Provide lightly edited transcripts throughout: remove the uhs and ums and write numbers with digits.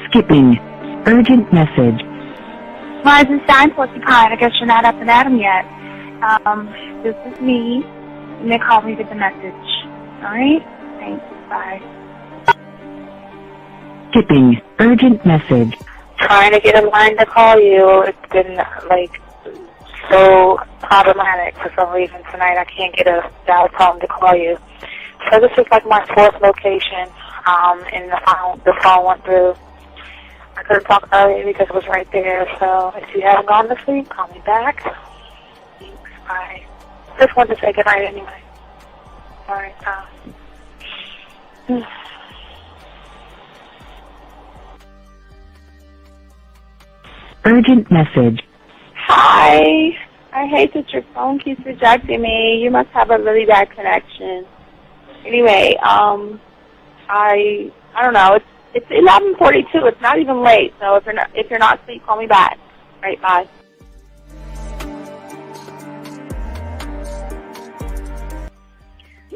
Skipping. Urgent message. Rising Stein Porcupine, I guess you're not up and at 'em yet. This is me. You may call me with the message. Alright? Thanks. Bye. Skipping. Urgent message. Trying to get a line to call you. It's been, so problematic for some reason tonight. I can't get a dial tone to call you. So this is my fourth location, and the phone went through. I couldn't talk earlier because it was right there, so if you haven't gone to sleep, call me back. Thanks, bye. Just wanted to say goodnight anyway. Alright, Urgent message. Hi. I hate that your phone keeps rejecting me. You must have a really bad connection. Anyway, I don't know. It's 11:42. It's not even late. So if you're not asleep, call me back. All right, bye.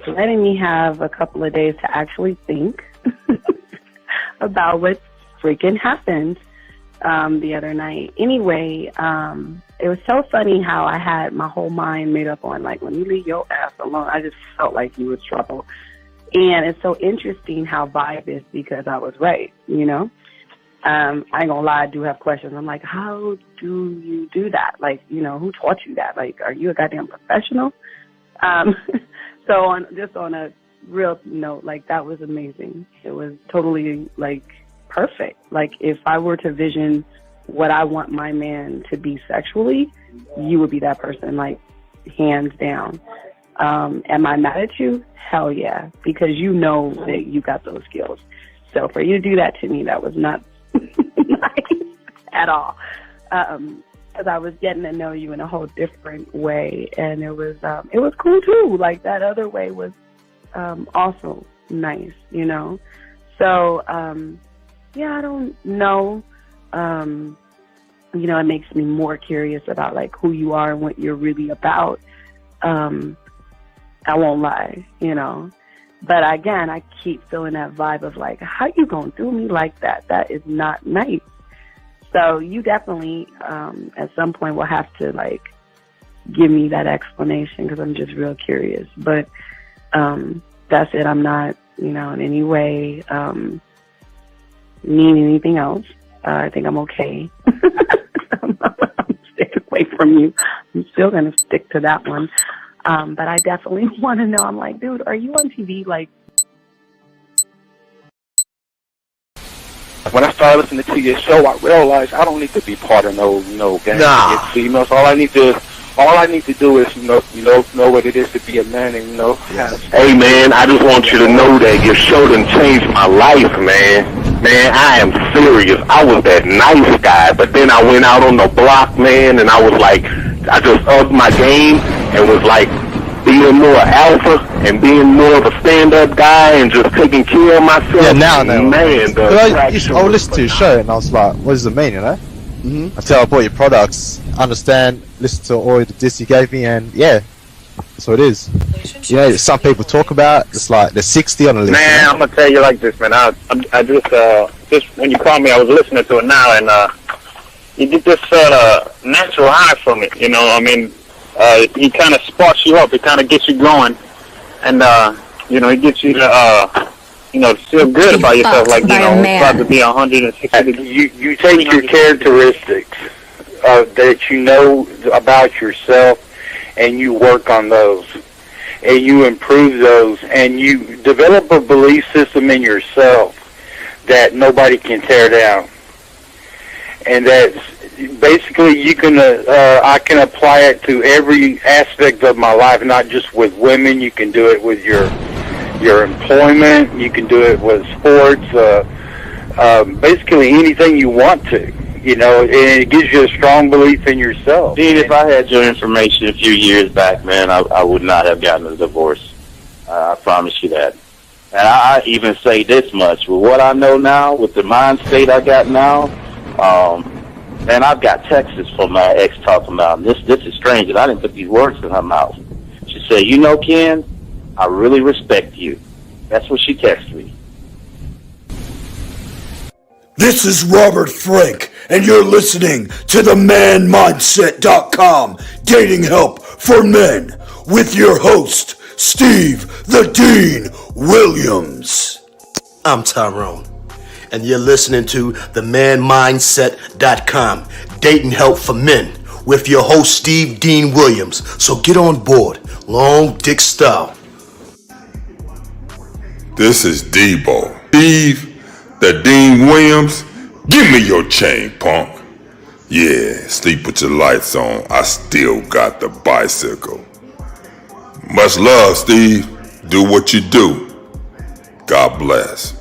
Letting me have a couple of days to actually think about what freaking happened the other night. Anyway, it was so funny how I had my whole mind made up on, let me leave your ass alone. I just felt like you was trouble. And it's so interesting how vibe is because I was right, I ain't gonna lie, I do have questions. I'm like, how do you do that? Who taught you that? Are you a goddamn professional? So on a real note, that was amazing. It was totally, perfect. If I were to vision what I want my man to be sexually, you would be that person, hands down. Am I mad at you? Hell yeah, because you know that you got those skills. So for you to do that to me, that was not nice at all. Because I was getting to know you in a whole different way, and it was cool too. That other way was also nice, So yeah, I don't know. It makes me more curious about who you are and what you're really about. I won't lie, But again, I keep feeling that vibe of how you gonna do me like that? That is not nice. So you definitely, at some point, will have to give me that explanation because I'm just real curious. But that's it. I'm not, in any way need anything else. I think I'm okay. I'm staying away from you. I'm still gonna stick to that one. But I definitely want to know. I'm dude, are you on TV? When I started listening to your show, I realized I don't need to be part of no gang against females. All I need to do is know what it is to be a man and Hey man, I just want you to know that your show done changed my life, man. Man, I am serious. I was that nice guy, but then I went out on the block, man, and I was I just upped my game and was being more alpha and being more of a stand-up guy and just taking care of myself. Yeah, now, man. I would listen to your show and I was like, what does it mean, Until I bought your products, understand, listen to all the diss you gave me, and yeah, that's what it is. Some people talk about it's they're 60 on the list. Man, I'm gonna tell you like this, man. I just when you called me, I was listening to it now, and you get this natural high from it. He kind of sparks you up. It kind of gets you going, and it gets you to feel good about yourself. Try to be 160 degrees. You take your characteristics that you know about yourself, and you work on those, and you improve those, and you develop a belief system in yourself that nobody can tear down. And that's basically I can apply it to every aspect of my life, not just with women. You can do it with your employment. You can do it with sports. Basically anything you want to. And it gives you a strong belief in yourself. Dean, if I had your information a few years back, man, I would not have gotten a divorce. I promise you that. And I even say this much. With what I know now, with the mind state I got now, and I've got texts from my ex talking about, this is strange, and I didn't put these words in her mouth. She said, Ken, I really respect you. That's what she texted me. This is Robert Frank, and you're listening to the manmindset.com dating help for men with your host, Steve the Dean Williams. I'm Tyrone, and you're listening to the manmindset.com dating help for men with your host, Steve Dean Williams. So get on board, long dick style. This is Debo. Steve the Dean Williams, give me your chain, punk. Yeah, sleep with your lights on. I still got the bicycle. Much love, Steve. Do what you do. God bless.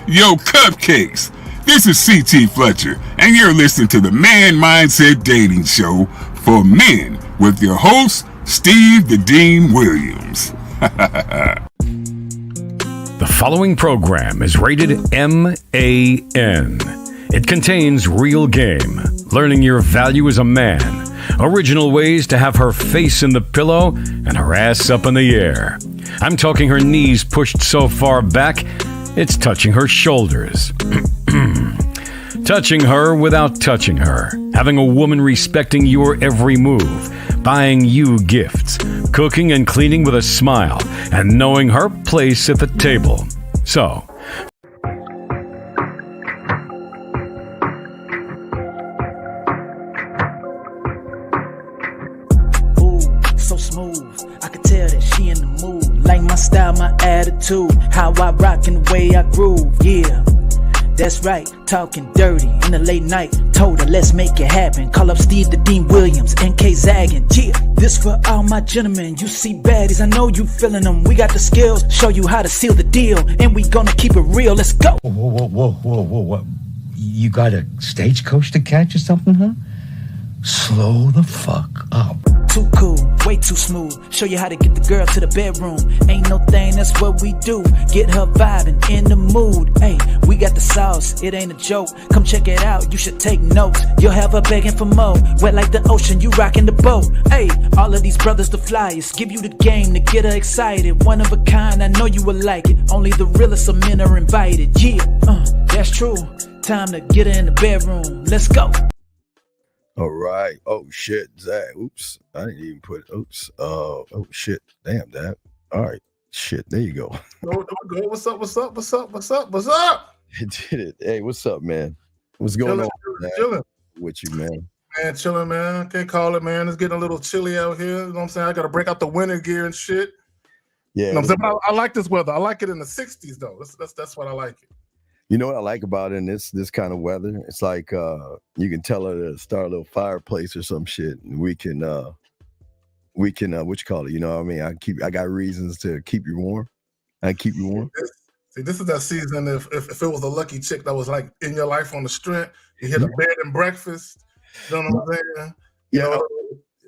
Yo, cupcakes. This is C.T. Fletcher, and you're listening to the Man Mindset Dating Show for men with your host, Steve the Dean Williams. The following program is rated MAN. It contains real game, learning your value as a man, original ways to have her face in the pillow and her ass up in the air. I'm talking her knees pushed so far back, it's touching her shoulders. Touching her without touching her. Having a woman respecting your every move. Buying you gifts. Cooking and cleaning with a smile. And knowing her place at the table. So, so smooth, I could tell that she in the mood. Like my style, my attitude, how I rock and the way I groove, yeah. That's right, talking dirty in the late night. Told her, let's make it happen. Call up Steve the Dean Williams, NK Zaggin'. Yeah, this for all my gentlemen. You see baddies, I know you feeling them. We got the skills, show you how to seal the deal. And we gonna keep it real, let's go. Whoa. You got a stagecoach to catch or something, huh? Slow the fuck up. Too cool, way too smooth. Show you how to get the girl to the bedroom. Ain't no thing, that's what we do. Get her vibing, in the mood. Hey, we got the sauce, it ain't a joke. Come check it out, you should take notes. You'll have her begging for more. Wet like the ocean, you rocking the boat. Hey, all of these brothers the flyers. Give you the game to get her excited. One of a kind, I know you will like it. Only the realest of men are invited. Yeah, that's true. Time to get her in the bedroom. Let's go. All right. Oh shit, Zach. Oops. I didn't even put. Oops. Oh shit. Damn that. All right. Shit. There you go. What's up? You did it. Hey, what's up, man? What's going on? Chilling. With you, man. Man, chilling, man. Can't call it, man. It's getting a little chilly out here. You know what I'm saying? I got to break out the winter gear and shit. Yeah. You know what I'm saying? But I like this weather. I like it in the 60s though. That's what I like it. You know what I like about it in this kind of weather? It's like you can tell her to start a little fireplace or some shit, and we can what you call it? You know what I mean? I got reasons to keep you warm. Keep you warm. This is that season. If it was a lucky chick that was like in your life on the strength, you hit a bed and breakfast. You know what I'm saying?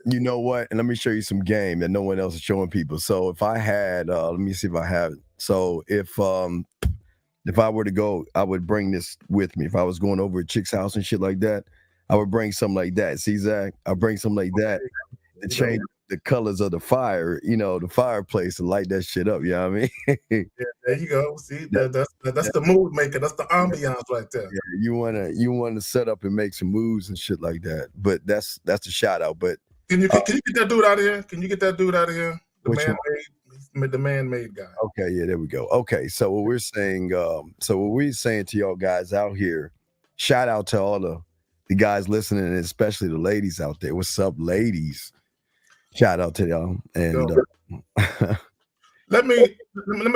You know what? And let me show you some game that no one else is showing people. So if I had, let me see if I have it. So if I were to go, I would bring this with me. If I was going over a chick's house and shit like that, I would bring something like that. See, Zach? I bring something like that to change the colors of the fire, the fireplace, to light that shit up. You know what I mean? Yeah, there you go. See, that's the mood maker. That's the ambiance right there. Yeah, you wanna set up and make some moves and shit like that. But that's the shout out. But can you get that dude out of here? Can you get that dude out of here? The man-made guy. Okay, yeah, there we go. Okay, so what we're saying to y'all guys out here, shout out to all the guys listening, and especially the ladies out there. What's up, ladies? Shout out to y'all. And let me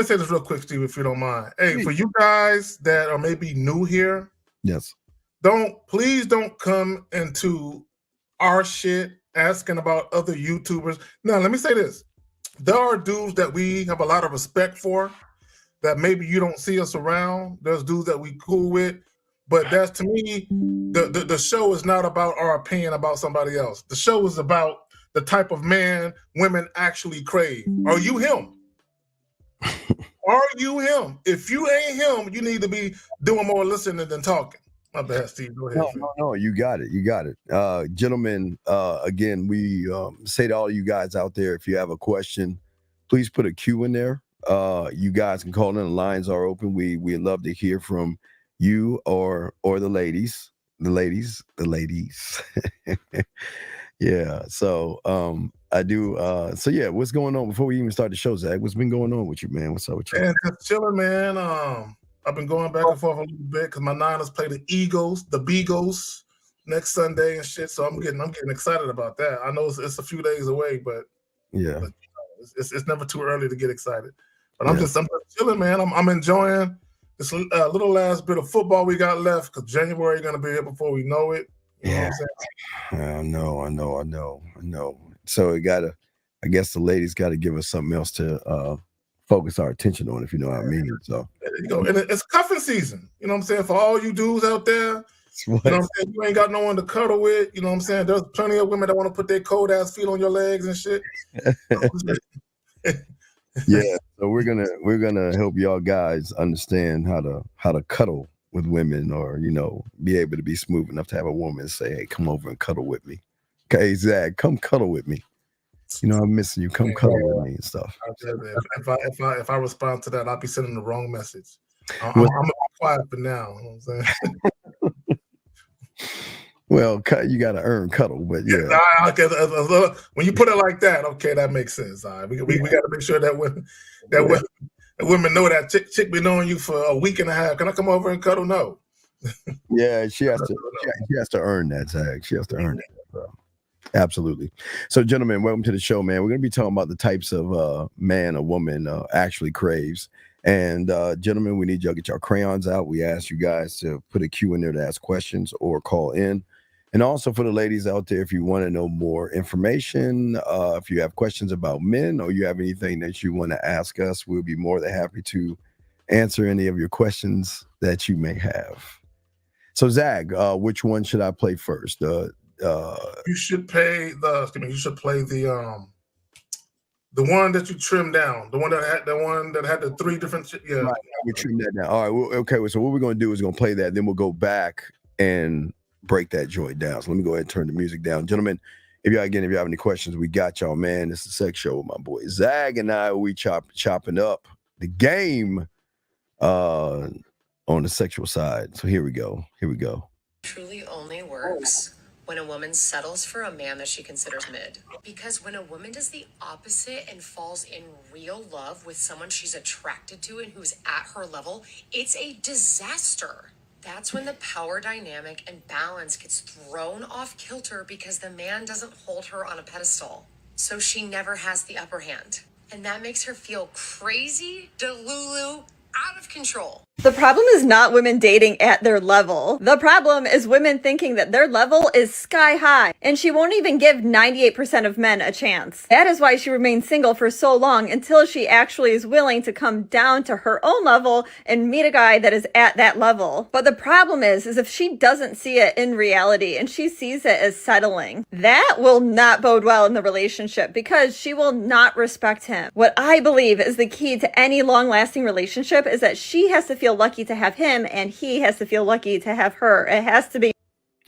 say this real quick, Steve, if you don't mind. Hey, for you guys that are maybe new here, yes, please don't come into our shit asking about other YouTubers. Now, let me say this. There are dudes that we have a lot of respect for that maybe you don't see us around. There's dudes that we cool with, but that's, to me, the show is not about our opinion about somebody else. The show is about the type of man women actually crave. Are you him? Are you him? If you ain't him, you need to be doing more listening than talking. My bad, Steve. Go ahead. No, you got it. Gentlemen, again, we say to all you guys out there, if you have a question, please put a Q in there. You guys can call in. The lines are open. We'd love to hear from you or the ladies. Yeah. So I do. So yeah, what's going on before we even start the show, Zach? What's been going on with you, man? What's up with you? And just chilling, man. I've been going back and forth a little bit because my Niners play the Beagles next Sunday and shit. So I'm getting excited about that. I know it's a few days away, but yeah, it's never too early to get excited. But I'm just chilling, man. I'm enjoying this little last bit of football we got left because January gonna be here before we know it. You know what I'm saying? I know. So I guess the ladies got to give us something else to focus our attention on, if you know what I mean. So there you go. And it's cuffing season. You know what I'm saying? For all you dudes out there, you know what I'm saying? You ain't got no one to cuddle with. You know what I'm saying? There's plenty of women that want to put their cold ass feet on your legs and shit. Yeah. So we're gonna help y'all guys understand how to cuddle with women, or be able to be smooth enough to have a woman say, "Hey, come over and cuddle with me." Okay, Zach, come cuddle with me. I'm missing you. Come cuddle with me and stuff. If I respond to that, I'll be sending the wrong message. I'm gonna be quiet for now. You know what I'm saying? Well, you got to earn cuddle, but yeah. When you put it like that, okay, that makes sense. All right. We got to make sure that women know that chick been knowing you for a week and a half. Can I come over and cuddle? No. Yeah, she has to earn that, Zach. She has to earn that. Bro. Absolutely. So, gentlemen, welcome to the show, man. We're going to be talking about the types of man a woman actually craves. And, gentlemen, we need y'all to get your crayons out. We ask you guys to put a Q in there to ask questions or call in. And also for the ladies out there, if you want to know more information, if you have questions about men or you have anything that you want to ask us, we'll be more than happy to answer any of your questions that you may have. So, Zach, which one should I play first? You should play the one that you trimmed down, the one that had the three different. Yeah, right, we trimmed that down. All right. Well, okay. So what we're going to do is going to play that. Then we'll go back and break that joint down. So let me go ahead and turn the music down, gentlemen. If you have any questions, we got y'all, man. It's the Sex Show with my boy Zag and I. We chopping up the game on the sexual side. So here we go. Truly only works when a woman settles for a man that she considers mid. Because when a woman does the opposite and falls in real love with someone she's attracted to and who's at her level, it's a disaster. That's when the power dynamic and balance gets thrown off kilter because the man doesn't hold her on a pedestal. So she never has the upper hand. And that makes her feel crazy, delulu, out of control. The problem is not women dating at their level. The problem is women thinking that their level is sky high, and she won't even give 98% of men a chance. That is why she remains single for so long until she actually is willing to come down to her own level and meet a guy that is at that level. But the problem is if she doesn't see it in reality and she sees it as settling, that will not bode well in the relationship because she will not respect him. What I believe is the key to any long-lasting relationship is that she has to feel lucky to have him and he has to feel lucky to have her. It has to be.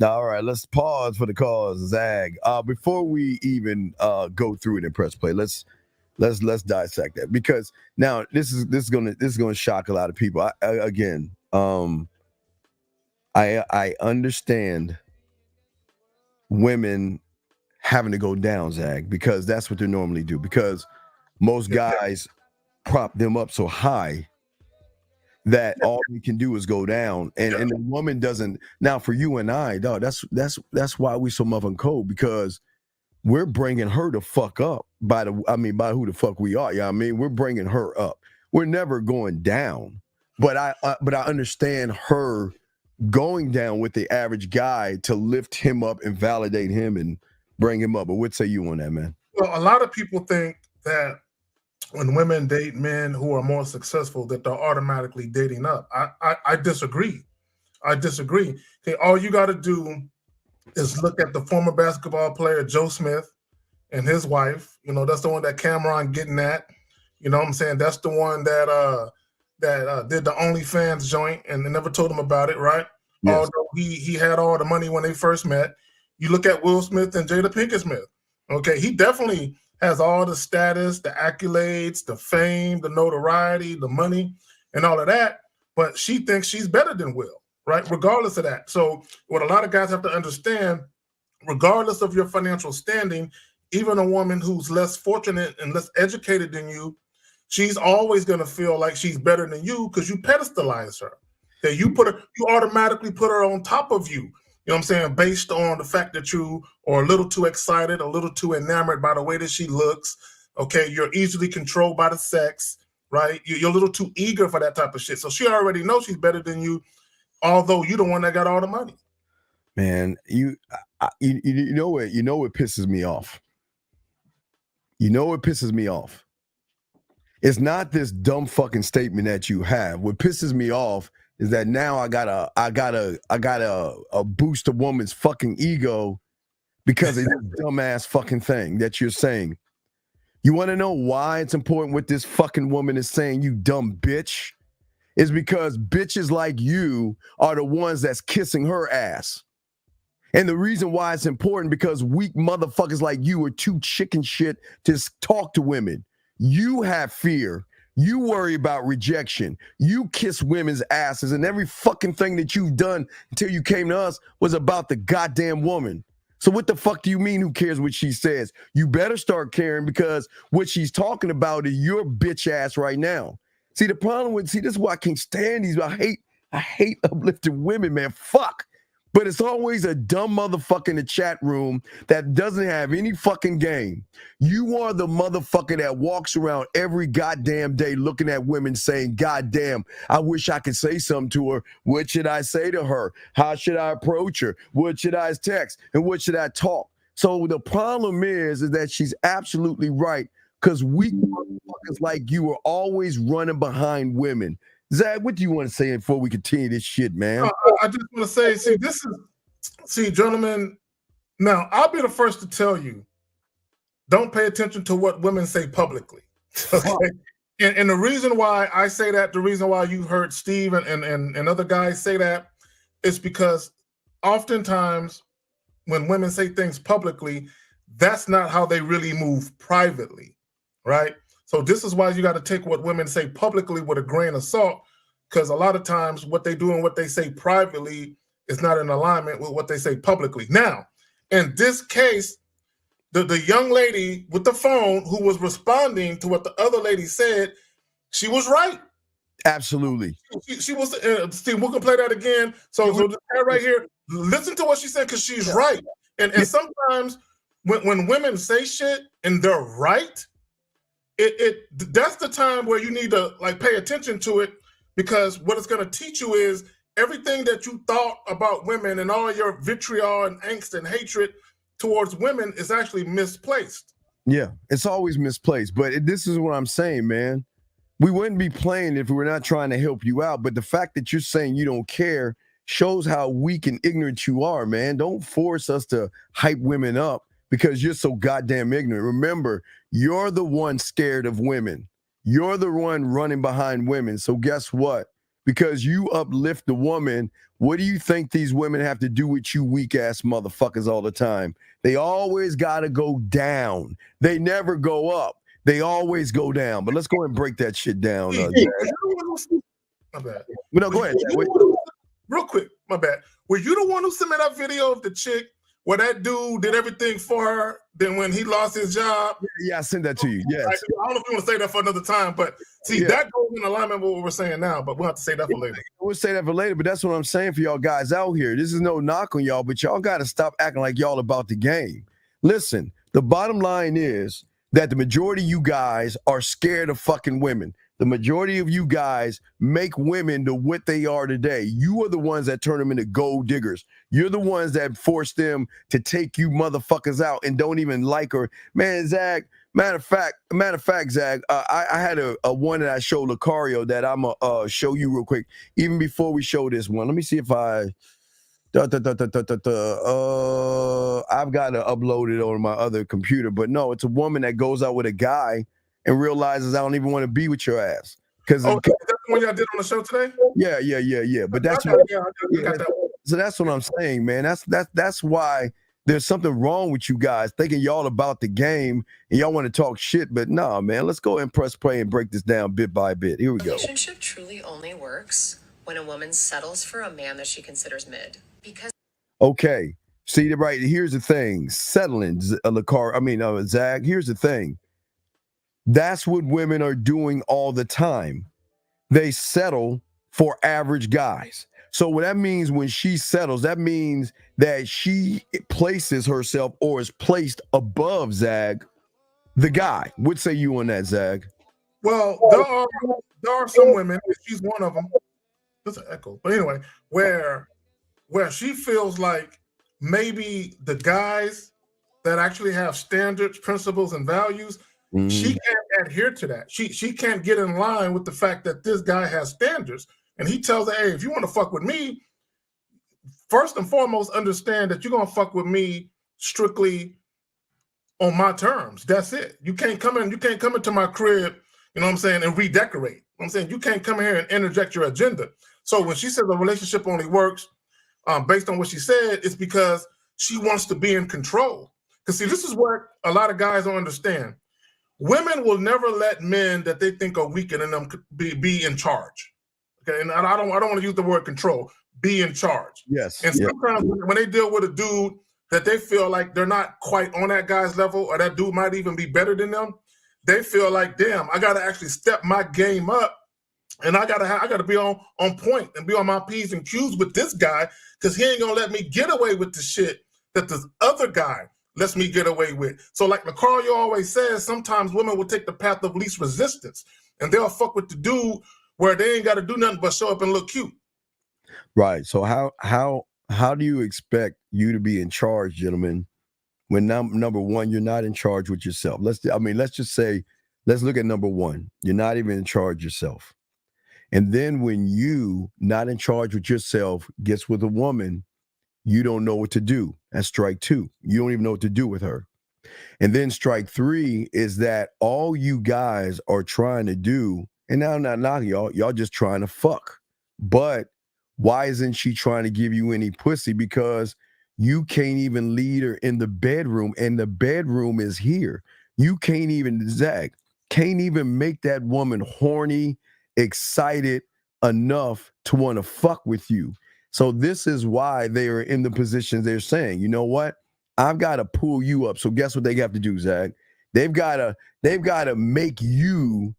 All right, let's pause for the cause, Zag. Before we even go through it and press play, let's dissect that, because now this is gonna shock a lot of people. I understand women having to go down, Zag, because that's what they normally do, because most guys prop them up so high that all we can do is go down, and the woman doesn't. Now for you and I, dog, that's why we so muffin' cold, because we're bringing her the fuck up by who the fuck we are. Yeah, I mean, we're bringing her up. We're never going down, but I understand her going down with the average guy to lift him up and validate him and bring him up. But what say you on that, man? Well, a lot of people think that when women date men who are more successful, that they're automatically dating up. I disagree. Okay, all you got to do is look at the former basketball player Joe Smith and his wife. You know, that's the one that Cameron getting at. You know what I'm saying? That's the one that did the OnlyFans joint and they never told him about it, right? Yes. Although he had all the money when they first met. You look at Will Smith and Jada Pinkett Smith. Okay, he definitely has all the status, the accolades, the fame, the notoriety, the money, and all of that. but she thinks she's better than Will, right? Regardless of that. So what a lot of guys have to understand, regardless of your financial standing, even a woman who's less fortunate and less educated than you, she's always going to feel like she's better than you because you pedestalize her. That you automatically put her on top of you. You know what I'm saying? Based on the fact that you are a little too excited, a little too enamored by the way that she looks. Okay, you're easily controlled by the sex, right? You're a little too eager for that type of shit. So she already knows she's better than you, although you're the one that got all the money. Man, you know what pisses me off. You know what pisses me off. It's not this dumb fucking statement that you have. What pisses me off is that now I gotta boost a woman's fucking ego because of this dumbass fucking thing that you're saying. You want to know why it's important what this fucking woman is saying, you dumb bitch? Is because bitches like you are the ones that's kissing her ass. And the reason why it's important because weak motherfuckers like you are too chicken shit to talk to women. You have fear. You worry about rejection. You kiss women's asses, and every fucking thing that you've done until you came to us was about the goddamn woman. So what the fuck do you mean who cares what she says? You better start caring because what she's talking about is your bitch ass right now. See, the problem with, this is why I can't stand these. I hate uplifting women, man. Fuck. But it's always a dumb motherfucker in the chat room that doesn't have any fucking game. You are the motherfucker that walks around every goddamn day looking at women saying, goddamn, I wish I could say something to her. What should I say to her? How should I approach her? What should I text? And what should I talk? So the problem is that she's absolutely right because weak motherfuckers like you are always running behind women. Zach, what do you want to say before we continue this shit, man? I just want to say, gentlemen, now I'll be the first to tell you, don't pay attention to what women say publicly. Okay? And the reason why I say that, the reason why you heard Steve and other guys say that, is because oftentimes when women say things publicly, that's not how they really move privately, right? So this is why you got to take what women say publicly with a grain of salt, because a lot of times what they do and what they say privately is not in alignment with what they say publicly. Now, in this case, the young lady with the phone who was responding to what the other lady said, she was right. Absolutely. She was, Steve, we can play that again. So just right here, listen to what she said because she's right. And sometimes when women say shit and they're right, that's the time where you need to pay attention to it, because what it's going to teach you is everything that you thought about women and all your vitriol and angst and hatred towards women is actually misplaced. Yeah, it's always misplaced. But this is what I'm saying, man. We wouldn't be playing if we were not trying to help you out. But the fact that you're saying you don't care shows how weak and ignorant you are, man. Don't force us to hype women up because you're so goddamn ignorant. Remember, you're the one scared of women. You're the one running behind women. So guess what? Because you uplift the woman, what do you think these women have to do with you weak-ass motherfuckers all the time? They always got to go down. They never go up. They always go down. But let's go ahead and break that shit down. My bad. No, go ahead. Real quick, my bad. Were you the one who sent me that video of the chick where that dude did everything for her, then when he lost his job? Yeah, I sent that to you, yes. I don't know if you want to say that for another time, but see, that goes in alignment with what we're saying now, but we'll have to say that for later. We'll say that for later, but that's what I'm saying for y'all guys out here. This is no knock on y'all, but y'all got to stop acting like y'all about the game. Listen, the bottom line is that the majority of you guys are scared of fucking women. The majority of you guys make women to what they are today. You are the ones that turn them into gold diggers. You're the ones that force them to take you motherfuckers out and don't even like her. Man, Zach, matter of fact, Zach, I had a one that I showed Lucario that I'm going to show you real quick, even before we show this one. Let me see if I've got to upload it on my other computer. But no, it's a woman that goes out with a guy and realizes I don't even want to be with your ass. That's the one y'all did on the show today? Yeah. But that's so that's what I'm saying, man. That's why there's something wrong with you guys thinking y'all about the game and y'all want to talk shit. But nah, man, let's go and press play and break this down bit by bit. Here we go. A relationship truly only works when a woman settles for a man that she considers mid. Because Okay. See, right, here's the thing. Settling, Zach, here's the thing. That's what women are doing all the time. They settle for average guys. So what that means when she settles, that means that she places herself or is placed above Zag, the guy. What say you on that, Zag? Well, there are some women, and she's one of them. There's an echo, but anyway, where she feels like maybe the guys that actually have standards, principles, and values, she can't adhere to that. She can't get in line with the fact that this guy has standards, and he tells her, "Hey, if you want to fuck with me, first and foremost, understand that you're gonna fuck with me strictly on my terms. That's it. You can't come into my crib, you know what I'm saying, and redecorate. You know what I'm saying, you can't come here and interject your agenda." So when she says a relationship only works based on what she said, it's because she wants to be in control. Because see, this is what a lot of guys don't understand. Women will never let men that they think are weaker than them be in charge. Okay, and I don't want to use the word control. Be in charge. Yes. And sometimes when they deal with a dude that they feel like they're not quite on that guy's level, or that dude might even be better than them, they feel like, damn, I got to actually step my game up, and I gotta be on point and be on my P's and Q's with this guy, because he ain't gonna let me get away with the shit that this other guy lets me get away with. So like Lucario always says, sometimes women will take the path of least resistance, and they'll fuck with the dude where they ain't got to do nothing but show up and look cute. Right. So how do you expect you to be in charge, gentlemen, when number one, you're not in charge with yourself? Let's just say, let's look at number one. You're not even in charge yourself. And then when you not in charge with yourself gets with a woman, you don't know what to do. That's strike two. You don't even know what to do with her. And then strike three is that all you guys are trying to do, and now I'm not knocking y'all just trying to fuck. But why isn't she trying to give you any pussy? Because you can't even lead her in the bedroom, and the bedroom is here. You can't even, Zach, can't even make that woman horny, excited enough to want to fuck with you. So this is why they are in the positions they're saying, you know what? I've got to pull you up. So guess what they have to do, Zach? They've got to make you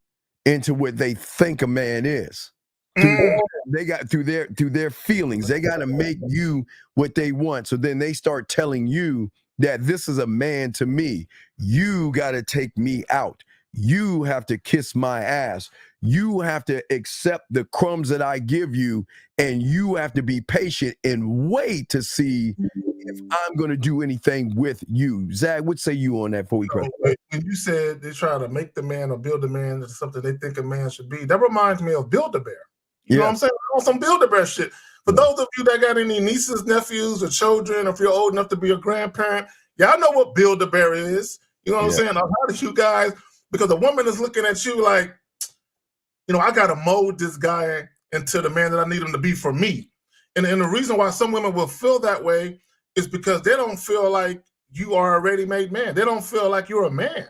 into what they think a man is. Through their feelings. They got to make you what they want. So then they start telling you that this is a man to me. You got to take me out. You have to kiss my ass. You have to accept the crumbs that I give you, and you have to be patient and wait to see if I'm going to do anything with you. Zach, what say you on that before we crack? When you said they try to make the man or build a man into something they think a man should be, that reminds me of Build-A-Bear. You know what I'm saying? On some Build-A-Bear shit. For those of you that got any nieces, nephews, or children, or if you're old enough to be a grandparent, y'all know what Build-A-Bear is. You know what I'm saying? A lot of you guys, because a woman is looking at you like, you know, I got to mold this guy into the man that I need him to be for me. And the reason why some women will feel that way is because they don't feel like you are a ready-made man. They don't feel like you're a man.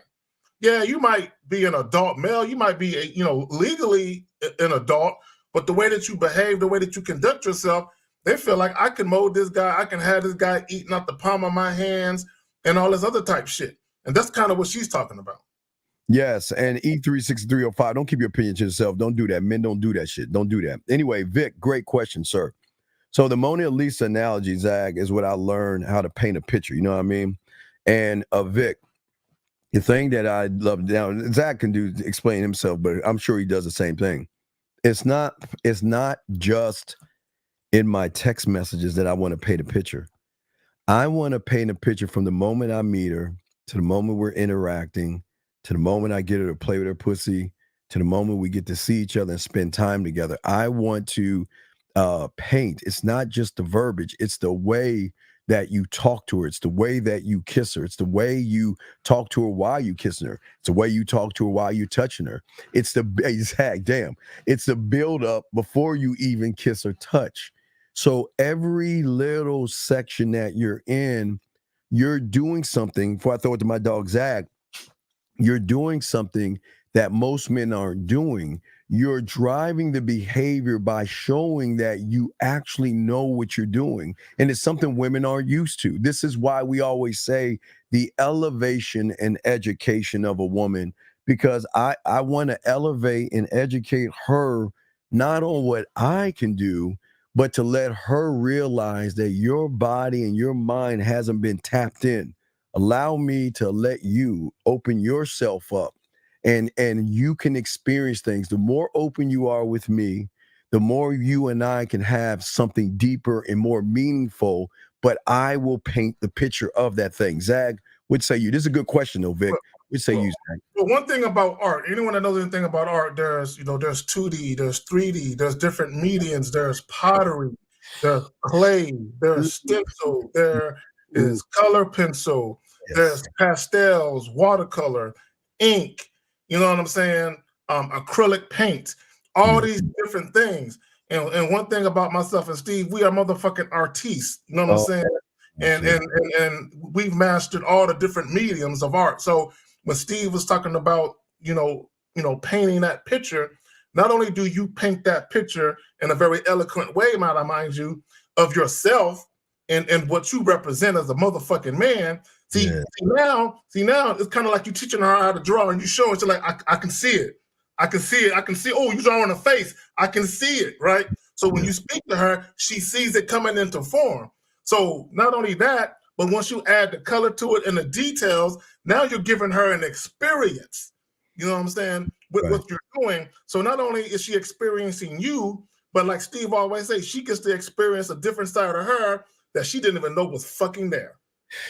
Yeah, you might be an adult male. You might be, legally an adult, but the way that you behave, the way that you conduct yourself, they feel like I can mold this guy. I can have this guy eating out the palm of my hands and all this other type shit. And that's kind of what she's talking about. Yes, and E36305, don't keep your opinion to yourself. Don't do that. Men don't do that shit. Don't do that. Anyway, Vic, great question, sir. So the Mona Lisa analogy, Zach, is what I learned how to paint a picture. You know what I mean? And Vic, the thing that I love now, Zach can explain himself, but I'm sure he does the same thing. It's not just in my text messages that I want to paint a picture. I want to paint a picture from the moment I meet her to the moment we're interacting, to the moment I get her to play with her pussy, to the moment we get to see each other and spend time together. I want to paint. It's not just the verbiage. It's the way that you talk to her. It's the way that you kiss her. It's the way you talk to her while you kissing her. It's the way you talk to her while you touching her. It's the It's the build up before you even kiss or touch. So every little section that you're in, you're doing something. Before I throw it to my dog Zach, you're doing something that most men aren't doing. you're driving the behavior by showing that you actually know what you're doing. And it's something women are used to. This is why we always say the elevation and education of a woman, because I want to elevate and educate her, not on what I can do, but to let her realize that your body and your mind hasn't been tapped in. Allow me to let you open yourself up, and you can experience things. The more open you are with me, the more you and I can have something deeper and more meaningful, but I will paint the picture of that thing. Zag, what say you? This is a good question though, Vic. What say you, Zag? Well, one thing about art, anyone that knows anything about art, there's 2D, there's 3D, there's different mediums, there's pottery, there's clay, there's stencil, there is color pencil, there's pastels, watercolor, ink, you know what I'm saying? Acrylic paint, all these different things. And one thing about myself and Steve, we are motherfucking artists, you know what I'm saying? And we've mastered all the different mediums of art. So when Steve was talking about, painting that picture, not only do you paint that picture in a very eloquent way, might I mind you, of yourself and what you represent as a motherfucking man. See now, it's kind of like you teaching her how to draw, and you show it. She's like, I can see it. I can see it. I can see, oh, you drawing a face. I can see it, right? So when you speak to her, she sees it coming into form. So not only that, but once you add the color to it and the details, now you're giving her an experience. You know what I'm saying? With what you're doing. So not only is she experiencing you, but like Steve always says, she gets to experience a different side of her that she didn't even know was fucking there.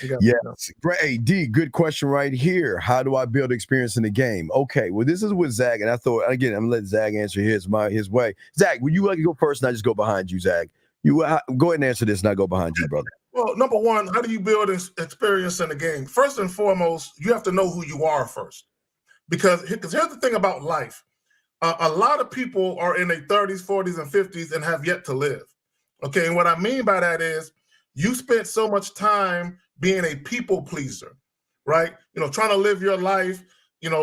Yes. Great. Hey, D, good question right here. How do I build experience in the game? Okay, well, this is with Zag, and I thought, again, I'm gonna let Zag answer his way. Zag, would you like to go first and I just go behind you, Zag? You go ahead and answer this and I go behind you, brother. Well, number one, how do you build experience in the game? First and foremost, you have to know who you are first. Because here's the thing about life. A lot of people are in their 30s, 40s, and 50s and have yet to live. Okay, and what I mean by that is you spent so much time being a people pleaser, right? Trying to live your life,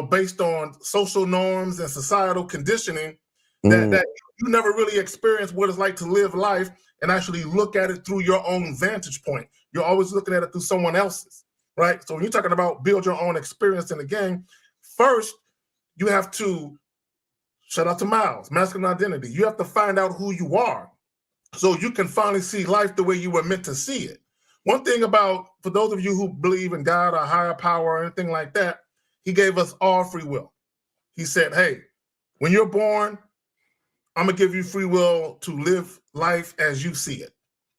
based on social norms and societal conditioning that you never really experienced what it's like to live life and actually look at it through your own vantage point. You're always looking at it through someone else's, right? So when you're talking about build your own experience in the game, first, you have to, shout out to Miles, masculine identity. You have to find out who you are so you can finally see life the way you were meant to see it. One thing about, for those of you who believe in God or higher power or anything like that, he gave us all free will. He said, hey, when you're born, I'm going to give you free will to live life as you see it,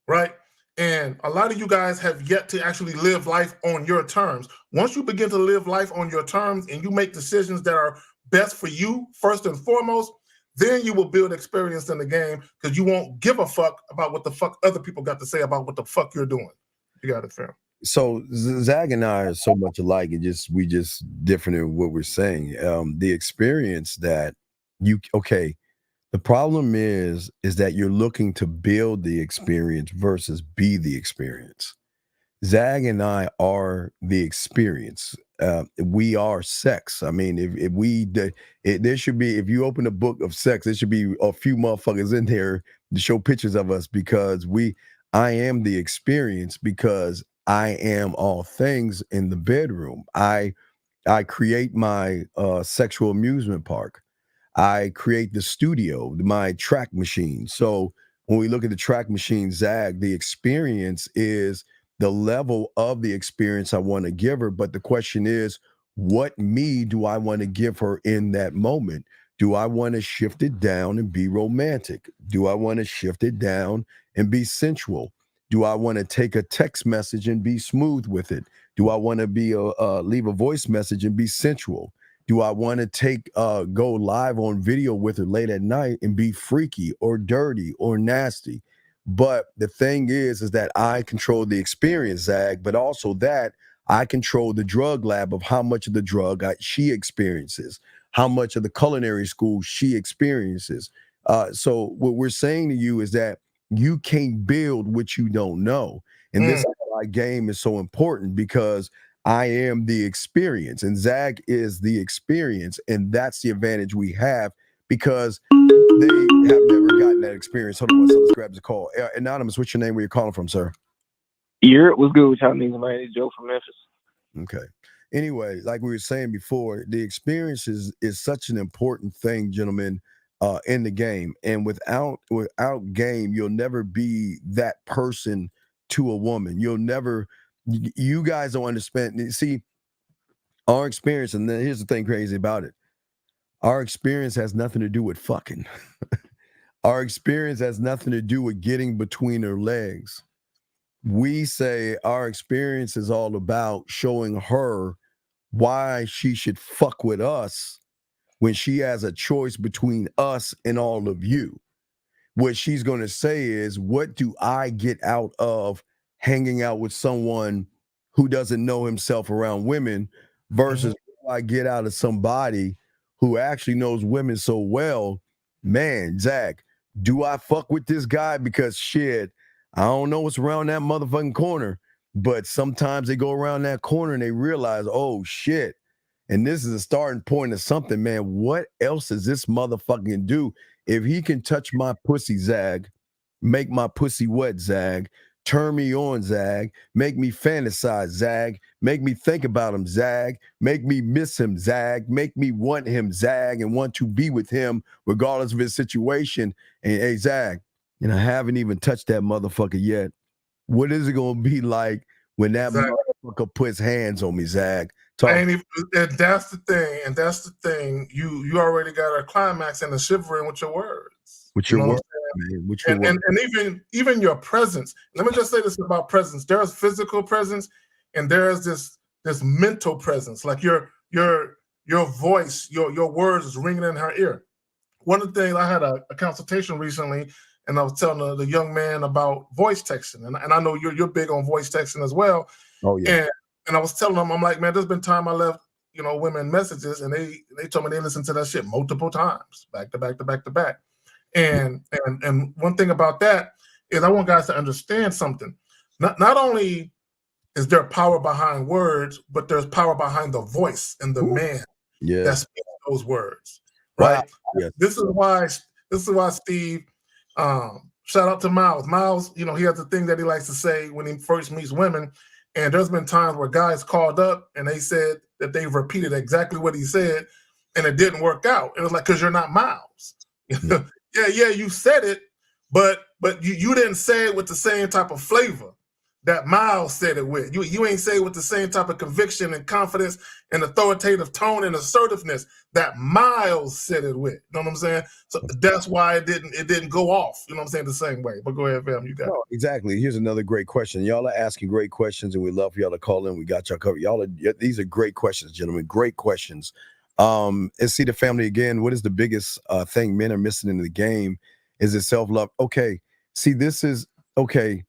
right? And a lot of you guys have yet to actually live life on your terms. Once you begin to live life on your terms and you make decisions that are best for you, first and foremost, then you will build experience in the game because you won't give a fuck about what the fuck other people got to say about what the fuck you're doing. You got it, fam. So Zag and I are so much alike, and we just different in what we're saying. The experience that the problem is that you're looking to build the experience versus be the experience. Zag and I are the experience. We are sex. I mean, there should be, if you open a book of sex, there should be a few motherfuckers in there to show pictures of us because I am the experience because I am all things in the bedroom. I create my sexual amusement park. I create the studio, my track machine. So when we look at the track machine, Zag, the experience is the level of the experience I want to give her. But the question is, what me do I want to give her in that moment? Do I want to shift it down and be romantic? Do I want to shift it down and be sensual? Do I want to take a text message and be smooth with it? Do I want to leave a voice message and be sensual? Do I want to go live on video with her late at night and be freaky or dirty or nasty? But the thing is that I control the experience, Zag, but also that I control the drug lab of how much of the drug she experiences, how much of the culinary school she experiences. So what we're saying to you is that you can't build what you don't know. And this is why game is so important because I am the experience and Zag is the experience. And that's the advantage we have because they have never gotten that experience. Hold on, so let's grab the call. Anonymous, what's your name? Where you calling from, sir? What's good with y'all niggas, man? It's Joe from Memphis. Okay. Anyway, like we were saying before, the experience is such an important thing, gentlemen, in the game. And without game, you'll never be that person to a woman. You'll never. You guys don't understand. See, our experience, and then here's the thing crazy about it. Our experience has nothing to do with fucking. Our experience has nothing to do with getting between her legs. We say our experience is all about showing her why she should fuck with us when she has a choice between us and all of you. What she's going to say is, what do I get out of hanging out with someone who doesn't know himself around women versus what do I get out of somebody who actually knows women so well? Man, Zach, do I fuck with this guy? Because shit, I don't know what's around that motherfucking corner, but sometimes they go around that corner and they realize, oh shit, and this is a starting point of something, man. What else does this motherfucking do? If he can touch my pussy, Zag, make my pussy wet, Zag, turn me on, Zag, make me fantasize, Zag, make me think about him, Zag, make me miss him, Zag, make me want him, Zag, and want to be with him regardless of his situation. And hey, Zag, and I haven't even touched that motherfucker yet. What is it going to be like when that motherfucker puts hands on me, Zag? And that's the thing. You already got a climax and a shivering with your words. With your words, man. With your words. And even your presence. Let me just say this about presence. There's physical presence, and there's this mental presence. Like your voice, your words is ringing in her ear. One of the things, I had a consultation recently, and I was telling the young man about voice texting, and I know you're big on voice texting as well. Oh yeah. And I was telling them, I'm like, man, there's been time I left, women messages, and they told me they listened to that shit multiple times, back to back to back to back. And one thing about that is I want guys to understand something. Not only is there power behind words, but there's power behind the voice and the man that speaks those words. Right? Wow. This is why Steve, shout out to Miles. Miles, he has a thing that he likes to say when he first meets women. And there's been times where guys called up and they said that they repeated exactly what he said, and it didn't work out. It was like, because you're not Miles. Yeah, you said it, but you didn't say it with the same type of flavor that Miles said it with. You ain't say it with the same type of conviction and confidence and authoritative tone and assertiveness that Miles said it with. You know what I'm saying? So that's why it didn't go off. You know what I'm saying? The same way. But go ahead, fam. You got it. Exactly. Here's another great question. Y'all are asking great questions, and we love for y'all to call in. We got y'all covered. These are great questions, gentlemen. Great questions. And see the family again. What is the biggest thing men are missing in the game? Is it self-love? Okay. See, this is okay.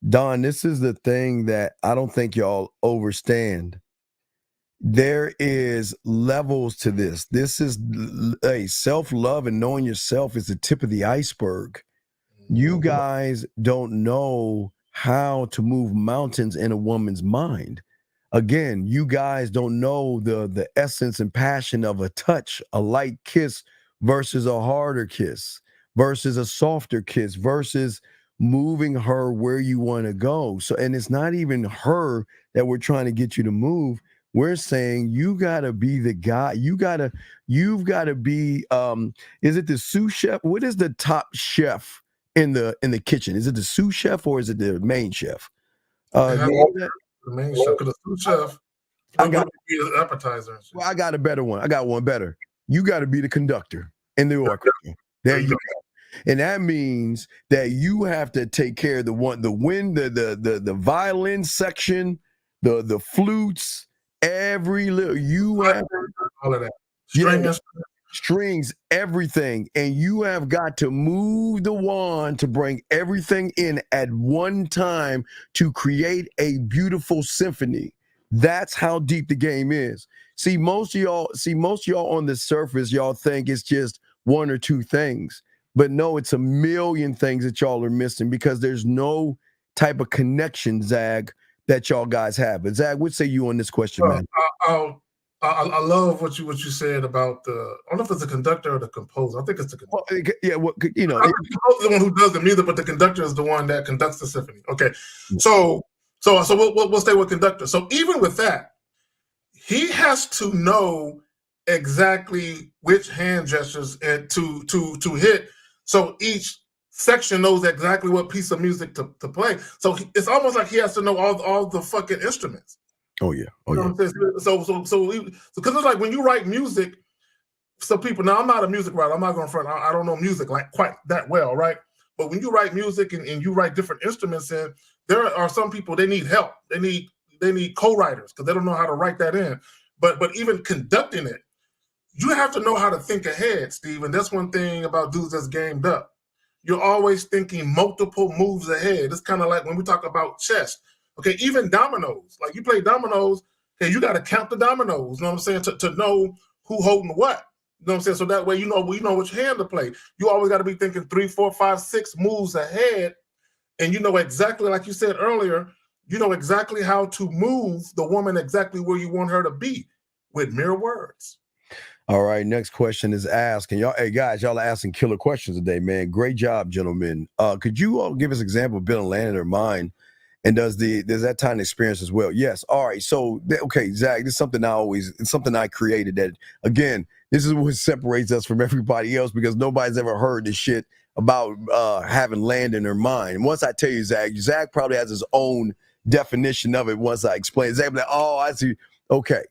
Don, this is the thing that I don't think y'all understand. There is levels to this. This is self-love, and knowing yourself is the tip of the iceberg. You guys don't know how to move mountains in a woman's mind. Again, you guys don't know the essence and passion of a touch, a light kiss versus a harder kiss, versus a softer kiss, versus moving her where you want to go. So, and it's not even her that we're trying to get you to move. We're saying you gotta be the guy. You've gotta be. Is it the sous chef? What is the top chef in the kitchen? Is it the sous chef or is it the main chef? The main chef, because the sous chef. I got the appetizer. Well, I got a better one. I got one better. You got to be the conductor in the orchestra. There you go. And that means that you have to take care of the wind, the violin section, the flutes, every little. You have all of that. Strings, everything, and you have got to move the wand to bring everything in at one time to create a beautiful symphony. That's how deep the game is. See, most of y'all on the surface, y'all think it's just one or two things. But no, it's a million things that y'all are missing because there's no type of connection, Zag, that y'all guys have. But Zag, what say you on this question, man? I love what you said about the. I don't know if it's the conductor or the composer. I think it's the conductor. Well, yeah, well, you know, I think the composer is the one who does the music, but the conductor is the one that conducts the symphony. Okay, so we'll stay with conductor. So even with that, he has to know exactly which hand gestures and to hit. So each section knows exactly what piece of music to play. So it's almost like he has to know all the fucking instruments. Oh yeah. Oh You know yeah. what I'm saying? So because it's like when you write music, some people, now I'm not a music writer, I'm not going to front, I don't know music like quite that well, right? But when you write music and you write different instruments in, there are some people, they need help. They need co-writers because they don't know how to write that in. But even conducting it, you have to know how to think ahead, Steve. And that's one thing about dudes that's gamed up. You're always thinking multiple moves ahead. It's kind of like when we talk about chess. Okay, even dominoes. Like you play dominoes, okay, you got to count the dominoes, you know what I'm saying, to know who holding what. You know what I'm saying? So that way you know which hand to play. You always got to be thinking 3, 4, 5, 6 moves ahead. And you know exactly, like you said earlier, you know exactly how to move the woman exactly where you want her to be with mere words. All right, next question is asked. And y'all, hey guys, y'all are asking killer questions today, man. Great job, gentlemen. Could you all give us an example of Bill and landing her mind? And does that time experience as well? Yes. All right. So okay, Zach, this is something it's something I created that, again, this is what separates us from everybody else because nobody's ever heard this shit about having land in their mind. And once I tell you, Zach probably has his own definition of it once I explain. Zach be like, oh, I see. Okay.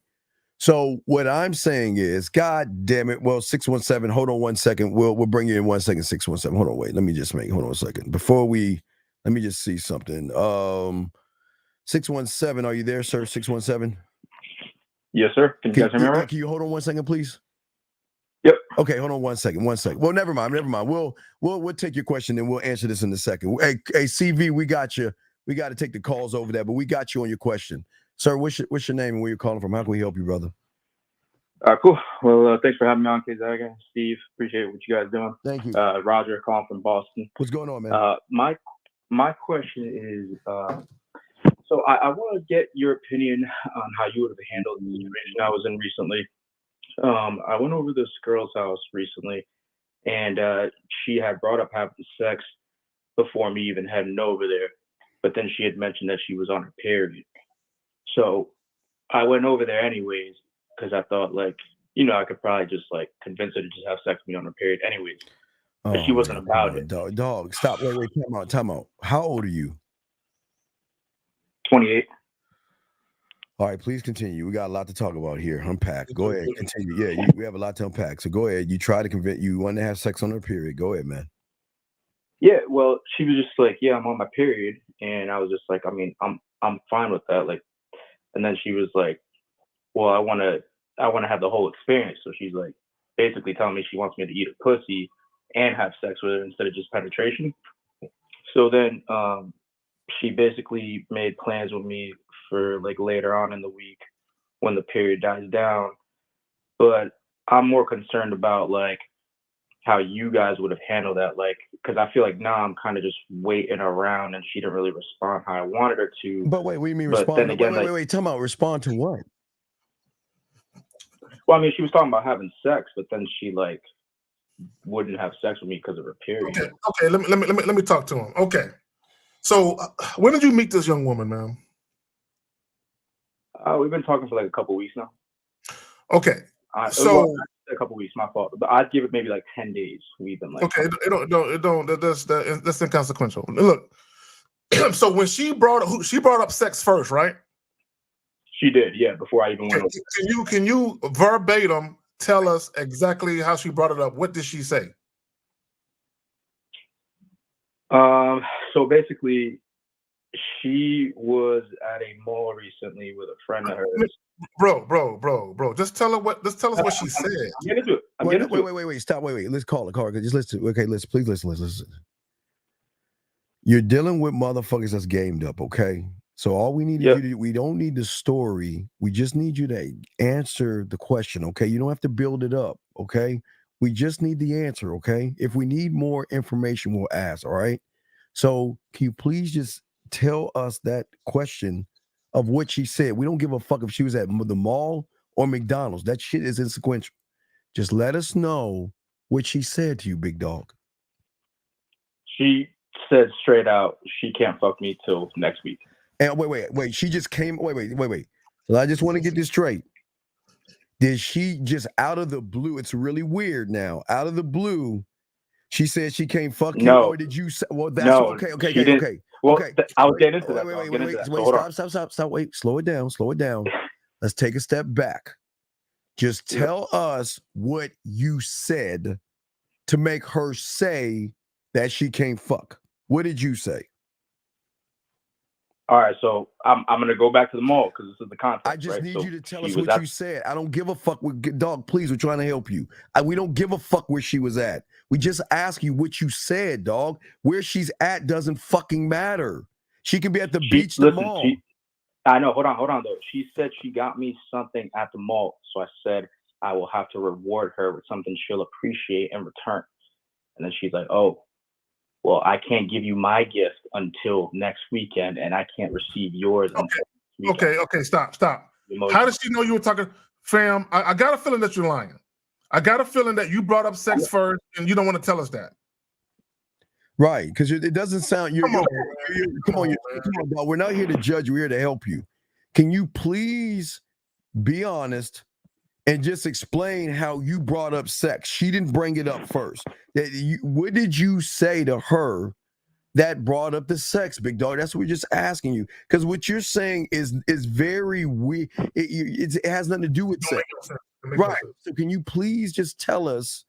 So what I'm saying is, God damn it. Well, 617, hold on 1 second. We'll bring you in 1 second, 617. Hold on, wait. Let me just hold on a second. Let me just see something. 617, are you there, sir? 617? Yes, sir. Can you guys hear me all right? Can you hold on 1 second, please? Yep. Okay, hold on 1 second. Well, never mind. We'll take your question and we'll answer this in a second. Hey, CV, we got you. We got to take the calls over there, but we got you on your question. Sir, what's your name and where you're calling from? How can we help you, brother? Cool. Well, thanks for having me on, Zach. Steve, appreciate what you guys are doing. Thank you. Roger, calling from Boston. What's going on, man? My question is, so I want to get your opinion on how you would have handled the situation I was in recently. I went over this girl's house recently, and she had brought up having sex before me even heading over there, but then she had mentioned that she was on her period. So I went over there anyways because I thought, like, I could probably just like convince her to just have sex with me on her period anyways. But she wasn't about it. Dog, stop. Wait, time out. How old are you? 28. All right, please continue. We got a lot to talk about here. Unpack. Go ahead. Continue. Yeah, we have a lot to unpack. So go ahead. You try to convince you want to have sex on her period. Go ahead, man. Yeah, well, she was just like, yeah, I'm on my period. And I was just like, I mean, I'm fine with that. Like, and then she was like, well, I want to have the whole experience. So she's like basically telling me she wants me to eat a pussy and have sex with her instead of just penetration. So then she basically made plans with me for like later on in the week when the period dies down. But I'm more concerned about like how you guys would have handled that, like, because I feel like now I'm kind of just waiting around and she didn't really respond how I wanted her to. But wait, what do you mean but respond? Then again, wait, tell me, respond to what? Well, I mean, she was talking about having sex, but then she like wouldn't have sex with me because of her period. Okay. Let me talk to him. Okay. So when did you meet this young woman, man? We've been talking for like a couple weeks now. Okay. A couple weeks, my fault. But I'd give it maybe like 10 days. We've been like, okay, that's inconsequential. Look, so when she brought up sex first, right? She did, yeah. Before I even went over. Can you verbatim tell us exactly how she brought it up? What did she say? So basically, she was at a mall recently with a friend of hers. Bro. Just tell us what she said. I'm getting to it. Wait. Stop. Wait. Let's call it. Just listen. Okay, please listen. You're dealing with motherfuckers that's gamed up, okay? So all we need you to do, we don't need the story. We just need you to answer the question, okay? You don't have to build it up, okay? We just need the answer, okay? If we need more information, we'll ask, all right? So can you please just tell us that question of what she said? We don't give a fuck if she was at the mall or McDonald's. That shit is insequential. Just let us know what she said to you, big dog. She said straight out she can't fuck me till next week. And wait. She just came. Wait. So I just want to get this straight. Did she just out of the blue? It's really weird now. Out of the blue, she said she can't fuck you. No. Or did you say? Well, that's No, okay. Well, I was getting into that. Wait. Stop. Wait. Slow it down. Let's take a step back. Just tell us what you said to make her say that she can't fuck. What did you say? All right, so I'm gonna go back to the mall because this is the context. I just need so you to tell us what you said. I don't give a fuck. Dog, please, we're trying to help you. We don't give a fuck where she was at. We just ask you what you said, dog. Where she's at doesn't fucking matter. She can be at the beach, the mall. I know. Hold on, though. She said she got me something at the mall, so I said I will have to reward her with something she'll appreciate in return. And then she's like, "Oh, well, I can't give you my gift until next weekend, and I can't receive yours until next weekend." Okay, stop. How does she know you were talking? Fam, I got a feeling that you're lying. I got a feeling that you brought up sex first, and you don't want to tell us that. Right, because it doesn't sound. Come on, dog. We're not here to judge. We're here to help you. Can you please be honest and just explain how you brought up sex? She didn't bring it up first. What did you say to her that brought up the sex, big dog? That's what we're just asking you. Because what you're saying is very weird. It has nothing to do with sex. Right. So can you please just tell us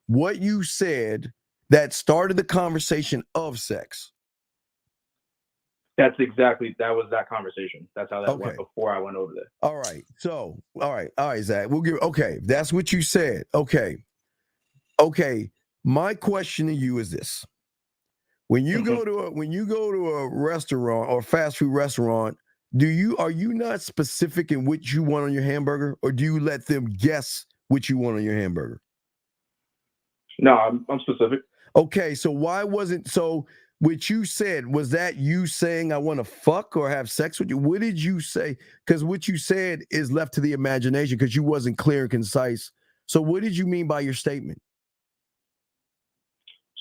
what you said that started the conversation of sex? That was that conversation. That's how that went before I went over there. All right. So, all right, Zach. That's what you said. Okay. My question to you is this: when you go to a restaurant or fast food restaurant, are you not specific in what you want on your hamburger, or do you let them guess what you want on your hamburger? No, I'm specific. Okay, so why wasn't what you said, was that you saying I want to fuck or have sex with you? What did you say? Because what you said is left to the imagination because you wasn't clear and concise. So what did you mean by your statement?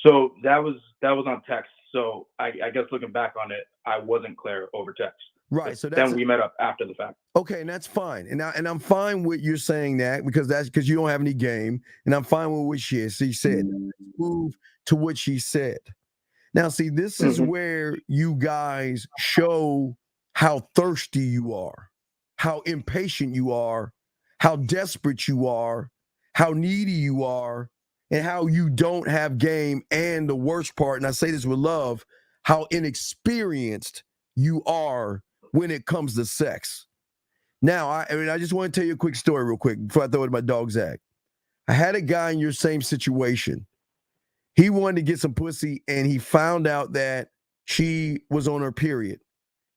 So that was on text. So I guess looking back on it, I wasn't clear over text. Right. So then we met up after the fact. Okay, and that's fine. And I'm fine with you saying that because you don't have any game. And I'm fine with what she said. Move to what she said. Now, see, this is where you guys show how thirsty you are, how impatient you are, how desperate you are, how needy you are, and how you don't have game. And the worst part, and I say this with love, how inexperienced you are when it comes to sex. Now, I just want to tell you a quick story real quick before I throw it to my dog, Zach. I had a guy in your same situation. He wanted to get some pussy, and he found out that she was on her period.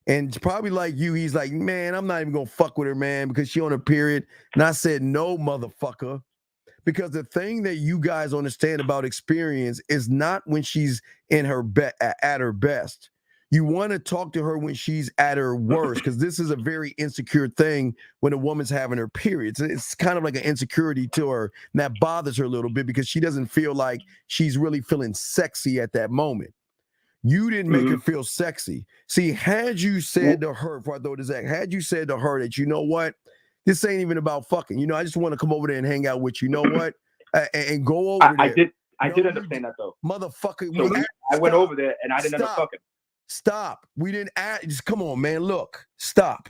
And probably like you, he's like, man, I'm not even going to fuck with her, man, because she on her period. And I said, no, motherfucker. Because the thing that you guys understand about experience is not when she's in her at her best. You want to talk to her when she's at her worst, because this is a very insecure thing when a woman's having her periods. It's kind of like an insecurity to her, and that bothers her a little bit because she doesn't feel like she's really feeling sexy at that moment. You didn't make her feel sexy. See, had you said to her, before I throw this Zach, had you said to her that, you know what, this ain't even about fucking. I just want to come over there and hang out with you. You know what? And go over there. I did understand that, though. Motherfucker. So I went over there, and I didn't end up fucking. Stop. We didn't just come on, man. Look, stop.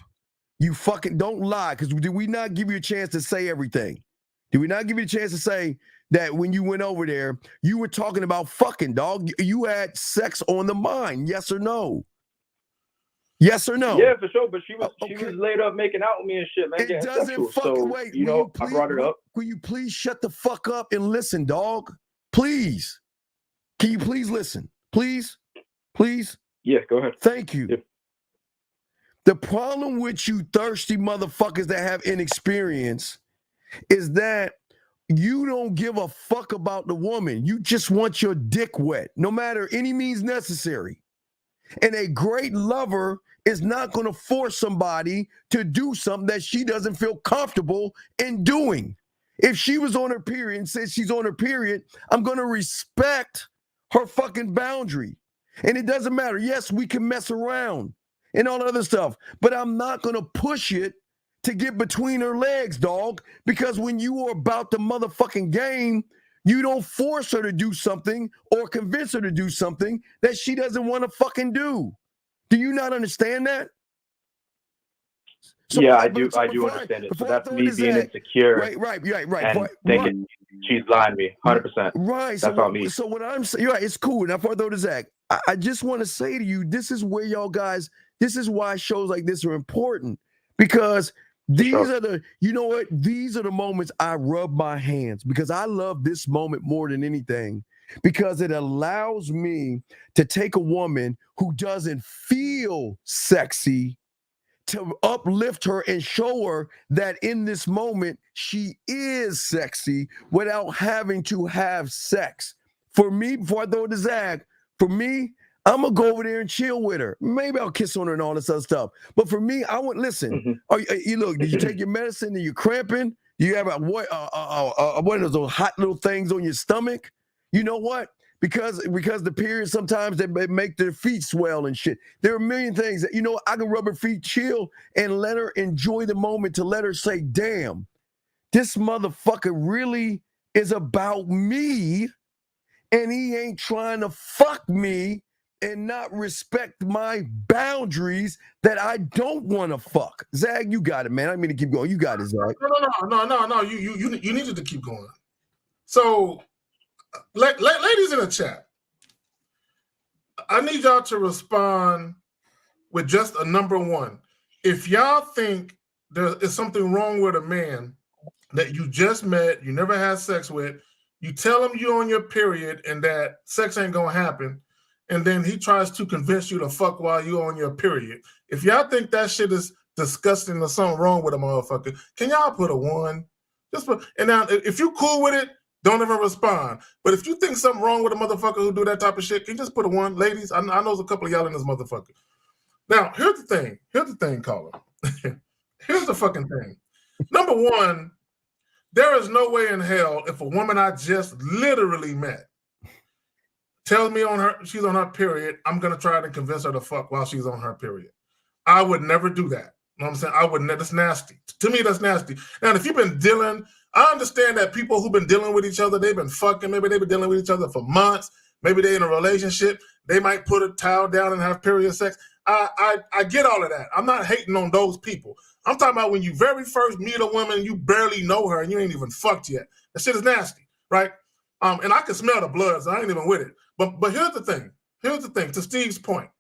You fucking don't lie. Because did we not give you a chance to say everything? Did we not give you a chance to say that when you went over there, you were talking about fucking, dog? You had sex on the mind. Yes or no? Yes or no? Yeah, for sure. But she was laid up making out with me and shit, man. It doesn't fucking wait. I brought it up. Will you please shut the fuck up and listen, dog? Please. Can you please listen? Please? Please? Yeah, go ahead. Thank you. Yeah. The problem with you thirsty motherfuckers that have inexperience is that you don't give a fuck about the woman. You just want your dick wet, no matter any means necessary. And a great lover is not going to force somebody to do something that she doesn't feel comfortable in doing. If she was on her period and says she's on her period, I'm going to respect her fucking boundary. And it doesn't matter. Yes, we can mess around and all other stuff, but I'm not going to push it to get between her legs, dog, because when you are about the motherfucking game, you don't force her to do something or convince her to do something that she doesn't want to fucking do. Do you not understand that? So yeah, I do understand it. So that's me being insecure. Right. And thinking she's lying to me, 100%. Right. That's all me. So what I'm saying, you're right, it's cool. Now, before I throw to Zach, I just want to say to you, this is where y'all guys, this is why shows like this are important, because these are the, you know what? These are the moments I rub my hands, because I love this moment more than anything, because it allows me to take a woman who doesn't feel sexy to uplift her and show her that in this moment she is sexy without having to have sex. For me, before I throw it to Zach, for me, I'm gonna go over there and chill with her. Maybe I'll kiss on her and all this other stuff. But for me, I wouldn't listen. You look, did you take your medicine and you're cramping? You have one of those hot little things on your stomach? You know what? Because the period, sometimes they make their feet swell and shit. There are a million things that, you know, I can rub her feet, chill, and let her enjoy the moment, to let her say, damn, this motherfucker really is about me, and he ain't trying to fuck me and not respect my boundaries that I don't want to fuck. Zach, you got it, man. I mean to keep going. You got it, Zach. No. You needed to keep going. So, ladies in the chat, I need y'all to respond with just a number one. If y'all think there is something wrong with a man that you just met, you never had sex with, you tell him you're on your period and that sex ain't gonna happen, and then he tries to convince you to fuck while you're on your period. If y'all think that shit is disgusting or something wrong with a motherfucker, can y'all put a one? And now, if you cool with it, don't even respond. But if you think something wrong with a motherfucker who do that type of shit, can you just put a one? Ladies, I know there's a couple of y'all in this motherfucker. Now, here's the thing, caller. Here's the fucking thing. Number one, there is no way in hell if a woman I just literally met tells me she's on her period, I'm going to try to convince her to fuck while she's on her period. I would never do that. You know what I'm saying? I would never. That's nasty. To me, that's nasty. Now, if you've been dealing, I understand that people who've been dealing with each other, they've been fucking, maybe they've been dealing with each other for months, maybe they're in a relationship, they might put a towel down and have period sex. I get all of that. I'm not hating on those people. I'm talking about when you very first meet a woman, you barely know her and you ain't even fucked yet. That shit is nasty, right? And I can smell the blood, so I ain't even with it. But here's the thing. To Steve's point.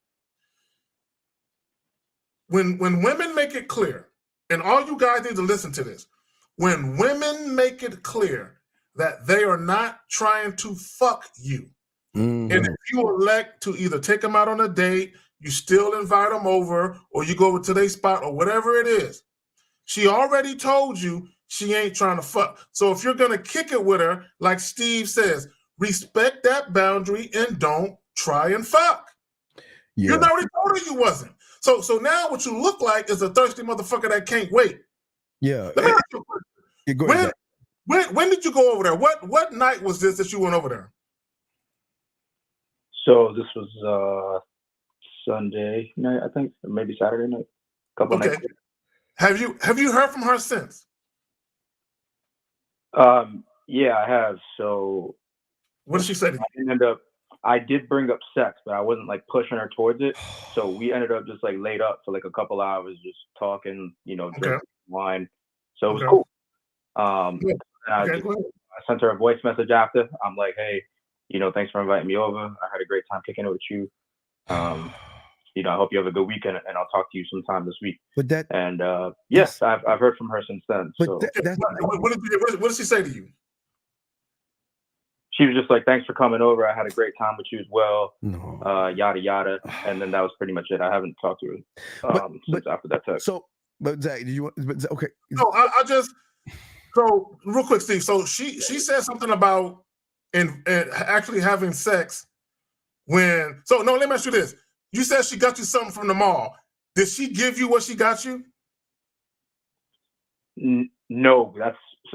When women make it clear, and all you guys need to listen to this, when women make it clear that they are not trying to fuck you, and if you elect to either take them out on a date, you still invite them over, or you go over to their spot, or whatever it is, she already told you she ain't trying to fuck. So if you're going to kick it with her, like Steve says, respect that boundary and don't try and fuck. Yeah. You already told her you wasn't. So now what you look like is a thirsty motherfucker that can't wait. Yeah. Let me ask you a question. When did you go over there? What night was this that you went over there? So this was Sunday night, I think, or maybe Saturday night. Couple nights. Have you heard from her since? Yeah, I have. So what did she say to you? I did bring up sex, but I wasn't like pushing her towards it. So we ended up just like laid up for like a couple hours, just talking, drinking wine. So it was cool. I sent her a voice message after. I'm like, hey, thanks for inviting me over. I had a great time kicking it with you. I hope you have a good weekend, and I'll talk to you sometime this week. Yes, I've heard from her since then. But what did she say to you? She was just like, thanks for coming over. I had a great time with you as well. Yada, yada. And then that was pretty much it. I haven't talked to her since after that text. But Zach, okay. No, so real quick, Steve. So she said something about and actually having sex let me ask you this. You said she got you something from the mall. Did she give you what she got you? No,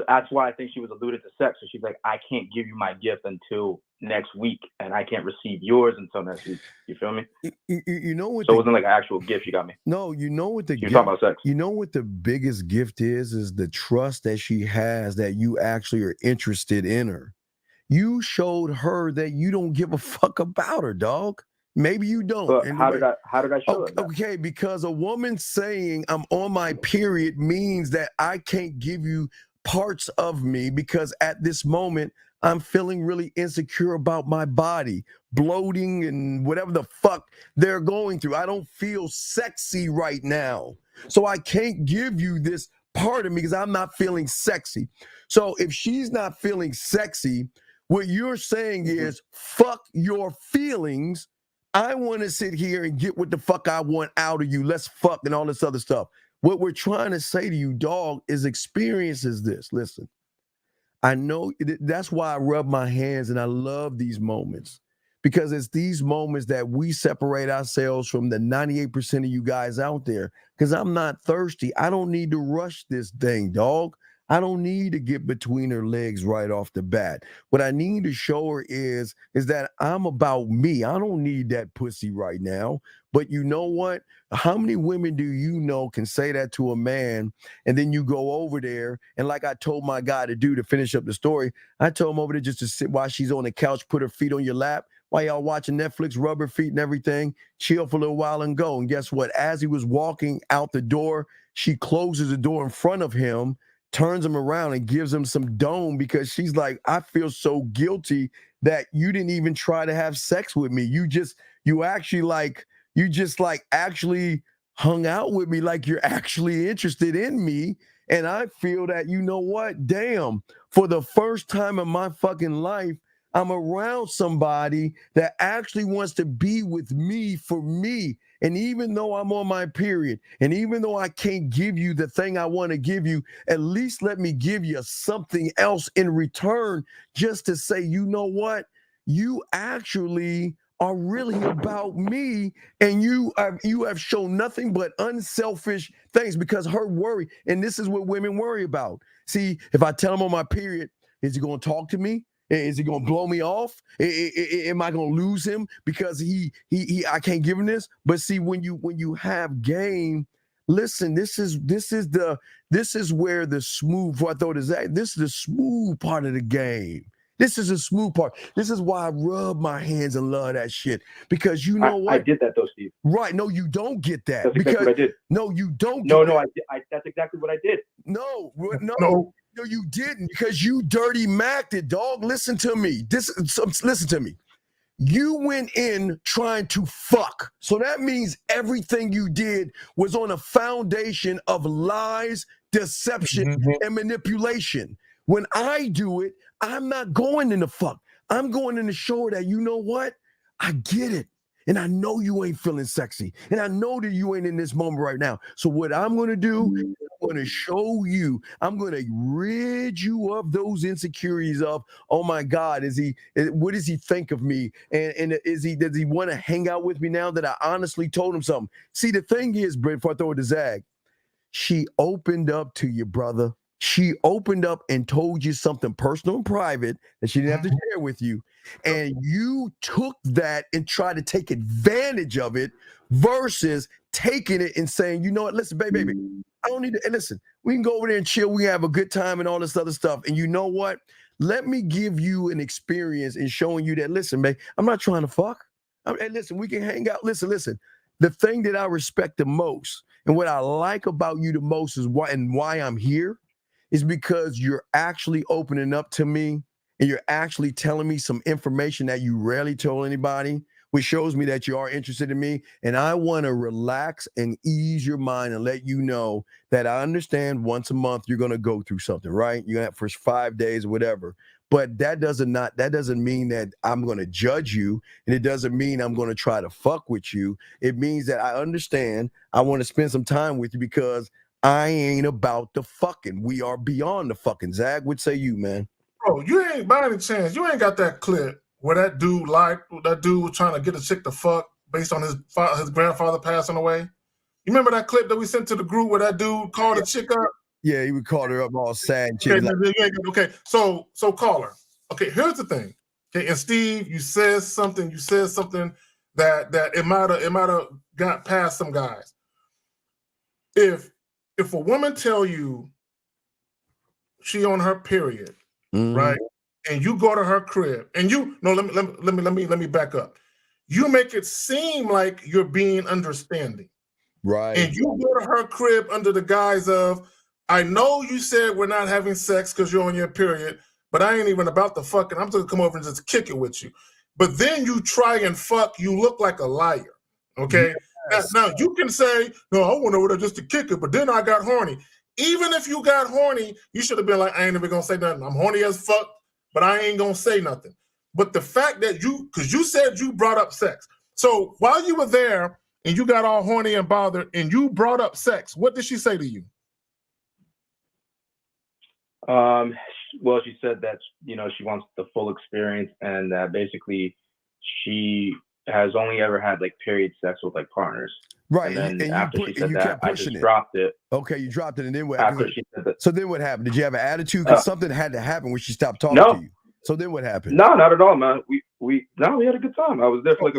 that's why I think she was alluded to sex. So she's like, I can't give you my gift until next week, and I can't receive yours until next week. You feel me? You know what? So it wasn't like an actual gift she got me. No, you know what the She was talking about sex. You know what the biggest gift is the trust that she has that you actually are interested in her. You showed her that you don't give a fuck about her, dog. Maybe you don't. But how did I show it? Okay, because a woman saying I'm on my period means that I can't give you parts of me because at this moment I'm feeling really insecure about my body, bloating and whatever the fuck they're going through. I don't feel sexy right now. So I can't give you this part of me because I'm not feeling sexy. So if she's not feeling sexy, what you're saying is fuck your feelings. I want to sit here and get what the fuck I want out of you. Let's fuck and all this other stuff. What we're trying to say to you, dog, is experiences this. Listen, I know that's why I rub my hands and I love these moments because it's these moments that we separate ourselves from the 98% of you guys out there because I'm not thirsty. I don't need to rush this thing, dog. I don't need to get between her legs right off the bat. What I need to show her is that I'm about me. I don't need that pussy right now. But you know what? How many women do you know can say that to a man and then you go over there and like I told my guy to do to finish up the story, I told him over there just to sit while she's on the couch, put her feet on your lap while y'all watching Netflix, rub her feet and everything, chill for a little while and go. And guess what? As he was walking out the door, she closes the door in front of him, turns him around and gives him some dome because she's like, I feel so guilty that you didn't even try to have sex with me. You just actually hung out with me like you're actually interested in me. And I feel that, you know what? Damn, for the first time in my fucking life, I'm around somebody that actually wants to be with me for me. And even though I'm on my period, and even though I can't give you the thing I want to give you, at least let me give you something else in return just to say, you know what? You actually are really about me, and you have shown nothing but unselfish things because her worry, and this is what women worry about. See, if I tell him on my period, is he going to talk to me? Is he going to blow me off? Am I going to lose him because I can't give him this? But see, when you have game, listen, this is where the smooth, I thought is that this is the smooth part of the game. This is a smooth part. This is why I rub my hands and love that shit. Because you know what? I did that though, Steve. Right. No, you don't get that. That's exactly what I did. No, you don't get that. That's exactly what I did. No, you didn't because you dirty macked it, dog. Listen to me. Listen to me. You went in trying to fuck. So that means everything you did was on a foundation of lies, deception, and manipulation. When I do it, I'm not going in the fuck. I'm going in to show that, you know what? I get it. And I know you ain't feeling sexy. And I know that you ain't in this moment right now. So what I'm going to do, I'm going to show you, I'm going to rid you of those insecurities of, oh my God, what does he think of me? And does he want to hang out with me now that I honestly told him something? See, the thing is, Brent, before I throw it to Zag, she opened up to you, brother. She opened up and told you something personal and private that she didn't have to share with you. And you took that and tried to take advantage of it versus taking it and saying, you know what, listen, baby, I don't need to, and listen, we can go over there and chill. We have a good time and all this other stuff. And you know what? Let me give you an experience in showing you that, listen, babe, I'm not trying to fuck. And listen, we can hang out. Listen. The thing that I respect the most and what I like about you the most is why I'm here is because you're actually opening up to me and you're actually telling me some information that you rarely told anybody, which shows me that you are interested in me. And I want to relax and ease your mind and let you know that I understand once a month you're going to go through something, right? You're going to have for 5 days or whatever. But that doesn't mean that I'm going to judge you, and it doesn't mean I'm going to try to fuck with you. It means that I understand I want to spend some time with you because I ain't about the fucking. We are beyond the fucking. Zag, what say you, man? Bro, you ain't by any chance. You ain't got that clip where that dude was trying to get a chick to fuck based on his grandfather passing away. You remember that clip that we sent to the group where that dude called a chick up? Yeah, he would call her up all sad. And Okay, like, okay. So call her. Okay, here's the thing. Okay, and Steve, you said something that it might have got past some guys. If a woman tell you she on her period, right, and you go to her crib, and let me back up. You make it seem like you're being understanding, right? And you go to her crib under the guise of, I know you said we're not having sex because you're on your period, but I ain't even about to fuck it. I'm just gonna come over and just kick it with you. But then you try and fuck, you look like a liar. Okay. Yes. Now you can say, no, I went over there just to kick it, but then I got horny. Even if you got horny, you should have been like, I ain't even gonna say nothing. I'm horny as fuck, but I ain't gonna say nothing. But the fact that because you said you brought up sex. So while you were there and you got all horny and bothered and you brought up sex, what did she say to you? Well, she said that, she wants the full experience and that basically she has only ever had like period sex with like partners. Right. And then after she said you that, kept I pushing just it. dropped it. Okay, you dropped it, and then what? After she said that. So then what happened? Did you have an attitude? Because something had to happen when she stopped talking No. to you. So then what happened? No, not at all, man. We had a good time. I was there for like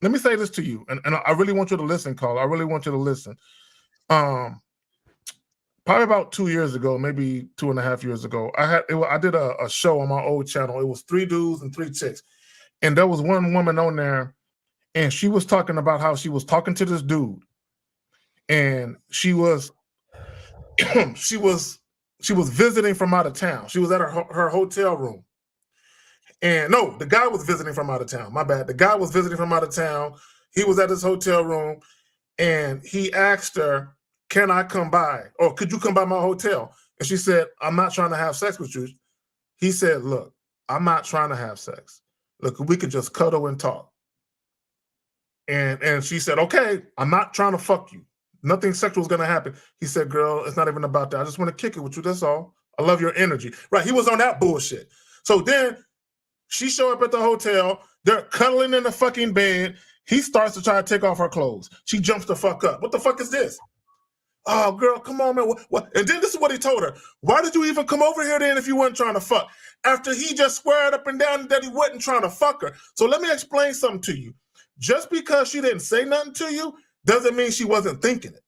let me say this to you, and I really want you to listen, Carl. I really want you to listen. Probably about 2 years ago, maybe 2.5 years ago, I did a show on my old channel. It was 3 dudes and 3 chicks, and there was one woman on there, and she was talking about how she was talking to this dude, and she was she was visiting from out of town. She was at her hotel room. And no, the guy was visiting from out of town. My bad. The guy was visiting from out of town. He was at his hotel room, and he asked her, can I come by? Or could you come by my hotel? And she said, I'm not trying to have sex with you. He said, look, I'm not trying to have sex. Look, we could just cuddle and talk. And she said, okay, I'm not trying to fuck you. Nothing sexual is going to happen. He said, girl, it's not even about that. I just want to kick it with you. That's all. I love your energy. Right. He was on that bullshit. So then she showed up at the hotel. They're cuddling in the fucking bed. He starts to try to take off her clothes. She jumps the fuck up. What the fuck is this? Oh, girl, come on, man. What? And then this is what he told her. Why did you even come over here then if you weren't trying to fuck? After he just squared up and down that he wasn't trying to fuck her. So let me explain something to you. Just because she didn't say nothing to you doesn't mean she wasn't thinking it.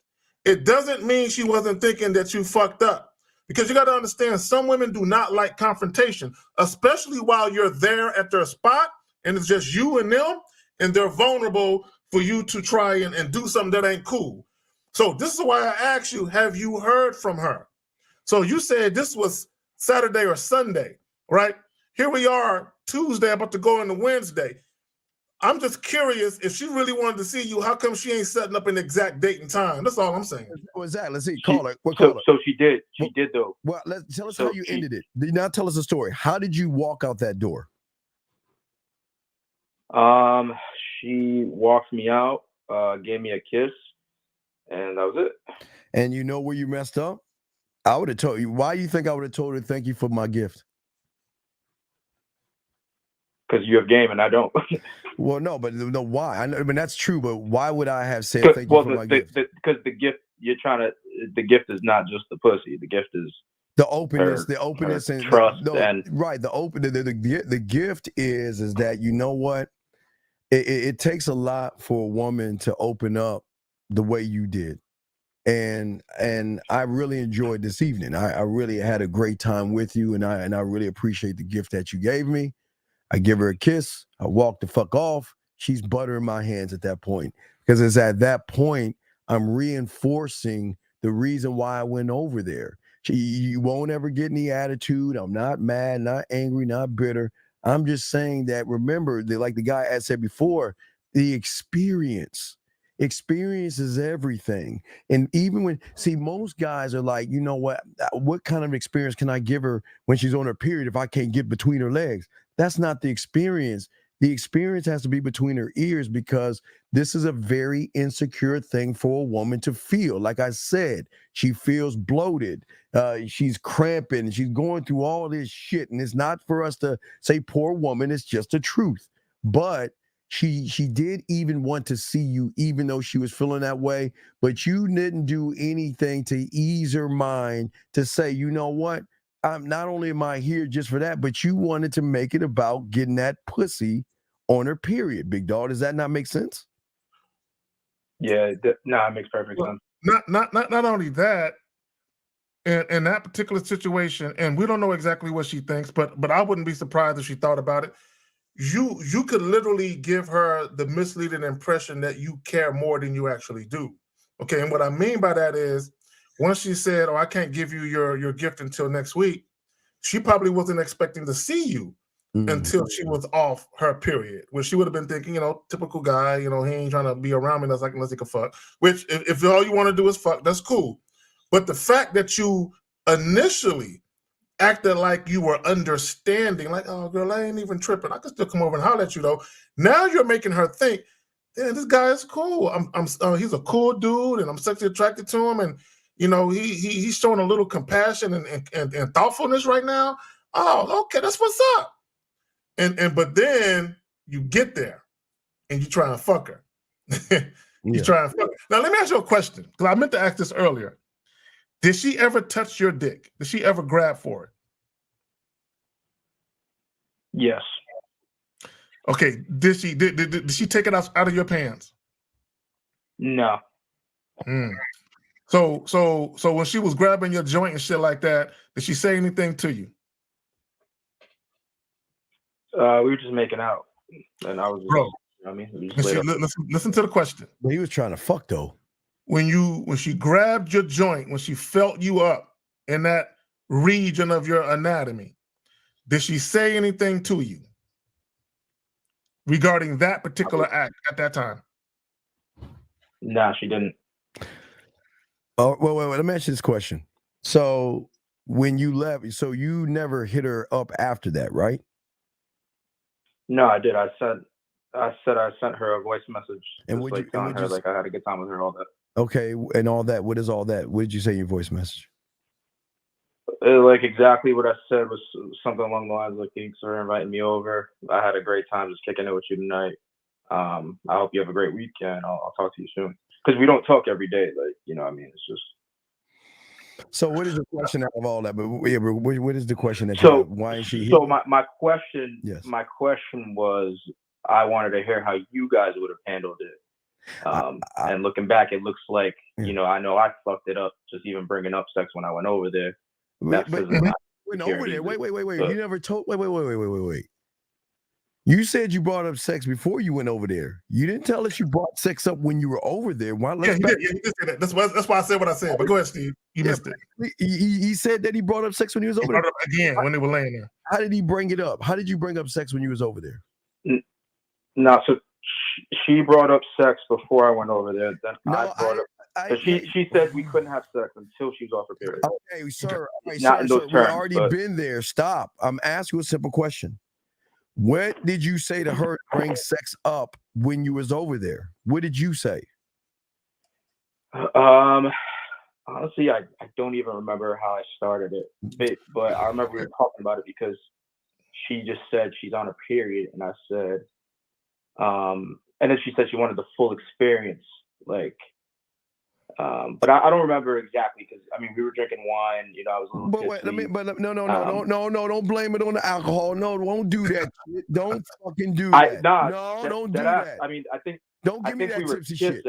It doesn't mean she wasn't thinking that you fucked up. Because you got to understand, some women do not like confrontation, especially while you're there at their spot and it's just you and them, and they're vulnerable for you to try and do something that ain't cool. So this is why I asked you, have you heard from her? So you said this was Saturday or Sunday, right? Here we are, Tuesday, about to go into Wednesday. I'm just curious, if she really wanted to see you, how come she ain't setting up an exact date and time? That's all I'm saying. What's that? Let's see. Call her. So she did. She did though. Well, tell us how you ended it. Now tell us the story. How did you walk out that door? She walked me out, gave me a kiss, and that was it. And you know where you messed up? I would have told you. Why do you think I would have told her thank you for my gift? Because you have game and I don't. Well, no, but no, why? I mean, that's true, but why would I have said thank you for my gift? Because the gift the gift is not just the pussy. The gift is the openness, and trust, and right. The gift is that, you know what? It takes a lot for a woman to open up the way you did. And I really enjoyed this evening. I really had a great time with you, and I really appreciate the gift that you gave me. I give her a kiss. I walk the fuck off. She's buttering my hands at that point, because it's at that point I'm reinforcing the reason why I went over there. You won't ever get any attitude. I'm not mad, not angry, not bitter. I'm just saying that, remember, like the guy had said before, the experience is everything. And even when, most guys are like, you know what kind of experience can I give her when she's on her period if I can't get between her legs? That's not the experience. The experience has to be between her ears, because this is a very insecure thing for a woman to feel. Like I said, she feels bloated. She's cramping. She's going through all this shit. And it's not for us to say poor woman. It's just the truth. but she did even want to see you, even though she was feeling that way. But you didn't do anything to ease her mind to say, you know what? I'm not only am I here just for that, but you wanted to make it about getting that pussy on her period. Big dog, does that not make sense? Yeah, it makes perfect sense. Not only that, in that particular situation, and we don't know exactly what she thinks, but I wouldn't be surprised if she thought about it. You could literally give her the misleading impression that you care more than you actually do. Okay, and what I mean by that is, once she said, "Oh, I can't give you your gift until next week," she probably wasn't expecting to see you until she was off her period, where she would have been thinking, typical guy, he ain't trying to be around me unless he can fuck. Which, if all you want to do is fuck, that's cool. But the fact that you initially acted like you were understanding, like, oh, girl, I ain't even tripping. I can still come over and holler at you, though. Now you're making her think, damn, this guy is cool. He's a cool dude, and I'm sexually attracted to him, and he's showing a little compassion and thoughtfulness right now. Oh, okay, that's what's up. But then you get there and you try and fuck her. You try and fuck her. Now let me ask you a question, because I meant to ask this earlier. Did she ever touch your dick? Did she ever grab for it? Yes. Okay. Did she take it out of your pants? No. So when she was grabbing your joint and shit like that, did she say anything to you? We were just making out, and I was just, bro. Listen to the question. But he was trying to fuck though. When she grabbed your joint, when she felt you up in that region of your anatomy, did she say anything to you regarding that particular act at that time? Nah, she didn't. Oh, wait. Let me ask you this question. So when you left, so you never hit her up after that, right? No, I did. I said I sent her a voice message. And would you telling her like I had a good time with her, all that. Okay, and all that. What is all that? What did you say in your voice message? Like exactly what I said was something along the lines of like, thanks for inviting me over. I had a great time just kicking it with you tonight. I hope you have a great weekend. I'll talk to you soon. Because we don't talk every day. Like, it's just. So what is the question out of all that? But what is the question that so, you have? Why is she here? So my question, yes. My question was, I wanted to hear how you guys would have handled it. And looking back, it looks like, I know I fucked it up just even bringing up sex when I went over there. Wait. You never told. Wait. You said you brought up sex before you went over there. You didn't tell us you brought sex up when you were over there. Why? He did say that. That's why I said what I said. But go ahead, Steve. You missed it. He said that he brought up sex when he was over there. Brought it up again when they were laying there. How did he bring it up? How did you bring up sex when you was over there? No, so she brought up sex before I went over there. Then I brought up. She said we couldn't have sex until she was off her period. Okay, sir. Right, not in those terms. We've already been there. Stop. I'm asking you a simple question. What did you say to her to bring sex up when you was over there? What did you say? Honestly, I don't even remember how I started it, but I remember we were talking about it because she just said she's on her period, and I said, and then she said she wanted the full experience, like. But I don't remember exactly because we were drinking wine. I was a little tipsy. No, don't blame it on the alcohol. No, don't do that. Don't fucking do that. Don't do that. I think. Don't give me that tipsy shit.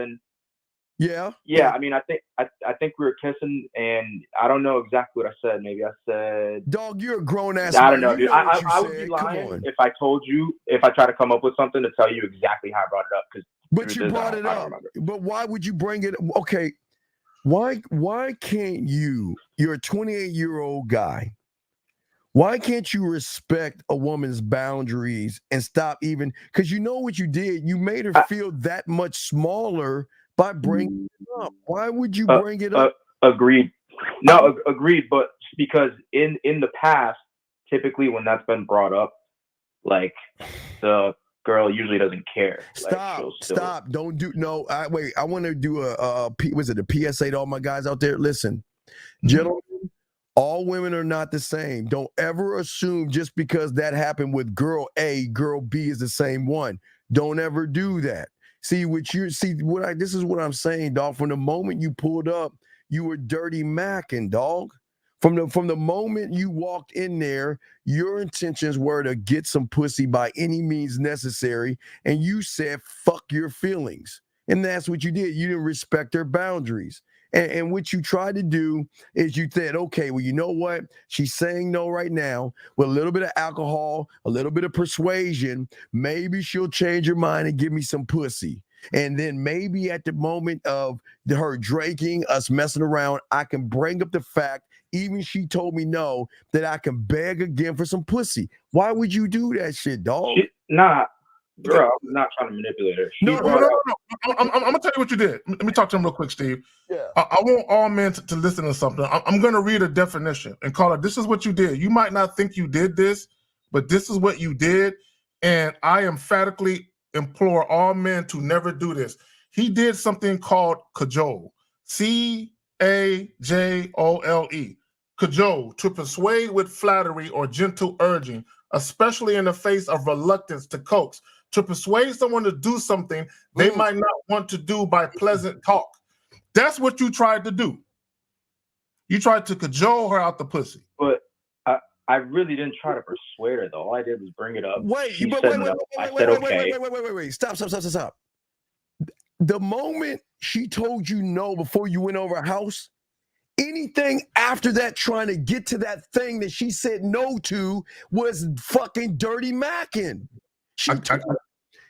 Yeah. Yeah. I think we were kissing, and I don't know exactly what I said. Maybe I said, "Dog, you're a grown ass." I don't know, dude. I would be lying if I told you, if I try to come up with something to tell you exactly how I brought it up. But you brought it up. But why would you bring it? Okay. Why can't you? You're a 28-year-old guy. Why can't you respect a woman's boundaries and stop even? Because you know what you did. You made her feel that much smaller by bringing it up. Why would you bring it up? Agreed. No, agreed. But because in the past, typically when that's been brought up, like the girl usually doesn't care. Stop. Don't do no. Wait, I want to do a was it a PSA to all my guys out there? Listen, gentlemen, All women are not the same. Don't ever assume just because that happened with girl A, girl B is the same one. Don't ever do that. This is what I'm saying, dog. From the moment you pulled up, you were dirty macking, dog. From the moment you walked in there, your intentions were to get some pussy by any means necessary, and you said, fuck your feelings. And that's what you did. You didn't respect their boundaries. And what you tried to do is you said, okay, well, you know what? She's saying no right now. With a little bit of alcohol, a little bit of persuasion, maybe she'll change her mind and give me some pussy. And then maybe at the moment of her drinking, us messing around, I can bring up the fact, even she told me no, that I can beg again for some pussy. Why would you do that shit, dog? Girl, I'm not trying to manipulate her. No. I'm gonna tell you what you did. Let me talk to him real quick, Steve. Yeah. I want all men to listen to something. I'm gonna read a definition and call it. This is what you did. You might not think you did this, but this is what you did, and I emphatically implore all men to never do this. He did something called cajole. C-A-J-O-L-E. Cajole, to persuade with flattery or gentle urging, especially in the face of reluctance to coax. To persuade someone to do something they might not want to do by pleasant talk. That's what you tried to do. You tried to cajole her out the pussy. But I really didn't try to persuade her, though. All I did was bring it up. She said no. I said okay. Wait. Stop. The moment she told you no before you went over her house, anything after that trying to get to that thing that she said no to was fucking dirty macking.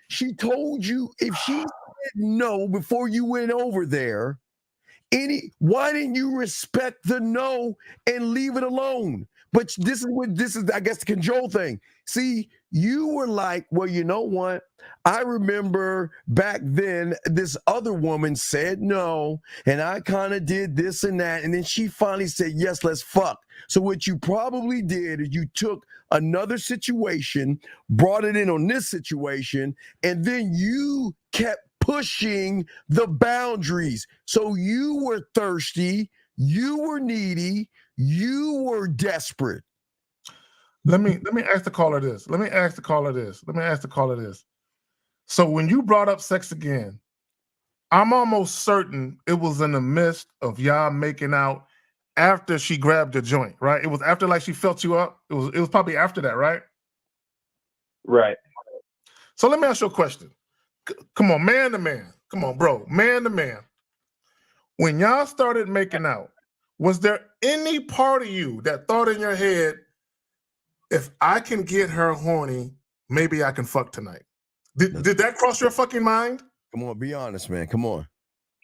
She told you if she said no before you went over there, why didn't you respect the no and leave it alone? But this is, I guess, the cajole thing. See, you were like, well, you know what? I remember back then this other woman said no, and I kind of did this and that, and then she finally said, yes, let's fuck. So what you probably did is you took another situation, brought it in on this situation, and then you kept pushing the boundaries. So you were thirsty, you were needy, you were desperate. Let me ask the caller this. So when you brought up sex again, I'm almost certain it was in the midst of y'all making out after she grabbed your joint, right? It was after, like, she felt you up. It was probably after that, right? Right. So let me ask you a question. Come on, man to man. Come on, bro, man to man. When y'all started making out, was there any part of you that thought in your head, if I can get her horny, maybe I can fuck tonight? Did that cross your fucking mind? Come on, be honest, man. Come on.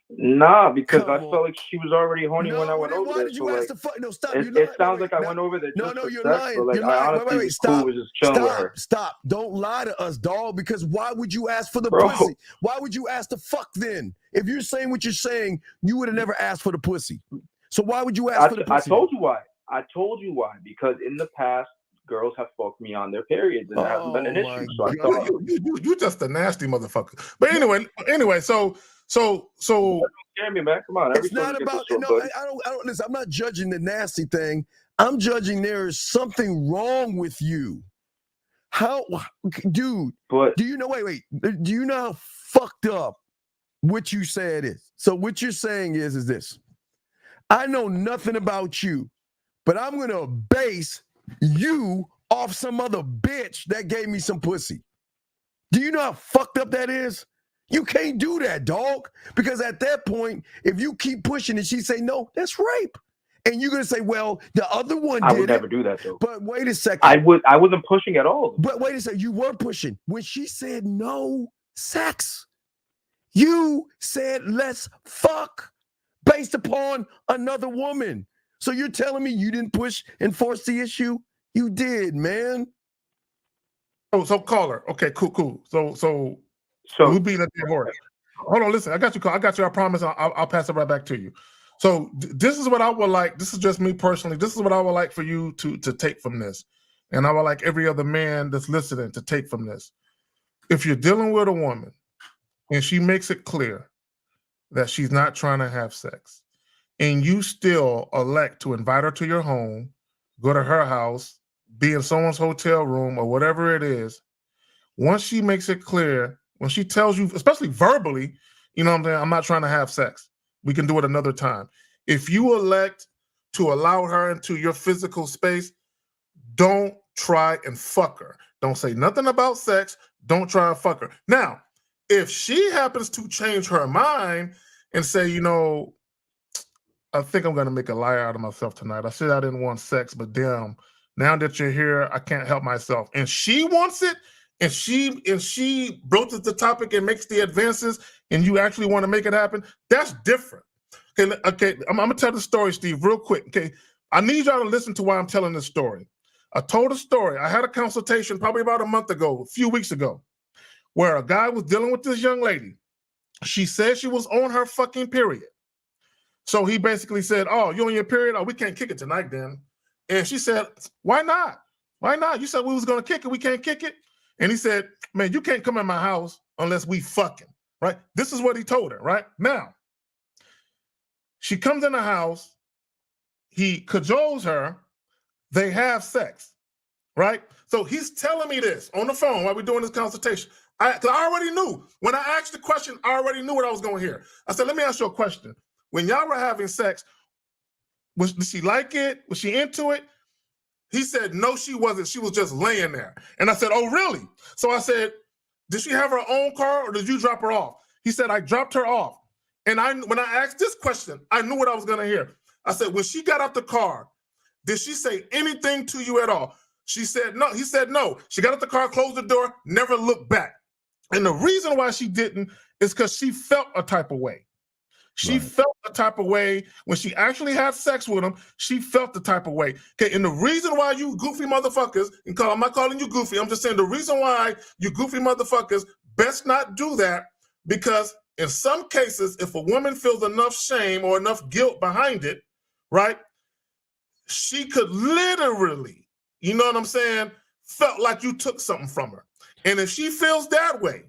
Nah, because I felt like she was already horny when I went over there. Why did you ask the fuck? No, stop. It sounds like I went over there just for you're sex, lying. but like, You're lying. I honestly was Stop. cool with just chilling with her. Stop. Don't lie to us, dog, because why would you ask for the Bro. pussy? Why would you ask the fuck then? If you're saying what you're saying, you would have never asked for the pussy. So why would you ask for the pussy? I told you why. Because in the past, girls have fucked me on their periods, and there hasn't been an issue. So I thought you just a nasty motherfucker. But anyway, so scare me, man. Come on. It's not about I don't listen. I'm not judging the nasty thing. I'm judging there is something wrong with you. How, dude? But do you know? Wait. Do you know how fucked up what you said is? So what you're saying is this. I know nothing about you, but I'm gonna base you off some other bitch that gave me some pussy. Do you know how fucked up that is? You can't do that, dog. Because at that point, if you keep pushing and she say no, that's rape. And you're gonna say, well, the other one did. I would never do that though. But wait a second. I wasn't pushing at all. But wait a second, you were pushing. When she said no sex, you said let's fuck based upon another woman. So you're telling me you didn't push and force the issue? You did, man. Oh, so caller. Okay, cool. So we beat a dead horse. Hold on, listen. I got you. I promise. I'll pass it right back to you. So this is what I would like. This is just me personally. This is what I would like for you to take from this, and I would like every other man that's listening to take from this. If you're dealing with a woman and she makes it clear that she's not trying to have sex, and you still elect to invite her to your home, go to her house, be in someone's hotel room or whatever it is, once she makes it clear, when she tells you, especially verbally, you know what I'm saying, I'm not trying to have sex. We can do it another time. If you elect to allow her into your physical space, don't try and fuck her. Don't say nothing about sex. Don't try and fuck her. Now, if she happens to change her mind and say, you know, I think I'm going to make a liar out of myself tonight. I said I didn't want sex, but damn, now that you're here, I can't help myself. And she wants it, and she broaches the topic and makes the advances, and you actually want to make it happen, that's different. Okay, I'm going to tell the story, Steve, real quick. Okay, I need y'all to listen to why I'm telling this story. I told a story. I had a consultation probably about a month ago, a few weeks ago, where a guy was dealing with this young lady. She said she was on her fucking period. So he basically said, oh, you on your period? Oh, we can't kick it tonight then. And she said, why not? Why not? You said we was going to kick it. We can't kick it. And he said, man, you can't come in my house unless we fucking, right? This is what he told her, right? Now, she comes in the house. He cajoles her. They have sex, right? So he's telling me this on the phone while we're doing this consultation. I already knew. When I asked the question, I already knew what I was going to hear. I said, let me ask you a question. When y'all were having sex, did she like it? Was she into it? He said, no, she wasn't. She was just laying there. And I said, oh, really? So I said, did she have her own car or did you drop her off? He said, I dropped her off. And when I asked this question, I knew what I was going to hear. I said, when she got out the car, did she say anything to you at all? She said no. He said no. She got out the car, closed the door, never looked back. And the reason why she didn't is because she felt a type of way. She felt the type of way when she actually had sex with him. She felt the type of way. Okay, and the reason why you goofy motherfuckers, and I'm not calling you goofy, I'm just saying the reason why you goofy motherfuckers best not do that, because in some cases, if a woman feels enough shame or enough guilt behind it, right, she could literally, you know what I'm saying, felt like you took something from her. And if she feels that way,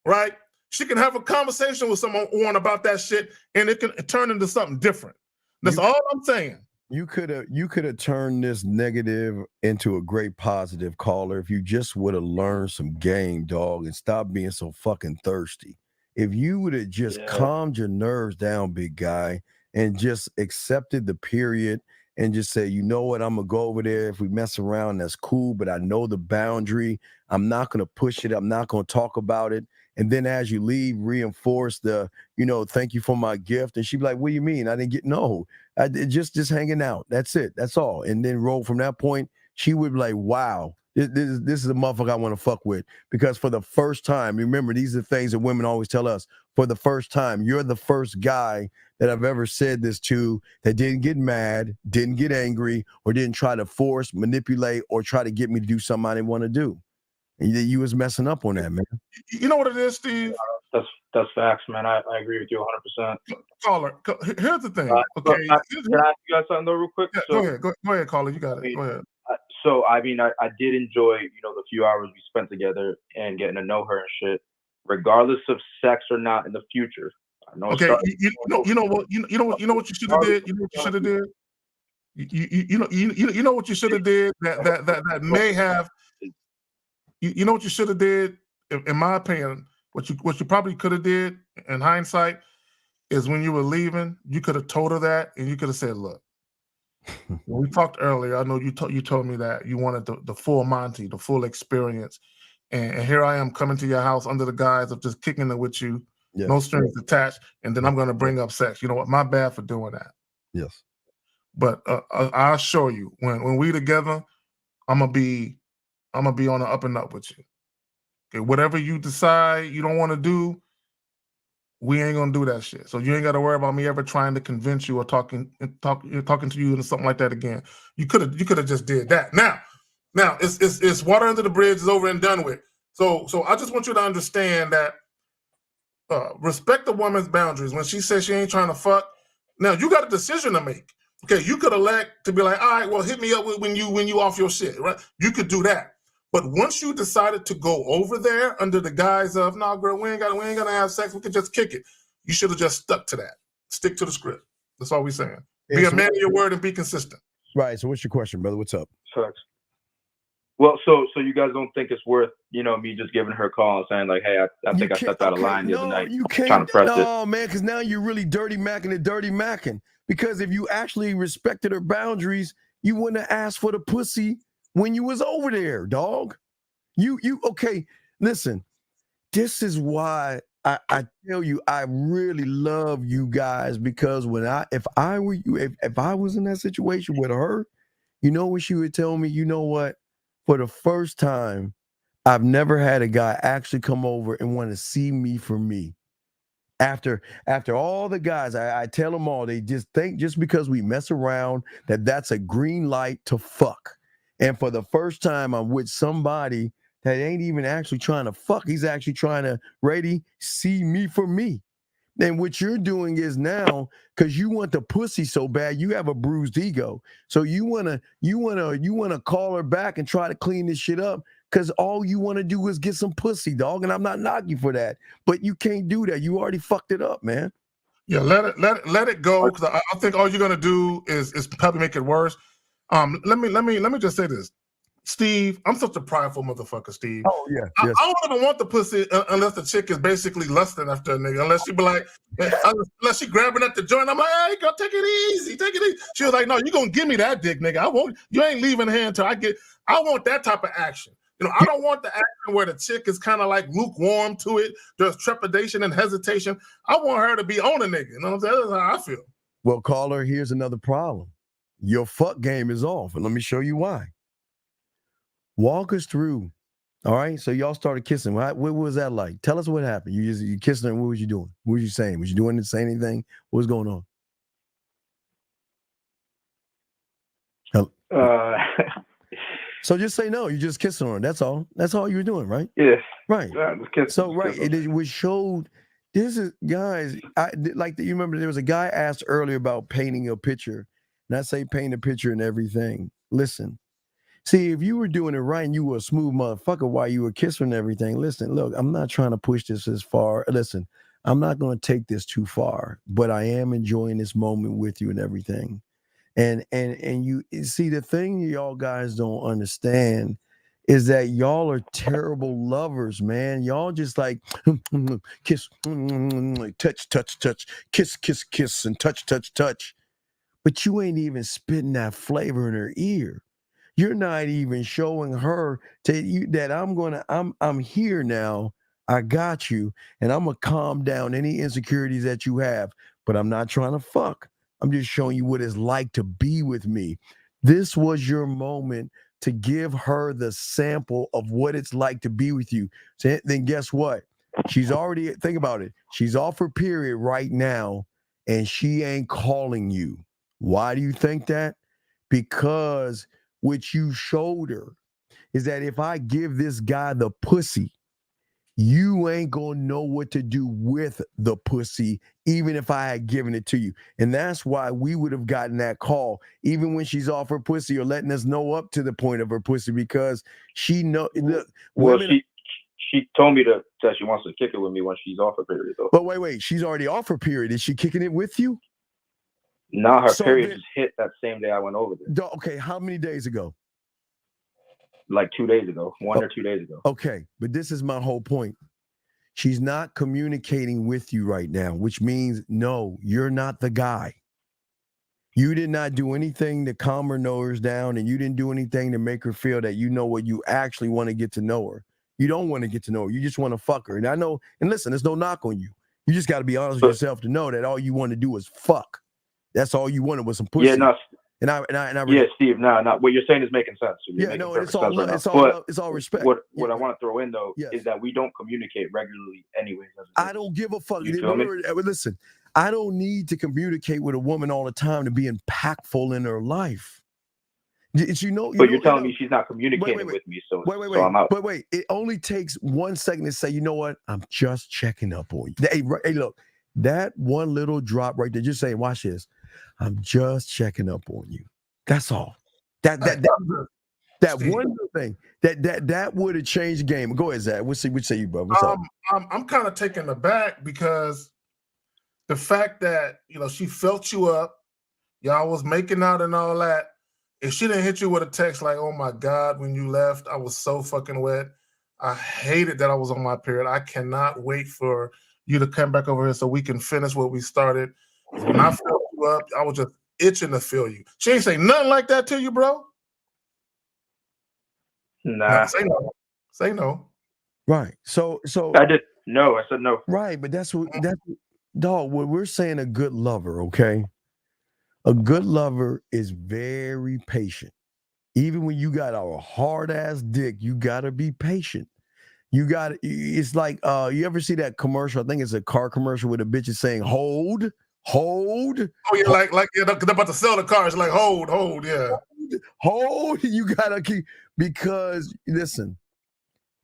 right, she can have a conversation with someone about that shit, and it can turn into something different. That's all I'm saying. You could have turned this negative into a great positive, caller, if you just would have learned some game, dog, and stop being so fucking thirsty. If you would have just calmed your nerves down, big guy, and just accepted the period and just say, you know what, I'm going to go over there. If we mess around, that's cool, but I know the boundary. I'm not going to push it. I'm not going to talk about it. And then as you leave, reinforce the, thank you for my gift. And she'd be like, what do you mean? I didn't get, no, just hanging out. That's it. That's all. And then roll from that point, she would be like, wow, this is a motherfucker I want to fuck with. Because for the first time, remember, these are things that women always tell us, for the first time, you're the first guy that I've ever said this to that didn't get mad, didn't get angry, or didn't try to force, manipulate, or try to get me to do something I didn't want to do. And you was messing up on that, man. You know what it is, Steve? That's facts, man. I agree with you 100%. Caller, here's the thing. Okay, can I ask you guys something though, real quick? Yeah, So, go ahead, caller. You got it. Go ahead. So, I mean, I did enjoy, the few hours we spent together and getting to know her and shit, regardless of sex or not in the future. I know. Okay, you know what you should have did. You know what you should have did. You know what you should have did. That may have. You know what you should have did, in my opinion. What you probably could have did in hindsight is when you were leaving, you could have told her that, and you could have said, "Look, when we talked earlier, I know you told me that you wanted the full Monty, the full experience, and here I am coming to your house under the guise of just kicking it with you, no strings attached, and then I'm going to bring up sex. You know what? My bad for doing that. Yes, but I assure you, when we together, I'm gonna be on the up and up with you. Okay, whatever you decide you don't want to do, we ain't gonna do that shit. So you ain't got to worry about me ever trying to convince you or talking to you and something like that again. You could have just did that. Now it's water under the bridge, is over and done with. So I just want you to understand that respect the woman's boundaries. When she says she ain't trying to fuck, now you got a decision to make. Okay, you could elect to be like, all right, well, hit me up when you off your shit, right? You could do that. But once you decided to go over there under the guise of, no, girl, we ain't gonna have sex, we could just kick it. You should have just stuck to that. Stick to the script. That's all we're saying. Yeah, Be a so man of your word and be consistent. Right. So what's your question, brother? What's up? Facts. Well, so you guys don't think it's worth, me just giving her a call and saying like, hey, I think I stepped out of line the other night. You trying can't. to press it. No, man, because now you're really dirty macking. Because if you actually respected her boundaries, you wouldn't have asked for the pussy when you was over there, dog. You okay? Listen, this is why I tell you I really love you guys, because if I were you, if I was in that situation with her, you know what she would tell me? You know what? For the first time, I've never had a guy actually come over and want to see me for me. After all the guys, I tell them all, they just think just because we mess around that's a green light to fuck. And for the first time, I'm with somebody that ain't even actually trying to fuck. He's actually trying to see me for me. And what you're doing is now, because you want the pussy so bad, you have a bruised ego. So you wanna call her back and try to clean this shit up, because all you want to do is get some pussy, dog. And I'm not knocking you for that, but you can't do that. You already fucked it up, man. Yeah, let it go, because I think all you're gonna do is probably make it worse. Let me just say this. Steve, I'm such a prideful motherfucker, Steve. Oh, yeah. I don't even want the pussy unless the chick is basically lusting after a nigga. Unless she be like, unless she grabbing at the joint, I'm like, hey, girl, take it easy. She was like, no, you gonna give me that dick, nigga. You ain't leaving here until I want that type of action. I don't want the action where the chick is kind of like lukewarm to it. There's trepidation and hesitation. I want her to be on a nigga. You know what I'm saying? That's how I feel. Well, caller, here's another problem. Your fuck game is off, and let me show you why. Walk us through. All right. So y'all started kissing. What was that like? Tell us what happened. You kissed her, and what was you doing? What was you saying? Was you doing it, saying anything? What was going on? So just say no. You just kissing her. That's all. That's all you were doing, right? Yeah. Right. So right. Kissing. It was showed. This is, guys. You remember there was a guy asked earlier about painting a picture, and I say paint a picture and everything. Listen. See, if you were doing it right and you were a smooth motherfucker while you were kissing and everything, listen, look, I'm not trying to push this as far. Listen, I'm not going to take this too far, but I am enjoying this moment with you and everything. And you see, the thing y'all guys don't understand is that y'all are terrible lovers, man. Y'all just like kiss, touch, kiss, and touch. But you ain't even spitting that flavor in her ear. You're not even showing her that I'm here now. I got you, and I'm gonna calm down any insecurities that you have. But I'm not trying to fuck. I'm just showing you what it's like to be with me. This was your moment to give her the sample of what it's like to be with you. So then guess what? She's already, think about it. She's off her period right now, and she ain't calling you. Why do you think that? Because what you showed her is that if I give this guy the pussy, you ain't gonna know what to do with the pussy, even if I had given it to you. And that's why we would have gotten that call, even when she's off her pussy, or letting us know up to the point of her pussy, because she know. Look, well, she told me that she wants to kick it with me when she's off her period, though. But wait, she's already off her period. Is she kicking it with you? No, her period just hit that same day I went over there. Okay, how many days ago? Like 2 days ago, 1 or 2 days ago. Okay, but this is my whole point. She's not communicating with you right now, which means no, you're not the guy. You did not do anything to calm her nerves down, and you didn't do anything to make her feel that you know what you actually want to get to know her. You don't want to get to know her. You just want to fuck her. And I know, and listen, there's no knock on you. You just got to be honest with yourself to know that all you want to do is fuck. That's all you wanted was some pussy. Yeah, no. Yeah, Steve, no. What you're saying is making sense. It's all respect. What I want to throw in though is that we don't communicate regularly, anyways. I don't give a fuck. You feel me? Listen, I don't need to communicate with a woman all the time to be impactful in her life. But you're telling me she's not communicating with me, so I'm out. But wait, it only takes 1 second to say, you know what? I'm just checking up on you. Hey, look, that one little drop right there, just saying, watch this. I'm just checking up on you. That's all. That one little thing that would have changed the game. Go ahead, Zach. What say you, bro? What's up? I'm kind of taken aback because the fact that, she felt you up, y'all was making out and all that. If she didn't hit you with a text like, oh my God, when you left, I was so fucking wet. I hated that I was on my period. I cannot wait for you to come back over here so we can finish what we started. When I felt you up, I was just itching to feel you. She ain't say nothing like that to you, bro? Nah. No, say no. Say no. Right. So I did no. I said no. Right, but that's dog. What we're saying, a good lover, okay? A good lover is very patient. Even when you got a hard ass dick, you gotta be patient. It's like you ever see that commercial? I think it's a car commercial where the bitch is saying hold. Oh yeah, like they're about to sell the car. It's like hold, yeah. Hold. You gotta keep, because listen,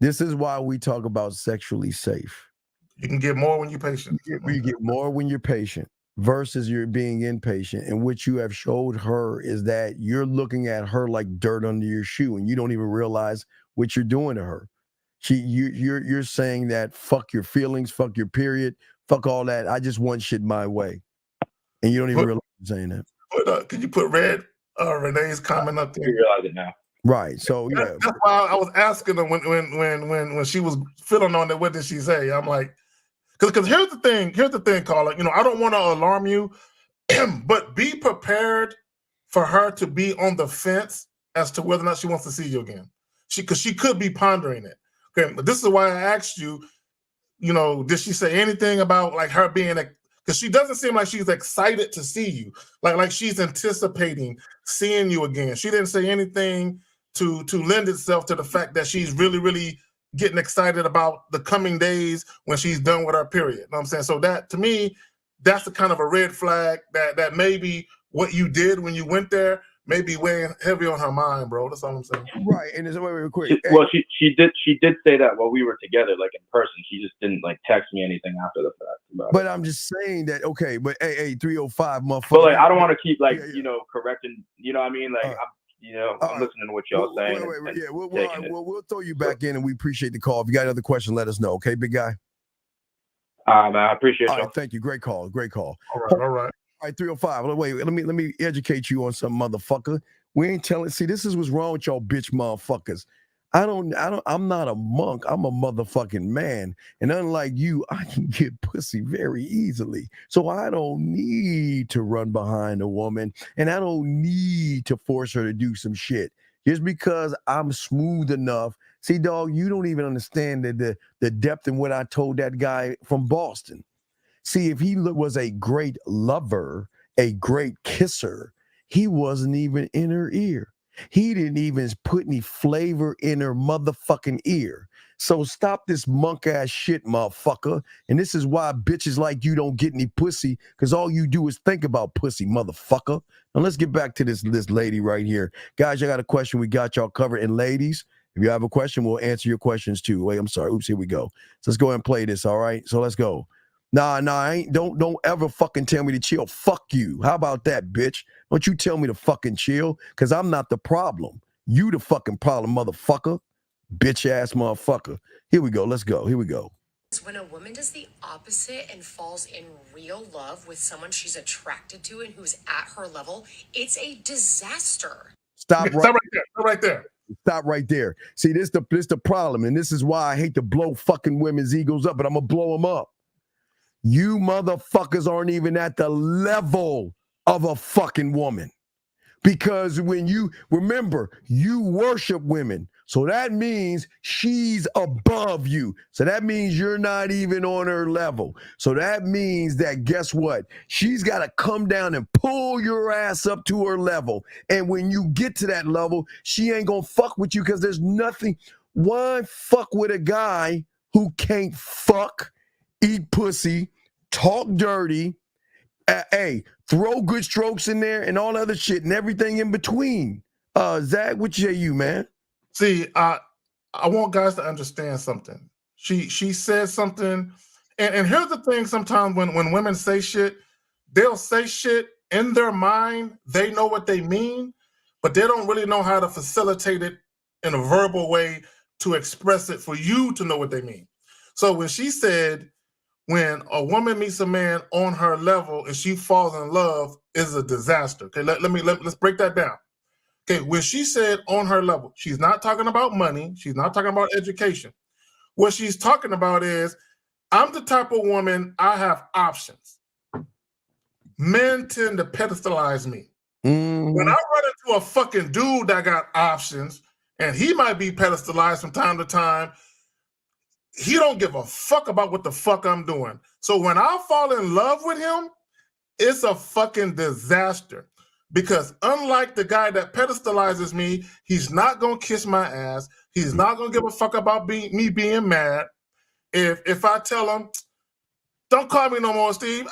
this is why we talk about sexually safe. You can get more when you're patient. You get more when you're patient versus you're being impatient. And what you have showed her is that you're looking at her like dirt under your shoe, and you don't even realize what you're doing to her. You're saying that fuck your feelings, fuck your period, fuck all that. I just want shit my way, and you don't even realize you're saying that. Can you put Renee's comment up there? You realize it now. Right. So yeah, that's why I was asking her when she was feeling on it. What did she say? I'm like, because here's the thing, caller. I don't want to alarm you, but be prepared for her to be on the fence as to whether or not she wants to see you again. Because she could be pondering it. Okay, but this is why I asked you. Did she say anything about like her being because she doesn't seem like she's excited to see you, like she's anticipating seeing you again. She didn't say anything to lend itself to the fact that she's really, really getting excited about the coming days when she's done with her period. You know what I'm saying? So that, to me, that's the kind of a red flag that maybe what you did when you went there may be weighing heavy on her mind, bro. That's all I'm saying. Right. And it's wait, quick. She did say that while we were together, like in person. She just didn't like text me anything after the fact. But I'm just saying that, okay, but hey, 305, motherfucker. But like, I don't want to keep like, correcting, you know what I mean? Like, I'm listening to what y'all saying. We'll throw you back in, and we appreciate the call. If you got another question, let us know. Okay, big guy? Man, I appreciate y'all. All right, thank you. Great call. All right. All right, 305. Wait, let me educate you on some motherfucker. We ain't telling. See, this is what's wrong with y'all bitch motherfuckers. I'm not a monk. I'm a motherfucking man. And unlike you, I can get pussy very easily. So I don't need to run behind a woman, and I don't need to force her to do some shit. Just because I'm smooth enough. See, dog, you don't even understand the depth in what I told that guy from Boston. See, if he was a great lover, a great kisser, he wasn't even in her ear. He didn't even put any flavor in her motherfucking ear. So stop this monk ass shit, motherfucker. And this is why bitches like you don't get any pussy, because all you do is think about pussy, motherfucker. Now let's get back to this lady right here. Guys, I got a question. We got y'all covered. And ladies, if you have a question, we'll answer your questions too. Wait, I'm sorry. Oops, here we go. So let's go ahead and play this, all right? So let's go. Nah, I ain't. Don't ever fucking tell me to chill. Fuck you. How about that, bitch? Don't you tell me to fucking chill, because I'm not the problem. You the fucking problem, motherfucker. Bitch ass motherfucker. Here we go. Let's go. Here we go. When a woman does the opposite and falls in real love with someone she's attracted to and who's at her level, it's a disaster. Stop right there. Stop right there. See, this the problem, and this is why I hate to blow fucking women's egos up, but I'm gonna blow them up. You motherfuckers aren't even at the level of a fucking woman. Because when you remember, you worship women. So that means she's above you. So that means you're not even on her level. So that means that, guess what? She's got to come down and pull your ass up to her level. And when you get to that level, she ain't going to fuck with you, because there's nothing. Why fuck with a guy who can't fuck, eat pussy, talk dirty, throw good strokes in there, and all other shit and everything in between? Zach, what say you, man? See, I want guys to understand something. She says something, and here's the thing: sometimes when women say shit, they'll say shit in their mind. They know what they mean, but they don't really know how to facilitate it in a verbal way to express it for you to know what they mean. So when she said, when a woman meets a man on her level and she falls in love is a disaster. Okay, let's break that down. Okay, when she said on her level, she's not talking about money. She's not talking about education. What she's talking about is, I'm the type of woman, I have options. Men tend to pedestalize me. When I run into a fucking dude that got options, and he might be pedestalized from time to time, he don't give a fuck about what the fuck I'm doing. So when I fall in love with him, it's a fucking disaster. Because unlike the guy that pedestalizes me, he's not gonna kiss my ass. He's not gonna give a fuck about me being mad. If I tell him, don't call me no more, Steve.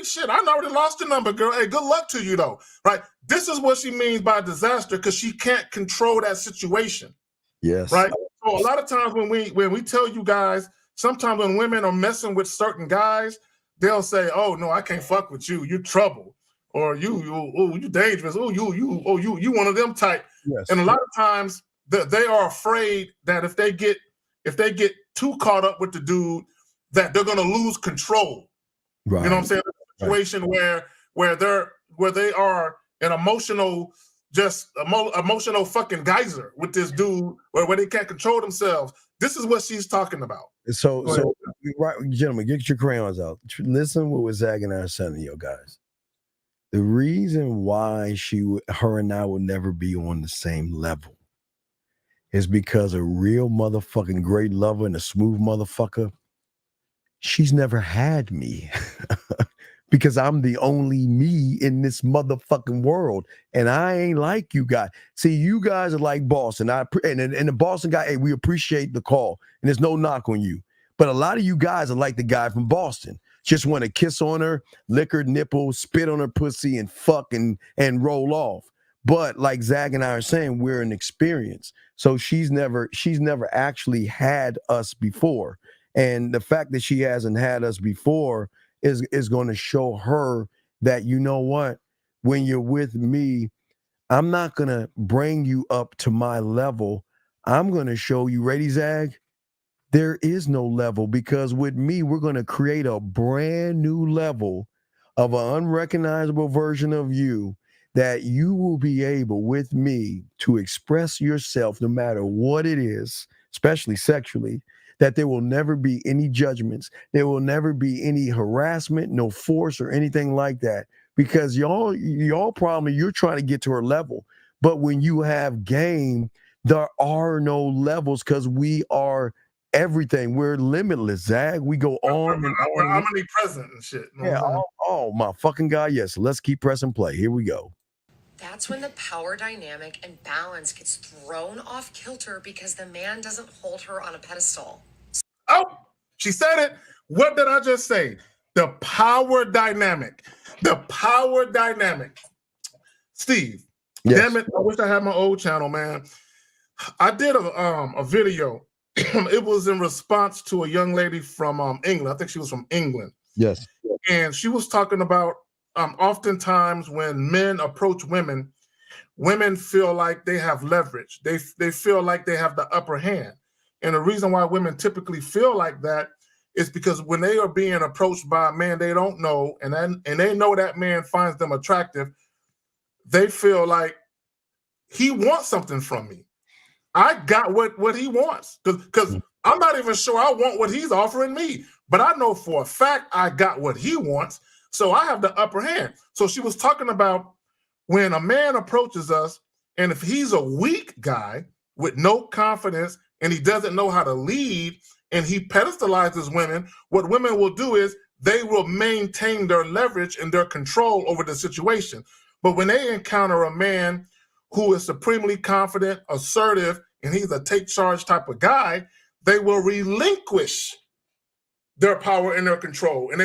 Shit, I already lost your number, girl. Hey, good luck to you, though. Right? This is what she means by disaster, because she can't control that situation. Yes. Right? So a lot of times when we tell you guys, sometimes when women are messing with certain guys, they'll say, "Oh no, I can't fuck with you. You're trouble." Or you dangerous. You one of them type. Yes. And a lot of times they are afraid that if they get too caught up with the dude, that they're gonna lose control. Right. You know what I'm saying? A situation where they are an emotional fucking geyser with this dude where they can't control themselves. This is what she's talking about. So right, gentlemen, get your crayons out. Listen what Zag and I are saying to you guys. The reason why her and I will never be on the same level is because a real motherfucking great lover and a smooth motherfucker, she's never had me because I'm the only me in this motherfucking world. And I ain't like you guys. See, you guys are like Boston. And the Boston guy, hey, we appreciate the call. And there's no knock on you. But a lot of you guys are like the guy from Boston. Just want to kiss on her, lick her nipple, spit on her pussy, and fuck and roll off. But like Zag and I are saying, we're an experience. So she's never actually had us before. And the fact that she hasn't had us before is going to show her that, you know what, when you're with me, I'm not going to bring you up to my level. I'm going to show you, ready, Zag? There is no level, because with me, we're going to create a brand new level of an unrecognizable version of you that you will be able, with me, to express yourself no matter what it is, especially sexually, that there will never be any judgments. There will never be any harassment, no force or anything like that, because y'all probably, you're trying to get to her level. But when you have game, there are no levels, because we are everything. We're limitless, Zag. We go on and on. I'm omnipresent and shit. Yeah. Oh my fucking God. Yes. Let's keep pressing play. Here we go. That's when the power dynamic and balance gets thrown off kilter because the man doesn't hold her on a pedestal. Oh, she said it. What did I just say? The power dynamic. The power dynamic. Steve, yes. Damn it. I wish I had my old channel, man. I did a video. It was in response to a young lady from England. I think she was from England. Yes. And she was talking about oftentimes when men approach women, women feel like they have leverage. They feel like they have the upper hand. And the reason why women typically feel like that is because when they are being approached by a man they don't know, and they know that man finds them attractive, they feel like he wants something from me. I got what he wants, because I'm not even sure I want what he's offering me, but I know for a fact I got what he wants, so I have the upper hand. So she was talking about when a man approaches us, and if he's a weak guy with no confidence and he doesn't know how to lead and he pedestalizes women, what women will do is they will maintain their leverage and their control over the situation. But when they encounter a man who is supremely confident, assertive, and he's a take charge type of guy, they will relinquish their power and their control, and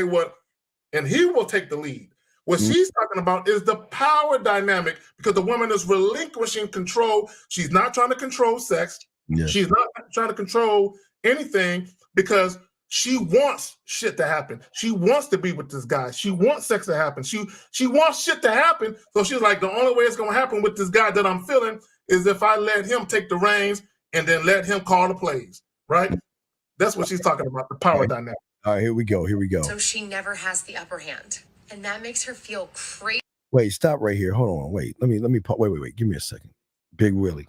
he will take the lead. What she's talking about is the power dynamic, because the woman is relinquishing control. She's not trying to control sex. Yes. She's not trying to control anything, because she wants shit to happen. She wants to be with this guy. She wants sex to happen. She wants shit to happen. So she's like, the only way it's going to happen with this guy that I'm feeling is if I let him take the reins and then let him call the plays, right? That's what she's talking about, the power dynamic. All right, here we go. So she never has the upper hand. And that makes her feel crazy. Wait, stop right here. Hold on. Wait. Let me wait. Give me a second. Big Willie.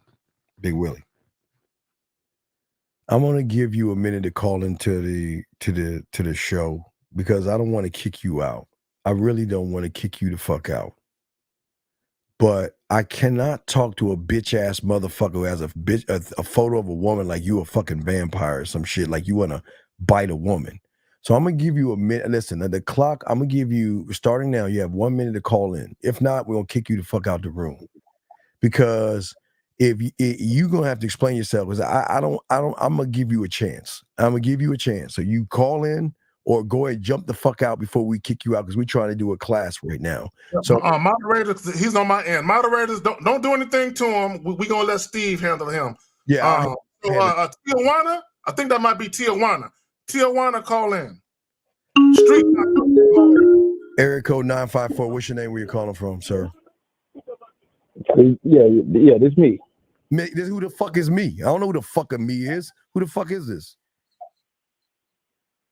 I'm gonna give you a minute to call into the show because I don't want to kick you out. I really don't want to kick you the fuck out. But I cannot talk to a bitch ass motherfucker who has a photo of a woman like you a fucking vampire or some shit, like you wanna bite a woman. So I'm gonna give you a minute. Listen, at the clock, I'm gonna give you, starting now, you have 1 minute to call in. If not, we're gonna kick you the fuck out the room. Because if you're gonna have to explain yourself, because I'm gonna give you a chance. So you call in or go ahead and jump the fuck out before we kick you out, because we're trying to do a class right now. So moderators, he's on my end. Moderators, don't do anything to him. We're gonna let Steve handle him. Yeah. Tijuana, I think that might be Tijuana. Tijuana, call in. Street. Area code 954. What's your name? Where you calling from, sir? Yeah, this me. Who the fuck is me? I don't know who the fuck me is. Who the fuck is this?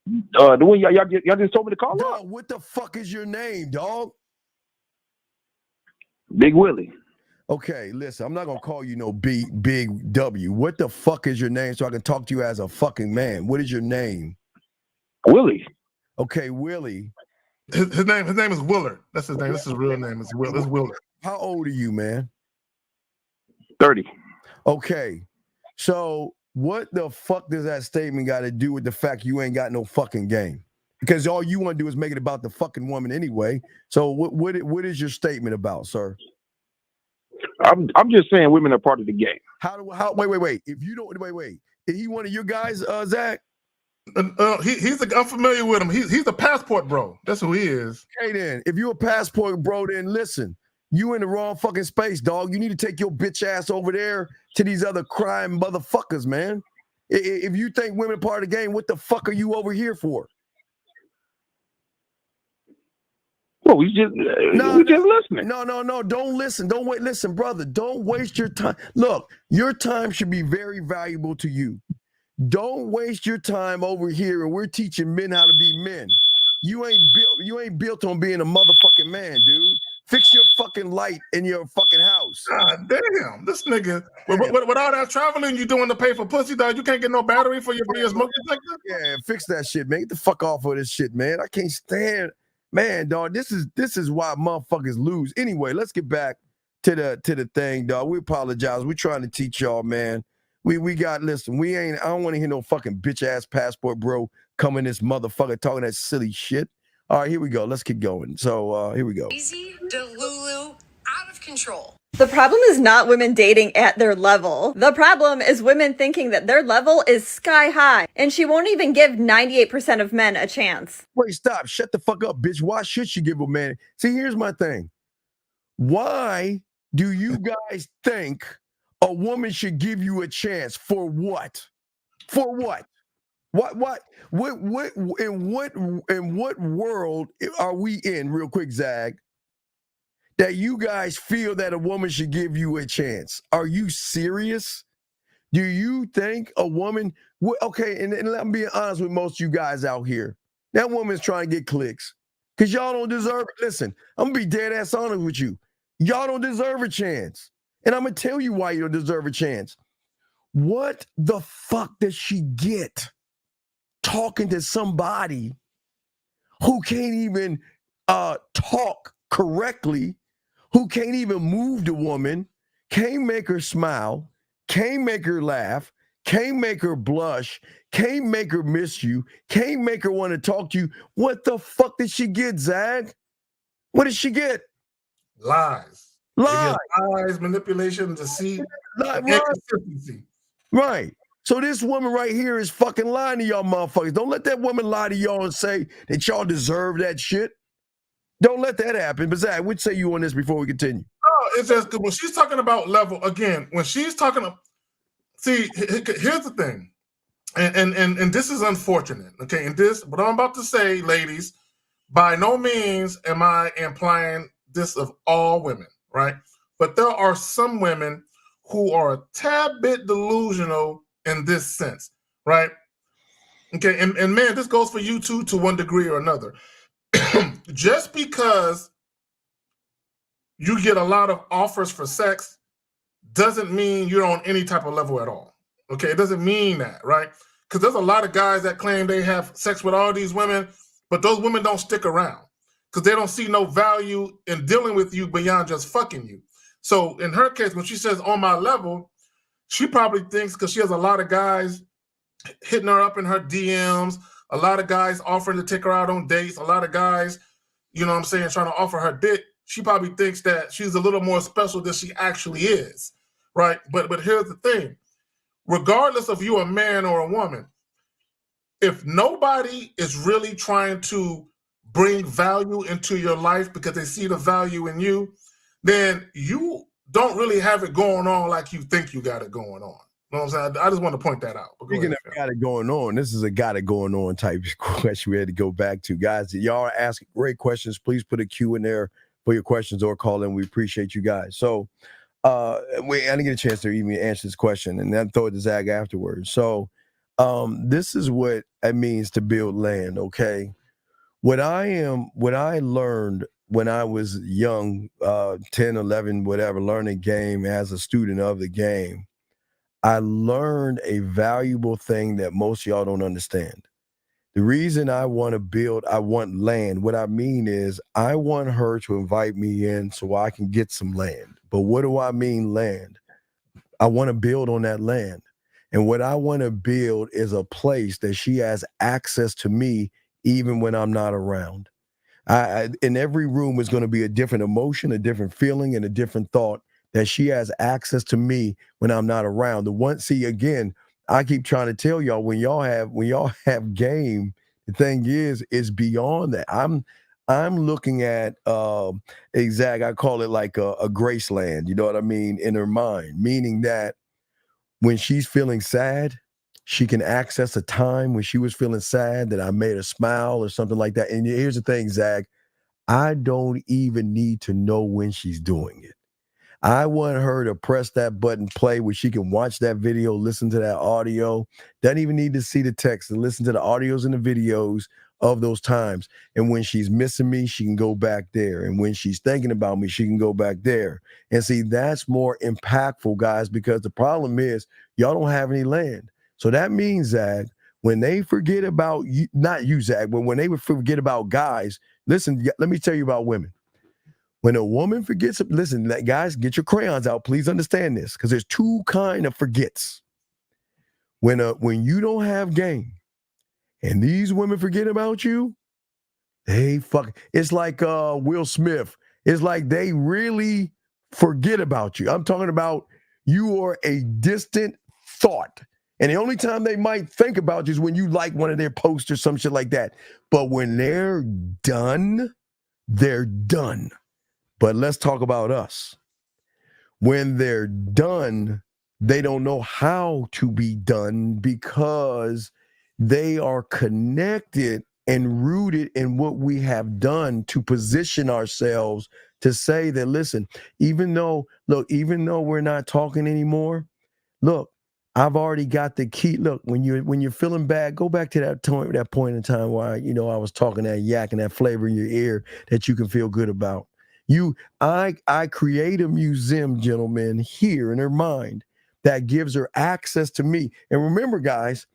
The one y'all just told me to call dog, up. What the fuck is your name, dog? Big Willie. Okay, listen, I'm not gonna call you no big W. What the fuck is your name so I can talk to you as a fucking man? What is your name? Willie. Okay, Willie. His name is Willard. That's his name. That's his real name. It's Willard. How old are you, man? 30. Okay, so what the fuck does that statement got to do with the fact you ain't got no fucking game? Because all you want to do is make it about the fucking woman anyway. So what is your statement about, sir? I'm just saying women are part of the game. Wait. If you don't wait. Is he one of your guys, Zach? I'm familiar with him. He's a passport bro. That's who he is. Okay, then. If you're a passport bro, then listen. You in the wrong fucking space, dog. You need to take your bitch ass over there to these other crime motherfuckers, man. If you think women are part of the game, what the fuck are you over here for? Well, we just listening. No. Don't listen. Don't wait. Listen, brother. Don't waste your time. Look, your time should be very valuable to you. Don't waste your time over here, and we're teaching men how to be men. You ain't built on being a motherfucking man, dude. Fix your fucking light in your fucking house. God damn, this nigga. With all that traveling you doing to pay for pussy, dog, you can't get no battery for your smoke detector? Yeah, fix that shit, man. Get the fuck off of this shit, man. I can't stand, man, dog. This is why motherfuckers lose. Anyway, let's get back to the thing, dog. We apologize. We're trying to teach y'all, man. Listen, I don't want to hear no fucking bitch ass passport bro coming this motherfucker talking that silly shit. All right, here we go. Let's keep going. So here we go. Easy, Delulu, out of control. The problem is not women dating at their level. The problem is women thinking that their level is sky high, and she won't even give 98% of men a chance. Wait, stop. Shut the fuck up, bitch. Why should she give a man? See, here's my thing. Why do you guys think a woman should give you a chance? For what? For what? What in what world are we in, real quick, Zag, that you guys feel that a woman should give you a chance? Are you serious? Do you think a woman, okay, and I'm being honest with most of you guys out here, that woman's trying to get clicks because y'all don't deserve it. Listen, I'm going to be dead ass honest with you. Y'all don't deserve a chance. And I'm going to tell you why you don't deserve a chance. What the fuck does she get talking to somebody who can't even talk correctly, who can't even move the woman, can't make her smile, can't make her laugh, can't make her blush, can't make her miss you, can't make her want to talk to you? What the fuck did she get, Zag? What did she get? Lies, manipulation, deceit, inconsistency. Right. So this woman right here is fucking lying to y'all motherfuckers. Don't let that woman lie to y'all and say that y'all deserve that shit. Don't let that happen. But Zach, we'd say you on this before we continue. Oh, it's just when she's talking about level, again, when she's talking about, see, here's the thing. And this is unfortunate. Okay, and this, what I'm about to say, ladies, by no means am I implying this of all women, right? But there are some women who are a tad bit delusional in this sense, right? Okay, and man, this goes for you too, to one degree or another. Just because you get a lot of offers for sex doesn't mean you're on any type of level at all. Okay, it doesn't mean that, right? Because there's a lot of guys that claim they have sex with all these women, but those women don't stick around because they don't see no value in dealing with you beyond just fucking you. So in her case, when she says on my level, she probably thinks, because she has a lot of guys hitting her up in her DMs, a lot of guys offering to take her out on dates, a lot of guys, you know what I'm saying, trying to offer her dick. She probably thinks that she's a little more special than she actually is, right? But here's the thing. Regardless of you a man or a woman, if nobody is really trying to bring value into your life because they see the value in you, then you don't really have it going on like you think you got it going on. You know what I'm saying? I just want to point that out. Speaking of got it going on, this is a got it going on type question we had to go back to. Guys, y'all are asking great questions. Please put a Q in there for your questions or call in. We appreciate you guys. So I didn't get a chance to even answer this question, and then throw it to Zach afterwards. So this is what it means to build land, okay? What I learned when I was young, 10, 11, whatever, learning game as a student of the game, I learned a valuable thing that most of y'all don't understand. The reason I want to build, I want land. What I mean is I want her to invite me in so I can get some land. But what do I mean land? I want to build on that land. And what I want to build is a place that she has access to me even when I'm not around. In every room is going to be a different emotion, a different feeling, and a different thought that she has access to me when I'm not around. Again, I keep trying to tell y'all, when y'all have game, the thing is beyond that. I'm looking at I call it like a Graceland, you know what I mean, in her mind, meaning that when she's feeling sad, she can access a time when she was feeling sad that I made her smile or something like that. And here's the thing, Zach, I don't even need to know when she's doing it. I want her to press that button play where she can watch that video, listen to that audio. Doesn't even need to see the text, and listen to the audios and the videos of those times. And when she's missing me, she can go back there. And when she's thinking about me, she can go back there. And see, that's more impactful, guys, because the problem is y'all don't have any land. So that means, Zach, when they forget about you, not you, Zach, but when they forget about guys, listen, let me tell you about women. When a woman forgets, listen, guys, get your crayons out. Please understand this, because there's two kind of forgets. When you don't have game, and these women forget about you, it's like Will Smith. It's like they really forget about you. I'm talking about you are a distant thought. And the only time they might think about you is when you like one of their posts or some shit like that. But when they're done, they're done. But let's talk about us. When they're done, they don't know how to be done because they are connected and rooted in what we have done to position ourselves to say that, listen, even though we're not talking anymore, look, I've already got the key. Look, when you're feeling bad, go back to that point in time where I was talking that yak and that flavor in your ear that you can feel good about. I create a museum, gentlemen, here in her mind that gives her access to me. And remember, guys,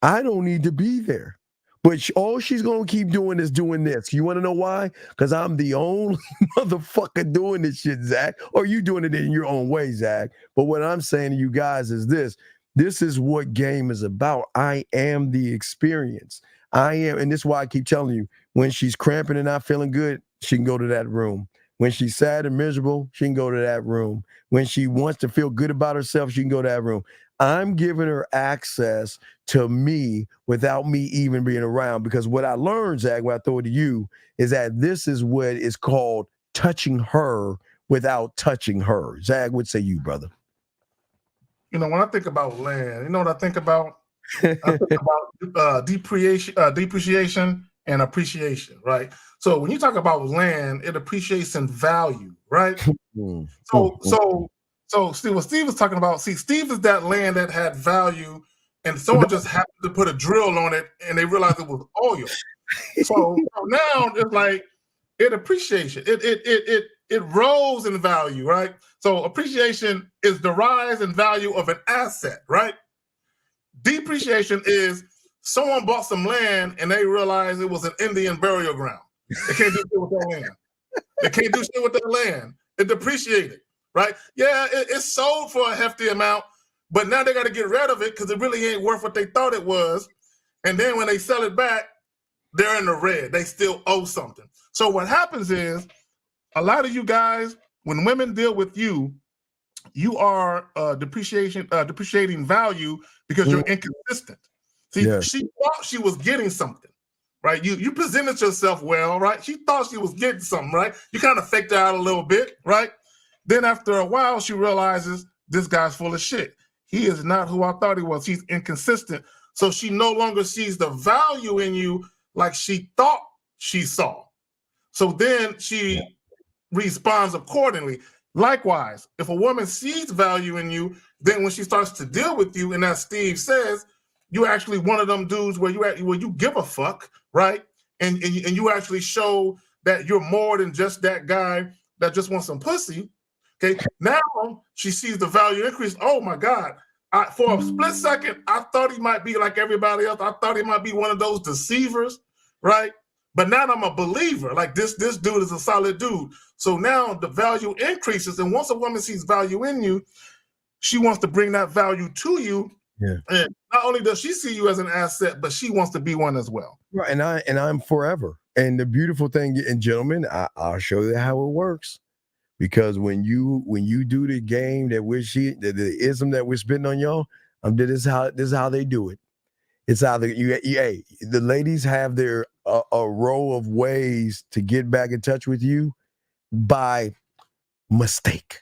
I don't need to be there. But all she's going to keep doing is doing this. You want to know why? Because I'm the only motherfucker doing this shit, Zach. Or you doing it in your own way, Zach. But what I'm saying to you guys is this. This is what game is about. I am the experience. I am. And this is why I keep telling you, when she's cramping and not feeling good, she can go to that room. When she's sad and miserable, she can go to that room. When she wants to feel good about herself, she can go to that room. I'm giving her access to me without me even being around, because what I learned, Zach, when I throw it to you, is that this is what is called touching her without touching her. Zach, what say you, brother? When I think about land, you know what I think about? I think about depreciation and appreciation, right? So when you talk about land, it appreciates in value, right? So Steve, what Steve was talking about, Steve is that land that had value and someone just happened to put a drill on it, and they realized it was oil. So now it's like it appreciation. It rose in value, right? So appreciation is the rise in value of an asset, right? Depreciation is someone bought some land and they realized it was an Indian burial ground. They can't do shit with their land. They can't do shit with their land. It depreciated, right? Yeah, it's sold for a hefty amount, but now they got to get rid of it because it really ain't worth what they thought it was. And then when they sell it back, they're in the red. They still owe something. So what happens is a lot of you guys, when women deal with you, you are depreciating value because you're inconsistent. See, she thought she was getting something, right? You presented yourself well, right? She thought she was getting something, right? You kind of faked her out a little bit, right? Then after a while, she realizes this guy's full of shit. He is not who I thought he was. He's inconsistent. So she no longer sees the value in you like she thought she saw. So then she responds accordingly. Likewise, if a woman sees value in you, then when she starts to deal with you, and as Steve says, you're actually one of them dudes where you give a fuck, right? And you actually show that you're more than just that guy that just wants some pussy. Okay, now she sees the value increase. Oh my God. For a split second, I thought he might be like everybody else. I thought he might be one of those deceivers, right? But now I'm a believer. Like this dude is a solid dude. So now the value increases. And once a woman sees value in you, she wants to bring that value to you. Yeah. And not only does she see you as an asset, but she wants to be one as well. Right. And I'm forever. And the beautiful thing, and gentlemen, I'll show you how it works. Because when you do the game that the ism that we're spitting on y'all, this is how they do it. It's either the ladies have their a row of ways to get back in touch with you by mistake.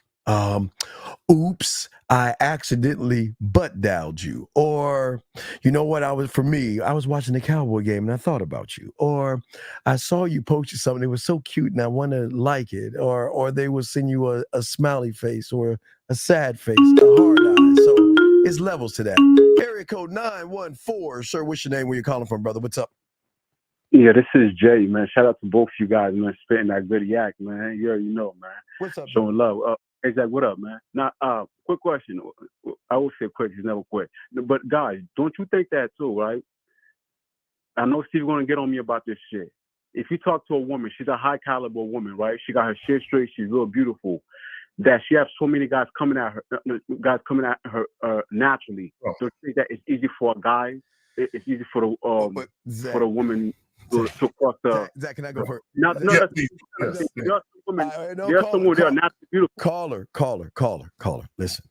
Oops, I accidentally butt dialed you. Or, you know what, I was watching the Cowboy game and I thought about you. Or I saw you posted something that was so cute and I want to like it. Or they will send you a smiley face or a sad face, a hard eye. So it's levels to that. Area code 914. Sir, what's your name? Where you calling from, brother? What's up? Yeah, this is Jay, man. Shout out to both you guys, man, spitting that good yak, man. You already know, man. What's up? Showing love. Hey, Zach, what up, man? Now, quick question. I always say quick, it's never quick. But guys, don't you think that too, right? I know Steve's going to get on me about this shit. If you talk to a woman, she's a high caliber woman, right? She got her shit straight. She's real beautiful. That she has so many guys coming at her naturally. Don't you think that it's easy for a guy? It's easy for the woman to cross the. Zach, can I go first? There are some women. There are some women that are not beautiful. Caller. Listen.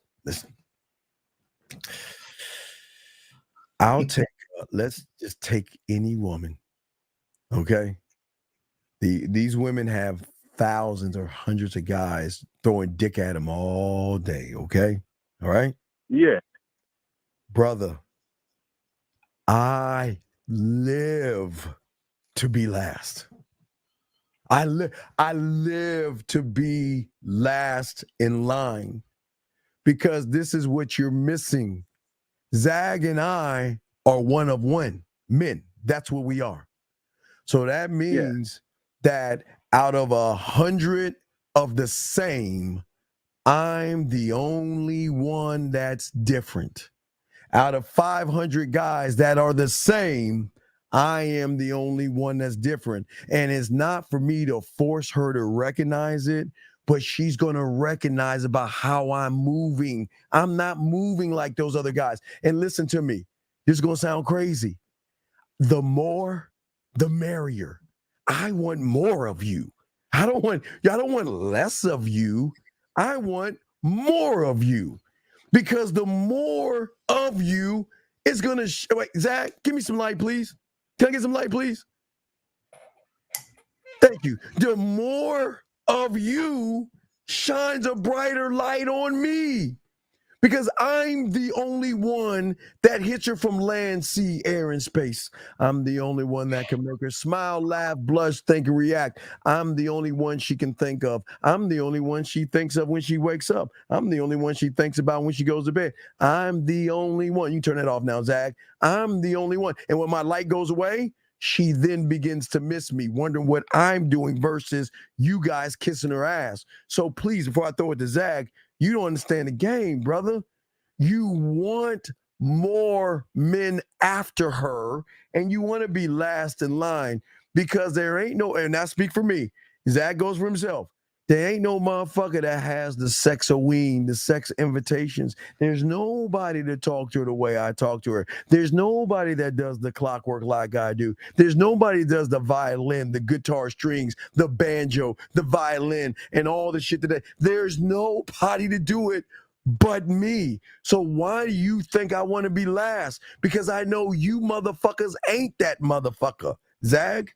I'll take. Let's just take any woman. Okay. These women have thousands or hundreds of guys throwing dick at them all day. Okay. All right. Yeah. Brother, I live to be last. I live to be last in line because this is what you're missing. Zag and I are one of one men. That's what we are. So that means that out of 100 of the same, I'm the only one that's different. Out of 500 guys that are the same, I am the only one that's different. And it's not for me to force her to recognize it, but she's going to recognize about how I'm moving. I'm not moving like those other guys. And listen to me. This is going to sound crazy. The more, the merrier. I want more of you. I don't want less of you. I want more of you. Because the more of you is going to wait, Zach, give me some light, please. Can I get some light, please? Thank you. The more of you shines a brighter light on me Because I'm the only one that hits her from land, sea, air, and space. I'm the only one that can make her smile, laugh, blush, think, and react. I'm the only one she can think of. I'm the only one she thinks of when she wakes up. I'm the only one she thinks about when she goes to bed. I'm the only one. You turn that off now, Zach. I'm the only one. And when my light goes away, she then begins to miss me, wondering what I'm doing versus you guys kissing her ass. So please, before I throw it to Zach, you don't understand the game, brother. You want more men after her, and you want to be last in line because there ain't no, and I speak for me, Zach goes for himself. There ain't no motherfucker that has the sex-a-ween, the sex invitations. There's nobody to talk to her the way I talk to her. There's nobody that does the clockwork like I do. There's nobody that does the violin, the guitar strings, the banjo, the violin, and all the shit today. There's nobody to do it but me. So why do you think I want to be last? Because I know you motherfuckers ain't that motherfucker. Zag?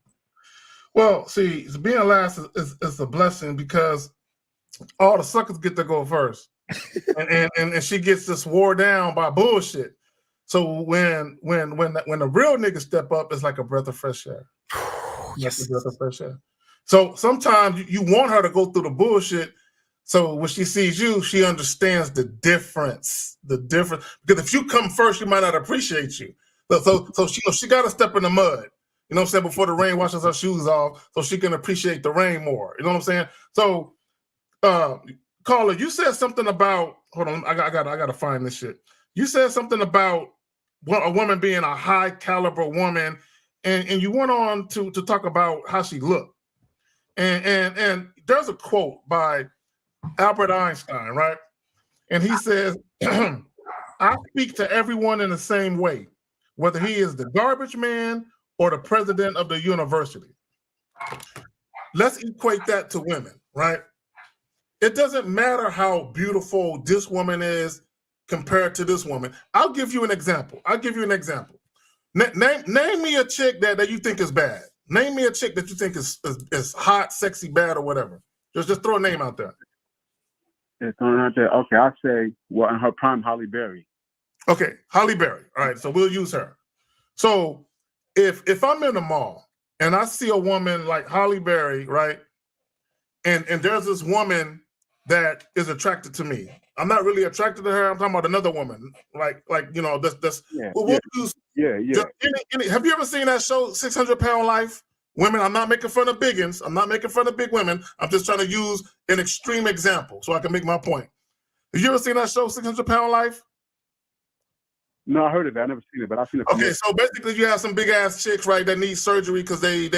Well, see, being last is a blessing because all the suckers get to go first, and she gets this wore down by bullshit. So when the real niggas step up, it's like a breath of fresh air. Yes, a breath of fresh air. So sometimes you want her to go through the bullshit. So when she sees you, she understands the difference. The difference, because if you come first, she might not appreciate you. So she got to step in the mud. You know what I'm saying? Before the rain washes her shoes off, so she can appreciate the rain more. You know what I'm saying? So, caller, you said something about. Hold on, I got to find this shit. You said something about a woman being a high caliber woman, and you went on to talk about how she looked. And there's a quote by Albert Einstein, right? And he says, "I speak to everyone in the same way, whether he is the garbage man or the president of the university." Let's equate that to women, right? It doesn't matter how beautiful this woman is compared to this woman. I'll give you an example. Name me a chick that you think is bad. Name me a chick that you think is hot, sexy, bad, or whatever. Just throw a name out there. Okay, I'll say, well, in her prime, Halle Berry. Okay, Halle Berry. All right, so we'll use her. So if I'm in the mall and I see a woman like Halle Berry, right, and there's this woman that is attracted to me. I'm not really attracted to her. I'm talking about another woman, like you know, this. We'll use. Have you ever seen that show, 600 Pound Life? Women, I'm not making fun of biggins. I'm not making fun of big women. I'm just trying to use an extreme example so I can make my point. Have you ever seen that show, 600 Pound Life? No, I heard of it. I never seen it, but I've seen it. Okay, so basically, you have some big ass chicks, right, that need surgery because they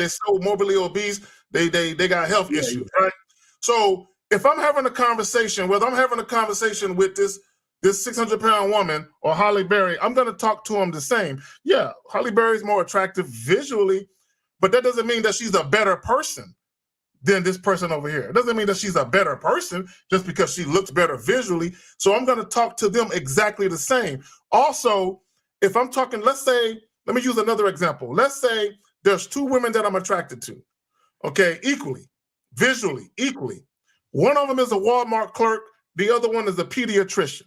so morbidly obese. They got health issues, right? So if I'm having a conversation, whether I'm having a conversation with this 600 pound woman or Halle Berry, I'm going to talk to them the same. Yeah, Halle Berry's more attractive visually, but that doesn't mean that she's a better person than this person over here. It doesn't mean that she's a better person just because she looks better visually. So I'm going to talk to them exactly the same. Also, if I'm talking, let me use another example. Let's say there's two women that I'm attracted to, okay, visually equally. One of them is a Walmart clerk. The other one is a pediatrician.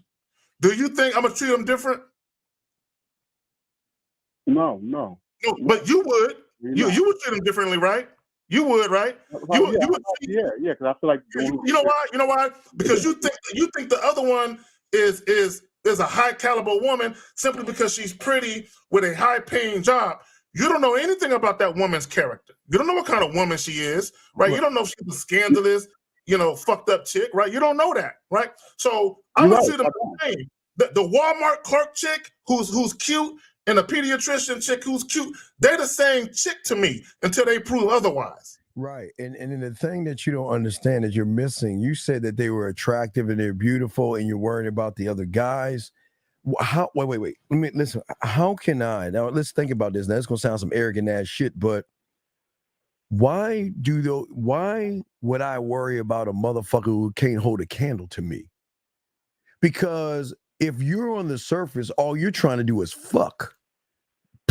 Do you think I'm going to treat them different? No, but you would. You would treat them differently, right? You would, right? You would because I feel like you know why? You know why? Because you think the other one is a high caliber woman simply because she's pretty with a high paying job. You don't know anything about that woman's character. You don't know what kind of woman she is, right? You don't know if she's a scandalous, fucked up chick, right? You don't know that, right? So I'm gonna see the same. The Walmart clerk chick who's cute and a pediatrician chick who's cute, they're the same chick to me until they prove otherwise. Right. And then the thing that you don't understand that you're missing, you said that they were attractive and they're beautiful and you're worried about the other guys. How? Wait. Let me listen. How can I? Now, let's think about this. Now, it's going to sound some arrogant ass shit, but why would I worry about a motherfucker who can't hold a candle to me? Because if you're on the surface, all you're trying to do is fuck.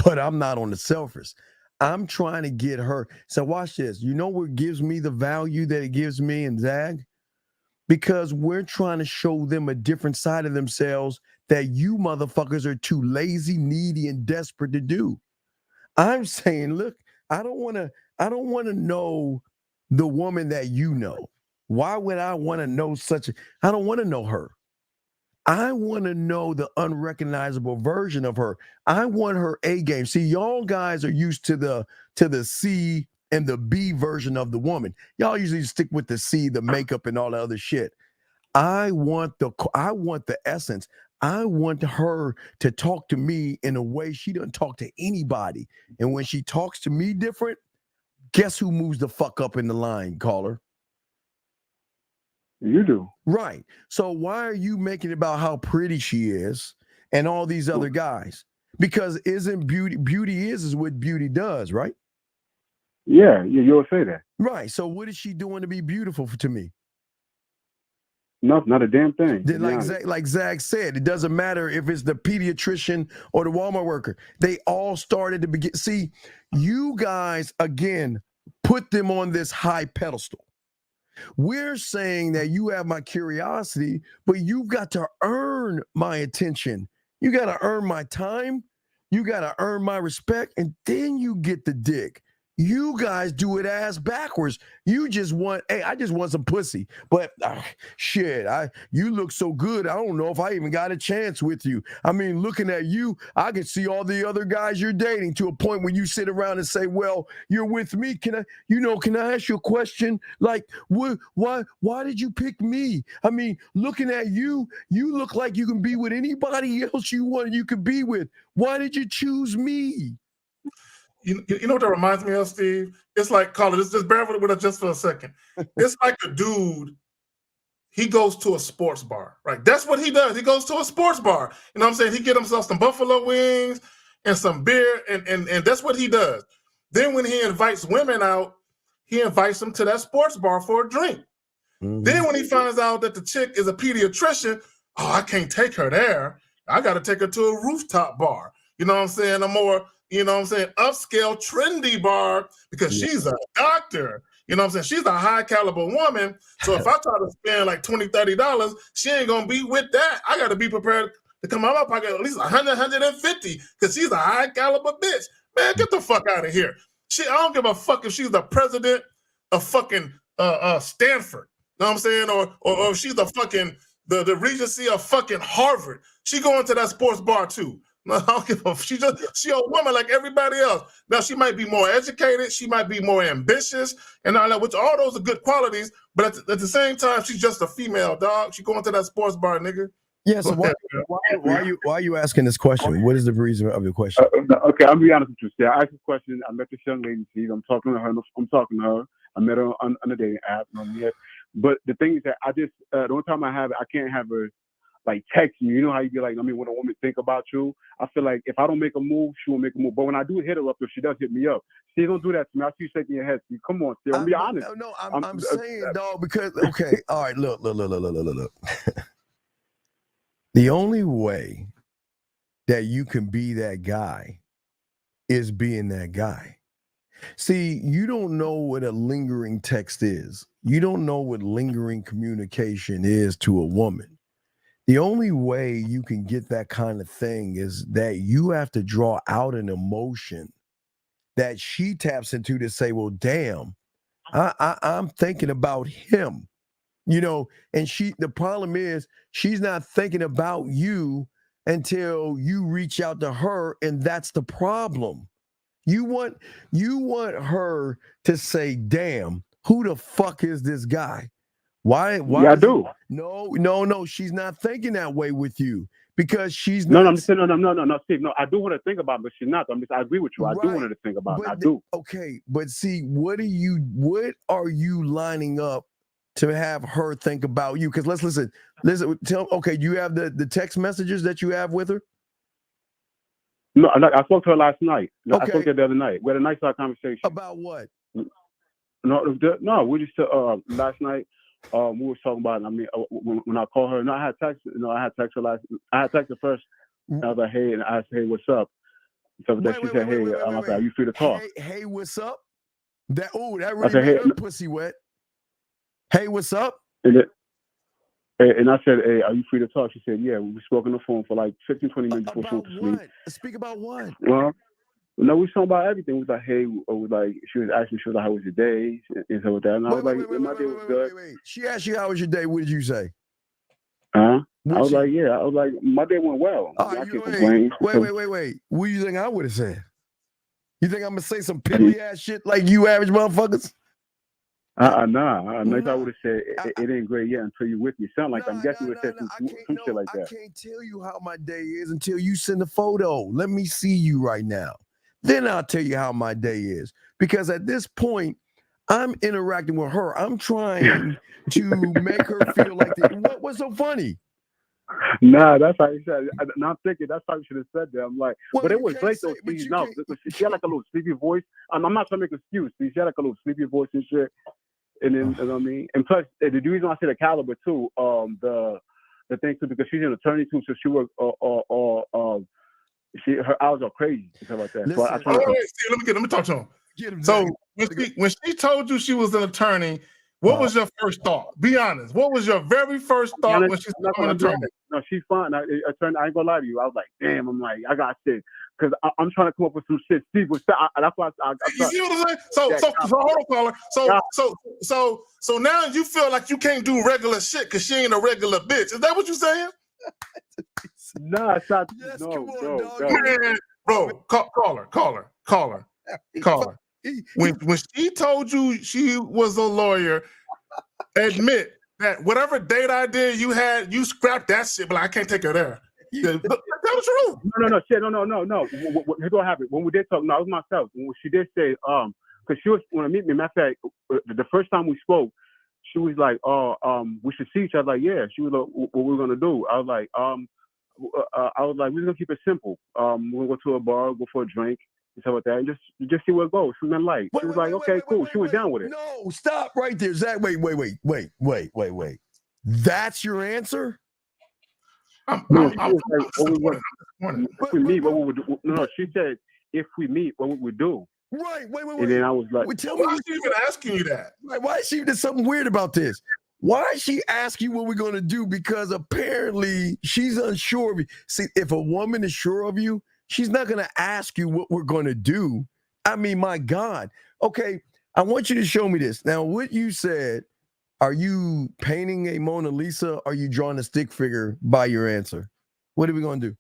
But I'm not on the surface. I'm trying to get her. So watch this. You know what gives me the value that it gives me and Zag? because we're trying to show them a different side of themselves that you motherfuckers are too lazy, needy, and desperate to do. I'm saying, look, I don't want to know the woman that you know. Why would I want to know I don't want to know her. I want to know the unrecognizable version of her. I want her A game. See, y'all guys are used to the C and the B version of the woman. Y'all usually stick with the C, the makeup, and all the other shit. I want the essence. I want her to talk to me in a way she doesn't talk to anybody. And when she talks to me different, guess who moves the fuck up in the line, caller? You do. Right. So why are you making it about how pretty she is and all these other guys? Because isn't beauty is what beauty does, right? Yeah, you'll say that. Right. So what is she doing to be beautiful to me? No, not a damn thing. Like Zach said, it doesn't matter if it's the pediatrician or the Walmart worker. They all started to begin. See, you guys, again, put them on this high pedestal. We're saying that you have my curiosity, but you've got to earn my attention. You got to earn my time. You got to earn my respect, and then you get the dick. You guys do it ass backwards. You just want, hey, I just want some pussy. But shit, you look so good. I don't know if I even got a chance with you. I mean, looking at you, I can see all the other guys you're dating to a point where you sit around and say, well, you're with me. Can I ask you a question? Like, why did you pick me? I mean, looking at you, you look like you can be with anybody else you want, you could be with. Why did you choose me? You know what that reminds me of, Steve? It's like, call it, just bear with us just for a second. It's like a dude, he goes to a sports bar, right? That's what he does. He goes to a sports bar. You know what I'm saying? He get himself some buffalo wings and some beer, and that's what he does. Then when he invites women out, he invites them to that sports bar for a drink. Mm-hmm. Then when he finds out that the chick is a pediatrician, oh, I can't take her there. I got to take her to a rooftop bar. You know what I'm saying? A more, you know what I'm saying, upscale, trendy bar because she's a doctor. You know what I'm saying? She's a high caliber woman. So if I try to spend like $20, $30, she ain't going to be with that. I got to be prepared to come out of my pocket at least 100, 150 because she's a high caliber bitch. Man, get the fuck out of here. I don't give a fuck if she's the president of fucking Stanford. You know what I'm saying? Or if she's the fucking, the regency of fucking Harvard. She going to that sports bar too. No, I don't give a fuck. She a woman like everybody else. Now she might be more educated, she might be more ambitious, and all that, which all those are good qualities. But at the same time, she's just a female, dog. She going to that sports bar, nigga. Yeah. So why are you asking this question? What is the reason of your question? Okay, I'm gonna be honest with you. See, I asked this question. I met this young lady. See, I'm talking to her. I met her on a dating app. But the thing is that I just the only time I can't have her like text me. You know how you be like, I mean, when a woman think about you, I feel like if I don't make a move, she won't make a move. But when I do hit her up, if she does hit me up, she don't do that to me. I see you shaking your head. See, come on, Steve. Be honest. No, I'm saying, dog, because okay, all right, look. The only way that you can be that guy is being that guy. See, you don't know what a lingering text is. You don't know what lingering communication is to a woman. The only way you can get that kind of thing is that you have to draw out an emotion that she taps into to say, well, damn, I'm thinking about him, you know, and the problem is she's not thinking about you until you reach out to her. And that's the problem. You want her to say, damn, who the fuck is this guy? Why? Yeah, I do. No. She's not thinking that way with you because she's not. No, I'm saying no, Steve. No, I do want to think about it, but she's not. I agree with you. I do want her to think about it. I do. Okay, but see, what are you lining up to have her think about you? Because let's listen. Okay, you have the text messages that you have with her? No, I spoke to her last night. Okay. I spoke to her the other night. We had a nice conversation. About what? No, we just last night. We were talking about. I mean, when I called her, I had text. I had text her first. I was like, hey, and I asked, hey, what's up? So she said, hey, I was like, are you free to talk? Hey, what's up? That really made her pussy wet. Hey, what's up? And I said, hey, are you free to talk? She said, yeah. We spoke on the phone for like 15, 20 minutes before she went to sleep. Speak about what? Well, no, we was talking about everything. We was like, hey, she was asking, she was like, how was your day? And so with that. And I was like, my day was good. Wait. She asked you, how was your day? What did you say? I was like, yeah. I was like, my day went well. I can't complain. Wait. What do you think I would have said? You think I'm going to say some piddly ass shit like you average motherfuckers? Nah. I would have said it ain't great yet until you with me. Sound like I'm guessing you would have said some shit like that. I can't tell you how my day is until you send a photo. Let me see you right now. Then I'll tell you how my day is. Because at this point, I'm interacting with her. I'm trying to make her feel like what's so funny? Nah, that's how you said it. And I'm thinking that's how you should have said that. I'm like, but it was late though. No, she had like a little sleepy voice. I'm not trying to make an excuse. She had like a little sleepy voice and shit. And then, you know what I mean? And plus, the reason I say the caliber too, the thing too, because she's an attorney too, so she works, her hours are crazy and stuff like that. Listen, so let me talk to him. So when she told you she was an attorney, what was your first thought? Be honest. What was your very first thought when she said I'm an attorney? No, she's fine. I ain't gonna lie to you. I was like, damn. I'm like, I got shit because I'm trying to come up with some shit. Steve was. That's why I you see what I'm saying? So hold on, caller. So now you feel like you can't do regular shit because she ain't a regular bitch. Is that what you're saying? Nah, it's not. Yes, no. Man, bro, caller. When she told you she was a lawyer, admit that whatever date I did, you scrapped that shit, but I can't take her there. Tell the truth. No. Here's what happened. When we did talk, no, it was myself. When she did say, because she was when I meet me, matter of fact, the first time we spoke, she was like, we should see each other. Like, yeah. She was like, what we're gonna do? I was like, we're gonna keep it simple. We're gonna go to a bar, go for a drink, and stuff like that, and just see where it goes. She was like, she was like, okay, cool. She was down with it. No, stop right there, Zach. Wait. That's your answer? If we meet, what we would do? No, she said, if we meet, what we would do. Right, wait. And then I was like, tell me, why is she even asking you that? Why is she? There's something weird about this. Why is she asking you what we're going to do? Because apparently she's unsure of you. See, if a woman is sure of you, she's not going to ask you what we're going to do. I mean, my God. Okay, I want you to show me this. Now, what you said, are you painting a Mona Lisa? Or are you drawing a stick figure by your answer? What are we going to do?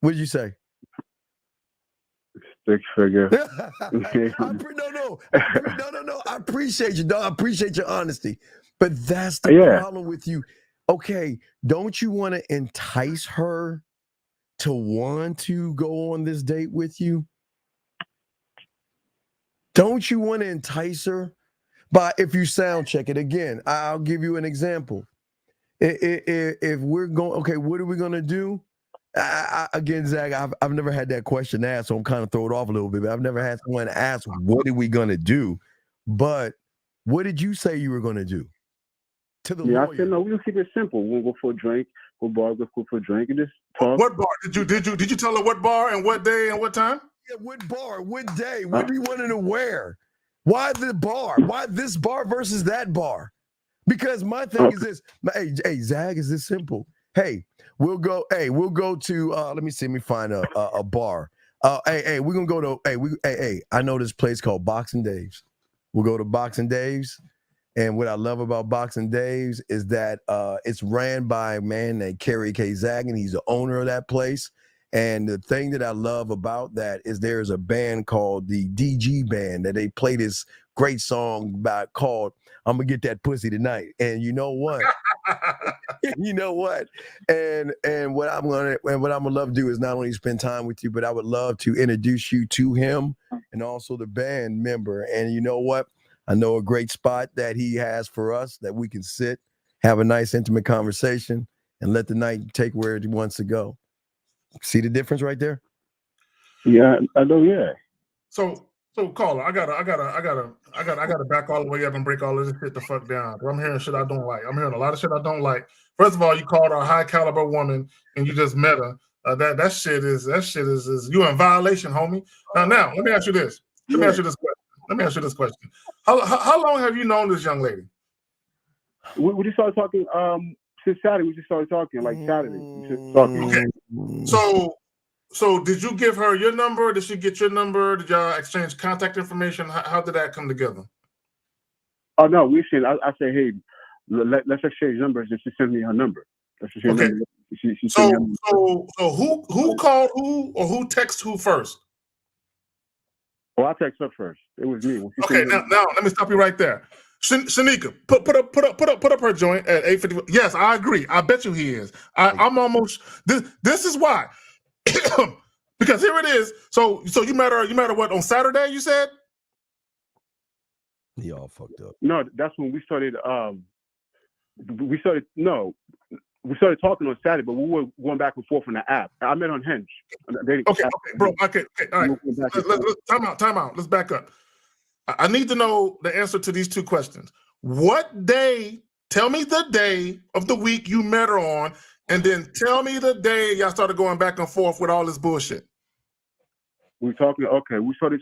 What did you say? Stick figure. No. I appreciate you, dog. I appreciate your honesty. But that's the problem with you. Okay, don't you want to entice her to want to go on this date with you? Don't you want to entice her? But if you sound check it again, I'll give you an example. If we're going, okay, what are we going to do? Again, Zach, I've never had that question asked, so I'm kind of thrown off a little bit. But I've never had someone ask, what are we going to do? But what did you say you were going to do? To the lawyer. I said, no, we'll keep it simple. We'll go for a drink, go bar, go for a drink, and just talk. What bar? Did you tell her what bar and what day and what time? Yeah, what bar, what day? What do you want her to wear? Why the bar? Why this bar versus that bar? Because my thing is this. Hey, Zag, is this simple? Hey, we'll go to let me find a bar. We're gonna go to I know this place called Boxing Dave's. We'll go to Boxing Dave's. And what I love about Boxing Dave's is that it's ran by a man named Kerry K. Zaggin. He's the owner of that place. And the thing that I love about that is there's a band called the DG Band that they play this great song called I'm Gonna Get That Pussy Tonight. And you know what? And what I'm gonna love to do is not only spend time with you, but I would love to introduce you to him and also the band member. And you know what? I know a great spot that he has for us that we can sit, have a nice intimate conversation, and let the night take where it wants to go. See the difference right there? Yeah, I know. Yeah. So caller, I gotta back all the way up and break all of this shit the fuck down. I'm hearing shit I don't like. I'm hearing a lot of shit I don't like. First of all, you called her a high caliber woman and you just met her. That shit is you in violation, homie. Now let me ask you this. Let me ask you this question. How long have you known this young lady? We just started talking since Saturday, we just started talking. Like Saturday, we just talking. Okay. So did you give her your number? Did she get your number? Did y'all exchange contact information? How did that come together? Oh no, we said I said, hey, let's exchange numbers, and she sent me her number. Okay. So who called who or who texted who first? Oh, I text her first. It was me. Okay, now let me stop you right there. Shanika, put up her joint at 8:50. Yes, I agree. I bet you he is. I'm almost this is why. Because here it is. So you met her what on Saturday, you said? He all fucked up. No, that's when we started we started talking on Saturday, but we were going back and forth on the app. I met on Hinge. Okay, bro. Okay, all right. Time out. Let's back up. I need to know the answer to these two questions. What day? Tell me the day of the week you met her on, and then tell me the day y'all started going back and forth with all this bullshit. We started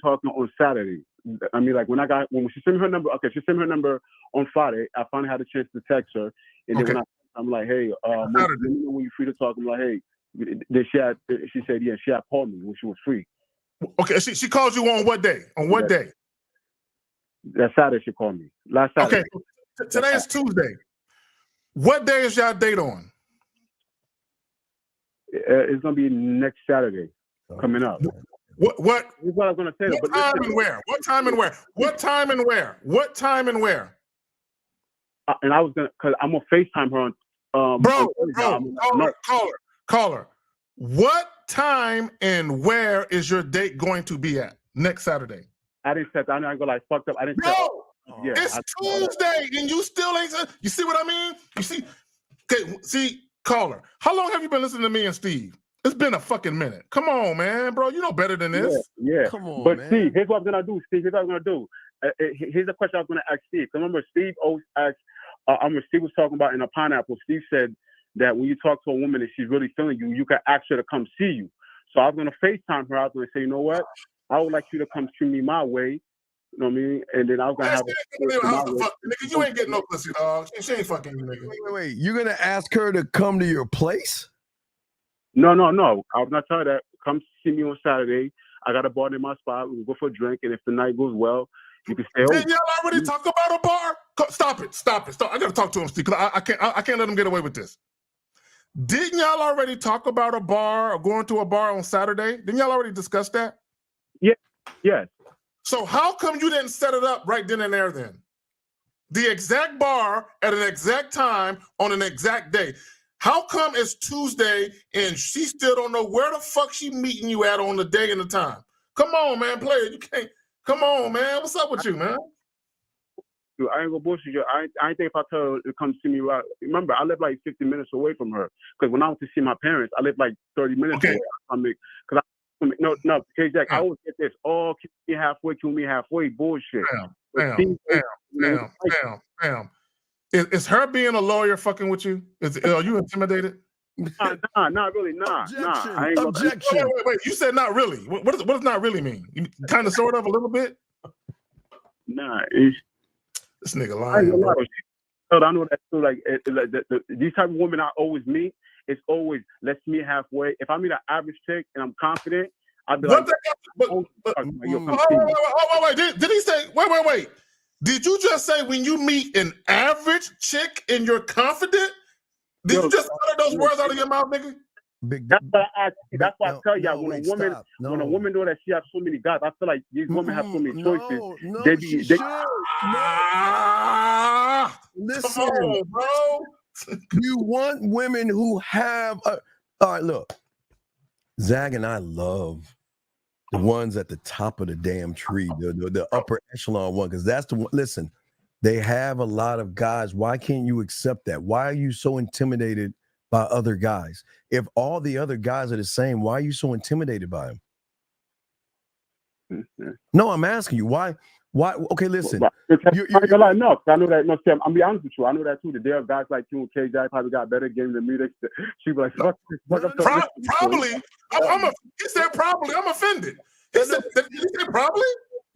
talking on Saturday. I mean, like when she sent me her number. Okay, she sent me her number on Friday. I finally had a chance to text her, and then when I'm like, hey, when you're free to talk, I'm like, hey, she said, yeah, she had called me when she was free. Okay, she called you on what day? On what day? That Saturday she called me. Last Saturday. Okay, today is Tuesday. What day is y'all date on? It's gonna be next Saturday coming up. What? This is what I was gonna tell you. What time and where? What time and where? What time and where? What time and where? And I was gonna, cause I'm gonna FaceTime her on. Caller. What time and where is your date going to be at next Saturday? I didn't set that. I go like fucked up. I didn't. Yeah, it's Tuesday, and you still ain't. You see what I mean? You see? Okay, see, caller. How long have you been listening to me and Steve? It's been a fucking minute. Come on, man, bro. You know better than this. Yeah. Come on, but man. Steve, here's what I'm gonna do. Steve, here's what I'm gonna do. Here's the question I was gonna ask Steve. Remember, Steve always asked. Steve was talking about in a pineapple. Steve said that when you talk to a woman and she's really feeling you, you can ask her to come see you. So I was gonna FaceTime her. I was gonna say, you know what? I would like you to come see me my way. You know what I mean? And then I was gonna have nigga, you ain't getting no pussy, dog. She ain't fucking you, nigga. Wait. You're gonna ask her to come to your place? No. I was not telling her that. Come see me on Saturday. I got a bar in my spot. We'll go for a drink, and if the night goes well, you can stay over. Did y'all already talk about a bar? Stop it. I gotta talk to him, Steve, because I can't let him get away with this. Didn't y'all already talk about a bar or going to a bar on Saturday? Didn't y'all already discuss that? Yeah. Yes. So how come you didn't set it up right then and there then? The exact bar at an exact time on an exact day. How come it's Tuesday and she still don't know where the fuck she meeting you at on the day and the time? Come on, man, player. You can't. Come on, man. What's up with you, man? I ain't gonna bullshit you. I ain't think if I tell her to come see me. Remember, I live like 50 minutes away from her. Because when I went to see my parents, I live like 30 minutes away. K-Jack, I always get this. Oh, kill me halfway, bullshit. Damn. Is her being a lawyer fucking with you? Are you intimidated? Nah, not really. Nah. Objection. Wait. You said not really. What does not really mean? Kind of, sort of, a little bit? Nah. This nigga lying, bro. I know that too. Like these type of women I always meet, it's always let's meet halfway. If I meet an average chick and I'm confident, I'd be like, wait. Did he say? Wait. Did you just say when you meet an average chick and you're confident? Did you just utter those words out of your mouth, nigga? That's what I ask. That's why I tell y'all when a woman know that she has so many guys, I feel like these women have so many choices. Listen, on, bro. You want women who have. All right, look. Zag and I love the ones at the top of the damn tree, the upper echelon one, because that's the one. Listen, they have a lot of guys. Why can't you accept that? Why are you so intimidated by other guys? If all the other guys are the same, why are you so intimidated by them? Mm-hmm. No, I'm asking you why. Okay, listen. I know that. No, Sam, I'm be honest with you. I know that too. There are guys like you and KJ probably got better game than me. She be like, fuck this. Probably. He said probably. I'm offended. Did he say probably?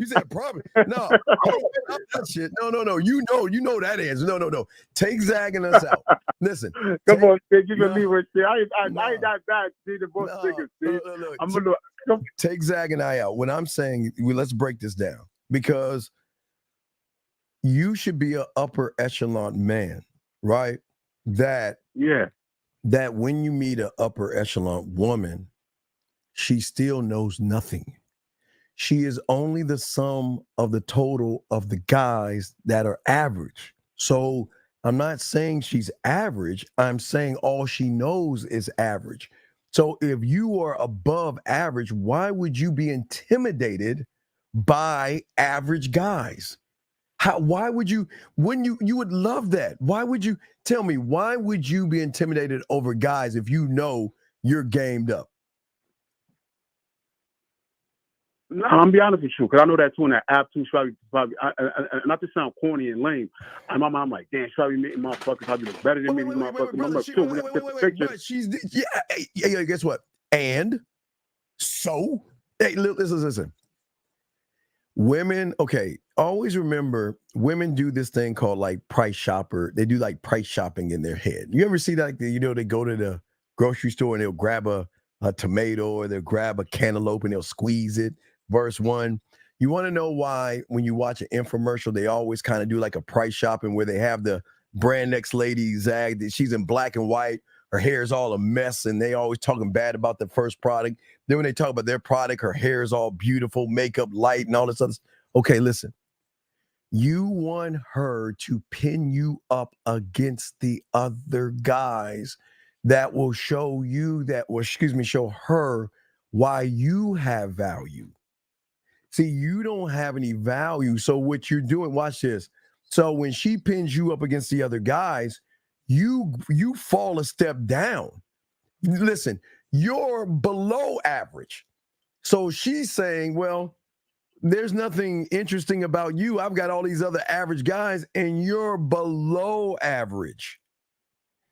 You said probably. No, I don't want that shit. No. You know that answer. No. Take zagging us out. Listen. Come on, Steve. You can leave with shit. I ain't that bad. See the both niggas. See, I'm gonna look. Take Zag and I out. When I'm saying, let's break this down, because you should be an upper echelon man, right? That when you meet an upper echelon woman, she still knows nothing. She is only the sum of the total of the guys that are average. So I'm not saying she's average. I'm saying all she knows is average. So if you are above average, why would you be intimidated by average guys? Why would you, when you would love that? Why would you, tell me, why would you be intimidated over guys if you know you're gamed up? No, I'm gonna be honest with you, because I know that too in that app too. Probably, not to sound corny and lame. In my mind, I'm like, damn, should I be meeting motherfuckers? How you look better than me? These motherfuckers. I'm like, too. When I get the picture, but she's yeah. Guess what? And so, hey, listen. Women, okay. Always remember, women do this thing called like price shopper. They do like price shopping in their head. You ever see that? They go to the grocery store and they'll grab a tomato or they'll grab a cantaloupe and they'll squeeze it. Verse 1, you want to know why when you watch an infomercial, they always kind of do like a price shopping where they have the brand next lady Zag, she's in black and white, her hair's all a mess, and they always talking bad about the first product. Then when they talk about their product, her hair is all beautiful, makeup light, and all this other stuff. Okay, listen. You want her to pin you up against the other guys that will show her why you have value. See, you don't have any value. So what you're doing, watch this. So when she pins you up against the other guys, you fall a step down. Listen, you're below average. So she's saying, well, there's nothing interesting about you. I've got all these other average guys and you're below average.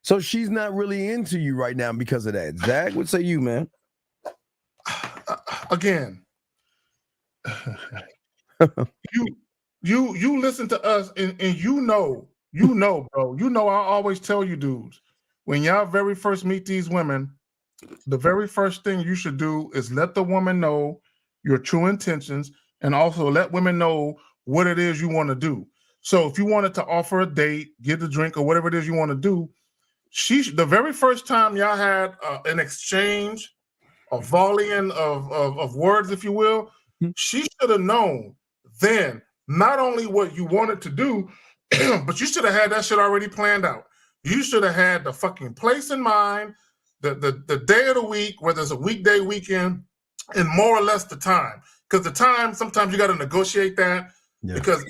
So she's not really into you right now because of that. Zach, what say you, man? Again, you listen to us and you know, bro. You know, I always tell you dudes, when y'all very first meet these women, the very first thing you should do is let the woman know your true intentions and also let women know what it is you want to do. So if you wanted to offer a date, get a drink or whatever it is you want to do, the very first time y'all had an exchange, a volleying of words, if you will, she should have known then not only what you wanted to do, but you should have had that shit already planned out. You should have had the fucking place in mind, the day of the week, whether it's a weekday, weekend, and more or less the time. Because the time, sometimes you got to negotiate that. Yeah. Because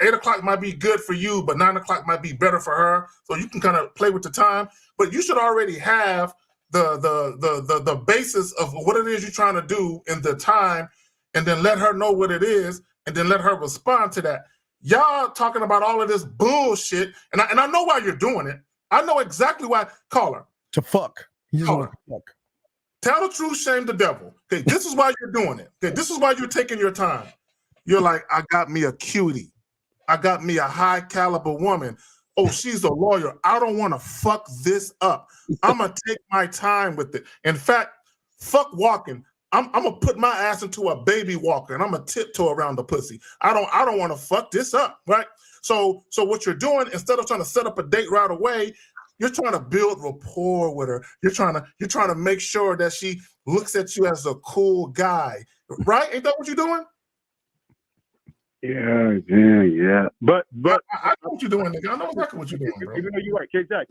8 o'clock might be good for you, but 9 o'clock might be better for her. So you can kind of play with the time. But you should already have the basis of what it is you're trying to do in the time, and then let her know what it is, and then let her respond to that. Y'all talking about all of this bullshit, and I know why you're doing it. I know exactly why. Call her. To fuck. You just want to fuck. Tell the truth, shame the devil. Okay, this is why you're doing it. Okay, this is why you're taking your time. You're like, I got me a cutie. I got me a high caliber woman. Oh, she's a lawyer. I don't want to fuck this up. I'm going to take my time with it. In fact, fuck walking. I'm going to put my ass into a baby walker and I'm going to tiptoe around the pussy. I don't want to fuck this up, right? So what you're doing, instead of trying to set up a date right away, you're trying to build rapport with her. You're trying to make sure that she looks at you as a cool guy, right? Ain't that what you're doing? Yeah. But I know what you're doing, nigga. I know exactly what you're doing, bro. Even though you're right, K-Zach,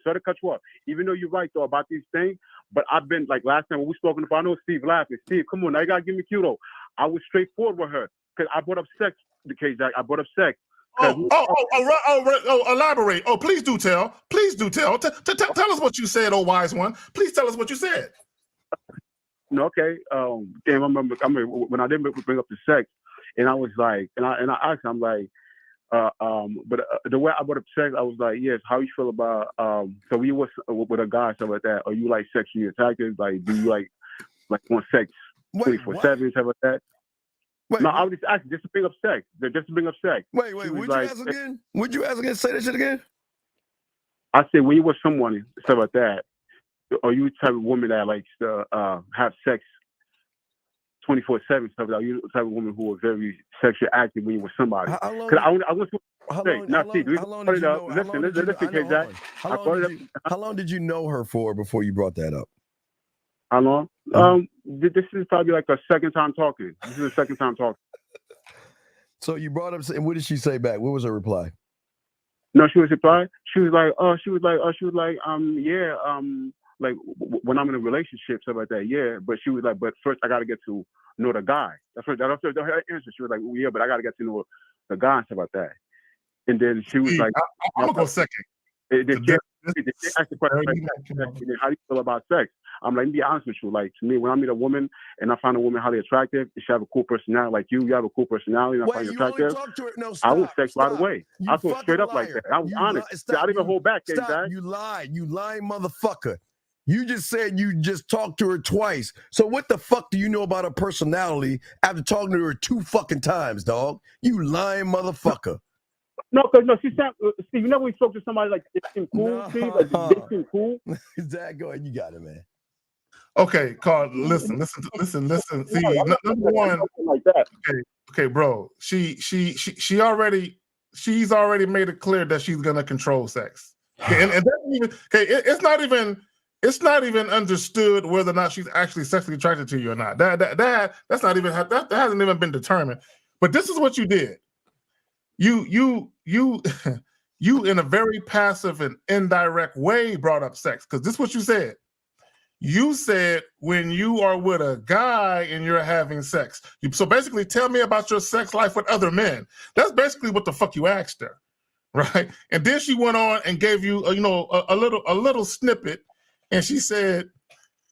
sorry to cut you off. Even though you're right though about these things, but I've been like last time when we spoke about, I know Steve laughing. Steve, come on, now you gotta give me cue though. I was straightforward with her because I brought up sex. K-Zach, I brought up sex. Elaborate. Oh, please do tell. Please do tell. Tell us what you said, oh wise one. Please tell us what you said. No, okay. Damn, I remember when I didn't bring up the sex, and I was like, and I asked, I'm like, but the way I brought up sex, I was like, yes, how you feel about so you was with a guy, stuff like that, or you like sexually attractive? Like, do you like want sex 24/7, stuff like that? Wait, no, I was just asking, just to bring up sex. Just to bring up sex. Wait, would you ask again? Would you ask again? Say that shit again. I said, when you with someone, stuff like that, are you the type of woman that likes to have sex 24/7 stuff like that? Are you the type of woman who are very sexually active when you're with somebody? Because I want to say, How long did you know her for before you brought that up? How long? This is probably like a second time talking. This is the second time talking. So you brought up, and what did she say back? What was her reply? No, she was replying. She was like, like when I'm in a relationship, stuff like that. Yeah, but she was like, but first I got to get to know the guy. That's her answer. She was like, yeah, but I got to get to know the guy and stuff like that. And then she was like, I'm gonna go second. They asked the question, how do you feel about sex? I'm like, to be honest with you, like, to me, when I meet a woman and I find a woman highly attractive, if she have a cool personality, like you have a cool personality and I find you attractive, I will sex right away. I go straight up like that. I was honest. I didn't even hold back. You lied. You lying motherfucker. You just said you just talked to her twice. So what the fuck do you know about her personality after talking to her 2 fucking times, dog? You lying motherfucker. No, because she said, Steve, you know when we spoke to somebody like, they seem cool, Steve? Like, they seem cool? Zach, go ahead. You got it, man. Okay, Carl, listen. See, number one, like that. Okay, bro. She's already made it clear that she's gonna control sex. Okay, and it's not even understood whether or not she's actually sexually attracted to you or not. That's not even that hasn't even been determined. But this is what you did. You in a very passive and indirect way brought up sex, because this is what you said. You said when you are with a guy and you're having sex. So basically, tell me about your sex life with other men. That's basically what the fuck you asked her, right? And then she went on and gave you, a little snippet, and she said,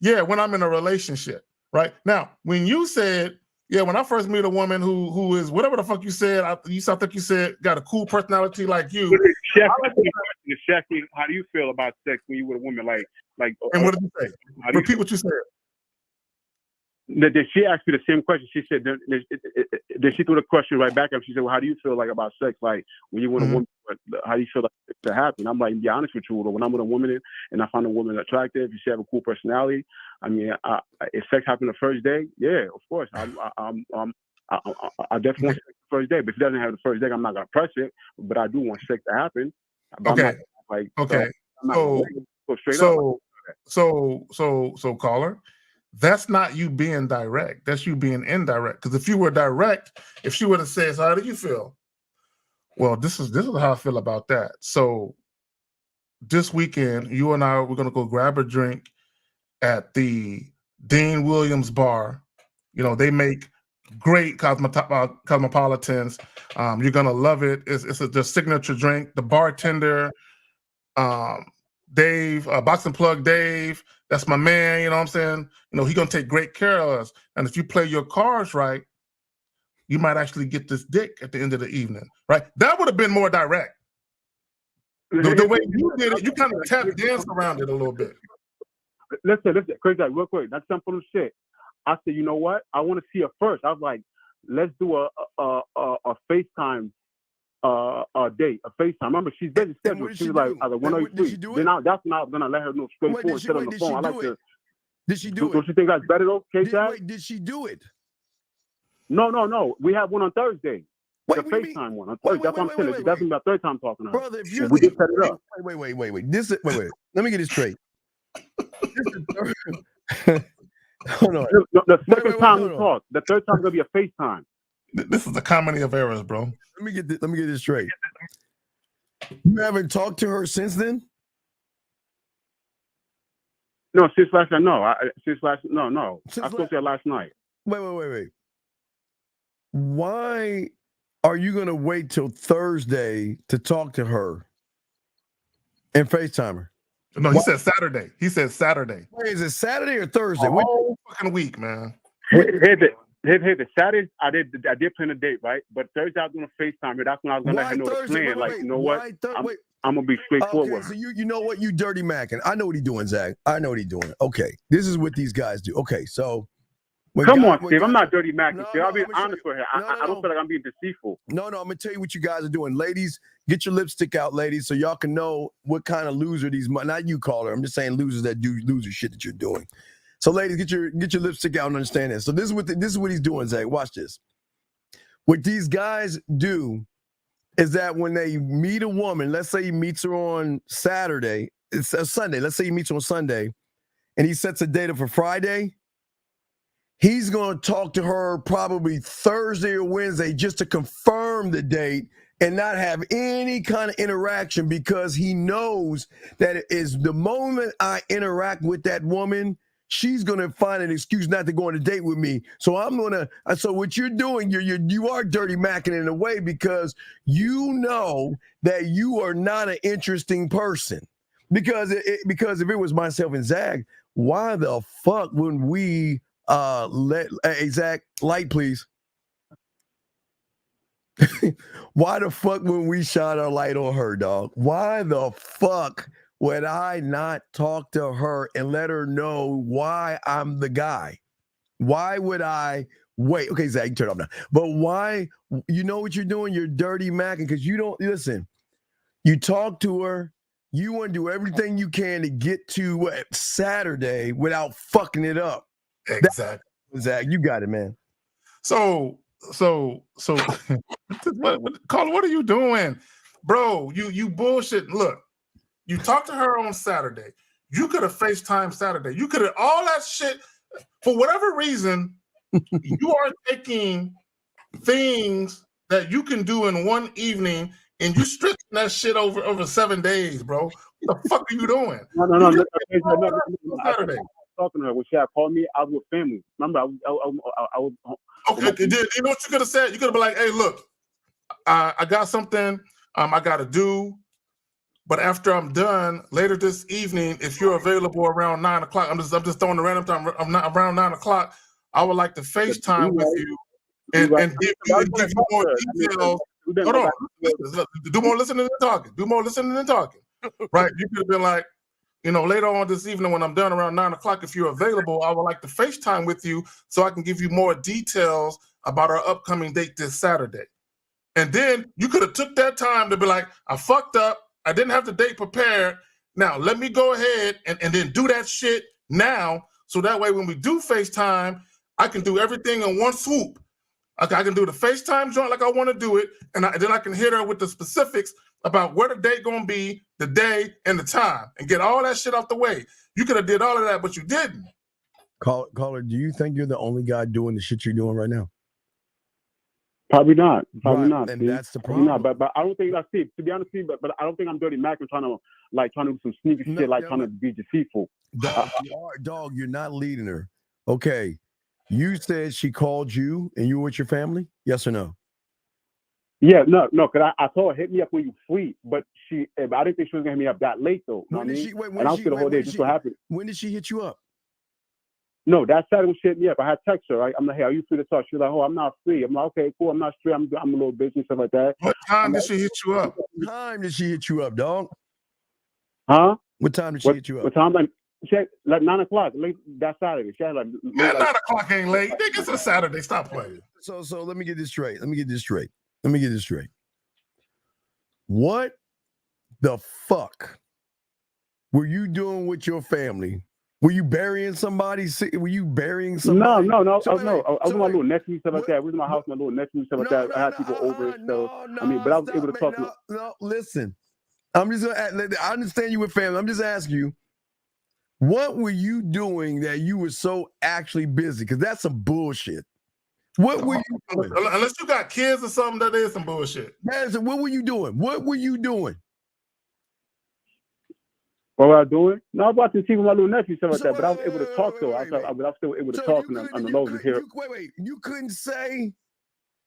"Yeah, when I'm in a relationship." Right now, when you said, "Yeah, when I first meet a woman who is whatever the fuck you said," I think you said got a cool personality like you. Chef, how do you feel about sex when you with a woman like? And what did you say? Repeat what you said. Did she ask you the same question? She said, did she threw the question right back up? She said, well, how do you feel like about sex? Like when you with a woman, how do you feel like it to happen? I'm like, to be honest with you, when I'm with a woman and I find a woman attractive, if she have a cool personality, I mean, if sex happened the first day, yeah, of course, I definitely want sex the first day. But if it doesn't have the first day, I'm not gonna press it. But I do want sex to happen. Okay. So, caller, that's not you being direct. That's you being indirect. Because if you were direct, if she would have said, "So how do you feel?" Well, this is how I feel about that. So this weekend, you and I, we're gonna go grab a drink at the Dean Williams bar. They make great cosmopolitans. You're gonna love it. It's the signature drink. The bartender, Dave, Boxing Plug Dave, that's my man. You know what I'm saying? He's gonna take great care of us. And if you play your cards right, you might actually get this dick at the end of the evening. Right? That would have been more direct. The way you did it, you kind of tap dance around it a little bit. Listen, crazy, real quick. That's some full shit. I said, you know what? I want to see her first. I was like, let's do a FaceTime date, a FaceTime. Remember, she's busy scheduled. She was like, either one or three. Then that's when I was gonna let her know straightforward instead on the phone. I like to. Did she do it? Don't you think that's better though, K-Jack? Wait, did she do it? No. We have one on Thursday. The FaceTime one on Thursday. That's what I'm saying. That's my third time talking to her. Brother, if we just set it up. Wait. Wait. Let me get this straight. Hold on. The second time we talk. The third time gonna be a FaceTime. This is a comedy of errors, bro. Let me get this straight. You haven't talked to her since then? No, since last night. No. I spoke to her last night. Wait. Why are you gonna wait till Thursday to talk to her and FaceTime her? No, he said Saturday. Wait, is it Saturday or Thursday? Whole fucking week, man. Hey, the Saturday I did plan a date, right? But Thursday I was gonna FaceTime her. That's when I was gonna let her know the plan. Like, you know what? I'm gonna be straightforward. Okay, so you know what? You dirty macking. I know what he's doing, Zach. I know what he's doing. Okay, this is what these guys do. Okay, so Come on, Steve. I'm not dirty Mac. Steve. I'll be honest with her. I don't feel like I'm being deceitful. No, I'm gonna tell you what you guys are doing, ladies. Get your lipstick out, ladies, so y'all can know what kind of loser these. Not you, caller. I'm just saying losers that do loser shit that you're doing. So, ladies, get your lipstick out and understand this. So this is what he's doing, Zach. Watch this. What these guys do is that when they meet a woman, let's say he meets her on Saturday, it's a Sunday. Let's say he meets her on Sunday, and he sets a date up for Friday. He's going to talk to her probably Thursday or Wednesday just to confirm the date and not have any kind of interaction, because he knows that it is the moment I interact with that woman, she's going to find an excuse not to go on a date with me. So so what you're doing, you are dirty macking in a way, because you know that you are not an interesting person. Because if it was myself and Zach, why the fuck wouldn't we hey, Zach, light, please. Why the fuck would we shine our light on her, dog? Why the fuck would I not talk to her and let her know why I'm the guy? Why would I wait? Okay, Zach, you turn it off now. But why? You know what you're doing? You're dirty macking, because you don't listen. You talk to her. You want to do everything you can to get to Saturday without fucking it up. Exactly. Zach, you got it, man. So Caller, what are you doing? Bro, you bullshit. Look, you talked to her on Saturday. You could have FaceTime Saturday. You could have all that shit. For whatever reason, you are taking things that you can do in one evening and you stretching that shit over 7 days, bro. What the fuck are you doing? No. Saturday. Talking to her when she had called me, I was with family. Remember, I was. Okay, you know what you could have said? You could have been like, "Hey, look, I got something I got to do, but after I'm done later this evening, if you're available around 9 o'clock, I'm just throwing a random time. I'm not around 9 o'clock. I would like to FaceTime with you and give you more details. Hold on, do more listening than talking. Do more listening than talking. Right? You could have been like, later on this evening when I'm done around 9 o'clock, if you're available, I would like to FaceTime with you so I can give you more details about our upcoming date this Saturday. And then you could have took that time to be like, I fucked up. I didn't have the date prepared. Now, let me go ahead and then do that shit now, so that way when we do FaceTime, I can do everything in one swoop. I can do the FaceTime joint like I want to do it, and then I can hit her with the specifics about where the date going to be, the day, and the time, and get all that shit out the way. You could have did all of that, but you didn't. Caller, do you think you're the only guy doing the shit you're doing right now? Probably not. Probably not. And Steve. that's the problem. Not, but I don't think that's Steve. To be honest, Steve, but I don't think I'm dirty Mac and trying to do some sneaky shit, trying to be deceitful. Dog, you're not leading her. Okay. You said she called you and you were with your family? Yes or no? Yeah, no, because I told her, hit me up when you free, but I didn't think she was going to hit me up that late, though. And I was the whole day just so happy. When did she hit you up? No, that Saturday when she hit me up, I had text her, right? I'm like, hey, are you free to talk? She was like, oh, I'm not free. I'm like, okay, cool, I'm not free. I'm a little busy, stuff like that. What time did she hit you up? What time did she hit you up, dog? Huh? What time did she hit you up? What time? She had, 9 o'clock, late that Saturday. She had 9 o'clock ain't late. Think it's a Saturday. Stop playing. So let me get this straight. What the fuck were you doing with your family? Were you burying somebody? Were you burying somebody? No. I was with my little nephew, stuff like that. We was in my house, my little nephew, stuff like that. I had people over and stuff. But I was able to talk to them. No, listen. I'm just gonna. I understand you with family. I'm just asking you. What were you doing that you were so actually busy? Because that's some bullshit. What were you doing? Unless you got kids or something, that is some bullshit. What were you doing? What were you doing? What was I doing? No, I was watching TV with my little nephew, stuff like that. But I was able to talk though. I was still able to talk on the low and hear. Wait. You couldn't say,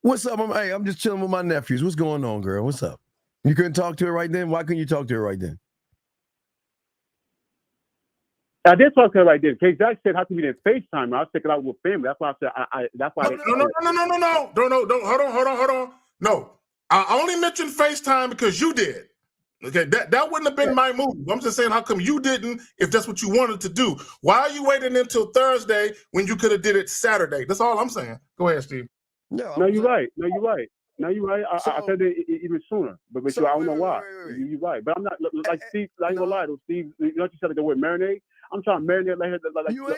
"What's up?" I'm just chilling with my nephews. What's going on, girl? What's up? You couldn't talk to her right then. Why couldn't you talk to her right then? I did talk to her right then. Because Zach said how to be in FaceTime. I was checking out with family. That's why I said that's why. No. Hold on. No, I only mentioned FaceTime because you did. Okay, that wouldn't have been my move. I'm just saying, how come you didn't? If that's what you wanted to do, why are you waiting until Thursday when you could have did it Saturday? That's all I'm saying. Go ahead, Steve. No, you're right. No, you're right. No, you're right. I said it even sooner, but I don't know why. You're right, but I'm not like Steve. I ain't gonna lie though, Steve. You know what you said the word marinate. I'm trying to marinate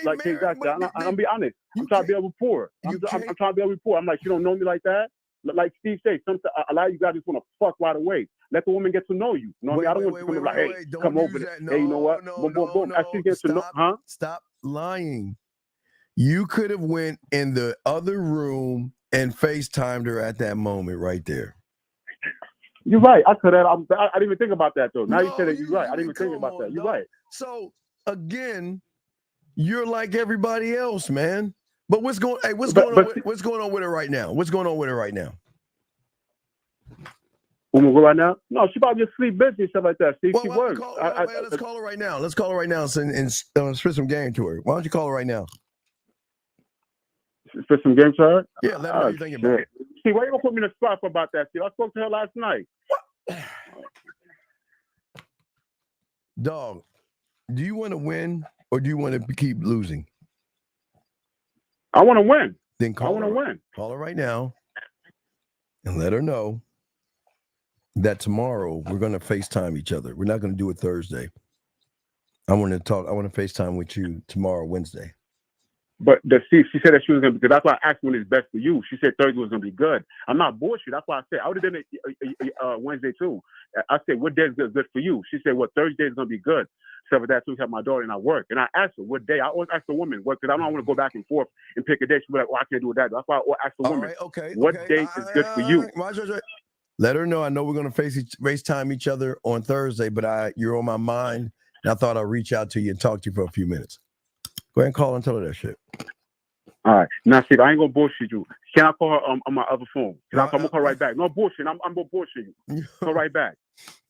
like King Jackson. I'm gonna be honest. I'm trying to build rapport. I'm trying to build rapport. I'm like, you don't know me like that. Like Steve said, a lot of you guys just want to fuck right away. Let the woman get to know you. You know what I mean? I don't want to come like, hey, come over there. Hey, you know what? Boom, boom, boom. As she gets to know, huh? Stop lying. You could have went in the other room and FaceTimed her at that moment right there. You're right. I could have. I didn't even think about that though. Now you said it. You're right. I didn't even think about that. You're right. So again, you're like everybody else, man. But what's going on with her right now? What's going on with her right now? Right now? No, she probably just sleep busy and stuff like that. See, she works. Let's call her right now. Let's call her right now and spit some game to her. Why don't you call her right now? Spit some game to her? Yeah, let her know you think about it. See, why you gonna put me in the spot about that? See, I spoke to her last night. Dog, do you want to win or do you want to keep losing? I want to win. Then I want to win. Call her right now and let her know that tomorrow we're going to FaceTime each other. We're not going to do it Thursday. I want to FaceTime with you tomorrow, Wednesday. But she said that she was going to, because that's why I asked when it's best for you. She said Thursday was going to be good. I'm not bullshit. That's why I said, I would have done it Wednesday too. I said, what day is good for you? She said, well, Thursday is going to be good. So for that too, have my daughter and I work. And I asked her what day. I always ask the woman what, because I don't want to go back and forth and pick a day. She'll be like, well, I can't do that. That's why I ask the woman, what day is good for you? Let her know. I know we're going to FaceTime each other on Thursday, but you're on my mind. And I thought I'd reach out to you and talk to you for a few minutes. Go ahead and call and tell her that shit. All right. Now, see, I ain't going to bullshit you. Can I call her on my other phone? I'm going to call right back. No bullshit. I'm going to bullshit you. Call right back.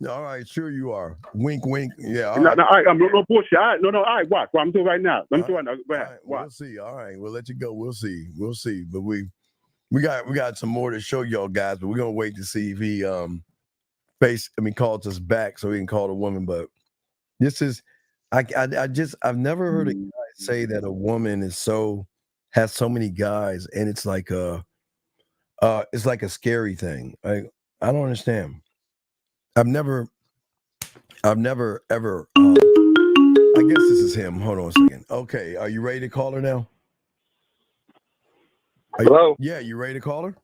All right. Sure you are. Wink, wink. Yeah. All right. I'm no bullshit. All right. No. All right. Watch. What I'm doing right now. Let me do it right now. Go ahead. Right, we'll see. All right. We'll let you go. We'll see. We'll see. But we got some more to show y'all guys, but we're going to wait to see if he calls us back so he can call the woman. But this is, I've never heard a guy say that a woman has so many guys, and it's like a scary thing. I don't understand. I've never ever. I guess this is him. Hold on a second. Okay, are you ready to call her now? Hello. You ready to call her?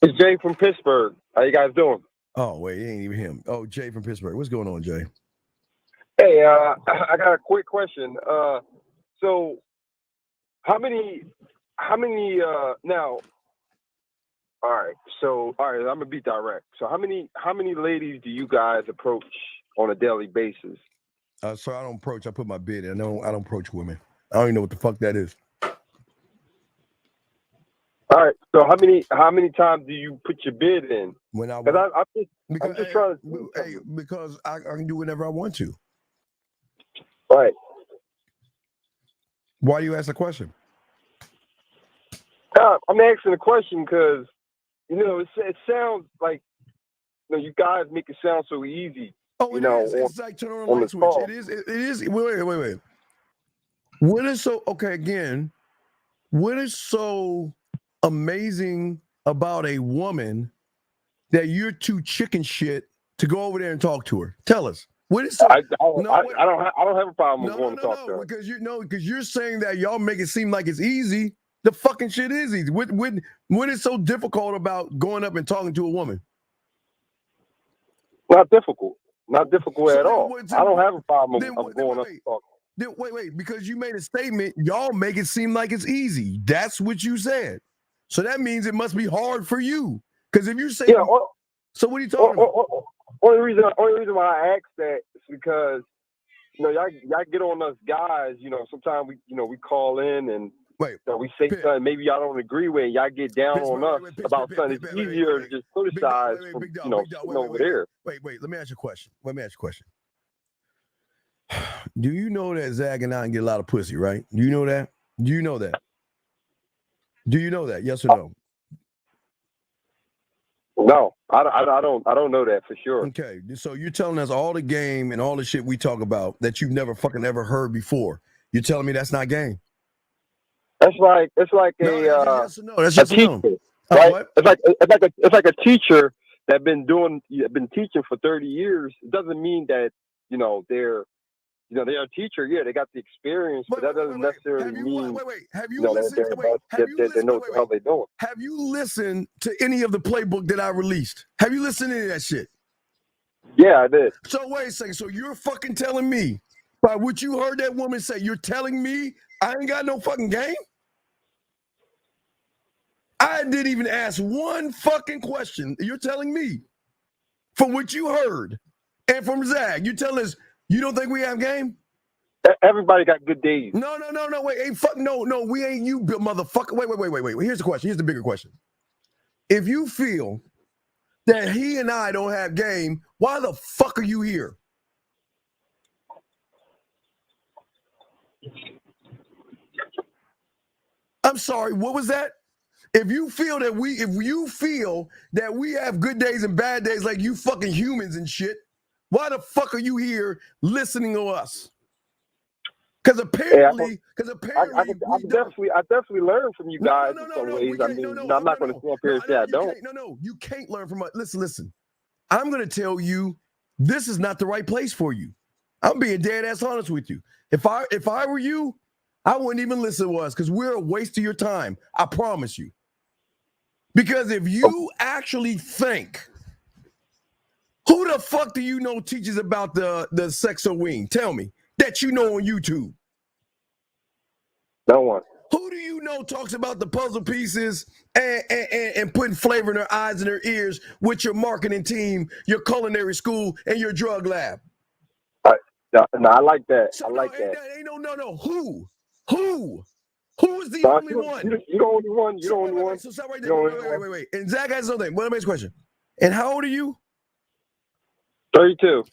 It's Jay from Pittsburgh. How you guys doing? Oh wait, it ain't even him. Oh, Jay from Pittsburgh. What's going on, Jay? Hey, I got a quick question. So how many now? All right, I'm gonna be direct. So how many ladies do you guys approach on a daily basis? So I don't approach. I put my bid in. I don't approach women. I don't even know what the fuck that is. All right. So how many times do you put your bid in? When I'm just trying to. Because I can do whenever I want to. Right. Why do you ask the question? I'm asking the question because it sounds like you guys make it sound so easy. Oh, it's like turn on a light switch. It is. Wait. What is so okay? Again, what is so amazing about a woman that you're too chicken shit to go over there and talk to her? Tell us. What is so, I don't have a problem with going to talk to her. Because you're saying that y'all make it seem like it's easy. The fucking shit is easy. What is so difficult about going up and talking to a woman? Not difficult at all. I don't have a problem of going up and talking. Wait, because you made a statement, y'all make it seem like it's easy. That's what you said. So that means it must be hard for you. Because if you say, so what are you talking about? Only reason why I asked that is because y'all get on us guys. Sometimes we call in and we say something maybe y'all don't agree with, and y'all get down on us about something. It's easier to just criticize from over there. Wait. Let me ask you a question. Do you know that Zach and I get a lot of pussy, right? Do you know that? Do you know that? Yes or no? No, I don't know that for sure. Okay, so you're telling us all the game and all the shit we talk about that you've never fucking ever heard before. You're telling me that's not game? It's like no, that's yes or no. That's a yes or no. teacher, right? What? It's like a teacher that been teaching for 30 years. It doesn't mean that they're a teacher. Yeah, they got the experience, but that doesn't necessarily mean Have you listened? that they know what the hell they're doing. Have you listened to any of the playbook that I released? Have you listened to any of that shit? Yeah, I did. So wait a second. So you're fucking telling me by what you heard that woman say, you're telling me I ain't got no fucking game? I didn't even ask one fucking question. You're telling me from what you heard and from Zach, you're telling us you don't think we have game? Everybody got good days. No, wait, hey, fuck, no, we ain't you, motherfucker. Wait. Here's the question. Here's the bigger question. If you feel that he and I don't have game, why the fuck are you here? I'm sorry, what was that? If you feel that we have good days and bad days like you fucking humans and shit, why the fuck are you here listening to us? Because apparently, I definitely learn from you guys in some ways. I'm not going to stand up here and say I don't. No, you can't learn from us. Listen. I'm going to tell you, this is not the right place for you. I'm being dead ass honest with you. If I were you, I wouldn't even listen to us because we're a waste of your time. I promise you. Because if you actually think, who the fuck do you know teaches about the sex of wing? Tell me that you know on YouTube. No one. Who do you know talks about the puzzle pieces and putting flavor in their eyes and their ears with your marketing team, your culinary school, and your drug lab? No, I like that. So I like that. No. Who is the only one? You're the only one. You're the only one. So stop right there. Wait. And Zach has something. One next question. And how old are you? 32.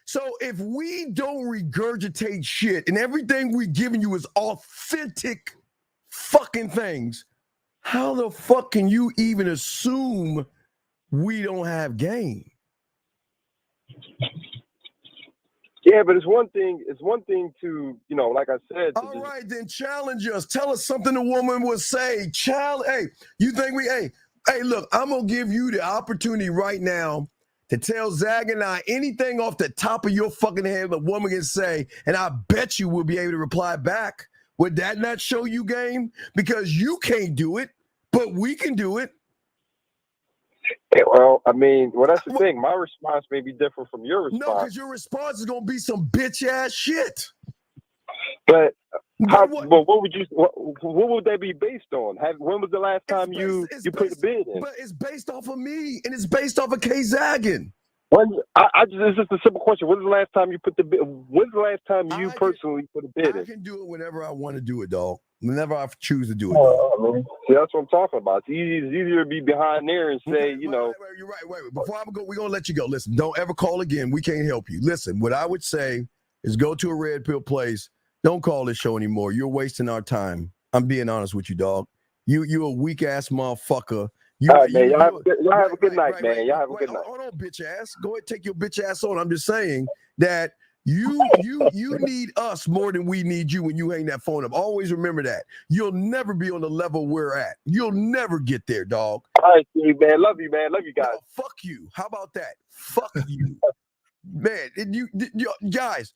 So if we don't regurgitate shit and everything we're giving you is authentic fucking things, how the fuck can you even assume we don't have game? Yeah, but it's one thing to, like I said. All right, then challenge us. Tell us something a woman would say. Hey, you think hey, look, I'm going to give you the opportunity right now to tell Zag and I anything off the top of your fucking head a woman can say, and I bet you will be able to reply back. Would that not show you game? Because you can't do it, but we can do it. Yeah, that's the thing. My response may be different from your response. No, because your response is going to be some bitch ass shit. But what would that be based on? When was the last time you put a bid in? But it's based off of me, and it's based off of K Zaggin. It's just a simple question. When's the last time you put the bid? When's the last time you personally put a bid in? I can do it whenever I want to do it, dog. Whenever I choose to do it. See, that's what I'm talking about. It's easier to be behind there and say, You're right. Before I go, we're going to let you go. Listen, don't ever call again. We can't help you. Listen, what I would say is go to a red pill place. Don't call this show anymore. You're wasting our time. I'm being honest with you, dog. You a weak ass motherfucker. All right, man. Y'all have a good night, man. Y'all have a good night. Hold on, bitch ass. Go ahead, take your bitch ass on. I'm just saying that you need us more than we need you when you hang that phone up. Always remember that. You'll never be on the level we're at. You'll never get there, dog. All right, Steve, man. Love you, man. Love you guys. No, fuck you. How about that? Fuck you. Man, you guys,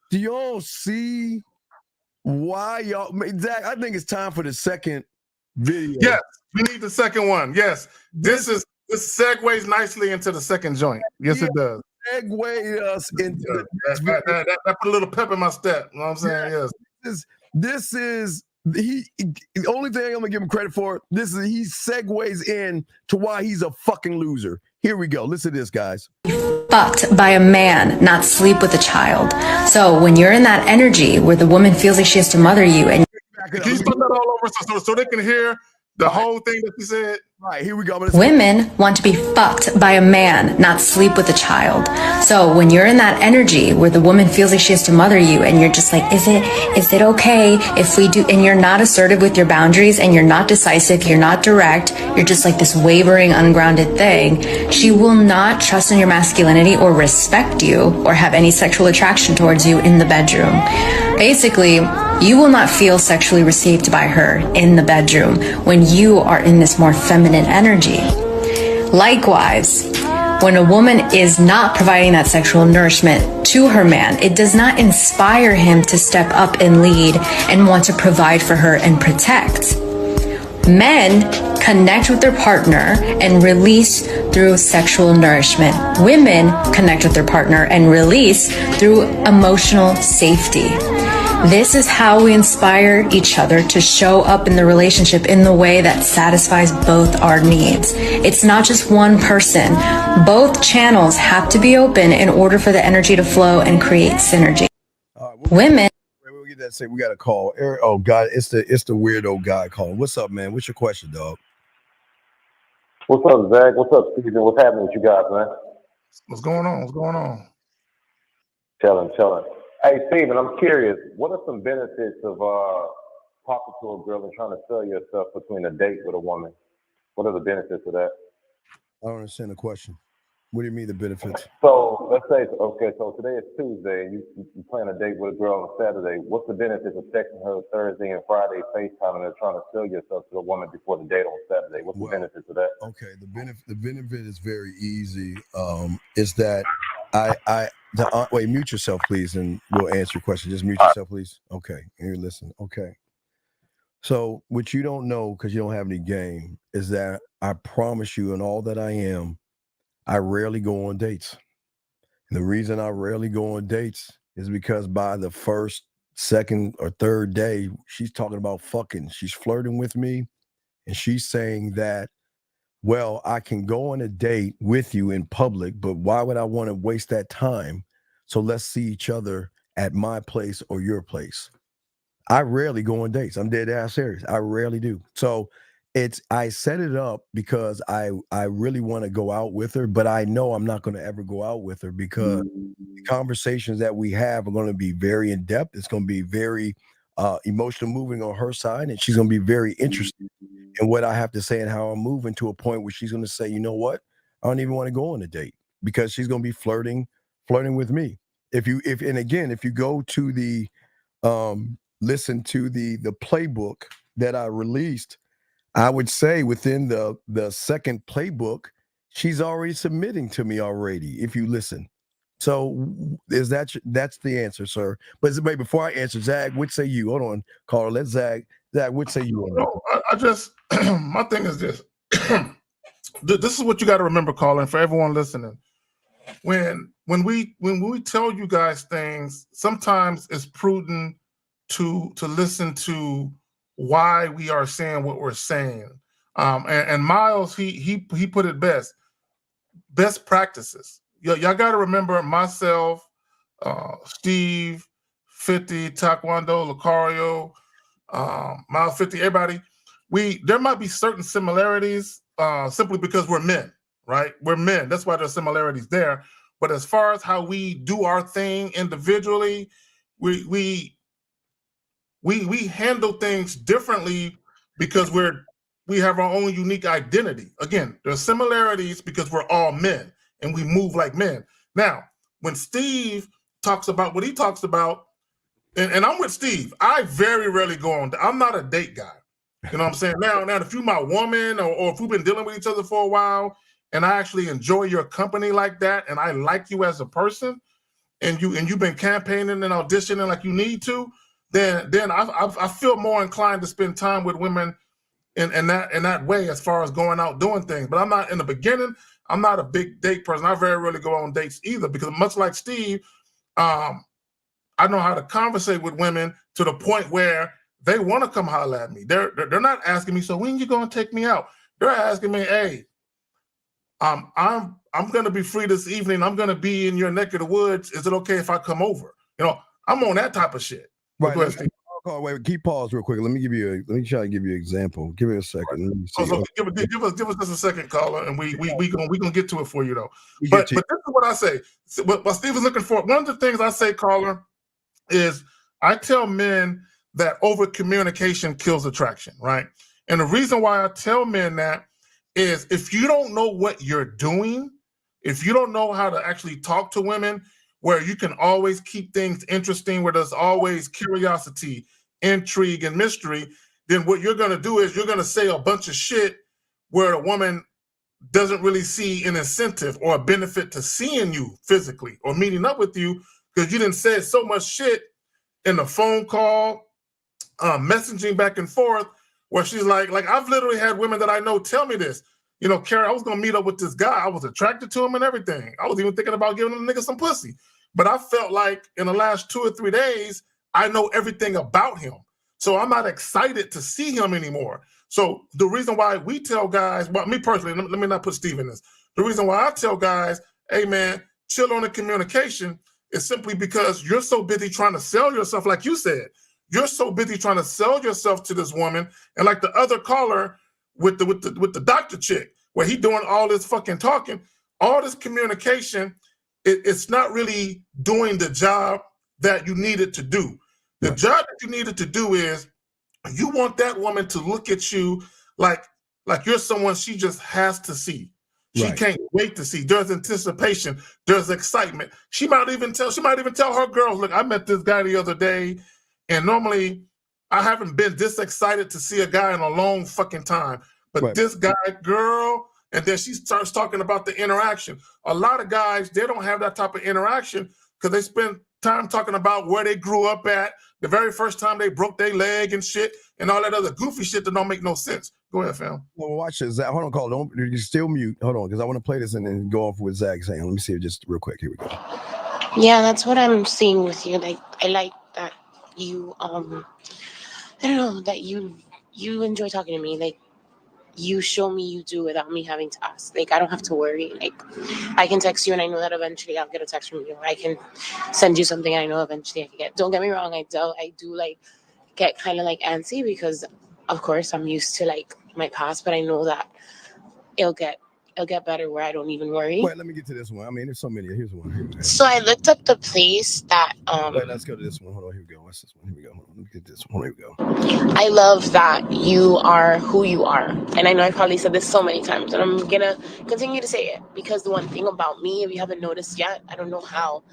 do y'all see why y'all Zach, I think it's time for the second video. Yes, we need the second one. Yes. This segues nicely into the second joint. Yes, it does. Segue us into that put a little pep in my step. You know what I'm saying? Yes. This is the only thing I'm gonna give him credit for. He segues in to why he's a fucking loser. Here we go. Listen to this, guys. Fucked by a man, not sleep with a child. So when you're in that energy where the woman feels like she has to mother you, and can you put that all over so they can hear the whole thing that you said? Right, here we go. Women want to be fucked by a man, not sleep with a child. So when you're in that energy where the woman feels like she has to mother you and you're just like, is it okay if we do, and you're not assertive with your boundaries and you're not decisive, you're not direct, you're just like this wavering, ungrounded thing, she will not trust in your masculinity or respect you or have any sexual attraction towards you in the bedroom. Basically, you will not feel sexually received by her in the bedroom when you are in this more feminine energy. Likewise, when a woman is not providing that sexual nourishment to her man, it does not inspire him to step up and lead and want to provide for her and protect. Men connect with their partner and release through sexual nourishment. Women connect with their partner and release through emotional safety. This is how we inspire each other to show up in the relationship in the way that satisfies both our needs. It's not just one person. Both channels have to be open in order for the energy to flow and create synergy. Women. We'll get that. Say we got a call. Oh God, it's the weirdo guy calling. What's up, man? What's your question, dog? What's up, Zach? What's up, Steven? What's happening with you guys, man? What's going on? What's going on? Chilling. Hey, Steven, I'm curious. What are some benefits of talking to a girl and trying to sell yourself between a date with a woman? What are the benefits of that? I don't understand the question. What do you mean the benefits? So let's say, okay, so today is Tuesday, and you plan a date with a girl on Saturday. What's the benefits of texting her Thursday and Friday, FaceTime, and trying to sell yourself to the woman before the date on Saturday? What's the benefits of that? Okay, the benefit is very easy. Is that wait, mute yourself, please, and we'll answer your question. Just mute yourself, please. Okay, here, listen. Okay. So what you don't know, because you don't have any game, is that I promise you, in all that I am, I rarely go on dates. And the reason I rarely go on dates is because by the first, second, or third day, she's talking about fucking. She's flirting with me, and she's saying that, well, I can go on a date with you in public, but why would I want to waste that time? So let's see each other at my place or your place. I rarely go on dates. I'm dead ass serious. I rarely do. So I set it up because I really want to go out with her, but I know I'm not going to ever go out with her because the conversations that we have are going to be very in depth. It's going to be very emotional moving on her side, and she's going to be very interested in what I have to say and how I'm moving, to a point where she's going to say, you know what? I don't even want to go on a date, because she's going to be flirting with me. If you go to the listen to the playbook that I released, I would say within the second playbook, she's already submitting to me already, if you listen. So that's the answer, sir. But wait, before I answer, Zach, what say you? Hold on, caller. Let Zach, what say you on that? No, I just, my thing is this. This is what you got to remember, caller, for everyone listening. When we tell you guys things, sometimes it's prudent to listen to why we are saying what we're saying. And Miles, he put it best. Best practices. Y'all got to remember, myself, Steve, 50, Taekwondo, Lucario, Miles 50, everybody. There might be certain similarities simply because we're men, right? We're men. That's why there's similarities there. But as far as how we do our thing individually, we handle things differently because we have our own unique identity. Again, there's similarities because we're all men and we move like men. Now, when Steve talks about what he talks about, and I'm with Steve, I very rarely go on. I'm not a date guy. You know what I'm saying? Now, if you're my woman, or if we've been dealing with each other for a while, and I actually enjoy your company like that, and I like you as a person, and you've been campaigning and auditioning like you need to, then I feel more inclined to spend time with women in that way, as far as going out doing things. But I'm not, in the beginning, I'm not a big date person. I very rarely go on dates either, because much like Steve, I know how to conversate with women to the point where they want to come holler at me. They're not asking me, so when you going to take me out? They're asking me, hey, I'm going to be free this evening. I'm going to be in your neck of the woods. Is it okay if I come over? You know, I'm on that type of shit. Right. Oh, wait, keep pause real quick. Let me try to give you an example. Give me a second. Let me see. So give us just a second, caller, and we gonna get to it for you though. We But get to this is what I say. What Steve is looking for. One of the things I say, caller, is I tell men that over communication kills attraction, right? And the reason why I tell men that is if you don't know what you're doing, if you don't know how to actually talk to women, where you can always keep things interesting, where there's always curiosity, intrigue, and mystery, then what you're going to do is you're going to say a bunch of shit where the woman doesn't really see an incentive or a benefit to seeing you physically or meeting up with you because you didn't say so much shit in the phone call, messaging back and forth, where she's like I've literally had women that I know tell me this. You know, Carrie, I was gonna meet up with this guy. I was attracted to him and everything. I was even thinking about giving the nigga some pussy. But I felt like in the last 2 or 3 days, I know everything about him. So I'm not excited to see him anymore. So the reason why we tell guys, well, me personally, let me not put Steve in this. The reason why I tell guys, hey man, chill on the communication is simply because you're so busy trying to sell yourself, like you said. You're so busy trying to sell yourself to this woman, and like the other caller with the doctor chick, where he doing all this fucking talking, all this communication, it's not really doing the job that you needed to do. The job that you needed to do is you want that woman to look at you like you're someone she just has to see. She can't wait to see. There's anticipation. There's excitement. She might even tell her girls, look, I met this guy the other day, and normally I haven't been this excited to see a guy in a long fucking time. But this guy, girl, and then she starts talking about the interaction. A lot of guys, they don't have that type of interaction because they spend time talking about where they grew up at, the very first time they broke their leg and shit, and all that other goofy shit that don't make no sense. Go ahead, fam. Well, watch this. Zach, hold on, call. Don't you still mute. Hold on, because I want to play this and then go off with Zach saying. Let me see it just real quick. Here we go. Yeah, that's what I'm seeing with you. Like, I like that you I don't know, that you enjoy talking to me. Like, you show me you do without me having to ask. Like, I don't have to worry. Like, I can text you and I know that eventually I'll get a text from you. I can send you something and I know eventually I can get. Don't get me wrong, I do like get kind of like antsy because of course I'm used to like my past, but I know that it'll get better where I don't even worry. Wait, let me get to this one. I mean, there's so many. Here's one. Here we go. So I looked up the place that Wait, let's go to this one. Hold on, here we go. What's this one? Here we go. Let me get this one. Here we go. I love that you are who you are. And I know I probably said this so many times, and I'm gonna continue to say it because the one thing about me, if you haven't noticed yet, I don't know how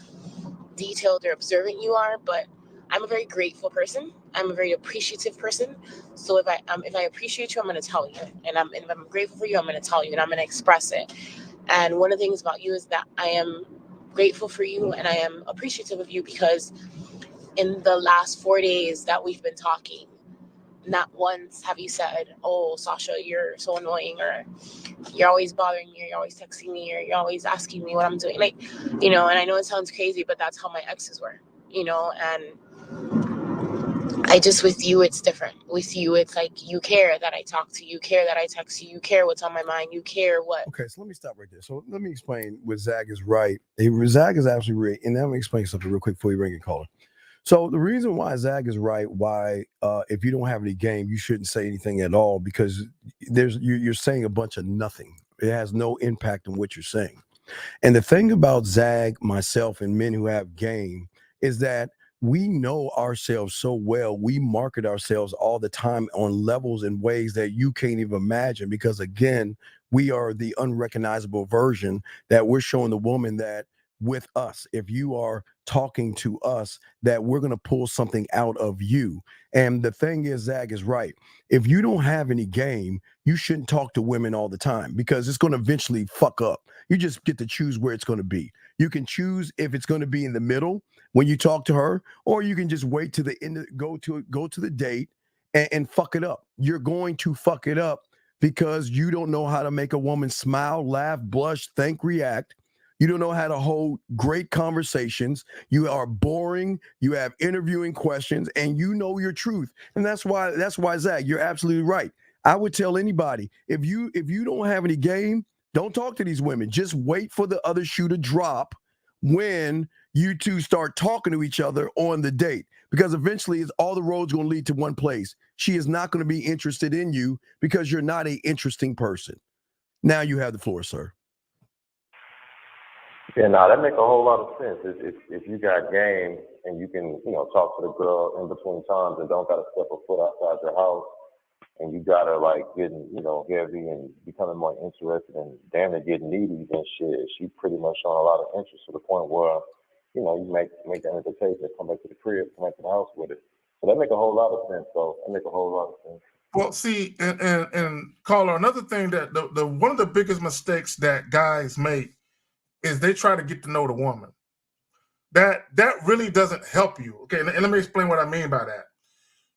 detailed or observant you are, but I'm a very grateful person. I'm a very appreciative person. So if I appreciate you, I'm going to tell you. And if I'm grateful for you, I'm going to tell you, and I'm going to express it. And one of the things about you is that I am grateful for you and I am appreciative of you because in the last 4 days that we've been talking, not once have you said, oh, Sasha, you're so annoying, or you're always bothering me, or you're always texting me, or you're always asking me what I'm doing. Like, and I know it sounds crazy, but that's how my exes were, and with you, it's different. With you, it's like you care that I talk to you, care that I text you, you care what's on my mind, you care what. Okay, so let me stop right there. So let me explain what Zach is right. Zach is absolutely right. And let me explain something real quick before you bring a caller. So the reason why Zach is right, why if you don't have any game, you shouldn't say anything at all, because you're saying a bunch of nothing. It has no impact on what you're saying. And the thing about Zach, myself, and men who have game is that we know ourselves so well. We market ourselves all the time on levels and ways that you can't even imagine, because again, we are the unrecognizable version that we're showing the woman that with us, if you are talking to us, that we're going to pull something out of you. And the thing is, Zach is right. If you don't have any game, you shouldn't talk to women all the time, because it's going to eventually fuck up. You just get to choose where it's going to be. You can choose if it's going to be in the middle when you talk to her, or you can just wait to the end, go to the date and fuck it up. You're going to fuck it up because you don't know how to make a woman smile, laugh, blush, think, react. You don't know how to hold great conversations. You are boring. You have interviewing questions, and you know your truth. And that's why, Zach, you're absolutely right. I would tell anybody, if you don't have any game, don't talk to these women. Just wait for the other shoe to drop. when you two start talking to each other on the date, because eventually it's all the roads going to lead to one place. She is not going to be interested in you because you're not an interesting person. Now you have the floor, sir. Yeah, no, that make a whole lot of sense. If you got game and you can, talk to the girl in between times and don't gotta step a foot outside your house, and you gotta like getting, heavy and becoming more interested and damn it getting needy and shit. She pretty much showing a lot of interest to the point where, you make that invitation, come back to the crib, come back to the house with it. So that make a whole lot of sense. So that make a whole lot of sense. Well, see, and caller, another thing that the one of the biggest mistakes that guys make is they try to get to know the woman. That really doesn't help you. Okay, and let me explain what I mean by that.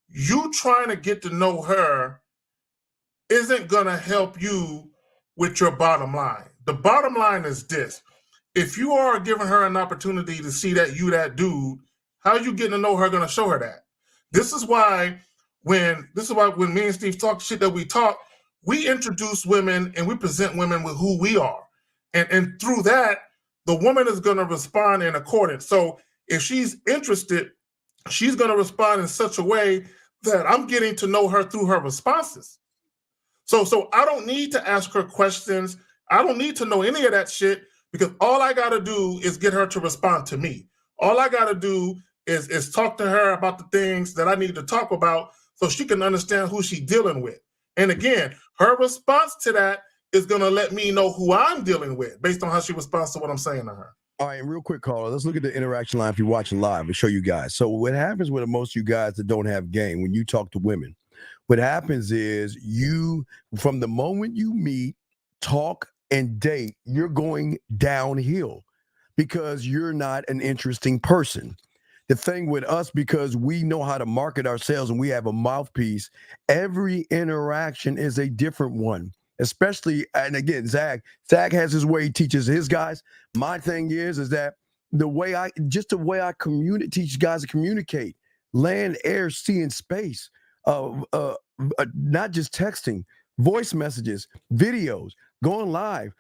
You trying to get to know her isn't gonna help you with your bottom line. The bottom line is this: if you are giving her an opportunity to see that you that dude, how you getting to know her gonna show her that? This is why when me and Steve talk shit that we talk, we introduce women and we present women with who we are. And through that, the woman is going to respond in accordance. So if she's interested, she's going to respond in such a way that I'm getting to know her through her responses. So I don't need to ask her questions. I don't need to know any of that shit because all I got to do is get her to respond to me. All I got to do is talk to her about the things that I need to talk about so she can understand who she's dealing with. And again, her response to that is going to let me know who I'm dealing with based on how she responds to what I'm saying to her. All right, real quick, caller. Let's look at the interaction line if you're watching live and show you guys. So what happens with most of you guys that don't have game when you talk to women, what happens is you, from the moment you meet, talk, and date, you're going downhill because you're not an interesting person. The thing with us, because we know how to market ourselves and we have a mouthpiece, every interaction is a different one. Especially, and again, Zach has his way he teaches his guys. My thing is that the way I teach guys to communicate, land, air, sea, and space, not just texting, voice messages, videos, going live.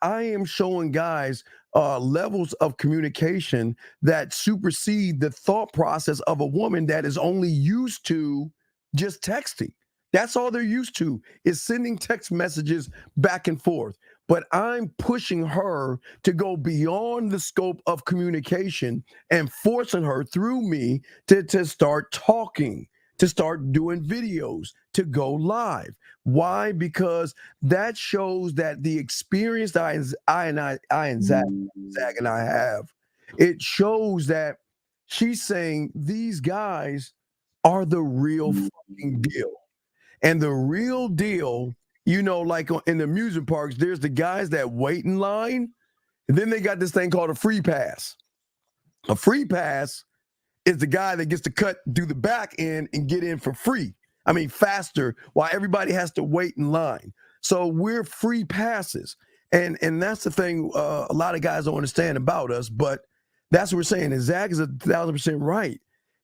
I am showing guys levels of communication that supersede the thought process of a woman that is only used to just texting. That's all they're used to is sending text messages back and forth. But I'm pushing her to go beyond the scope of communication and forcing her through me to start talking, to start doing videos, to go live. Why? Because that shows that the experience that I and Zach and I have, it shows that she's saying these guys are the real fucking deal. And the real deal, like in the amusement parks, there's the guys that wait in line, and then they got this thing called a free pass. A free pass is the guy that gets to do the back end and get in for free. I mean, faster, while everybody has to wait in line. So we're free passes. And that's the thing a lot of guys don't understand about us, but that's what we're saying. And Zach is 1,000% right.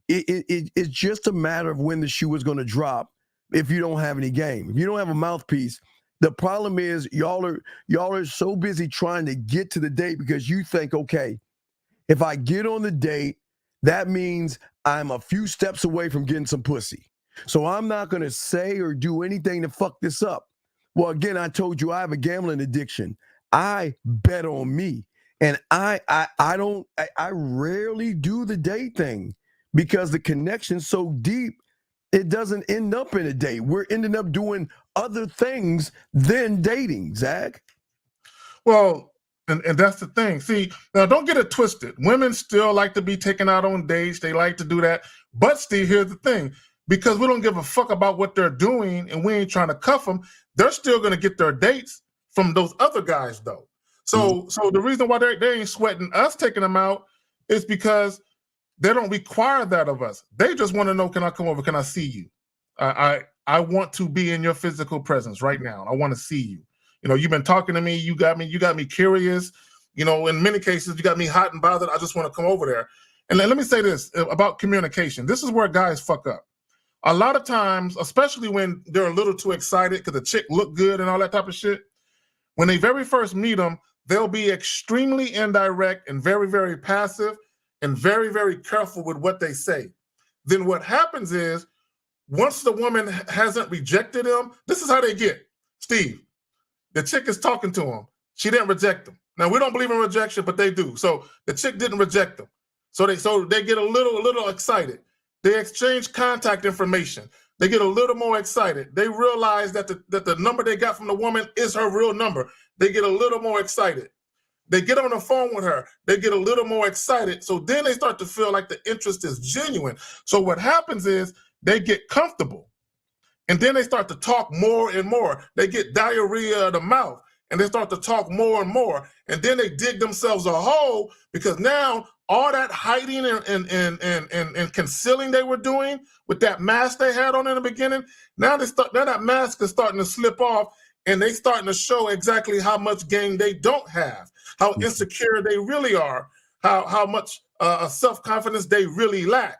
It's just a matter of when the shoe is going to drop. If you don't have any game, if you don't have a mouthpiece, the problem is y'all are so busy trying to get to the date because you think, okay, if I get on the date, that means I'm a few steps away from getting some pussy. So I'm not going to say or do anything to fuck this up. Well, again, I told you I have a gambling addiction. I bet on me, and I rarely do the date thing because the connection's so deep. It doesn't end up in a date. We're ending up doing other things than dating, Zach. Well, and that's the thing. See, now don't get it twisted. Women still like to be taken out on dates. They like to do that. But Steve, here's the thing. Because we don't give a fuck about what they're doing and we ain't trying to cuff them, they're still going to get their dates from those other guys, though. So the reason why they ain't sweating us taking them out is because they don't require that of us. They just want to know, can I come over? Can I see you? I want to be in your physical presence right now. I want to see you. You've been talking to me. You got me curious. In many cases, you got me hot and bothered. I just want to come over there. And let me say this about communication. This is where guys fuck up. A lot of times, especially when they're a little too excited because the chick look good and all that type of shit, when they very first meet them, they'll be extremely indirect and very, very passive and very, very careful with what they say. Then what happens is, once the woman hasn't rejected him, this is how they get. Steve, the chick is talking to him. She didn't reject him. Now, we don't believe in rejection, but they do. So the chick didn't reject him. So they get a little excited. They exchange contact information. They get a little more excited. They realize that the number they got from the woman is her real number. They get a little more excited. They get on the phone with her. They get a little more excited. So then they start to feel like the interest is genuine. So what happens is they get comfortable. And then they start to talk more and more. They get diarrhea of the mouth. And they start to talk more and more. And then they dig themselves a hole, because now all that hiding and concealing they were doing with that mask they had on in the beginning, now that mask is starting to slip off, and they starting to show exactly how much game they don't have, how insecure they really are, how much self-confidence they really lack,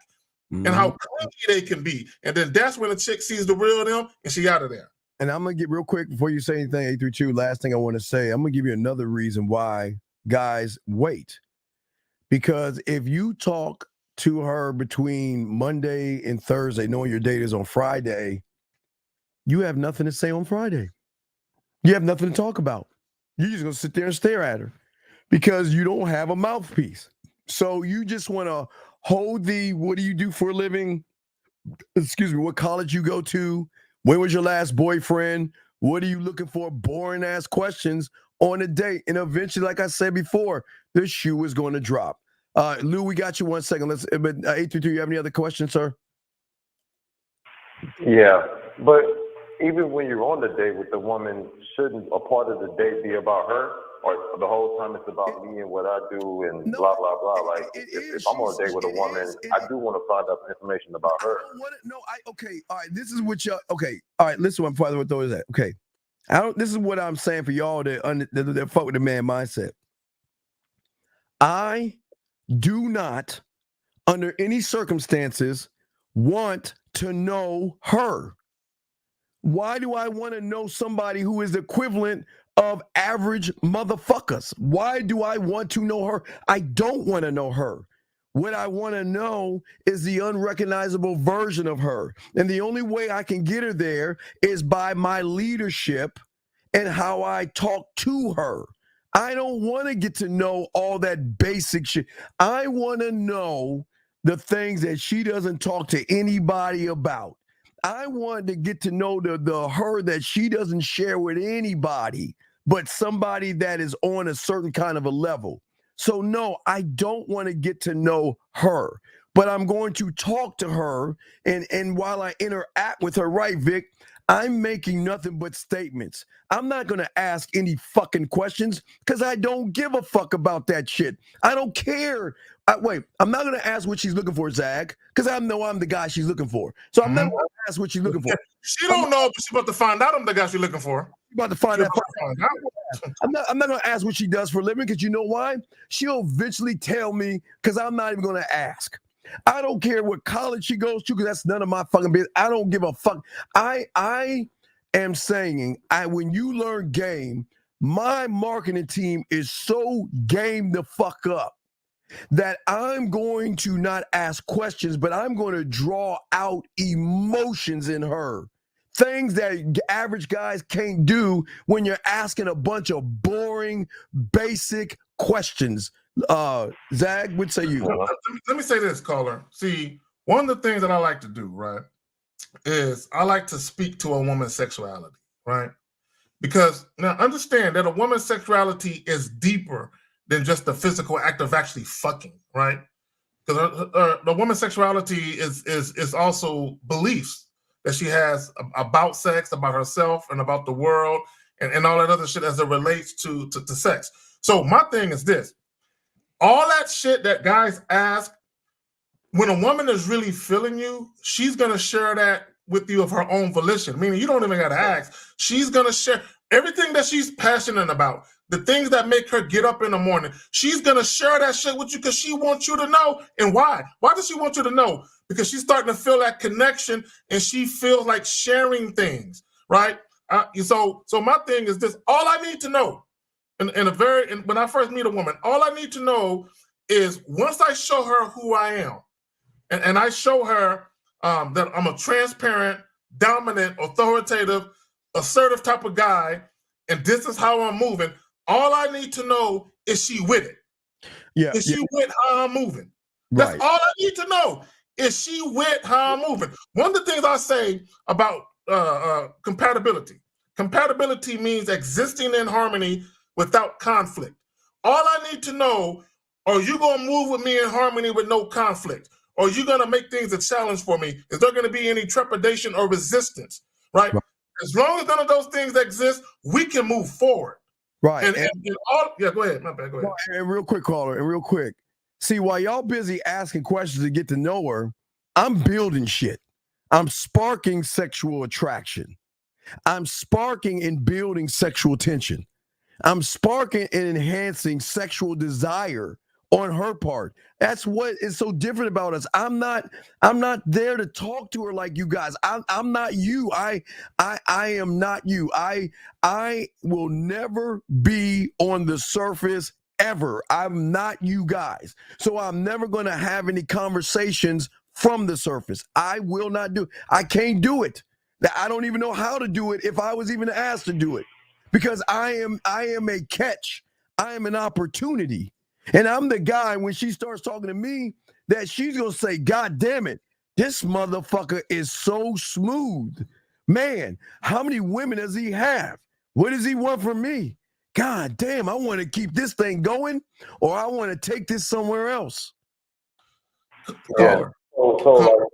and how clingy they can be. And then that's when the chick sees the real them, and she out of there. And I'm going to get real quick before you say anything, 832, last thing I want to say, I'm going to give you another reason why guys wait. Because if you talk to her between Monday and Thursday, knowing your date is on Friday, you have nothing to say on Friday. You have nothing to talk about. You're just going to sit there and stare at her because you don't have a mouthpiece. So you just want to hold what do you do for a living? Excuse me, what college you go to? When was your last boyfriend? What are you looking for? Boring ass questions on a date. And eventually, like I said before, the shoe is going to drop. Lou, we got you 1 second. Let's 832, you have any other questions, sir? Yeah, but even when you're on the date with the woman, shouldn't a part of the date be about her? Or the whole time it's about me and what I do and blah, blah, blah. Like, if I'm on a date with a woman, I do want to find out information about her. Okay, all right, this is what y'all, okay, all right, listen before I throw this at. Okay, this is what I'm saying for y'all that fuck with the man mindset. I do not, under any circumstances, want to know her. Why do I want to know somebody who is the equivalent of average motherfuckers? Why do I want to know her? I don't want to know her. What I want to know is the unrecognizable version of her. And the only way I can get her there is by my leadership and how I talk to her. I don't want to get to know all that basic shit. I want to know the things that she doesn't talk to anybody about. I want to get to know the her that she doesn't share with anybody, but somebody that is on a certain kind of a level. So no, I don't want to get to know her, but I'm going to talk to her. And while I interact with her, right, Vic, I'm making nothing but statements. I'm not going to ask any fucking questions because I don't give a fuck about that shit. I don't care. I'm not going to ask what she's looking for, Zag, because I know I'm the guy she's looking for. So I'm not going to ask what she's looking for. She don't know, but she's about to find out I'm the guy she's looking for. She's about to find out. I'm not going to ask what she does for a living because you know why? She'll eventually tell me because I'm not even going to ask. I don't care what college she goes to because that's none of my fucking business. I don't give a fuck. I am saying, when you learn game, my marketing team is so game the fuck up that I'm going to not ask questions, but I'm going to draw out emotions in her. Things that average guys can't do when you're asking a bunch of boring, basic questions. Zag, what say you? Let me say this, caller. See, one of the things that I like to do, right, is I like to speak to a woman's sexuality, right? Because now understand that a woman's sexuality is deeper than just the physical act of actually fucking, right? Because the woman's sexuality is also beliefs that she has about sex, about herself, and about the world, and all that other shit as it relates to sex. So my thing is this. All that shit that guys ask, when a woman is really feeling you, she's going to share that with you of her own volition, meaning you don't even got to ask. She's going to share everything that she's passionate about, the things that make her get up in the morning. She's going to share that shit with you because she wants you to know. And why? Why does she want you to know? Because she's starting to feel that connection and she feels like sharing things, right? So my thing is this. All I need to know and when I first meet a woman, all I need to know is once I show her who I am, and I show her that I'm a transparent, dominant, authoritative, assertive type of guy, and this is how I'm moving. All I need to know is she with it. Yeah. Is she with how I'm moving? That's all I need to know. Is she with how I'm moving? One of the things I say about compatibility. Compatibility means existing in harmony without conflict. All I need to know, are you going to move with me in harmony with no conflict? Or are you going to make things a challenge for me? Is there going to be any trepidation or resistance? Right? As long as none of those things exist, we can move forward. Right. And all, yeah, go ahead. My bad. Go ahead. And real quick, caller, and real quick. See, while y'all busy asking questions to get to know her, I'm building shit. I'm sparking sexual attraction. I'm sparking and building sexual tension. I'm sparking and enhancing sexual desire on her part. That's what is so different about us. I'm not there to talk to her like you guys. I'm not you. I am not you. I will never be on the surface ever. I'm not you guys. So I'm never going to have any conversations from the surface. I will not do. I can't do it. I don't even know how to do it if I was even asked to do it. Because I am a catch. I am an opportunity. And I'm the guy when she starts talking to me that she's going to say, God damn it, this motherfucker is so smooth. Man, how many women does he have? What does he want from me? God damn, I want to keep this thing going or I want to take this somewhere else. Yeah. So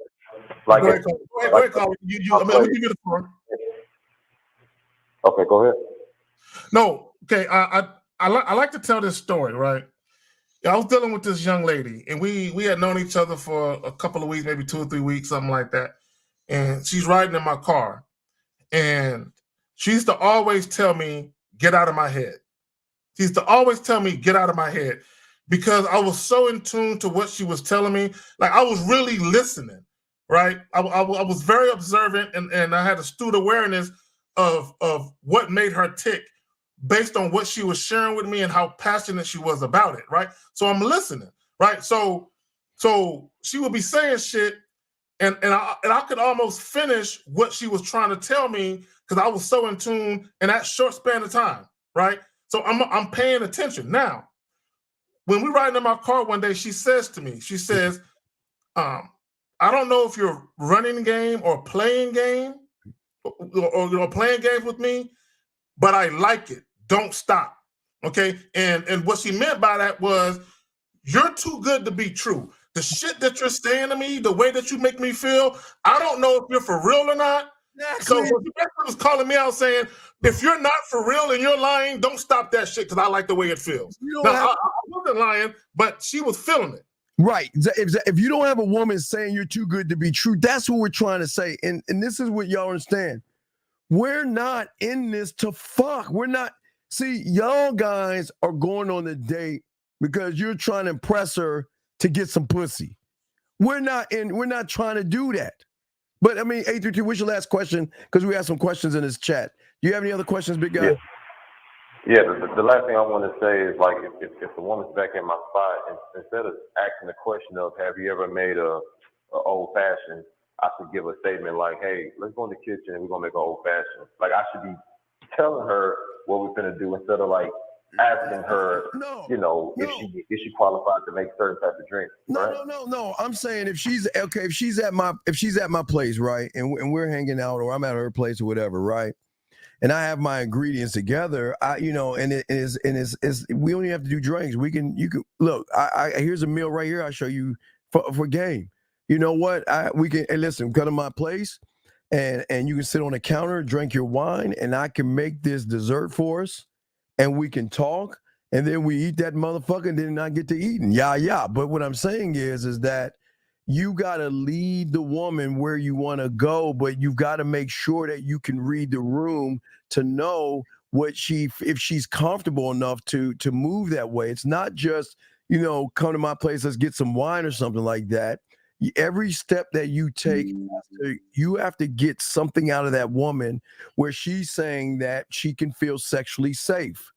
like, go ahead, Colin. Let me give you the floor. Okay, go ahead. No, okay. I like to tell this story, right? I was dealing with this young lady, and we had known each other for a couple of weeks, maybe 2 or 3 weeks, something like that. And she's riding in my car, and she used to always tell me, "Get out of my head." She used to always tell me, "Get out of my head," because I was so in tune to what she was telling me. Like I was really listening, right? I was very observant, and I had astute awareness of what made her tick, based on what she was sharing with me and how passionate she was about it, right? So I'm listening, right? So she would be saying shit, and I could almost finish what she was trying to tell me because I was so in tune in that short span of time, right? So I'm paying attention. Now, when we riding in my car one day, she says to me, she says, I don't know if you're running game or playing game or playing games with me, but I like it. Don't stop. Okay. And what she meant by that was, you're too good to be true. The shit that you're saying to me, the way that you make me feel, I don't know if you're for real or not. So she was calling me out saying, if you're not for real and you're lying, don't stop that shit because I like the way it feels. Now, I wasn't lying, but she was feeling it. Right. If you don't have a woman saying you're too good to be true, that's what we're trying to say. And this is what y'all understand. We're not in this to fuck. We're not. See, y'all guys are going on a date because you're trying to impress her to get some pussy. We're not trying to do that. But I mean, 832, what's your last question? Because we have some questions in this chat. Do you have any other questions, big guy? Yeah, the last thing I want to say is, like, if the woman's back in my spot, instead of asking the question of, have you ever made a old fashioned, I should give a statement like, hey, let's go in the kitchen and we're gonna make an old fashioned. Like, I should be telling her what we're gonna do instead of like asking her, if she qualified to make certain type of drinks. No. I'm saying if she's at my place, right, and we're hanging out, or I'm at her place or whatever, right, and I have my ingredients together, and we don't even have to do drinks. You can look. Here's a meal right here. I'll show you for game. You know what? We can. And listen, come to my place, and you can sit on the counter, drink your wine, and I can make this dessert for us, and we can talk, and then we eat that motherfucker, and then I get to eating. Yeah. But what I'm saying is that you got to lead the woman where you want to go, but you've got to make sure that you can read the room to know if she's comfortable enough to move that way. It's not just, come to my place, let's get some wine or something like that. Every step that you take, you have to get something out of that woman where she's saying that she can feel sexually safe.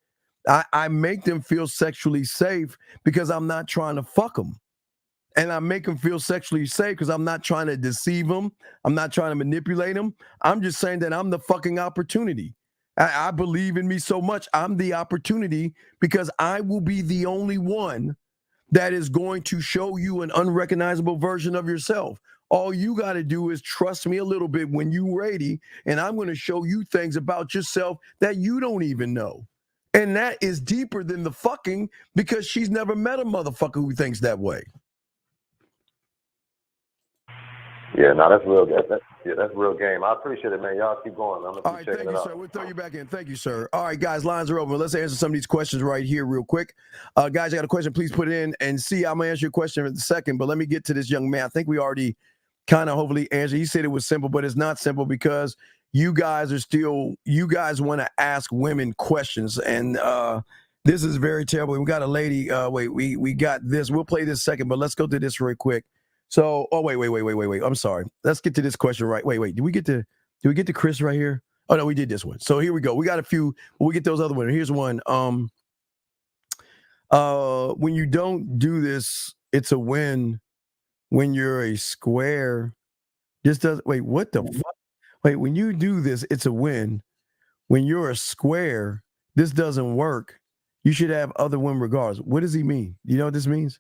I make them feel sexually safe because I'm not trying to fuck them. And I make them feel sexually safe because I'm not trying to deceive them. I'm not trying to manipulate them. I'm just saying that I'm the fucking opportunity. I believe in me so much. I'm the opportunity because I will be the only one that is going to show you an unrecognizable version of yourself. All you got to do is trust me a little bit when you're ready, and I'm going to show you things about yourself that you don't even know. And that is deeper than the fucking, because she's never met a motherfucker who thinks that way. Yeah, no, that's real. That's real game. I appreciate it, man. Y'all keep going. I'm gonna keep All right, checking thank it you, out. sir. We'll throw you back in. Thank you, sir. All right, guys, lines are open. Let's answer some of these questions right here real quick. Guys, I got a question. Please put it in and see. I'm going to answer your question in a second, but let me get to this young man. I think we already kind of hopefully answered. He said it was simple, but it's not simple because you guys want to ask women questions, and this is very terrible. We got a lady. We got this. We'll play this second, but let's go to this real quick. So, wait. I'm sorry. Let's get to this question right. Wait. Did we get to Chris right here? Oh no, we did this one. So here we go. We got a few. We get those other ones. Here's one. When you don't do this, it's a win. When you're a square, this does. Wait, what the fuck? Wait, when you do this, it's a win. When you're a square, this doesn't work. You should have other women regardless. What does he mean? You know what this means?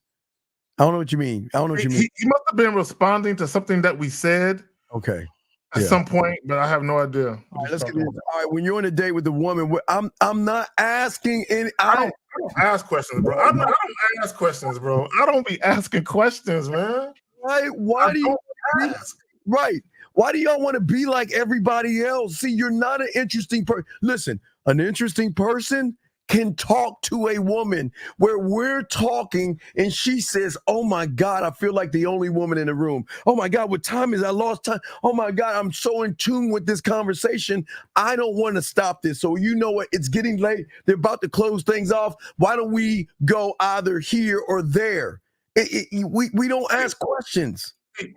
I don't know what you mean. I don't know what you mean. He must have been responding to something that we said. Okay. At some point, but I have no idea. All right, let's get this. All right, when you're on a date with a woman, I'm not asking any. I don't ask questions, bro. I don't ask questions, bro. I don't be asking questions, man. Right? Why do you ask? Right? Why do y'all want to be like everybody else? See, you're not an interesting person. Listen, an interesting person can talk to a woman where we're talking and she says, oh my God, I feel like the only woman in the room. Oh my God, what time is it? I lost time. Oh my God, I'm so in tune with this conversation. I don't want to stop this. So you know what? It's getting late. They're about to close things off. Why don't we go either here or there? We don't ask questions.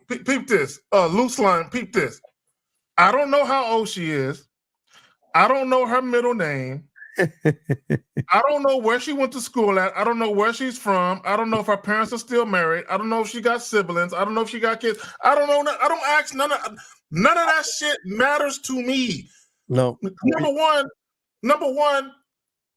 Peep this. Loose line, peep this. I don't know how old she is. I don't know her middle name. I don't know where she went to school at. I don't know where she's from. I don't know if her parents are still married. I don't know if she got siblings. I don't know if she got kids. I don't know. I don't ask none of that shit matters to me. No. Number one,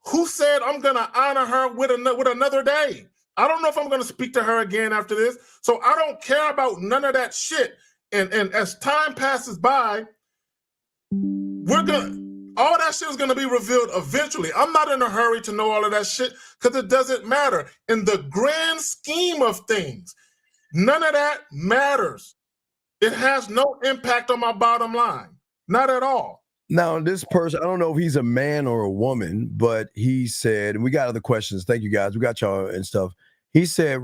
who said I'm gonna honor her with another day? I don't know if I'm gonna speak to her again after this. So I don't care about none of that shit. And as time passes by, all that shit is going to be revealed eventually. I'm not in a hurry to know all of that shit because it doesn't matter. In the grand scheme of things, none of that matters. It has no impact on my bottom line. Not at all. Now, this person, I don't know if he's a man or a woman, but he said, and we got other questions. Thank you, guys. We got y'all and stuff. He said,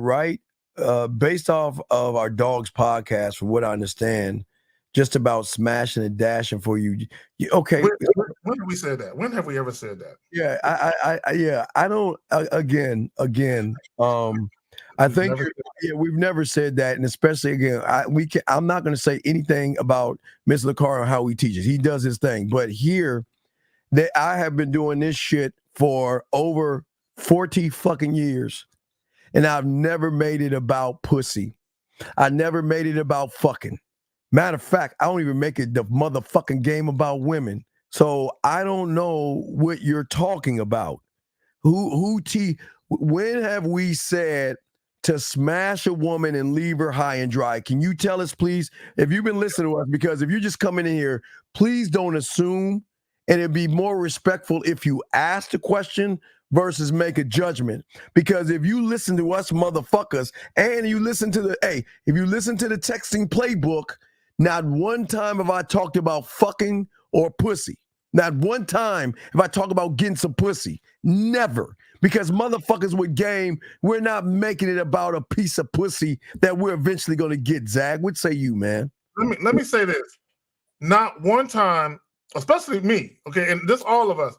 based off of our dog's podcast, from what I understand, just about smashing and dashing for you. Okay. When have we said that? When have we ever said that? Yeah, I don't. Again. I think we've never said that, and especially again, I'm not going to say anything about Mr. LaCar and how he teaches. He does his thing, but here, that I have been doing this shit for over 40 fucking years, and I've never made it about pussy. I never made it about fucking. Matter of fact, I don't even make it the motherfucking game about women. So I don't know what you're talking about. When have we said to smash a woman and leave her high and dry? Can you tell us, please, if you've been listening to us? Because if you're just coming in here, please don't assume, and it'd be more respectful if you ask the question versus make a judgment. Because if you listen to us motherfuckers and you listen to if you listen to the texting playbook, not one time have I talked about fucking or pussy. Not one time have I talked about getting some pussy. Never. Because motherfuckers with game, we're not making it about a piece of pussy that we're eventually going to get, Zag. What say you, man? Let me say this. Not one time, especially me, okay, and this all of us,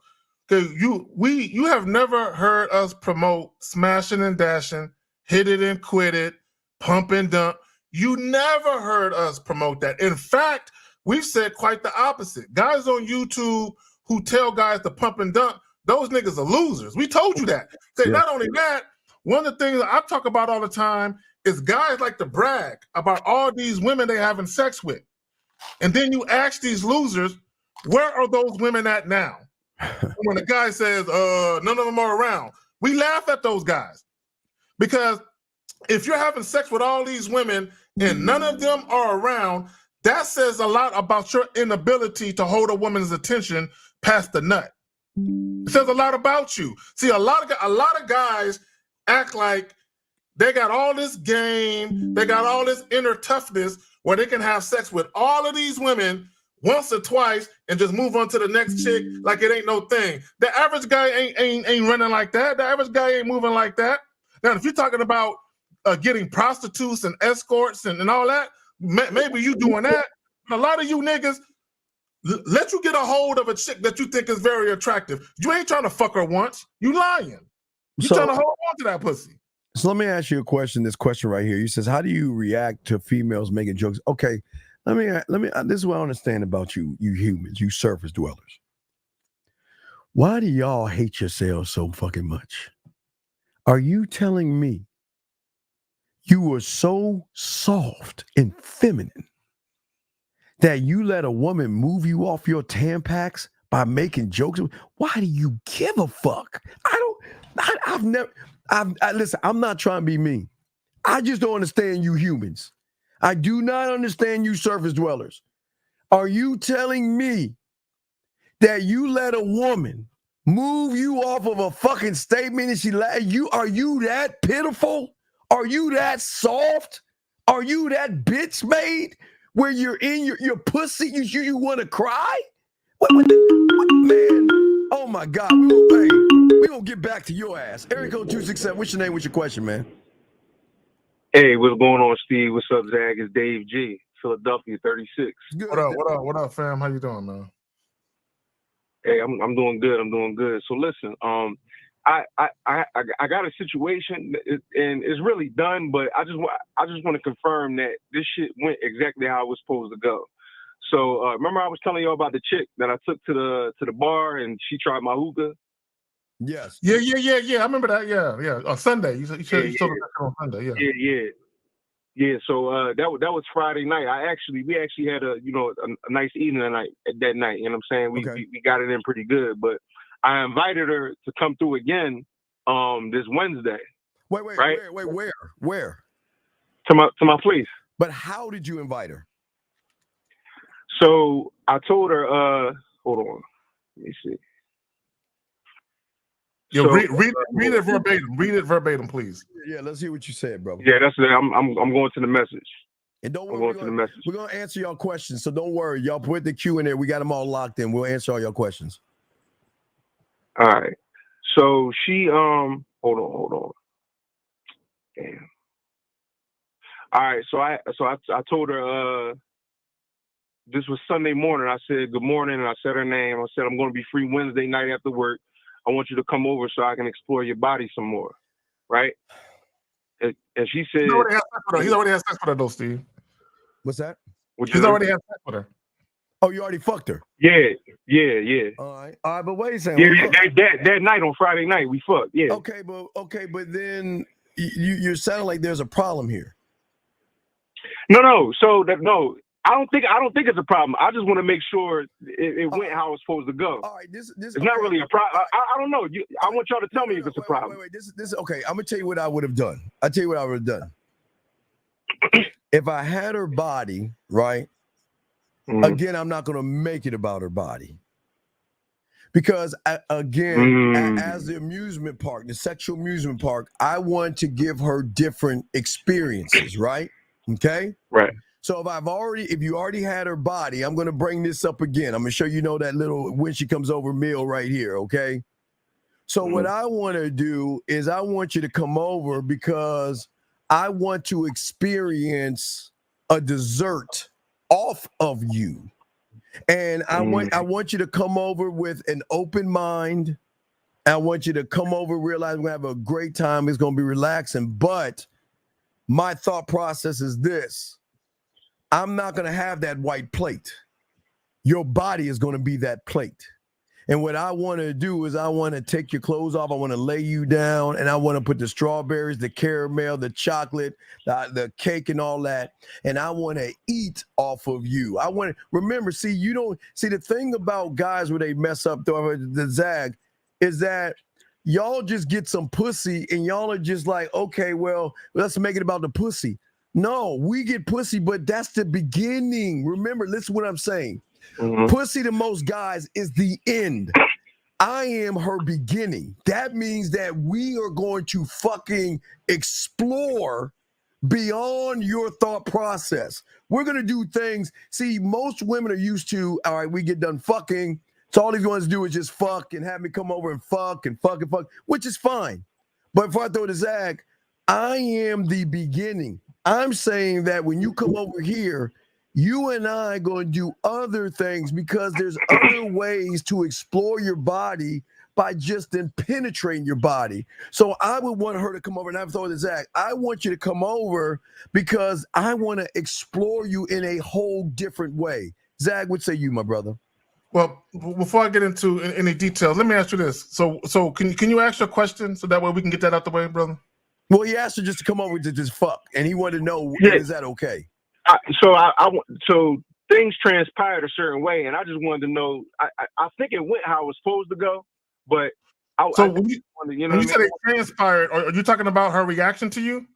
okay, you have never heard us promote smashing and dashing, hit it and quit it, pump and dump. You never heard us promote that. In fact, we've said quite the opposite. Guys on YouTube who tell guys to pump and dump, those niggas are losers. We told you that. Say, not only that, one of the things I talk about all the time is guys like to brag about all these women they having sex with. And then you ask these losers, where are those women at now? When the guy says, none of them are around, we laugh at those guys. Because if you're having sex with all these women and none of them are around, that says a lot about your inability to hold a woman's attention past the nut. It says a lot about you. See, a lot of guys act like they got all this game, they got all this inner toughness where they can have sex with all of these women once or twice and just move on to the next chick like it ain't no thing. The average guy ain't running like that. The average guy ain't moving like that. Now, if you're talking about getting prostitutes and escorts and all that, maybe you doing that. But a lot of you niggas, let you get a hold of a chick that you think is very attractive. You ain't trying to fuck her once. You lying. You trying to hold on to that pussy. So let me ask you a question. This question right here. You says, how do you react to females making jokes? Okay, let me. This is what I understand about you humans, you surface dwellers. Why do y'all hate yourselves so fucking much? Are you telling me you were so soft and feminine that you let a woman move you off your Tampax by making jokes? Why do you give a fuck? Listen, I'm not trying to be mean. I just don't understand you humans. I do not understand you surface dwellers. Are you telling me that you let a woman move you off of a fucking statement and are you that pitiful? Are you that soft? Are you that bitch made where you're in your pussy, you want to cry? What, man? Oh my God. We gonna get back to your ass. Area code 267. What's your name? What's your question, man? Hey, what's going on, Steve? What's up, Zach? It's Dave G, Philadelphia 36. What up, fam? How you doing, man? Hey, I'm doing good. I'm doing good. So listen, I got a situation, and it's really done, but I just want to confirm that this shit went exactly how it was supposed to go. So remember I was telling you about the chick that I took to the bar and she tried my hookah? Yes. Yeah. I remember that. Yeah. On Sunday. You told me that on Sunday. Yeah. So that was Friday night. We actually had a nice evening that night. You know what I'm saying? We got it in pretty good. But I invited her to come through again this Wednesday. Wait. Right? Where? To my place. But how did you invite her? So I told her, hold on. Let me see. Yo, read it verbatim. Read it verbatim, please. Yeah, let's hear what you said, bro. Yeah, that's it. I'm going to the message. And don't worry, we're gonna answer y'all questions. So don't worry, y'all put the Q in there. We got them all locked in. We'll answer all your questions. All right. So she hold on. Damn. All right. So I told her this was Sunday morning. I said good morning, and I said her name. I said I'm going to be free Wednesday night after work. I want you to come over so I can explore your body some more, right? And she said, He's already had sex with her, though, Steve. What's that? He's already had sex with her. Oh, you already fucked her? Yeah. All right, but wait a second. Yeah, that night on Friday night we fucked. Yeah. Okay, but then you're sounding like there's a problem here. No. No. I don't think it's a problem. I just want to make sure it went how it's supposed to go. All right, this it's not really a problem. I don't know. I want y'all to tell me if it's a problem. Wait. This okay. I'm gonna tell you what I would have done. I'll tell you what I would have done. If I had her body, right? Again, I'm not gonna make it about her body. Because again, as the amusement park, the sexual amusement park, I want to give her different experiences, right? Okay? Right. So if you already had her body, I'm going to bring this up again. I'm going to show you that little when she comes over meal right here, okay? So what I want to do is I want you to come over because I want to experience a dessert off of you. And I want you to come over with an open mind. I want you to come over, realize we're going to have a great time. It's going to be relaxing. But my thought process is this. I'm not going to have that white plate. Your body is going to be that plate. And what I want to do is I want to take your clothes off. I want to lay you down, and I want to put the strawberries, the caramel, the chocolate, the cake, and all that. And I want to eat off of you. I want to remember. See, you don't see the thing about guys where they mess up the zag is that y'all just get some pussy, and y'all are just like, okay, well, let's make it about the pussy. No, we get pussy, but that's the beginning. Remember, listen what I'm saying. Pussy to most guys is the end. I am her beginning. That means that we are going to fucking explore beyond your thought process. We're going to do things. See, most women are used to, all right, we get done fucking. So all he wants to do is just fuck and have me come over and fuck, which is fine. But before I throw the zag, I am the beginning. I'm saying that when you come over here, you and I are going to do other things because there's other ways to explore your body by just then penetrating your body. So I would want her to come over, and I've told Zach, I want you to come over because I want to explore you in a whole different way. Zach, what say you, my brother? Well, before I get into any details, let me ask you this. So can you ask your question so that way we can get that out the way, brother? Well, he asked her just to come over to just fuck, and he wanted to know, is that okay? So things transpired a certain way, and I just wanted to know. I think it went how it was supposed to go, but when you said it transpired, are you talking about her reaction to you?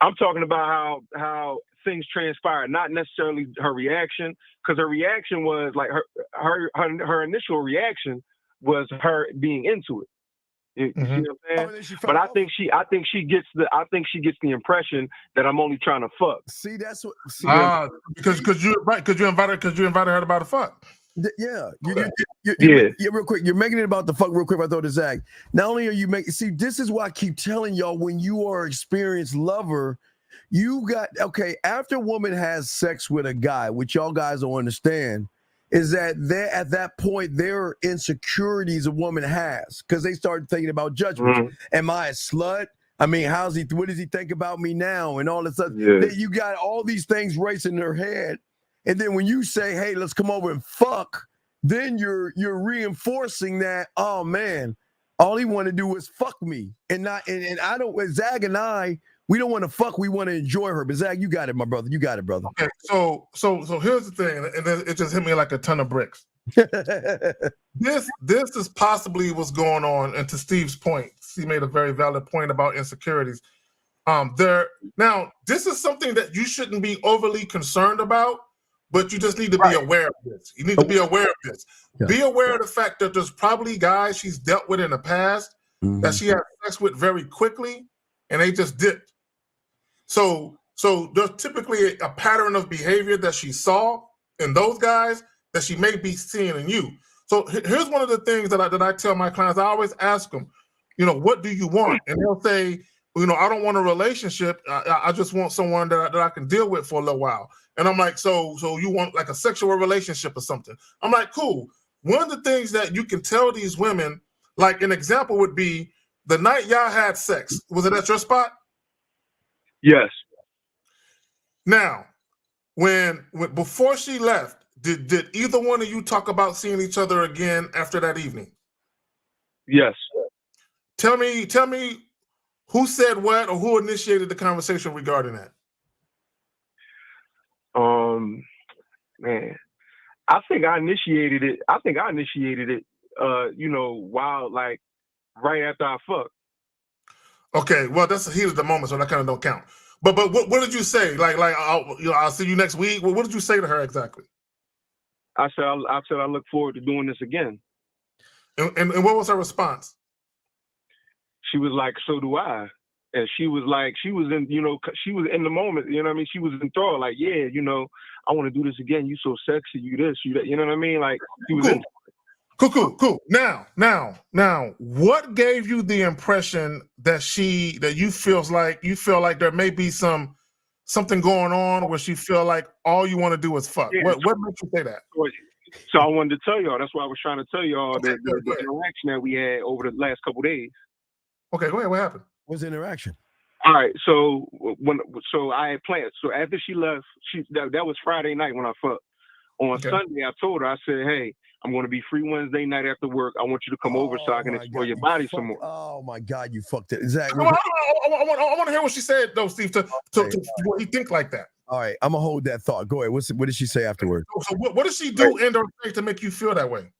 I'm talking about how things transpired, not necessarily her reaction, because her reaction was like her initial reaction was her being into it. You see what I'm saying? But I think she gets the impression that I'm only trying to fuck. See, that's what. Because you invited her about a fuck. Yeah, real quick. You're making it about the fuck real quick. I throw to Zach. Not only are you making, see, this is why I keep telling y'all when you are an experienced lover, you got after a woman has sex with a guy, which y'all guys don't understand, is that they're at that point there are insecurities a woman has because they start thinking about judgment. Am I a slut? I mean, what does he think about me now? And all this stuff. You got all these things racing in her head. And then when you say, hey, let's come over and fuck, then you're reinforcing that, oh man, all he wanted to do was fuck me. And I don't, Zag and I, we don't want to fuck, we want to enjoy her. But Zag, you got it, my brother. You got it, brother. Okay, so here's the thing, and then it just hit me like a ton of bricks. This is possibly what's going on, and to Steve's point, he made a very valid point about insecurities. Now, this is something that you shouldn't be overly concerned about, but you just need to be aware of this. You need to be aware of this. Yeah. Be aware of the fact that there's probably guys she's dealt with in the past that she had sex with very quickly, and they just dipped. So there's typically a pattern of behavior that she saw in those guys that she may be seeing in you. So here's one of the things that I tell my clients. I always ask them, what do you want? And they'll say, I don't want a relationship. I just want someone that I can deal with for a little while. And I'm like, so you want like a sexual relationship or something? I'm like, cool. One of the things that you can tell these women, like an example would be the night y'all had sex. Was it at your spot? Yes. Now, when before she left, did either one of you talk about seeing each other again after that evening? Yes. Tell me who said what or who initiated the conversation regarding that? Man, I think I initiated it. While like right after I fucked. Okay, well that's the heat of the moment, so that kind of don't count. But what did you say? Like I'll see you next week. What did you say to her exactly? I said I look forward to doing this again. And what was her response? She was like, so do I. And she was like, she was in the moment, she was enthralled, like, yeah, I want to do this again. You so sexy, you this, you that, you know what I mean? Like, she was Cool. Now, what gave you the impression that you feel like there may be something going on where she feel like all you want to do is fuck? Yeah. What made you say that? So I wanted to tell y'all, that's why I was trying to tell y'all the interaction that we had over the last couple of days. Okay, go ahead. What happened? What's the interaction? All right, so I had planned. So after she left, that was Friday night when I fucked. On Sunday, I told her, I said, hey, I'm going to be free Wednesday night after work. I want you to come over so I can explore your body some more. Oh my God, you fucked it. Zach, I want to hear what she said though, Steve. To what you think like that. all right, I'm gonna hold that thought. Go ahead. What did she say afterward? So what does she do and or say to make you feel that way?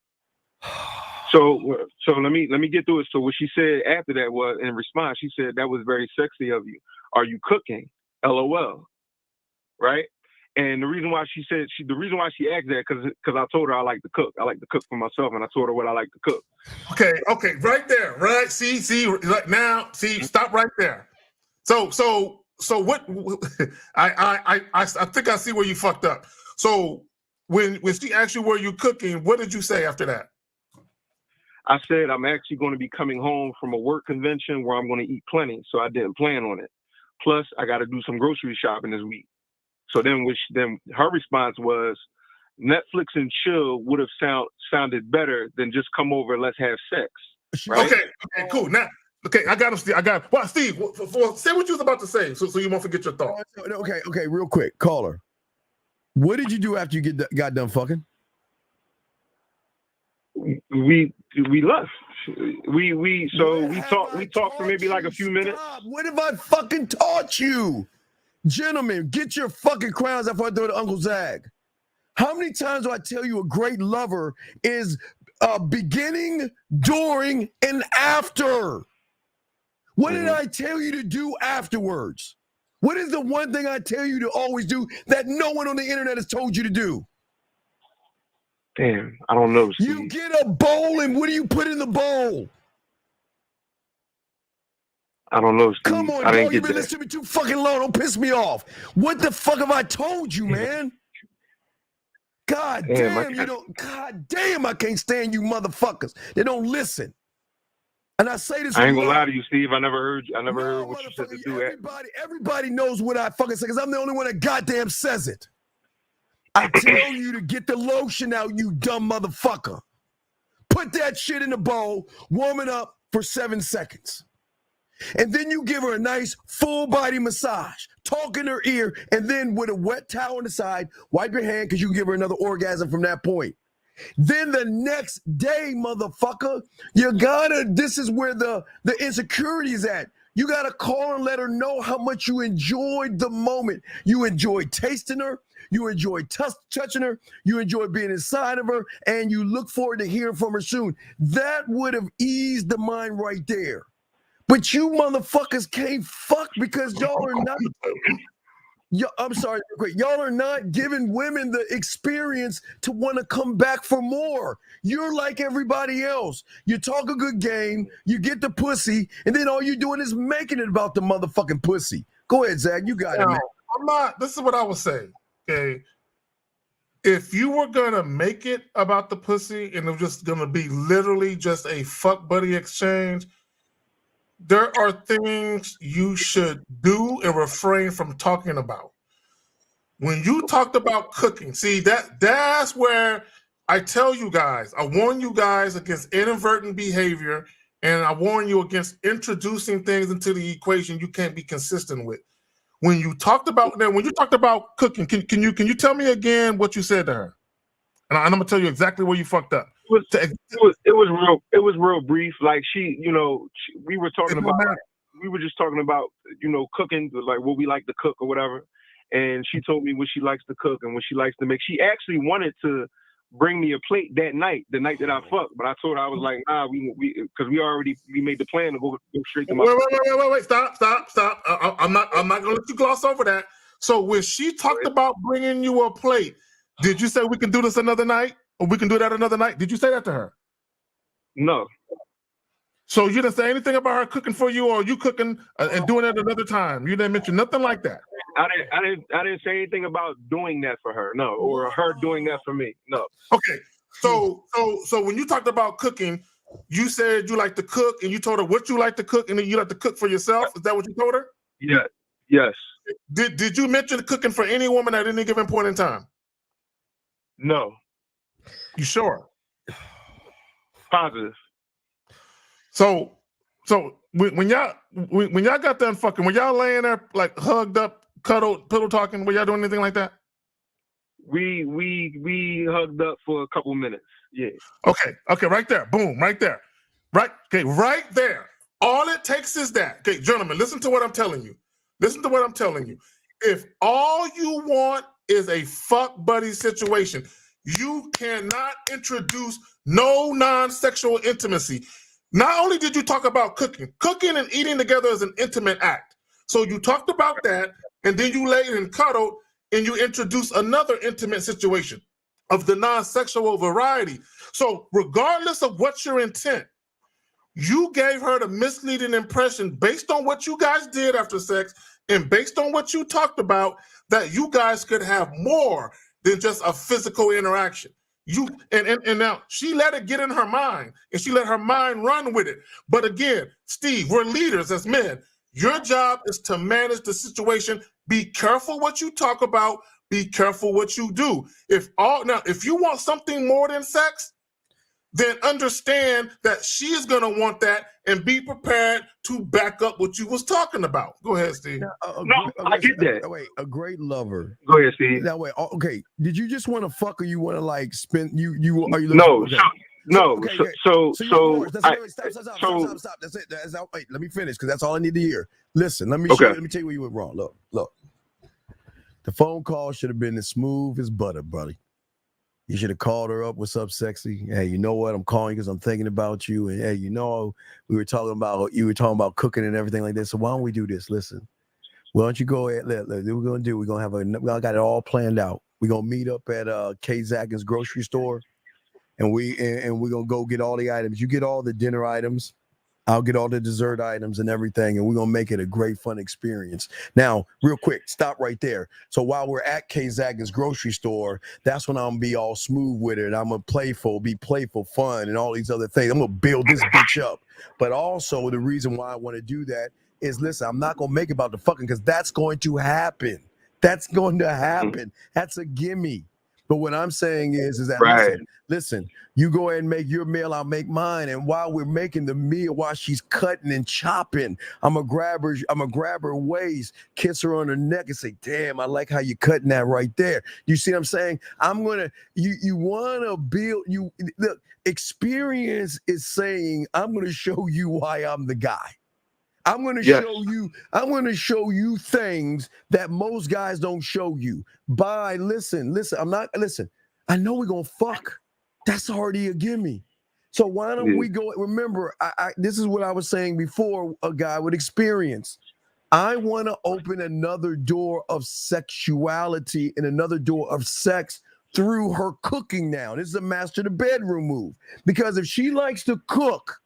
So let me get through it. So what she said after that was, in response, she said, that was very sexy of you. Are you cooking? LOL. Right? And the reason why she said the reason why she asked that because I told her I like to cook. I like to cook for myself, and I told her what I like to cook. Okay, right there, right? See, like now, see, stop right there. So what? I think I see where you fucked up. So when she asked you where you cooking, what did you say after that? I said I'm actually going to be coming home from a work convention where I'm going to eat plenty, so I didn't plan on it. Plus, I got to do some grocery shopping this week. So then her response was, Netflix and chill would have sounded better than just come over and let's have sex. Right? Okay, cool. Now, I got him, Steve. Well, Steve, say what you was about to say so you won't forget your thought. Okay, real quick, caller. What did you do after you got done fucking? We left. We talked for maybe like a few minutes. What have I fucking taught you? Gentlemen, get your fucking crowns before I throw to Uncle Zag. How many times do I tell you a great lover is beginning, during, and after? What did I tell you to do afterwards? What is the one thing I tell you to always do that no one on the internet has told you to do? Damn, I don't know, Steve. You get a bowl, and what do you put in the bowl? I don't know, Steve. Come on, bro, you've been listening to me too fucking long. Don't piss me off. What the fuck have I told you, man? God damn, I can't stand you motherfuckers. They don't listen. And I say this. I ain't gonna lie to you, Steve. I never heard what you said to do. Everybody knows what I fucking say because I'm the only one that goddamn says it. I tell you to get the lotion out, you dumb motherfucker. Put that shit in the bowl, warm it up for 7 seconds. And then you give her a nice full body massage, talk in her ear, and then with a wet towel on the side, wipe your hand because you can give her another orgasm from that point. Then the next day, motherfucker, this is where the insecurity is at. You got to call and let her know how much you enjoyed the moment. You enjoyed tasting her. You enjoyed touching her. You enjoyed being inside of her. And you look forward to hearing from her soon. That would have eased the mind right there. But you motherfuckers can't fuck because y'all are not. I'm sorry, y'all are not giving women the experience to want to come back for more. You're like everybody else. You talk a good game, you get the pussy, and then all you're doing is making it about the motherfucking pussy. Go ahead, Zach. You got it, man. I'm not. This is what I would say. Okay. If you were gonna make it about the pussy and it was just gonna be literally just a fuck buddy exchange, there are things you should do and refrain from talking about. When you talked about cooking, see that's where I tell you guys, I warn you guys against inadvertent behavior, and I warn you against introducing things into the equation you can't be consistent with. When you talked about cooking, can you tell me again what you said to her? And I'm gonna tell you exactly where you fucked up. It was real brief. Like we were talking about. We were just talking about cooking, like what we like to cook or whatever. And she told me what she likes to cook and what she likes to make. She actually wanted to bring me a plate that night, the night that I fucked. But I told her I was like, nah, because we made the plan to go straight to my. Wait! Stop! I'm not gonna let you gloss over that. So when she talked about bringing you a plate, did you say we can do this another night, or we can do that another night? Did you say that to her? No. So you didn't say anything about her cooking for you, or you cooking and doing it another time. You didn't mention nothing like that. I didn't say anything about doing that for her, no, or her doing that for me, no. Okay, so when you talked about cooking, you said you like to cook, and you told her what you like to cook, and then you like to cook for yourself. Is that what you told her? Yeah. Yes. Did you mention cooking for any woman at any given point in time? No. You sure? Positive. So when y'all got done fucking, were y'all laying there like hugged up, cuddled, pillow talking? Were y'all doing anything like that? we hugged up for a couple minutes. Yeah. Okay, right there. Boom, right there. Right, okay, right there. All it takes is that. Okay, gentlemen, listen to what I'm telling you. Listen to what I'm telling you. If all you want is a fuck buddy situation, you cannot introduce no non-sexual intimacy. Not only did you talk about cooking and eating together is an intimate act. So you talked about that, and then you laid and cuddled, and you introduced another intimate situation of the non-sexual variety. So regardless of what's your intent, you gave her the misleading impression based on what you guys did after sex and based on what you talked about that you guys could have more than just a physical interaction. And now she let it get in her mind and she let her mind run with it. But again, Steve, we're leaders as men. Your job is to manage the situation. Be careful what you talk about. Be careful what you do. If you want something more than sex, then understand that she is going to want that and be prepared to back up what you was talking about. Go ahead, Steve. I get that. Wait, a great lover. Go ahead, Steve. That way, okay. Did you just want to fuck or you want to like spend? Are you? No, okay. So Stop. That's it. Wait, let me finish because that's all I need to hear. Listen, let me show you, let me tell you where you went wrong. Look. The phone call should have been as smooth as butter, buddy. You should have called her up. What's up, sexy? Hey, you know what? I'm calling because I'm thinking about you. And hey, you know, you were talking about cooking and everything like this. So why don't we do this? Listen, why don't you go ahead? We're gonna do. We're gonna have I got it all planned out. We're gonna meet up at K Zagin's grocery store, and we're gonna go get all the items. You get all the dinner items. I'll get all the dessert items and everything, and we're going to make it a great, fun experience. Now, real quick, stop right there. So while we're at K Zagin's grocery store, that's when I'm going to be all smooth with it. I'm going to be playful, fun, and all these other things. I'm going to build this bitch up. But also, the reason why I want to do that is, listen, I'm not going to make it about the fucking because that's going to happen. That's going to happen. That's a gimme. But what I'm saying is that, listen, you go ahead and make your meal, I'll make mine. And while we're making the meal, while she's cutting and chopping, I'm gonna grab her waist, kiss her on her neck and say, damn, I like how you cutting that right there. You see what I'm saying? You wanna build, the experience is saying, I'm gonna show you why I'm the guy. I'm going to show you things that most guys don't show you. Listen, I know we're going to fuck. That's already a gimme. So why don't we go, remember, this is what I was saying before, a guy with experience. I want to open another door of sexuality and another door of sex through her cooking now. This is a master the bedroom move. Because if she likes to cook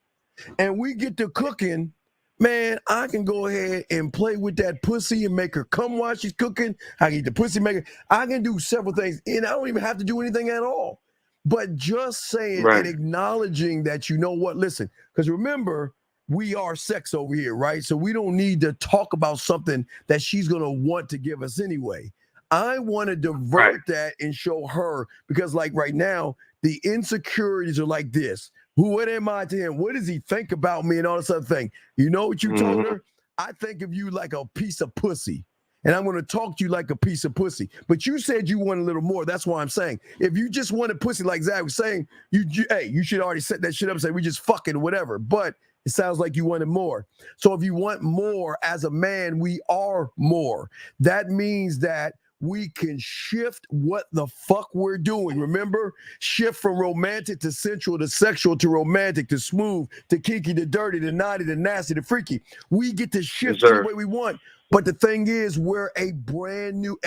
and we get to cooking, man, I can go ahead and play with that pussy and make her come while she's cooking. I can eat the pussy maker. I can do several things, and I don't even have to do anything at all. But just saying and acknowledging that, you know what, listen, because remember, we are sex over here, right? So we don't need to talk about something that she's going to want to give us anyway. I want to divert that and show her, because like right now, the insecurities are like this. What am I to him? What does he think about me and all this other thing? You know what you told her? I think of you like a piece of pussy. And I'm going to talk to you like a piece of pussy. But you said you want a little more. That's why I'm saying. If you just wanted pussy like Zach was saying, you should already set that shit up and say, we just fucking whatever. But it sounds like you wanted more. So if you want more as a man, we are more. That means that we can shift what the fuck we're doing. Remember? Shift from romantic to sensual to sexual to romantic to smooth to kinky to dirty to naughty to nasty to freaky. We get to shift the way we want. But the thing is, we're a brand new,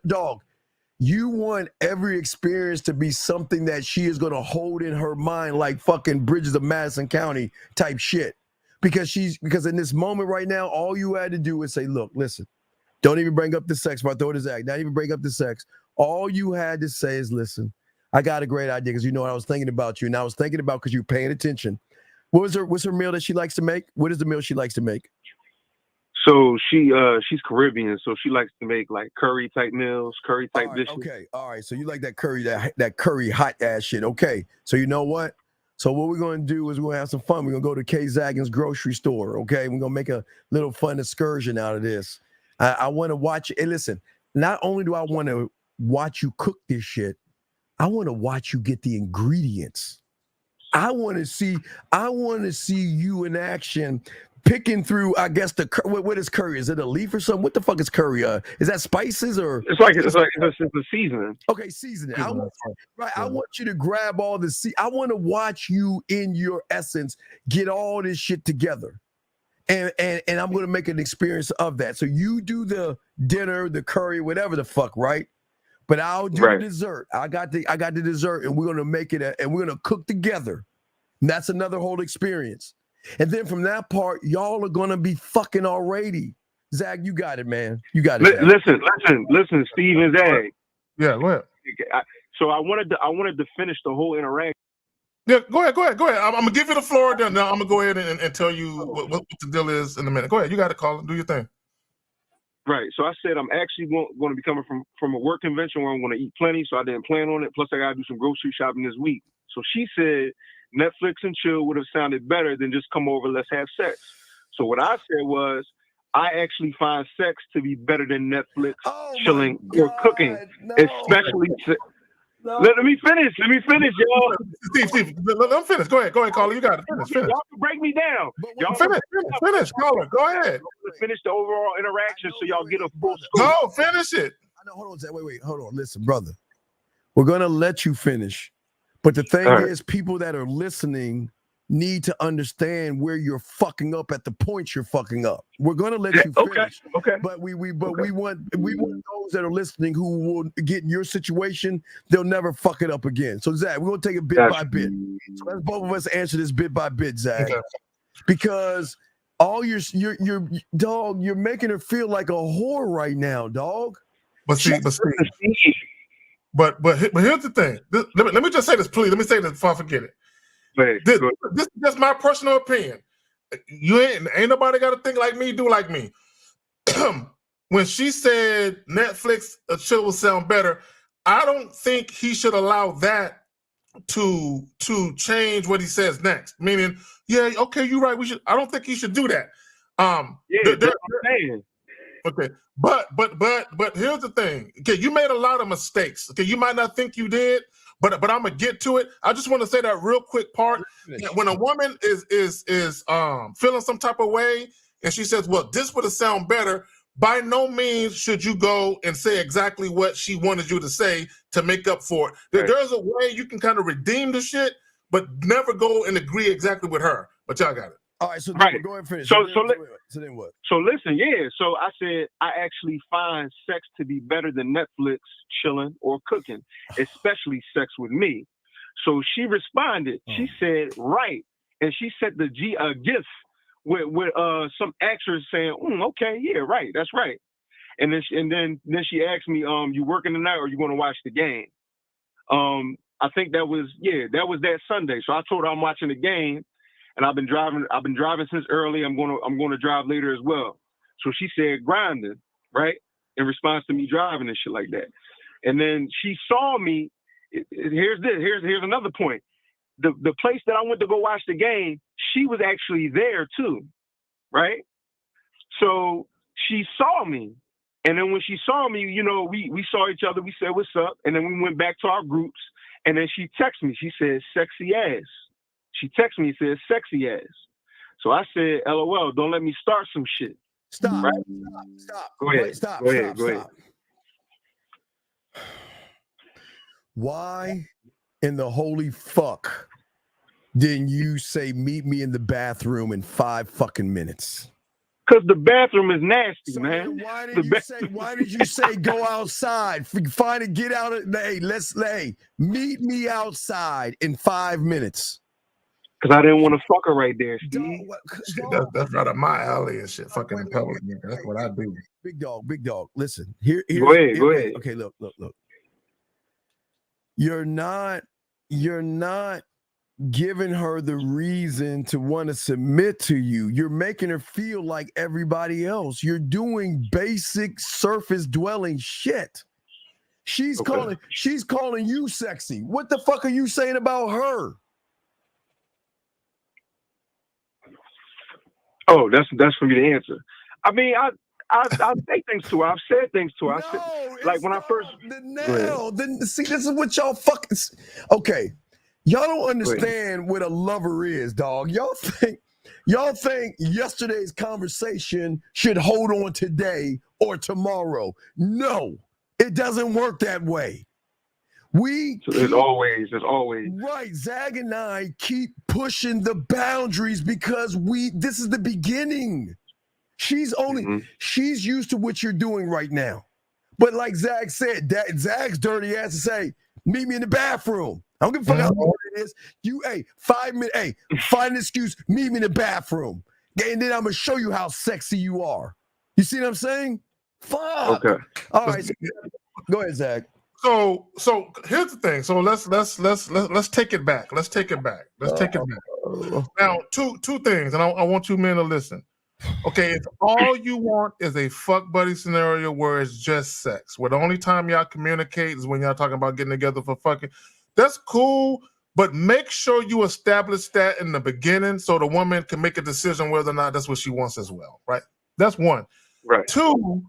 dog. You want every experience to be something that she is going to hold in her mind like fucking Bridges of Madison County type shit. Because in this moment right now, all you had to do is say, look, listen, don't even bring up the sex. If I throw this act, not even bring up the sex. All you had to say is, listen, I got a great idea because you know I was thinking about you, and I was thinking about because you're paying attention. What's her meal that she likes to make? What is the meal she likes to make? So she's Caribbean, so she likes to make like curry type meals, curry type dishes. Okay, all right. So you like that curry, that curry hot ass shit. Okay. So you know what? So what we're going to do is we're going to have some fun. We're going to go to K Zagin's grocery store. Okay, we're going to make a little fun excursion out of this. I want to watch it. Hey, listen, not only do I want to watch you cook this shit. I want to watch you get the ingredients. I want to see you in action, picking through. I guess what is curry? Is it a leaf or something? What the fuck is curry? Is that spices or? It's a seasoning. Okay, seasoning. I want you to grab all the. I want to watch you in your essence get all this shit together, and I'm going to make an experience of that. So you do the dinner, the curry, whatever the fuck, right? But I'll do the dessert. I got the dessert, and we're gonna make it, and we're gonna cook together. And that's another whole experience. And then from that part, y'all are gonna be fucking already. Zach, you got it, man. You got it. Listen, Steve and Zach. Yeah, go ahead. So I wanted to finish the whole interaction. Yeah, go ahead. I'm gonna give you the floor. Then now I'm gonna go ahead and tell you what the deal is in a minute. Go ahead. You got to call it. Do your thing. Right. So I said I'm actually going to be coming from a work convention where I'm going to eat plenty. So I didn't plan on it. Plus, I got to do some grocery shopping this week. So she said Netflix and chill would have sounded better than just come over, let's have sex. So what I said was I actually find sex to be better than Netflix, chilling, or cooking, especially. Let me finish, y'all. Steve, let him finish. Go ahead, caller. You got it. Finish. Y'all can break me down. Y'all finish, caller. Go ahead. Finish the overall interaction so y'all get a full scope. No, finish it. I know. Hold on, Zach. Wait. Hold on. Listen, brother. We're gonna let you finish, but the thing is, people that are listening need to understand where you're fucking up at the point you're fucking up. We're gonna let you finish. Okay. But we want those that are listening who will get in your situation, they'll never fuck it up again. So Zach, we're gonna take it bit by bit. So let's both of us answer this bit by bit, Zach. Okay. Because all your dog, you're making her feel like a whore right now, dog. But here's the thing. Let me just say this, please. Let me say this before I forget it. This is just my personal opinion. You ain't nobody got to think like me, do like me. When she said Netflix chill will sound better, I don't think he should allow that to change what he says next. Meaning, yeah, okay, you're right. I don't think he should do that. Okay, but here's the thing. Okay, you made a lot of mistakes. Okay, you might not think you did. But I'm gonna get to it. I just want to say that real quick part. When a woman is feeling some type of way, and she says, "Well, this would have sound better," by no means should you go and say exactly what she wanted you to say to make up for it. There's a way you can kind of redeem the shit, but never go and agree exactly with her. But y'all got it. All right, so go ahead and finish. So then what? So listen, yeah. So I said I actually find sex to be better than Netflix, chilling, or cooking, especially sex with me. So she responded. She said, "Right," and she sent the GIF with some actress saying, "Okay, yeah, right, that's right." And then she asked me, "You working tonight, or you going to watch the game?" I think that was that Sunday. So I told her I'm watching the game. And I've been driving since early. I'm going to drive later as well. So she said grinding, right? In response to me driving and shit like that. And then she saw me. Here's another point. The place that I went to go watch the game, she was actually there too, right? So she saw me. And then when she saw me, we saw each other. We said, "What's up?" And then we went back to our groups. And then she texted me. She said, "Sexy ass." She texted me and said, "Sexy ass." So I said, "LOL, don't let me start some shit." Stop. Right? Stop. Go ahead. Stop. Go ahead. Why in the holy fuck didn't you say meet me in the bathroom in 5 fucking minutes? Because the bathroom is nasty, man. Why did you say go outside? Find it, get out of meet me outside in 5 minutes. Because I didn't want to fuck her right there, Steve. That's right up my alley and shit. Fucking in public, nigga. That's what I do. Big dog. Listen, here. Go ahead. Okay, look. You're not giving her the reason to want to submit to you. You're making her feel like everybody else. You're doing basic surface dwelling shit. She's calling you sexy. What the fuck are you saying about her? Oh, that's for me to answer. I mean, I'll say things to her. I've said things to her. Like when I first. No, then see, this is what y'all fucking. Okay, y'all don't understand what a lover is, dog. Y'all think yesterday's conversation should hold on today or tomorrow. No, it doesn't work that way. There's always right. Zag and I keep pushing the boundaries because this is the beginning. She's used to what you're doing right now. But like Zag said, Zag's dirty ass to say, meet me in the bathroom. I don't give a fuck how hard it is. 5 minutes, find an excuse, meet me in the bathroom. And then I'm gonna show you how sexy you are. You see what I'm saying? Fuck. Okay. All right. Go ahead, Zag. So here's the thing. So let's take it back. Let's take it back. Now, two things, and I want you men to listen. Okay, if all you want is a fuck buddy scenario where it's just sex, where the only time y'all communicate is when y'all talking about getting together for fucking, that's cool, but make sure you establish that in the beginning so the woman can make a decision whether or not that's what she wants as well, right? That's one. Right. Two,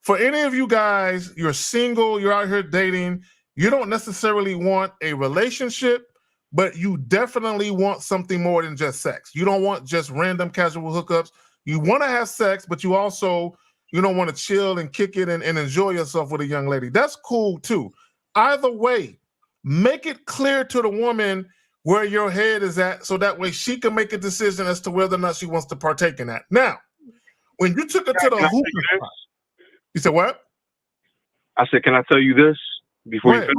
for any of you guys, you're single, you're out here dating, you don't necessarily want a relationship, but you definitely want something more than just sex. You don't want just random casual hookups. You want to have sex, but you also, don't want to chill and kick it and enjoy yourself with a young lady. That's cool too. Either way, make it clear to the woman where your head is at so that way she can make a decision as to whether or not she wants to partake in that. Now, when you took her to the hookah spot, you said what? I said, can I tell you this before you finish?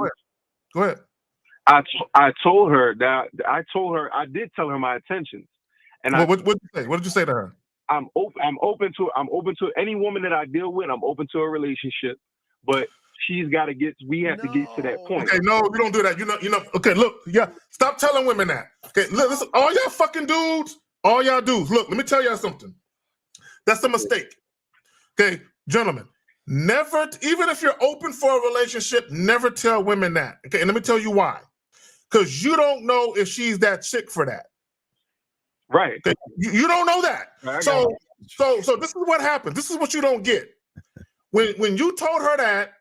Go ahead. I told her I did tell her my intentions. And what did you say? What did you say to her? I'm open to any woman that I deal with. I'm open to a relationship, but we have to get to that point. Okay, no, you don't do that. You know. Okay, look, stop telling women that. Okay, look, listen, all y'all fucking dudes, all y'all dudes. Look, let me tell y'all something. That's a mistake. Okay, gentlemen, never, even if you're open for a relationship, never tell women that. Okay, and let me tell you why. Because you don't know if she's that chick for that. Right. Okay? You don't know that. Right, so this is what happens. This is what you don't get. When you told her that,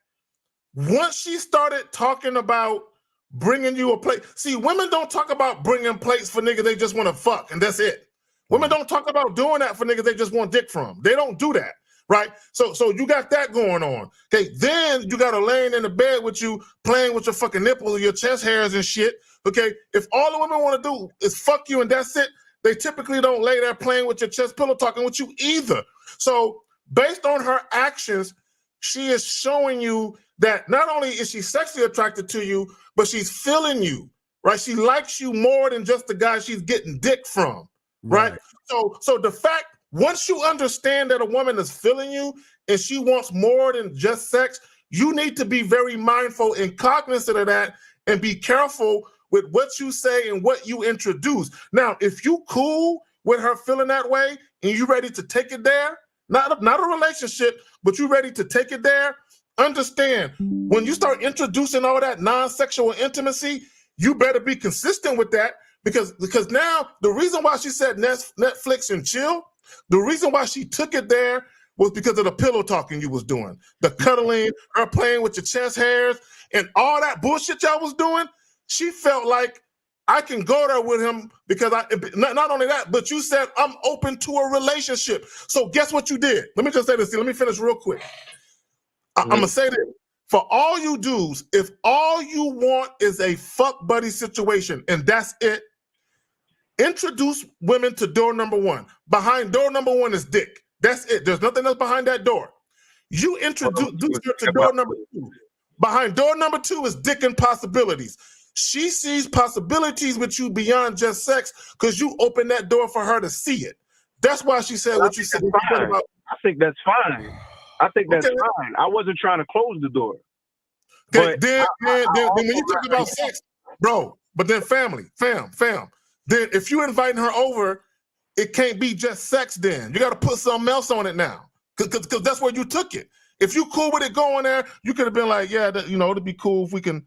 once she started talking about bringing you a plate, see, women don't talk about bringing plates for niggas they just want to fuck, and that's it. Women don't talk about doing that for niggas they just want dick from. They don't do that, right? So you got that going on. Okay, then you got her laying in the bed with you, playing with your fucking nipples or your chest hairs and shit. Okay, if all the women want to do is fuck you and that's it, they typically don't lay there playing with your chest pillow talking with you either. So based on her actions, she is showing you that not only is she sexually attracted to you, but she's feeling you, right? She likes you more than just the guy she's getting dick from, right? So the fact, once you understand that a woman is feeling you and she wants more than just sex, you need to be very mindful and cognizant of that and be careful with what you say and what you introduce. Now, if you cool with her feeling that way and you ready to take it there, not a relationship, but you ready to take it there, understand, when you start introducing all that non-sexual intimacy, you better be consistent with that because now the reason why she said Netflix and chill, the reason why she took it there was because of the pillow talking you was doing, the cuddling, her playing with your chest hairs, and all that bullshit y'all was doing. She felt like I can go there with him because not only that, but you said I'm open to a relationship. So guess what you did? Let me just say this. Let me finish real quick. I'm going to say this. For all you dudes, if all you want is a fuck buddy situation and that's it, introduce women to door number one. Behind door number one is dick. That's it. There's nothing else behind that door. You introduce her to door number two. Behind door number two is dick and possibilities. She sees possibilities with you beyond just sex because you open that door for her to see it. That's why she said what you said. I think that's fine. I think that's fine. I wasn't trying to close the door. Okay, then when you talk about sex, bro, but then fam, then if you're inviting her over, it can't be just sex then. You got to put something else on it now because that's where you took it. If you cool with it going there, you could have been like, yeah, it'd be cool if we can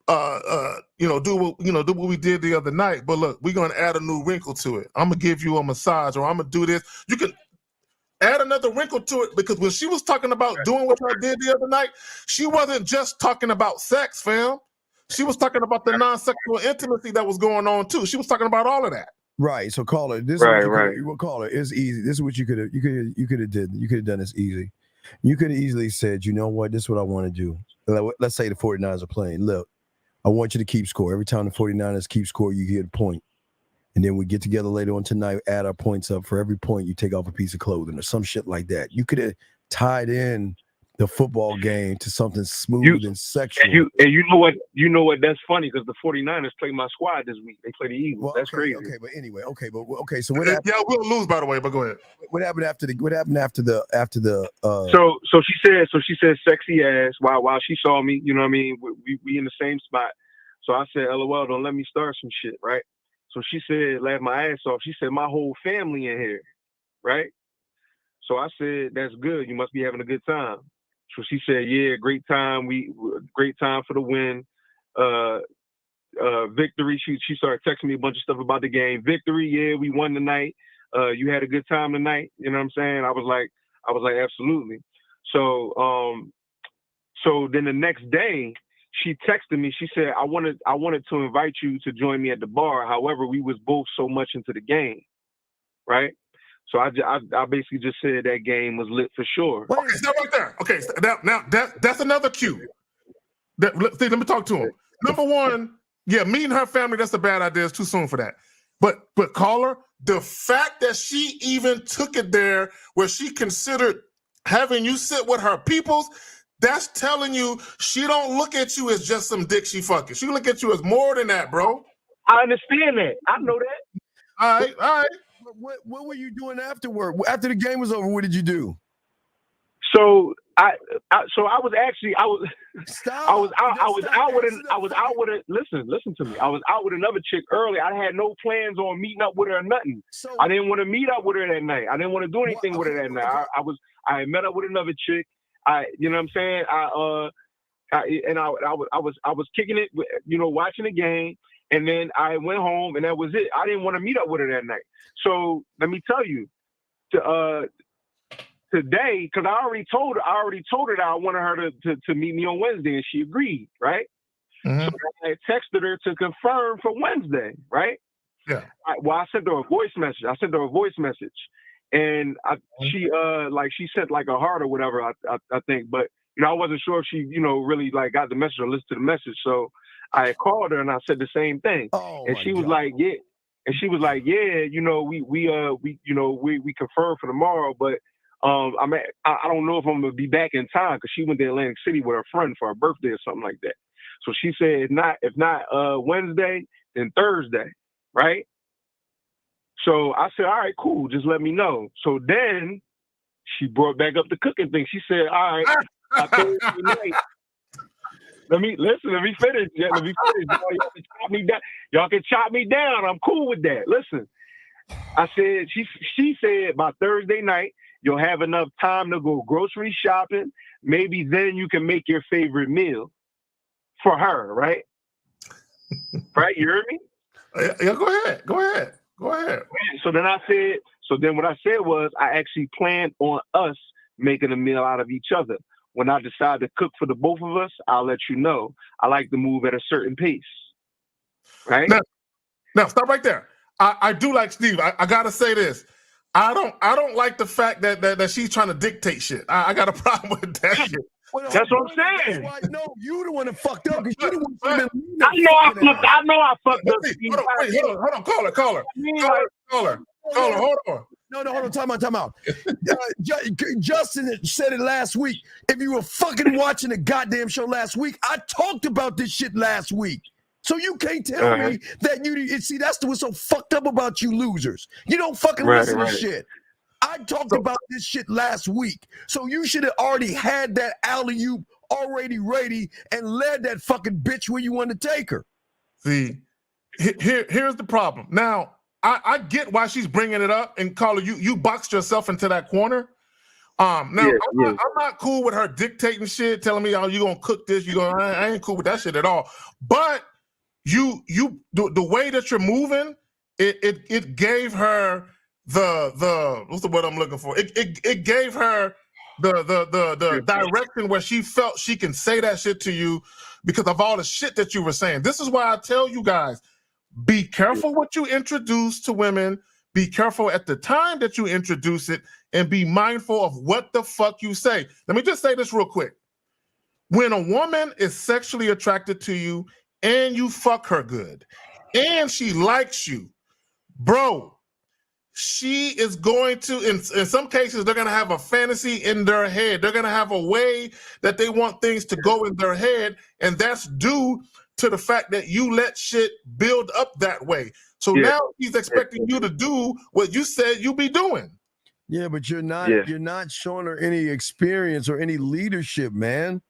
do what we did the other night. But look, we're gonna add a new wrinkle to it. I'm gonna give you a massage, or I'm gonna do this. add another wrinkle to it, because when she was talking about doing what I did the other night, she wasn't just talking about sex, fam. She was talking about the non-sexual intimacy that was going on too. She was talking about all of that. Right. So caller, this Right, is what right. you caller. It's easy. This is what you could have done this easy. You could have easily said, you know what, this is what I want to do. Let's say the 49ers are playing. Look, I want you to keep score. Every time the 49ers keep score, you get a point. And then we get together later on tonight, add our points up. For every point, you take off a piece of clothing or some shit like that. You could have tied in the football game to something smooth and sexual. And you know what? That's funny because the 49ers play my squad this week. They play the Eagles. Well, That's okay, crazy. Okay, but anyway, okay. So what happened? Yeah, we'll lose, by the way. But go ahead. What happened after the? So she said sexy ass while she saw me. You know what I mean? We in the same spot. So I said, LOL, don't let me start some shit, right? So she said, laugh my ass off. She said, my whole family in here, right? So I said, that's good. You must be having a good time. So she said, yeah, great time. Great time for the win. Victory. She started texting me a bunch of stuff about the game. Victory, yeah, we won tonight. You had a good time tonight. You know what I'm saying? I was like, absolutely. So then the next day, she texted me. She said, I wanted to invite you to join me at the bar. However, we was both so much into the game, right? So I basically just said that game was lit for sure. Okay, stop right there. Okay, now that's another cue. Let me talk to him. Number one, yeah, meeting her family, that's a bad idea. It's too soon for that. But caller, the fact that she even took it there where she considered having you sit with her peoples, that's telling you she don't look at you as just some dick she fucking. She look at you as more than that, bro. I understand that. I know that. All right. What were you doing afterward? After the game was over, what did you do? So I was out with a listen to me. I was out with another chick early. I had no plans on meeting up with her or nothing. I didn't want to meet up with her that night. I didn't want to do anything with her that night. I had met up with another chick. You know what I'm saying? I was kicking it, watching the game, and then I went home, and that was it. I didn't want to meet up with her that night. So let me tell you, today, because I already told her that I wanted her to meet me on Wednesday, and she agreed, right? Mm-hmm. So I texted her to confirm for Wednesday, right? Yeah. I sent her a voice message. And she sent like a heart or whatever, I think. But, I wasn't sure if she, really like got the message or listened to the message. So I called her and I said the same thing. And she was like, yeah. And she was like, yeah, we confirmed for tomorrow, but I don't know if I'm gonna be back in time because she went to Atlantic City with her friend for her birthday or something like that. So she said, if not Wednesday, then Thursday, right? So I said, all right, cool. Just let me know. So then she brought back up the cooking thing. She said, all right, Thursday night. Let me finish. Yeah, let me finish. Y'all can chop me down. Y'all can chop me down. I'm cool with that. Listen, I said, she said by Thursday night, you'll have enough time to go grocery shopping. Maybe then you can make your favorite meal for her, right? Right? You heard me? Yeah, go ahead. So then what I said was I actually planned on us making a meal out of each other. When I decide to cook for the both of us, I'll let you know. I like to move at a certain pace. Right? Now stop right there. I do like Steve. I gotta say this. I don't like the fact that she's trying to dictate shit. I got a problem with that shit. That's what I'm saying. That's why, no, you the one that fucked up because you the one that I know I fucked up. Hold on, caller. Hold on. No, hold on. Time out. Justin said it last week. If you were fucking watching the goddamn show last week, I talked about this shit last week. So you can't tell me that you see that's what's so fucked up about you losers. You don't fucking listen to shit. I talked about this shit last week. So you should have already had that alley-oop already ready and led that fucking bitch where you want to take her. See, here's the problem. Now, I get why she's bringing it up, and Carla, you boxed yourself into that corner. I'm not cool with her dictating shit, telling me, "Oh, you gonna cook this?" I ain't cool with that shit at all. But the way that you're moving, it gave her what's the word I'm looking for? It gave her the direction where she felt she can say that shit to you because of all the shit that you were saying. This is why I tell you guys, be careful what you introduce to women. Be careful at the time that you introduce it, and be mindful of what the fuck you say. Let me just say this real quick. When a woman is sexually attracted to you and you fuck her good and she likes you, bro, she is going to, in some cases, they're going to have a fantasy in their head. They're going to have a way that they want things to go in their head, and that's due to the fact that you let shit build up that way. So now he's expecting you to do what you said you be doing. Yeah, but you're not showing her any experience or any leadership, man.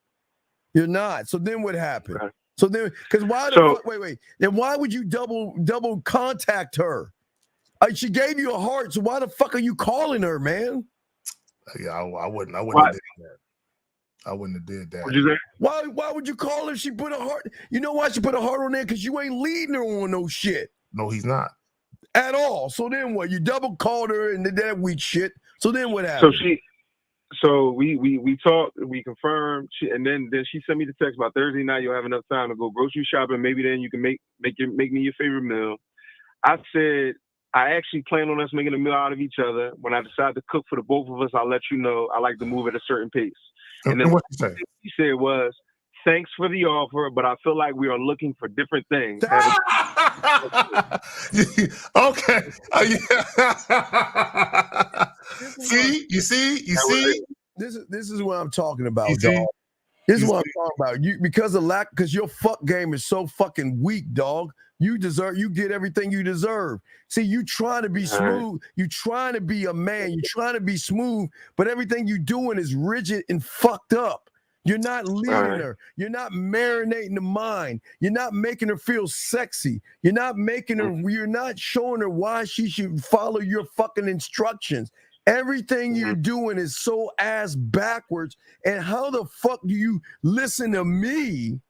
You're not. So then what happened? Okay. So then, because why the fuck, wait. Then why would you double contact her? She gave you a heart, so why the fuck are you calling her, man? Yeah, I wouldn't have did that. I wouldn't have did that. What'd you say? Why would you call her? She put a heart. You know why she put a heart on there? Because you ain't leading her on no shit. No, he's not. At all. So then what? You double called her and did that weak shit. So then what happened? So we talked, we confirmed, and then she sent me the text about Thursday night. You'll have enough time to go grocery shopping. Maybe then you can make me your favorite meal. I said, I actually plan on us making a meal out of each other. When I decide to cook for the both of us, I'll let you know. I like to move at a certain pace. And then what he said was, thanks for the offer, but I feel like we are looking for different things. Okay. See? You see? This is what I'm talking about, dog. This is what I'm talking about. You because your fuck game is so fucking weak, dog. You get everything you deserve. See, you trying to be smooth. You trying to be a man. You trying to be smooth, but everything you doing is rigid and fucked up. You're not leading her. You're not marinating the mind. You're not making her feel sexy. You're not making her. You're not showing her why she should follow your fucking instructions. Everything you're doing is so ass backwards. And how the fuck do you listen to me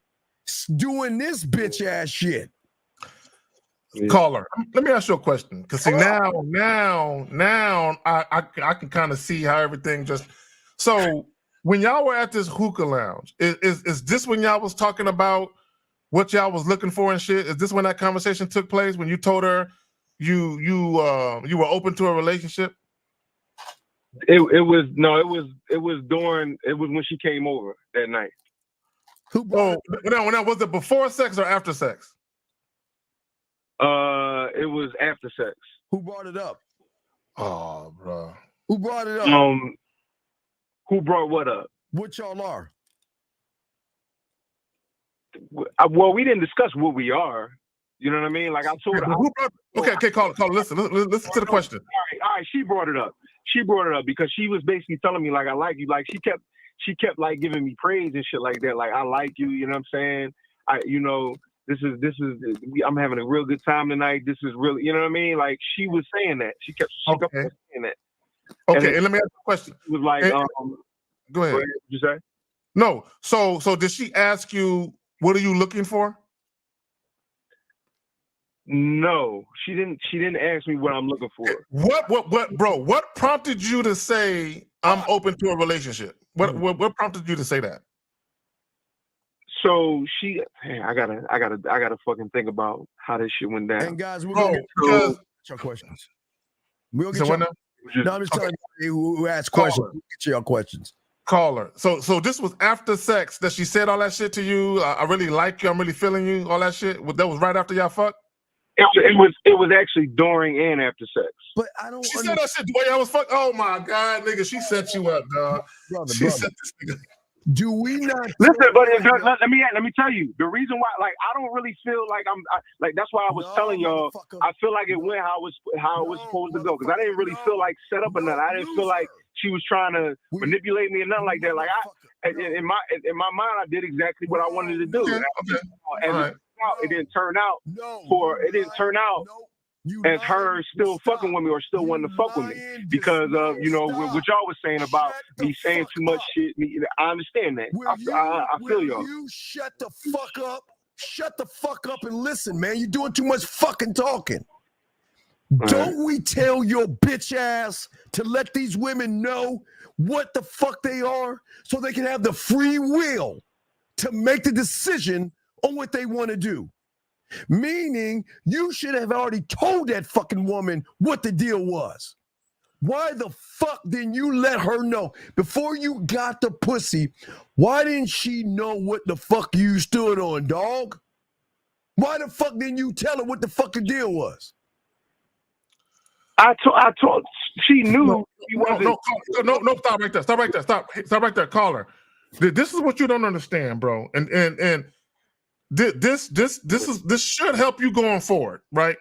doing this bitch ass shit? Caller, let me ask you a question. Because see, now I can kind of see how everything just. So when y'all were at this hookah lounge, is this when y'all was talking about what y'all was looking for and shit? Is this when that conversation took place? When you told her you were open to a relationship? It was when she came over that night. Now was it before sex or after sex? It was after sex. Who brought it up? Oh, bro. Who brought it up? Who brought what up? What y'all are? Well, we didn't discuss what we are. You know what I mean? Like I told her. Okay, caller. Listen to the question. All right. She brought it up. She brought it up because she was basically telling me like I like you. Like she kept like giving me praise and shit like that. Like I like you. You know what I'm saying? This is. I'm having a real good time tonight. This is really. You know what I mean? Like she was saying that. She kept saying that. Okay, and let me ask you a question. It was like, go ahead. What did you say? No. So did she ask you what are you looking for? No, she didn't ask me what I'm looking for. What, bro? What prompted you to say I'm open to a relationship? What prompted you to say that? So I gotta fucking think about how this shit went down. And guys, we're gonna get your questions. We'll get your. No, I'm just telling you who asked questions. We'll get your questions. Caller. So this was after sex that she said all that shit to you. I really like you. I'm really feeling you. All that shit. That was right after y'all fucked. It was actually during and after sex. But I don't. She said that shit the way I was fucked. Oh my god, nigga, she set you up, dog. Brother. Set this nigga. Do we not listen? But let me tell you the reason why. Like I don't really feel like like that's why I was telling y'all. I feel like it went how it was supposed to go because I didn't really feel like set up or nothing. I didn't feel like she was trying to manipulate me or nothing like that. Like in my mind, I did exactly what I wanted to do. Okay. And it didn't turn out as her still fucking with me or still wanting to fuck with me because of what y'all was saying about me saying too much shit. I understand that. I feel y'all. You shut the fuck up. Shut the fuck up and listen, man. You're doing too much fucking talking. Don't we tell your bitch ass to let these women know what the fuck they are so they can have the free will to make the decision on what they want to do? Meaning you should have already told that fucking woman what the deal was. Why the fuck didn't you let her know before you got the pussy? Why didn't she know what the fuck you stood on, dog? Why the fuck didn't you tell her what the fuck the deal was? I told she knew he wasn't. No, stop right there. Stop right there, caller. This is what you don't understand, bro. And this should help you going forward, right?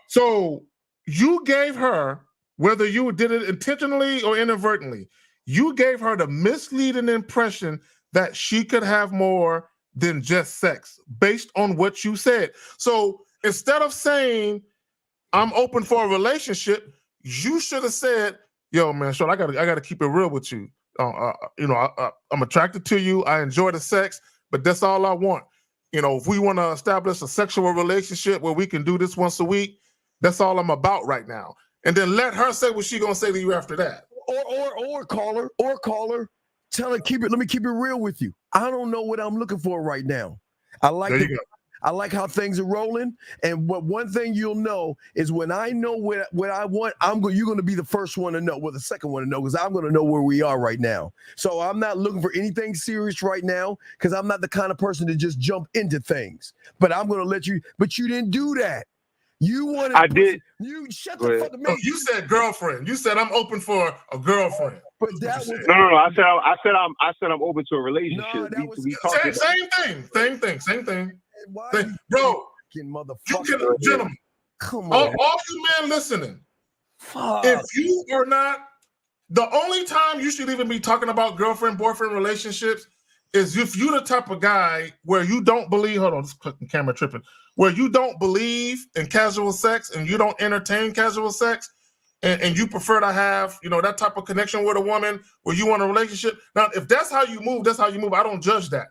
So you gave her, whether you did it intentionally or inadvertently, you gave her the misleading impression that she could have more than just sex based on what you said. So instead of saying, I'm open for a relationship, you should have said, yo, man, Sean, I gotta keep it real with you. I'm attracted to you. I enjoy the sex, but that's all I want. If we want to establish a sexual relationship where we can do this once a week, that's all I'm about right now. And then let her say what she gonna say to you after that. Or call her. Tell her, let me keep it real with you. I don't know what I'm looking for right now. I like how things are rolling. And one thing you'll know is when I know what I want, you're going to be the first one to know, the second one to know, because I'm going to know where we are right now. So I'm not looking for anything serious right now because I'm not the kind of person to just jump into things. But I'm going to let you. But you didn't do that. You wanted. I did. You shut the fuck up. No, you said girlfriend. You said I'm open for a girlfriend. But that was no. I said I'm open to a relationship. Same thing. Bro, gentlemen, come on. All you men listening, if you are not, the only time you should even be talking about girlfriend-boyfriend relationships is if you're the type of guy where you don't believe, hold on, this fucking camera tripping, where you don't believe in casual sex and you don't entertain casual sex, and you prefer to have, that type of connection with a woman where you want a relationship. Now, if that's how you move, that's how you move. I don't judge that.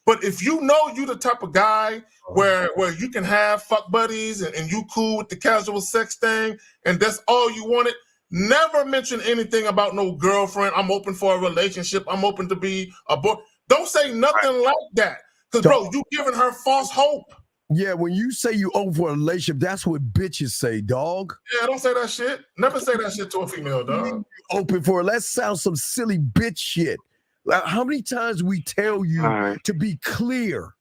But if you know you the type of guy where you can have fuck buddies and you cool with the casual sex thing and that's all you wanted, never mention anything about no girlfriend. I'm open for a relationship. I'm open to be a boy. Don't say nothing like that. Because, bro, you giving her false hope. Yeah, when you say you open for a relationship, that's what bitches say, dog. Yeah, don't say that shit. Never say that shit to a female, dog. Open for it. That sounds some silly bitch shit. How many times we tell you to be clear,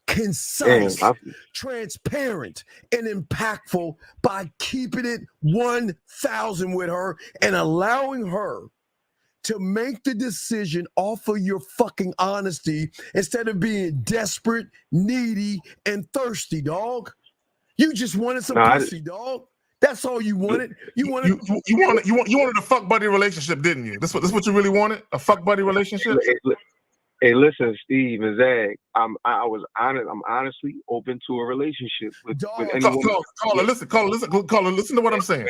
concise, transparent, and impactful by keeping it 1,000 with her and allowing her to make the decision off of your fucking honesty instead of being desperate, needy, and thirsty, dog. You just wanted some pussy, dog. That's all you wanted. You wanted a fuck buddy relationship, didn't you? This what you really wanted? A fuck buddy relationship? Hey, listen, Steve and Zach. I'm honestly open to a relationship with anyone. Caller, listen to what I'm saying.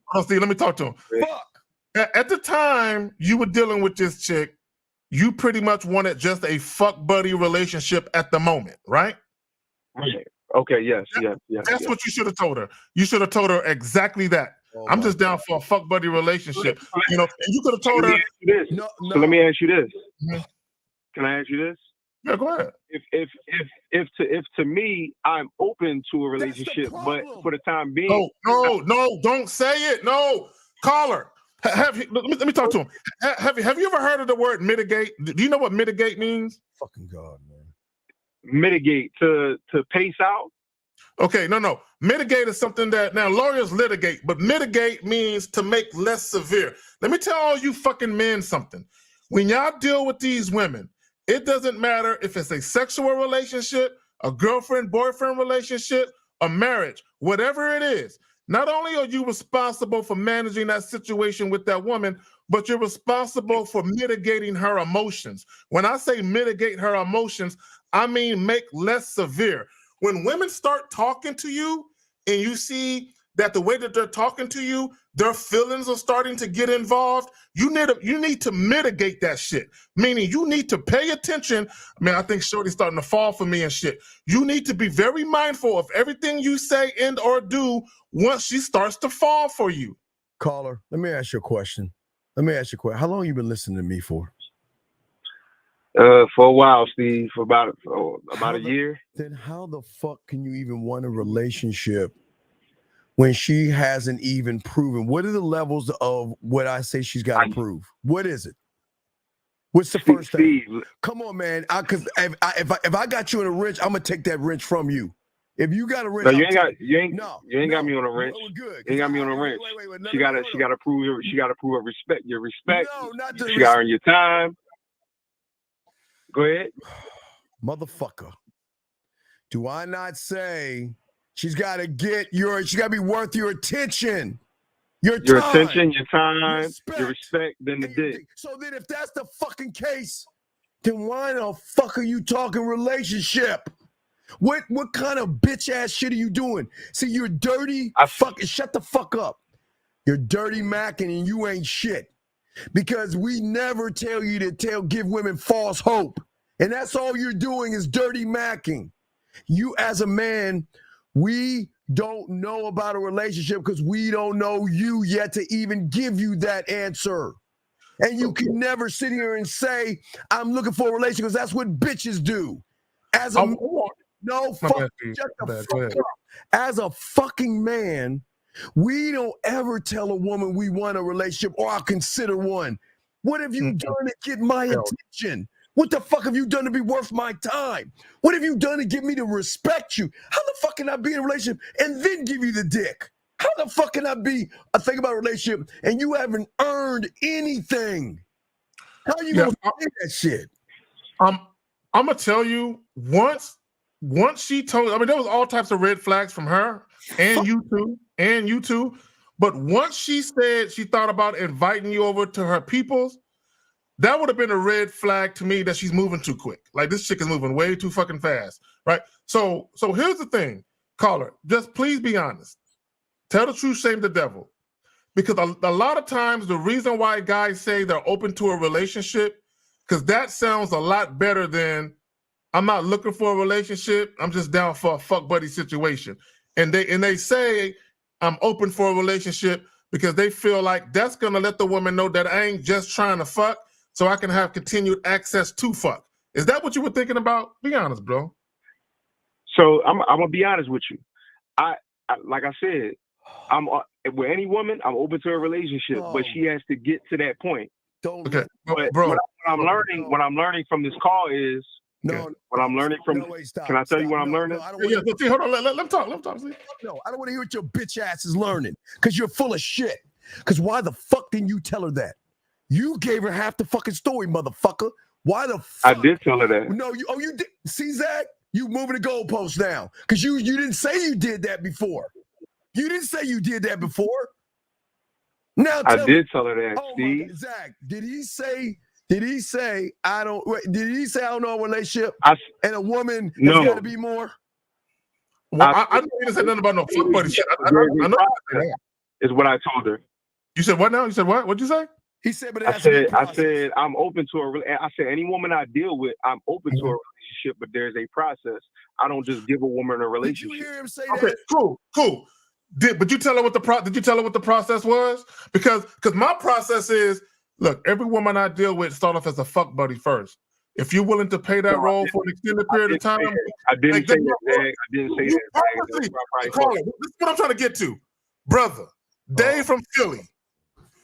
Hold on, Steve, let me talk to him. Fuck. At the time you were dealing with this chick, you pretty much wanted just a fuck buddy relationship at the moment, right? Okay, yes. That's what you should have told her. You should have told her exactly that. I'm just down for a fuck buddy relationship. And you could have told her. So let me ask you this. Mm-hmm. Can I ask you this? Yeah, go ahead. If to me, I'm open to a relationship, but for the time being, no, don't say it. No, caller. Let me talk to him. Have you ever heard of the word mitigate? Do you know what mitigate means? Fucking God, man. Mitigate to pace out. Okay, no. Mitigate is something that now lawyers litigate, but mitigate means to make less severe. Let me tell all you fucking men something. When y'all deal with these women, it doesn't matter if it's a sexual relationship, a girlfriend-boyfriend relationship, a marriage, whatever it is. Not only are you responsible for managing that situation with that woman, but you're responsible for mitigating her emotions. When I say mitigate her emotions, I mean make less severe. When women start talking to you and you see that the way that they're talking to you, their feelings are starting to get involved, you need to mitigate that shit. Meaning you need to pay attention. Man, I think Shorty's starting to fall for me and shit. You need to be very mindful of everything you say and or do once she starts to fall for you. Caller, let me ask you a question. How long you been listening to me for? For a while, Steve, for about a year. Then how the fuck can you even want a relationship when she hasn't even proven? What are the levels of what I say she's got to prove? What is it? What's the first thing? Come on, man. Because if I got you in a wrench, I'm gonna take that wrench from you. If you got a wrench, No, you ain't got me on a wrench. Good. You ain't got me on a wrench. She gotta prove her respect. Your respect. No, not the she gotta earn your time. Go ahead. Motherfucker. Do I not say she's got to be worth your attention? Your attention, your time, your respect, then the dick. So then if that's the fucking case, then why the fuck are you talking relationship? What kind of bitch ass shit are you doing? See, you're dirty. Shut the fuck up. You're dirty macking and you ain't shit. Because we never tell you to give women false hope. And that's all you're doing is dirty macking. You as a man, we don't know about a relationship because we don't know you yet to even give you that answer. And you can never sit here and say, I'm looking for a relationship because that's what bitches do. As a As a fucking man, we don't ever tell a woman we want a relationship or I'll consider one. What have you done to get my attention? What the fuck have you done to be worth my time? What have you done to get me to respect you? How the fuck can I be in a relationship and then give you the dick? How the fuck can I be think about a relationship and you haven't earned anything? How are you gonna say that shit? I'm gonna tell you, once she told, I mean, there was all types of red flags from her and you too. But once she said she thought about inviting you over to her people's, that would have been a red flag to me that she's moving too quick. Like, this chick is moving way too fucking fast, right? So here's the thing, caller, just please be honest. Tell the truth, shame the devil. Because a lot of times the reason why guys say they're open to a relationship, because that sounds a lot better than I'm not looking for a relationship, I'm just down for a fuck buddy situation. And they say I'm open for a relationship because they feel like that's gonna let the woman know that I ain't just trying to fuck, so I can have continued access to fuck. Is that what you were thinking about? Be honest, bro. So I'm gonna be honest with you. I like I said, I'm with any woman, I'm open to a relationship, but she has to get to that point. Okay, but bro. What I'm learning from this call is what I'm learning from. Can I tell you what I'm learning? Hold on, let him talk. See? No, I don't want to hear what your bitch ass is learning because you're full of shit. Because why the fuck didn't you tell her that? You gave her half the fucking story, motherfucker. Why the fuck? I did tell her that. No, you did. See, Zach, you moving the goalposts now because you didn't say you did that before. You didn't say you did that before. Now I did tell her that, Steve. Zach, did he say I don't? Did he say I don't know a relationship and a woman has got to be more? Well, I didn't say nothing about no fuck buddy shit. I know that. Is what I told her. You said what now? You said what? What'd you say? He said, but I said I'm open to I said any woman I deal with, I'm open to a relationship, but there's a process. I don't just give a woman a relationship. Did you hear him say that? Okay, cool. But you tell her what the process was? Because my process is, look, every woman I deal with start off as a fuck buddy first. If you're willing to pay that role for an extended period of time, I didn't say that. I didn't say that. This is what I'm trying to get to, brother. Dave from Philly.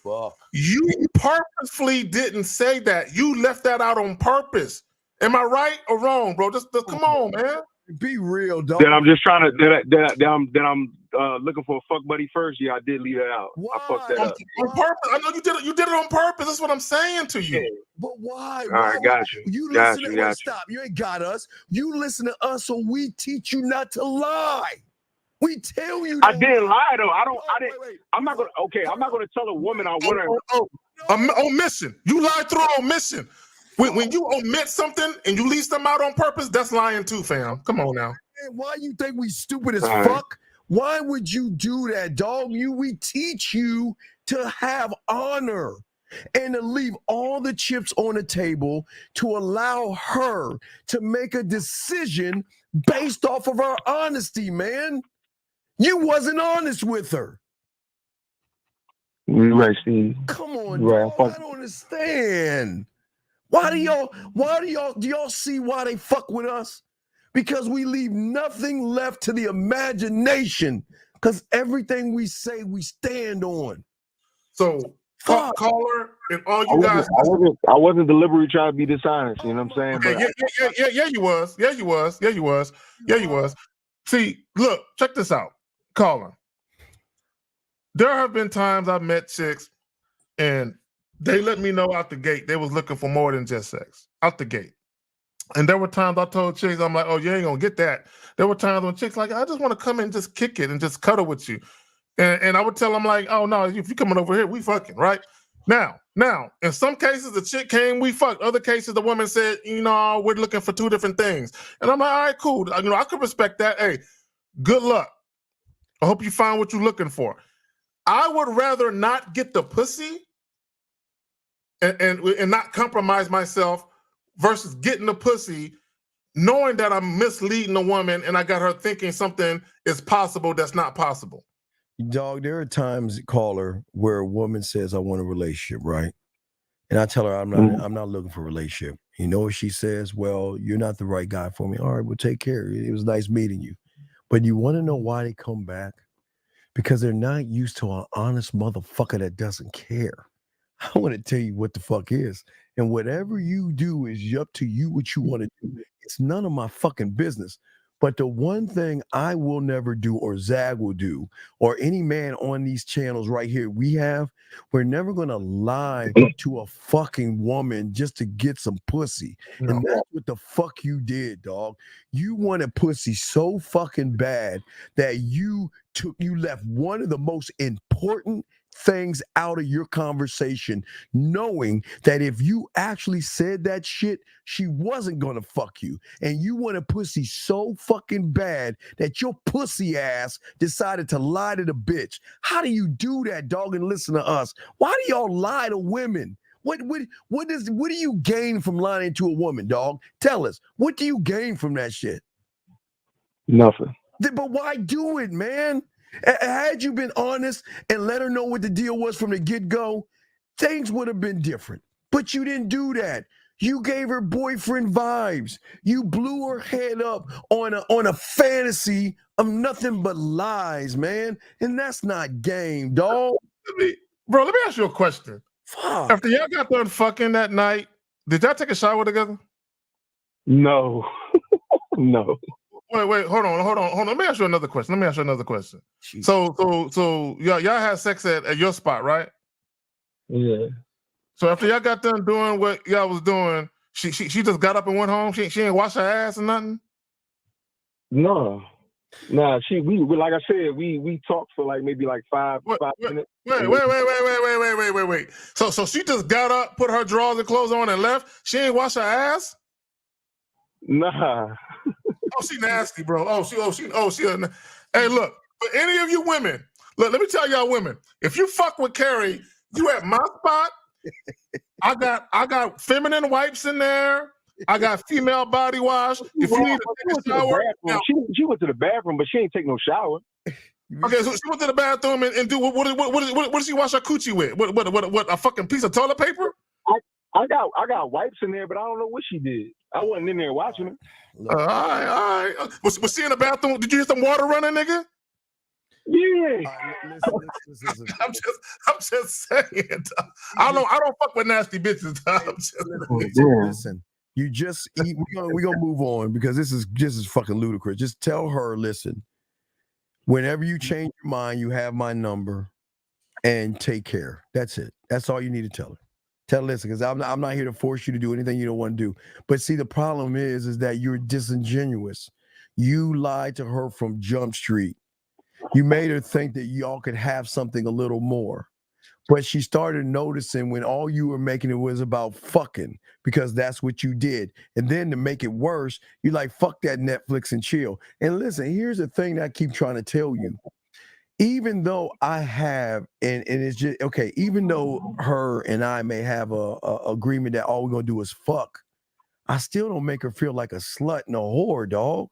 Well, you purposefully didn't say that. You left that out on purpose. Am I right or wrong, bro? Just come on, man. Be real, dog. That I'm just trying to that I'm looking for a fuck buddy first. Yeah, I did leave that out. Why? I fucked that up. On purpose. I know you did it. You did it on purpose. That's what I'm saying to you. Yeah. But why? All right, got you. You listen to us. Stop. You ain't got us. You listen to us, so we teach you not to lie. We tell you. I didn't lie though. I'm not gonna. Okay, I'm not gonna tell a woman I want her. Omission. You lied through omission. When you omit something and you leave them out on purpose, that's lying too, fam. Come on now. Man, why you think we stupid as fuck? Why would you do that, dog? We teach you to have honor and to leave all the chips on the table to allow her to make a decision based off of her honesty, man. You wasn't honest with her. You're right, Steve. Come on, Right. dog. I don't understand. Do y'all see why they fuck with us? Because we leave nothing left to the imagination. Because everything we say, we stand on. So, caller, and all you guys. I wasn't deliberately trying to be dishonest. You know what I'm saying? Yeah, you was. Yeah, you was. See, look, check this out, caller. There have been times I've met chicks, and they let me know out the gate they was looking for more than just sex out the gate. And there were times I told chicks, I'm like, oh, you ain't gonna get that. There were times when chicks like, I just want to come in and just kick it and just cuddle with you. And I would tell them like, oh no, if you coming over here, we fucking, right? Now, in some cases the chick came, we fucked. Other cases the woman said, we're looking for two different things. And I'm like, all right, cool. I could respect that. Hey, good luck. I hope you find what you're looking for. I would rather not get the pussy and not compromise myself versus getting the pussy, knowing that I'm misleading a woman and I got her thinking something is possible that's not possible. Dog, there are times, caller, where a woman says, I want a relationship, right? And I tell her, I'm not looking for a relationship. You know what she says? Well, you're not the right guy for me. All right, well, take care. It was nice meeting you. But you want to know why they come back? Because they're not used to an honest motherfucker that doesn't care. I want to tell you what the fuck is. And whatever you do is up to you what you want to do. It's none of my fucking business. But the one thing I will never do, or Zag will do, or any man on these channels right here we're never going to lie to a fucking woman just to get some pussy. No. And that's what the fuck you did, dog. You wanted pussy so fucking bad that you left one of the most important things out of your conversation, knowing that if you actually said that shit, she wasn't gonna fuck you. And you want a pussy so fucking bad that your pussy ass decided to lie to the bitch. How do you do that, dog? And listen to us. Why do y'all lie to women? What do you gain from lying to a woman, dog? Tell us. What do you gain from that shit? Nothing. But why do it, man? Had you been honest and let her know what the deal was from the get-go, things would have been different. But you didn't do that. You gave her boyfriend vibes. You blew her head up on a fantasy of nothing but lies, man. And that's not game, dog. Let me ask you a question. Fuck. After y'all got done fucking that night, did y'all take a shower together? No. No. Wait, hold on. Let me ask you another question. Jesus. So y'all had sex at your spot, right? Yeah. So after y'all got done doing what y'all was doing, she just got up and went home. She ain't wash her ass or nothing. No. Nah, we like I said, we talked for like maybe like five minutes. Wait. So she just got up, put her drawers and clothes on, and left. She ain't wash her ass. Nah. Oh, she nasty, bro. She. Hey, look, for any of you women, look, let me tell y'all women, if you fuck with Carrie, you at my spot. I got feminine wipes in there. I got female body wash. If you need to take a shower, she went to the bathroom, but she ain't take no shower. Okay, so she went to the bathroom and do what does she wash her coochie with? What a fucking piece of toilet paper? I got wipes in there, but I don't know what she did. I wasn't in there watching her. All right. Was she in the bathroom? Did you hear some water running, nigga? Yeah. Listen. I'm just saying. I don't fuck with nasty bitches. Listen. We're gonna move on because this is fucking ludicrous. Just tell her, listen. Whenever you change your mind, you have my number, and take care. That's it. That's all you need to tell her. Tell her, listen, because I'm not here to force you to do anything you don't want to do. But see, the problem is that you're disingenuous. You lied to her from Jump Street. You made her think that y'all could have something a little more. But she started noticing when all you were making it was about fucking, because that's what you did. And then to make it worse, you're like, fuck that Netflix and chill. And listen, here's the thing that I keep trying to tell you. Even though I have, and it's just, okay, even though her and I may have a agreement that all we're going to do is fuck, I still don't make her feel like a slut and a whore, dog.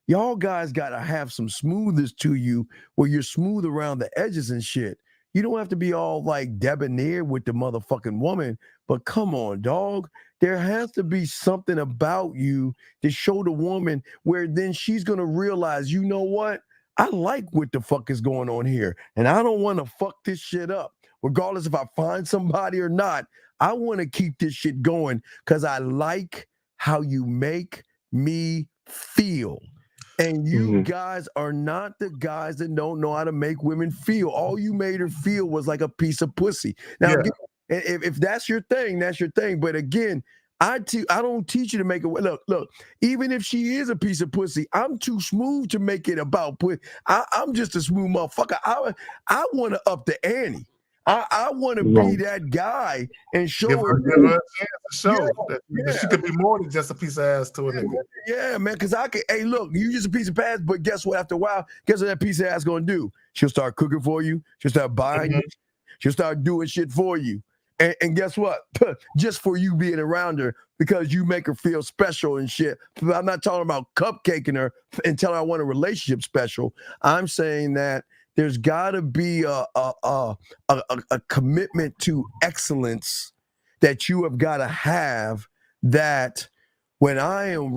Y'all guys got to have some smoothness to you where you're smooth around the edges and shit. You don't have to be all like debonair with the motherfucking woman, but come on, dog. There has to be something about you to show the woman where then she's going to realize, you know what? I like what the fuck is going on here, and I don't want to fuck this shit up. Regardless if I find somebody or not, I want to keep this shit going because I like how you make me feel. And you guys are not the guys that don't know how to make women feel. All you made her feel was like a piece of pussy. Now, again, if that's your thing, that's your thing. But again, I don't teach you to make it. Look. Even if she is a piece of pussy, I'm too smooth to make it about pussy. I'm just a smooth motherfucker. I want to up the ante. I want to be that guy and show give her a chance to show that she could be more than just a piece of ass to a nigga. Yeah, man, because I can, hey, look, you just a piece of ass, but guess what? After a while, guess what that piece of ass gonna do? She'll start cooking for you. She'll start buying you. She'll start doing shit for you. And guess what? Just for you being around her, because you make her feel special and shit. I'm not talking about cupcaking her and telling her I want a relationship special. I'm saying that there's got to be a commitment to excellence that you have got to have, that when I am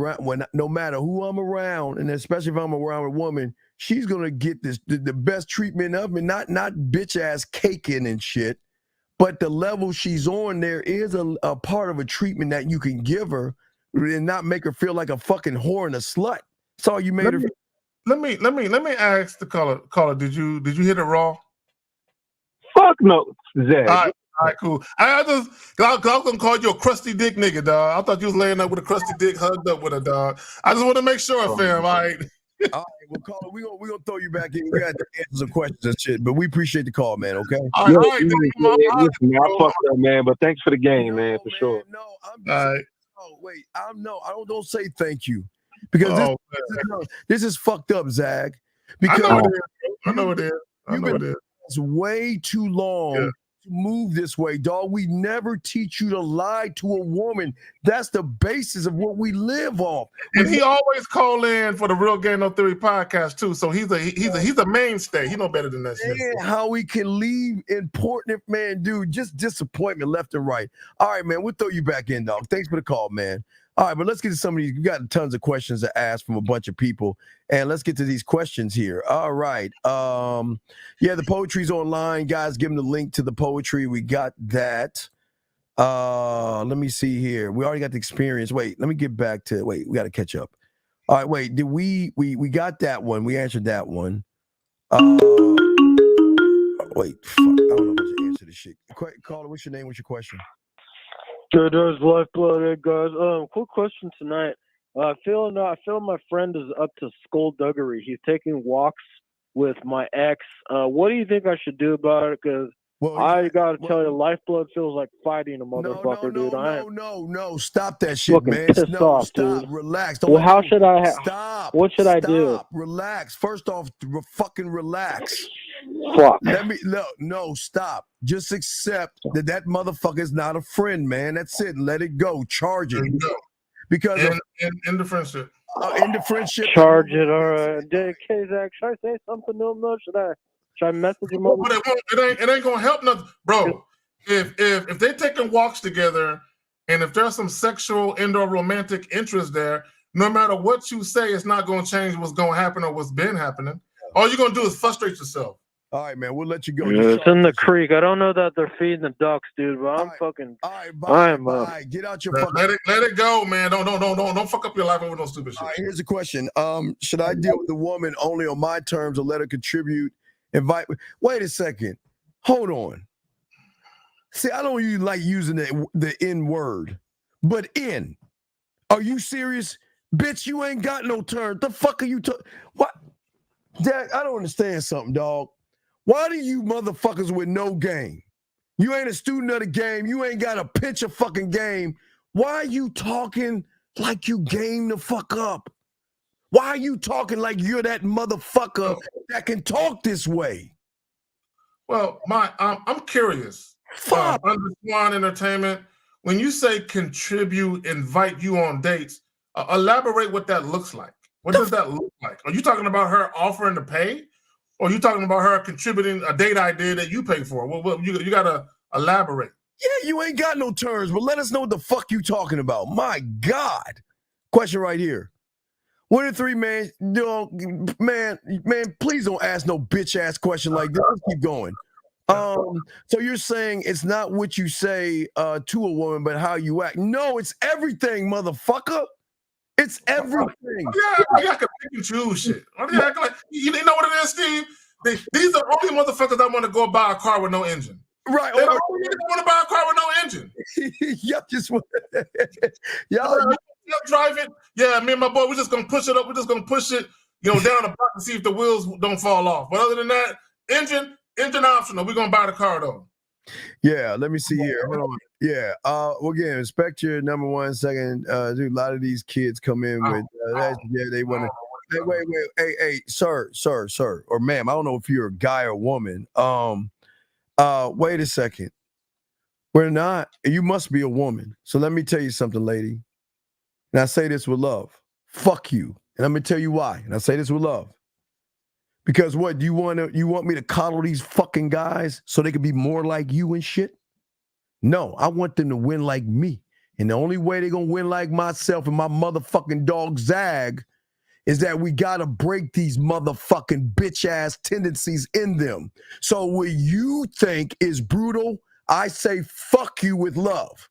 no matter who I'm around, and especially if I'm around a woman, she's gonna get the best treatment of me, not bitch ass caking and shit, but the level she's on, there is a part of a treatment that you can give her and not make her feel like a fucking whore and a slut. That's all you made her. Let me ask the caller. Did you hit it raw? Fuck no, Zach. All right, cool. I was gonna call you a crusty dick nigga, dog. I thought you was laying up with a crusty dick, hugged up with a dog. I just want to make sure, fam. All right. All right, well, caller, we gonna throw you back in. We got to answer some questions and shit, but we appreciate the call, man. Okay. All right. Listen, I fucked up, man, but thanks for the game, man, for sure. No, I'm just. All right. Oh wait, I don't say thank you, because this is fucked up, Zag. Because I know it is. You've been way too long to move this way, dog. We never teach you to lie to a woman. That's the basis of what we live off. And he always call in for the Real Game No Theory podcast too. So he's a mainstay. He know better than that shit. Man, how we can leave important, man, dude, just disappointment left and right. All right, man, we'll throw you back in, dog. Thanks for the call, man. All right, but let's get to some of these. We got tons of questions to ask from a bunch of people, and let's get to these questions here. All right. Yeah, the poetry's online, guys. Give them the link to the poetry. We got that. Let me see here. We already got the experience. Wait, let me get back to. Wait, we got to catch up. All right, wait. Did we got that one? We answered that one. Wait, fuck. I don't know what to answer this shit. Caller, what's your name? What's your question? Sure does, Lifeblood, guys. Quick question tonight. I feel my friend is up to skullduggery. He's taking walks with my ex. What do you think I should do about it? Because I gotta tell you, Lifeblood feels like fighting a motherfucker, dude. No, stop that shit, man. Pissed off, stop, dude. relax. Well, how should I? Stop. What should I do? Relax. First off, fucking relax. Fuck. No, stop. Just accept that motherfucker's not a friend, man. That's it. Let it go. Charge it. Because in the friendship. In the friendship. Charge it. All right. Zach, should I say something to him though? Should I message him? But it ain't gonna help nothing, bro. If they're taking walks together, and if there's some sexual indoor romantic interest there, no matter what you say, it's not gonna change what's gonna happen or what's been happening. All you're gonna do is frustrate yourself. All right, man. We'll let you go. Yeah, it's in the creek. I don't know that they're feeding the ducks, dude. But I'm fucking. All right, bye. Get out your fucking. Let it go, man. Don't fuck up your life over no stupid shit. All right, here's the question. Should I deal with the woman only on my terms or let her contribute? Wait a second. Hold on. See, I don't even like using the N word, but in. Are you serious? Bitch, you ain't got no turn. The fuck are you talking? What? Dad, I don't understand something, dog. Why do you motherfuckers with no game You ain't a student of the game. You ain't got a pitch of fucking game. Why are you talking like you game the fuck up? Why are you talking like you're that motherfucker that can talk this way? Well, I'm curious. Underswan Entertainment, when you say contribute, invite you on dates, elaborate what that looks like. What does that look like? Are you talking about her offering to pay? Or are you talking about her contributing a date idea that you pay for? Well, you got to elaborate. Yeah, you ain't got no terms, but let us know what the fuck you talking about. My God. Question right here. 1 in 3, man. Man, please don't ask no bitch ass question like this. Let's keep going. So you're saying it's not what you say to a woman, but how you act. No, it's everything, motherfucker. It's everything. I can pick and choose shit. You know what it is, Steve? These are only motherfuckers that want to go buy a car with no engine. Right. They don't want to buy a car with no engine. Y'all drive it. Yeah, me and my boy, we're just gonna push it up. We're just gonna push it, down the block to see if the wheels don't fall off. But other than that, engine optional. We're gonna buy the car though. Yeah, let me see here. Hold on. Yeah. Well, again, respect your number 1 second. Dude, a lot of these kids come in with they want to. Hey, wait. Hey, sir, or ma'am. I don't know if you're a guy or woman. Wait a second. We're not. You must be a woman. So let me tell you something, lady. And I say this with love. Fuck you. And I'm gonna tell you why. And I say this with love. Because what, you want me to coddle these fucking guys so they can be more like you and shit? No, I want them to win like me. And the only way they're gonna win like myself and my motherfucking dog Zag is that we gotta break these motherfucking bitch ass tendencies in them. So what you think is brutal, I say fuck you with love.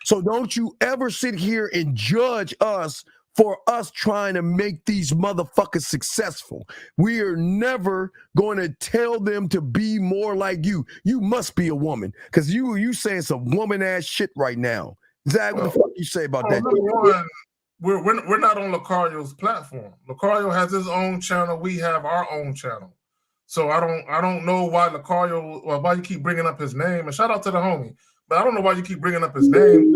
So don't you ever sit here and judge us for us trying to make these motherfuckers successful. We are never going to tell them to be more like you. You must be a woman, because you saying some woman ass shit right now. Zach, what the fuck you say about that? Number one, we're not on Lucario's platform. Lucario has his own channel. We have our own channel. So I don't know why Lucario, or why you keep bringing up his name. And shout out to the homie, but I don't know why you keep bringing up his name.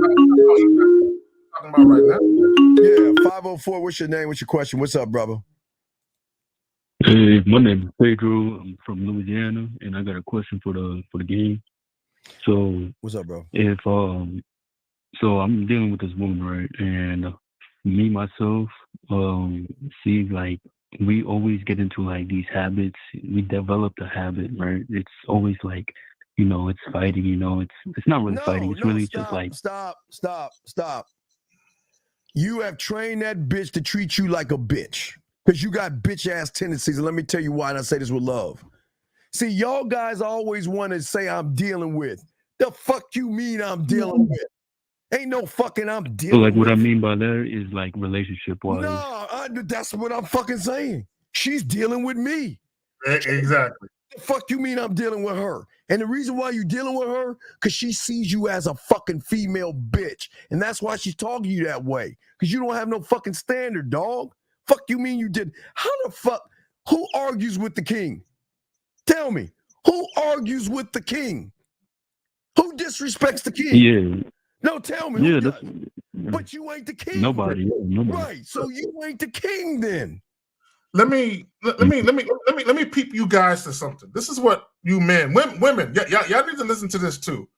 Talking about right now. Yeah, 504. What's your name? What's your question? What's up, brother? Hey, my name is Pedro. I'm from Louisiana, and I got a question for the game. So, what's up, bro? If so I'm dealing with this woman, right? And me myself, see, like, we always get into like these habits. We develop the habit, right? It's always like, it's fighting. It's not really fighting. It's really just like Stop. You have trained that bitch to treat you like a bitch because you got bitch ass tendencies. And let me tell you why. And I say this with love. See, y'all guys always want to say I'm dealing with. The fuck you mean I'm dealing with? Ain't no fucking I'm dealing with. So, like, what I mean by that is like relationship wise. No, that's what I'm fucking saying. She's dealing with me. Exactly. The fuck you mean I'm dealing with her? And the reason why you dealing with her, because she sees you as a fucking female bitch. And that's why she's talking to you that way. Because you don't have no fucking standard, dog. Fuck you mean you did? How the fuck? Who argues with the king? Tell me. Who argues with the king? Who disrespects the king? Yeah. No, tell me. Yeah, but you ain't the king. Nobody. Right. So you ain't the king then. Let me peep you guys to something. This is what you men, women, y'all need to listen to this too.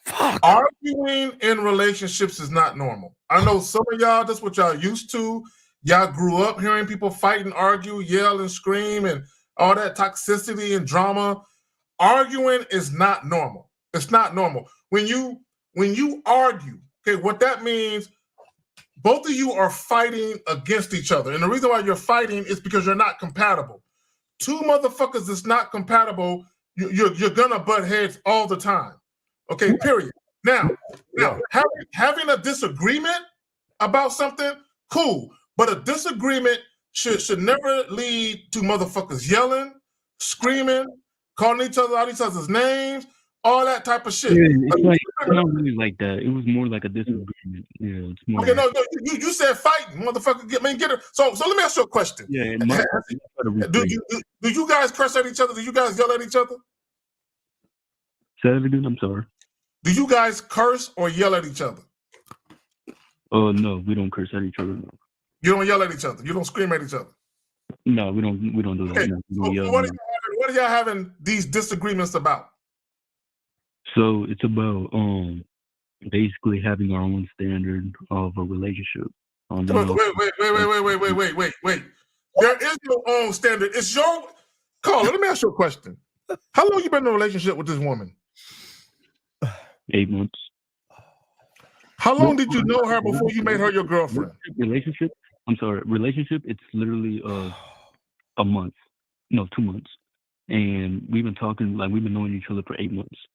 Fuck. Arguing in relationships is not normal. I know some of y'all, that's what y'all used to. Y'all grew up hearing people fight and argue, yell and scream, and all that toxicity and drama. Arguing is not normal. It's not normal. When you argue, okay, what that means, both of you are fighting against each other. And the reason why you're fighting is because you're not compatible. Two motherfuckers that's not compatible, you're gonna butt heads all the time. Okay, period. Now having a disagreement about something, cool. But a disagreement should never lead to motherfuckers yelling, screaming, calling each other out each other's names, all that type of shit. Yeah, it's not really like that. It was more like a disagreement. Yeah, it's more. Okay, no, you said fighting, motherfucker. Get her. So let me ask you a question. Yeah. Do you guys curse at each other? Do you guys yell at each other? Say that again. I'm sorry. Do you guys curse or yell at each other? No, we don't curse at each other. No, You don't yell at each other. You don't scream at each other. no we don't do that. Okay. No, we So don't yell, what, no. what are y'all having these disagreements about? So it's about basically having our own standard of a relationship. Wait. There is no own standard. It's your call. Let me ask you a question. How long you been in a relationship with this woman? 8 months. How long did you know her before you made her your girlfriend? Relationship? I'm sorry. Relationship, it's literally a month. No, 2 months. And we've been talking, like we've been knowing each other for 8 months.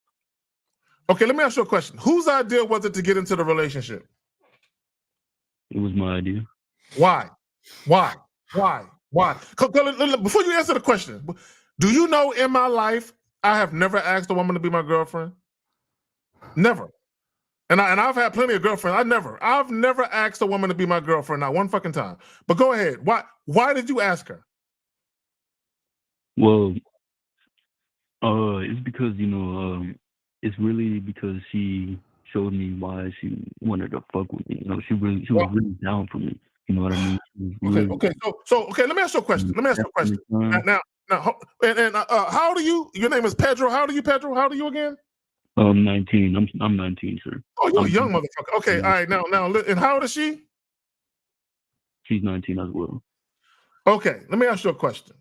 Okay, let me ask you a question. Whose idea was it to get into the relationship? It was my idea. Why? Before you answer the question, do you know in my life I have never asked a woman to be my girlfriend? Never. And I've had plenty of girlfriends. I've never asked a woman to be my girlfriend, not one fucking time. But go ahead. Why did you ask her? Well, it's because, it's really because she showed me why she wanted to fuck with me. She was really down for me. You know what I mean? Okay. So let me ask you a question. Now, how old are you? Your name is Pedro. How old are you, Pedro? How old are you again? 19. I'm 19, sir. Oh, you're a young motherfucker. Okay, all right. Now, and how old is she? She's 19 as well. Okay, let me ask you a question.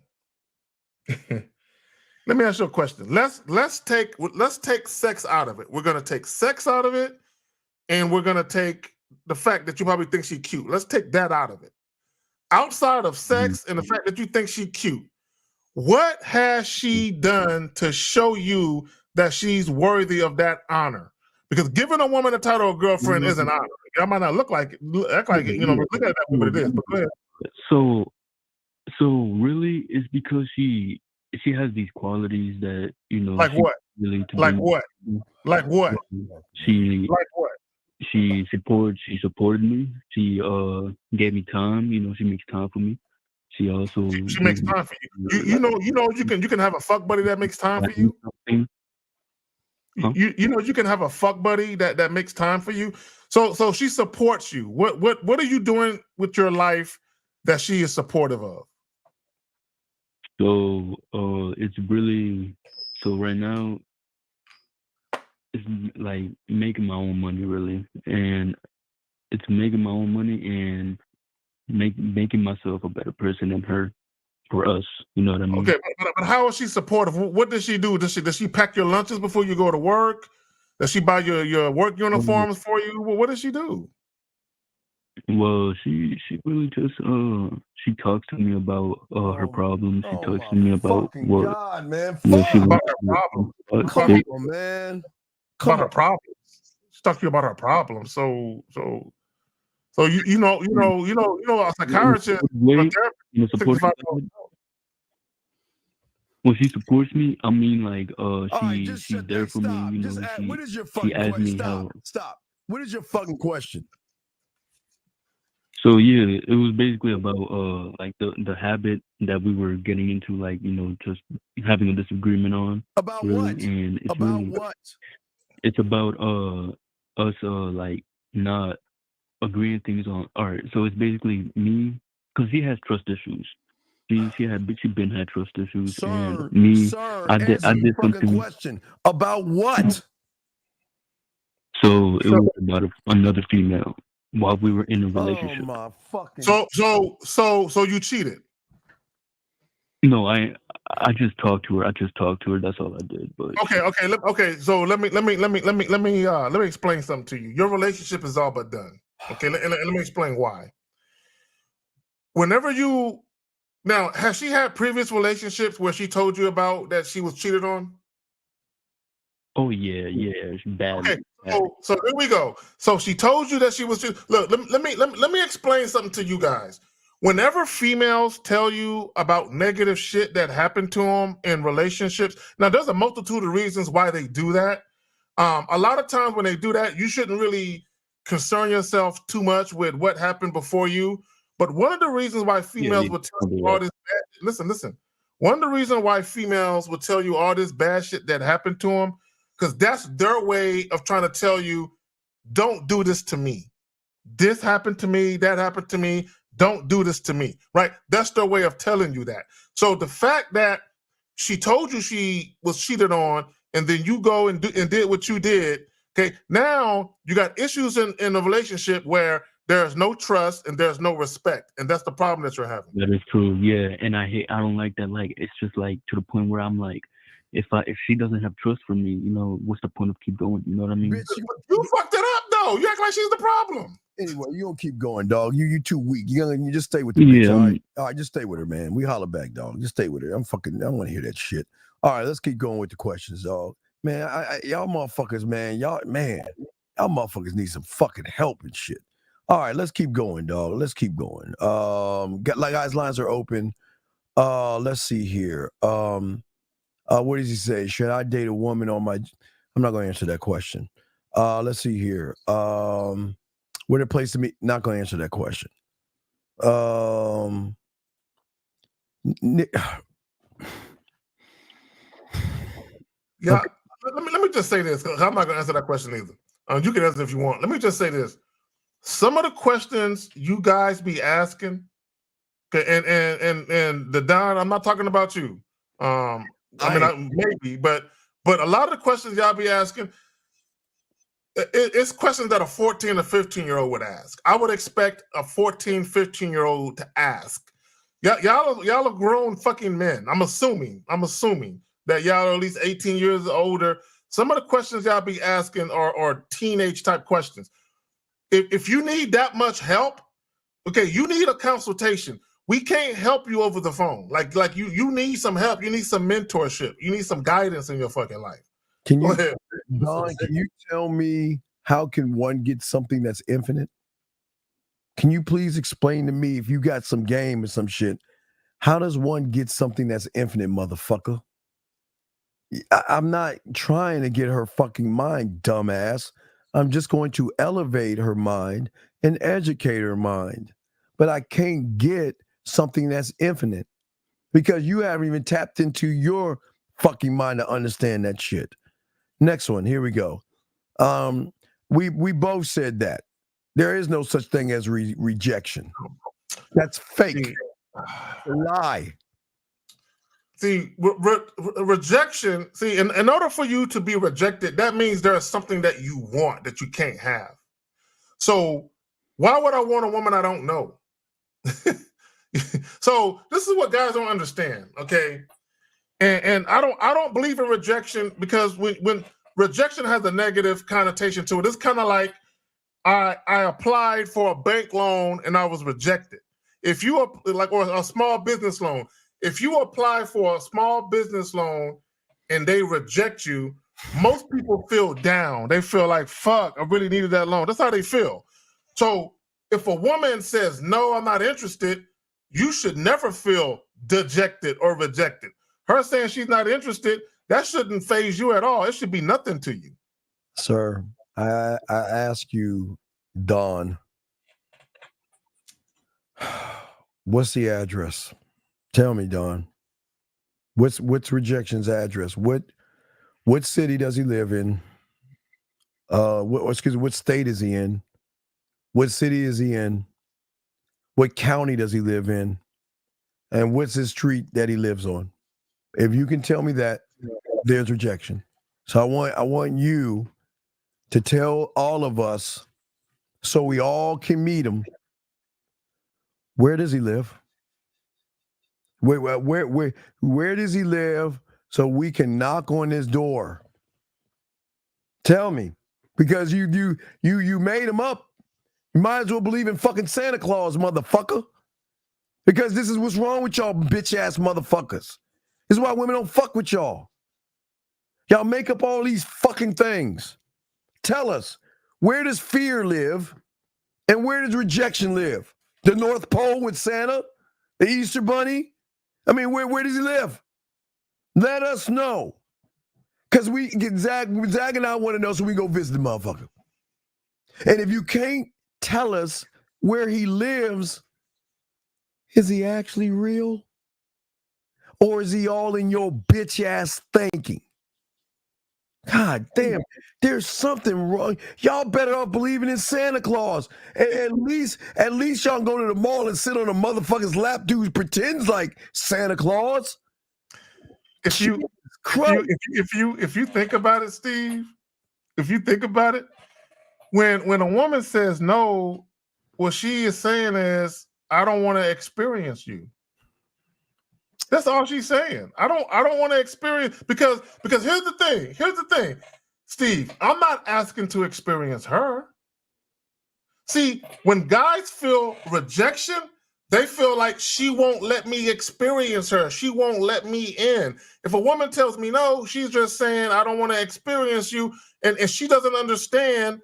Let's take sex out of it. We're gonna take sex out of it, and we're gonna take the fact that you probably think she's cute. Let's take that out of it. Outside of sex and the fact that you think she's cute, what has she done to show you that she's worthy of that honor? Because giving a woman the title of girlfriend is an honor. I might not look like it, act like it, look at it that way, but it is. But go ahead. So really, it's because she has these qualities that Like what? Like what? Like what? She like what? She supported me. She gave me time. She makes time for me. She also she makes time for you. You can have a fuck buddy that makes time for you. Huh? You can have a fuck buddy that makes time for you. So she supports you. What are you doing with your life that she is supportive of? So it's really right now it's like making my own money really, and it's making my own money and making myself a better person than her for us. You know what I mean? Okay, but how is she supportive? What does she do? Does she pack your lunches before you go to work? Does she buy your work uniforms for you? Well, what does she do? Well, she really just she talks to me about her problems. She talks to me about what God, man. what she About wants her to problems. Come on, man. About her problems. She talks to you about her problems. So you know a psychiatrist. Wait, support when she supports me, I mean like she's there for me. What is your She fucking asks me question? how. Stop. What is your fucking question? So yeah, it was basically about like the habit that we were getting into, like just having a disagreement on. About really, what? and it's About really what? it's about us like not agreeing things on. All right, so it's basically me because he has trust issues. She been had trust issues, and me. I did something. Question about what? So it was about another female while we were in a relationship. Oh my fucking. So you cheated? No, I just talked to her. That's all I did. But Okay. So let me explain something to you. Your relationship is all but done. Okay, let me explain why. Whenever you now, has she had previous relationships where she told you about that she was cheated on? Oh yeah, it's bad. Okay, so here we go. So she told you that she was cheated. Look, let me explain something to you guys. Whenever females tell you about negative shit that happened to them in relationships, now there's a multitude of reasons why they do that. A lot of times when they do that, you shouldn't really concern yourself too much with what happened before you. But one of the reasons why females would tell you all this bad, listen. One of the reasons why females would tell you all this bad shit that happened to them, because that's their way of trying to tell you, don't do this to me. This happened to me, that happened to me. Don't do this to me, right? That's their way of telling you that. So the fact that she told you she was cheated on, and then you go and did what you did, okay, now you got issues in a relationship where there's no trust and there's no respect, and that's the problem that you're having. That is true, yeah. And I don't like that. Like, it's just like to the point where I'm like, if she doesn't have trust for me, you know, what's the point of keep going? You know what I mean? Bitch, you fucked it up though. You act like she's the problem. Anyway, you don't keep going, dog. You too weak. You just stay with the bitch. All right, just stay with her, man. We holler back, dog. Just stay with her. I don't want to hear that shit. All right, let's keep going with the questions, dog. Man, y'all motherfuckers, man. Y'all motherfuckers need some fucking help and shit. All right, let's keep going, dog. Let's keep going. Guys, lines are open. Let's see here. What does he say? Should I date a woman on my? I'm not going to answer that question. Let's see here. Where the place to meet? Not going to answer that question. Yeah, okay. Let me just say this. I'm not going to answer that question either. You can answer if you want. Let me just say this. Some of the questions you guys be asking, okay, and the Don, I'm not talking about you. Maybe, but a lot of the questions y'all be asking, it's questions that a 14 or 15-year-old would ask. I would expect a 14, 15-year-old to ask. Y'all are grown fucking men. I'm assuming that y'all are at least 18 years older. Some of the questions y'all be asking are teenage type questions. If you need that much help, okay, you need a consultation. We can't help you over the phone. Like you need some help. You need some mentorship. You need some guidance in your fucking life. Can you tell me how can one get something that's infinite? Can you please explain to me, if you got some game or some shit, how does one get something that's infinite, motherfucker? I'm not trying to get her fucking mind, dumbass. I'm just going to elevate her mind and educate her mind. But I can't get something that's infinite because you haven't even tapped into your fucking mind to understand that shit. Next one, here we go. We both said that there is no such thing as rejection. That's fake. A lie. See, rejection. See, in order for you to be rejected, that means there is something that you want that you can't have. So why would I want a woman I don't know? So this is what guys don't understand, okay? And I don't believe in rejection because when rejection has a negative connotation to it, it's kind of like I applied for a bank loan and I was rejected. If you or a small business loan, if you apply for a small business loan and they reject you, most people feel down. They feel like, fuck, I really needed that loan. That's how they feel. So if a woman says, no, I'm not interested, you should never feel dejected or rejected. Her saying she's not interested, that shouldn't faze you at all. It should be nothing to you. Sir, I ask you, Don, what's the address? Tell me, Don. What's rejection's address? What city does he live in? What state is he in? What city is he in? What county does he live in? And what's his street that he lives on? If you can tell me that, there's rejection. So I want you to tell all of us so we all can meet him. Where does he live? Where does he live so we can knock on his door? Tell me, because you made him up. You might as well believe in fucking Santa Claus, motherfucker. Because this is what's wrong with y'all bitch ass motherfuckers. This is why women don't fuck with y'all. Y'all make up all these fucking things. Tell us, where does fear live and where does rejection live? The North Pole with Santa? The Easter Bunny? I mean, where does he live? Let us know. Because Zach and I want to know so we go visit the motherfucker. And if you can't tell us where he lives, is he actually real? Or is he all in your bitch ass thinking? God damn, there's something wrong. Y'all better off believing in Santa Claus. At least y'all go to the mall and sit on a motherfucker's lap, dude pretends like Santa Claus. If you think about it, Steve, if you think about it, when a woman says no, what she is saying is, I don't want to experience you. That's all she's saying. I don't want to experience because here's the thing, Steve, I'm not asking to experience her. See, when guys feel rejection, they feel like she won't let me experience her. She won't let me in. If a woman tells me no, she's just saying, I don't want to experience you. And she doesn't understand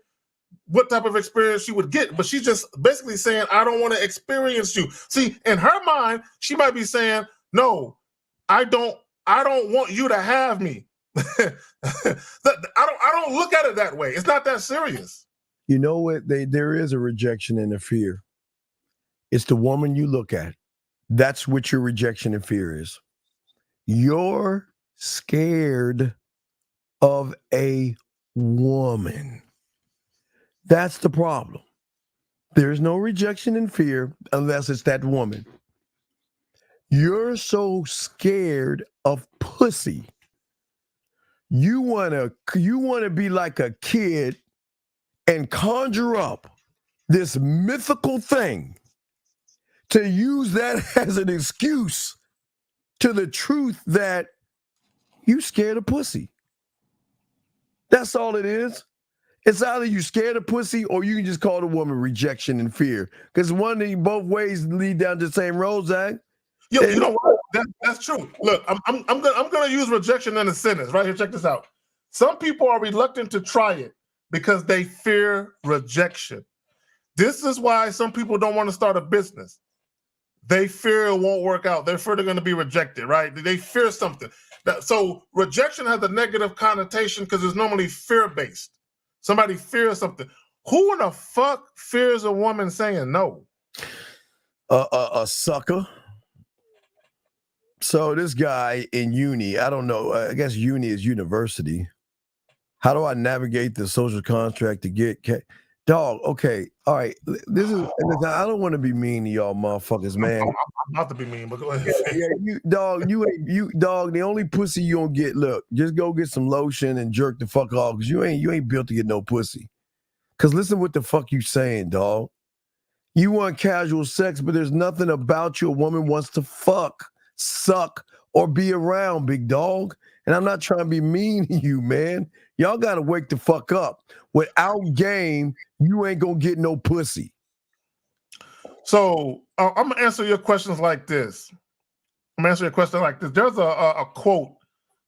what type of experience she would get, but she's just basically saying, I don't want to experience you. See, in her mind, she might be saying, no, I don't want you to have me. I don't look at it that way. It's not that serious. You know what? There is a rejection and a fear. It's the woman you look at. That's what your rejection and fear is. You're scared of a woman. That's the problem. There's no rejection and fear unless it's that woman. You're so scared of pussy. You wanna be like a kid and conjure up this mythical thing to use that as an excuse to the truth that you scared of pussy. That's all it is. It's either you scared of pussy or you can just call the woman rejection and fear. Because both ways lead down to the same road, Zach. You know what? That's true. Look, I'm gonna use rejection in a sentence right here. Check this out. Some people are reluctant to try it because they fear rejection. This is why some people don't want to start a business. They fear it won't work out. They're afraid they're going to be rejected, right? They fear something. So rejection has a negative connotation because it's normally fear-based. Somebody fears something. Who in the fuck fears a woman saying no? A sucker. So this guy in uni, I don't know, I guess uni is university. How do I navigate the social contract to get dog? Okay, all right. Listen, I don't want to be mean to y'all motherfuckers, man. I'm not to be mean, but go ahead. You dog. The only pussy you don't get. Look, just go get some lotion and jerk the fuck off, because you ain't built to get no pussy. Because listen, what the fuck you saying, dog? You want casual sex, but there's nothing about you a woman wants to fuck, suck, or be around, big dog. And I'm not trying to be mean to you, man. Y'all got to wake the fuck up. Without game, you ain't going to get no pussy. So I'm going to answer your questions like this. There's a quote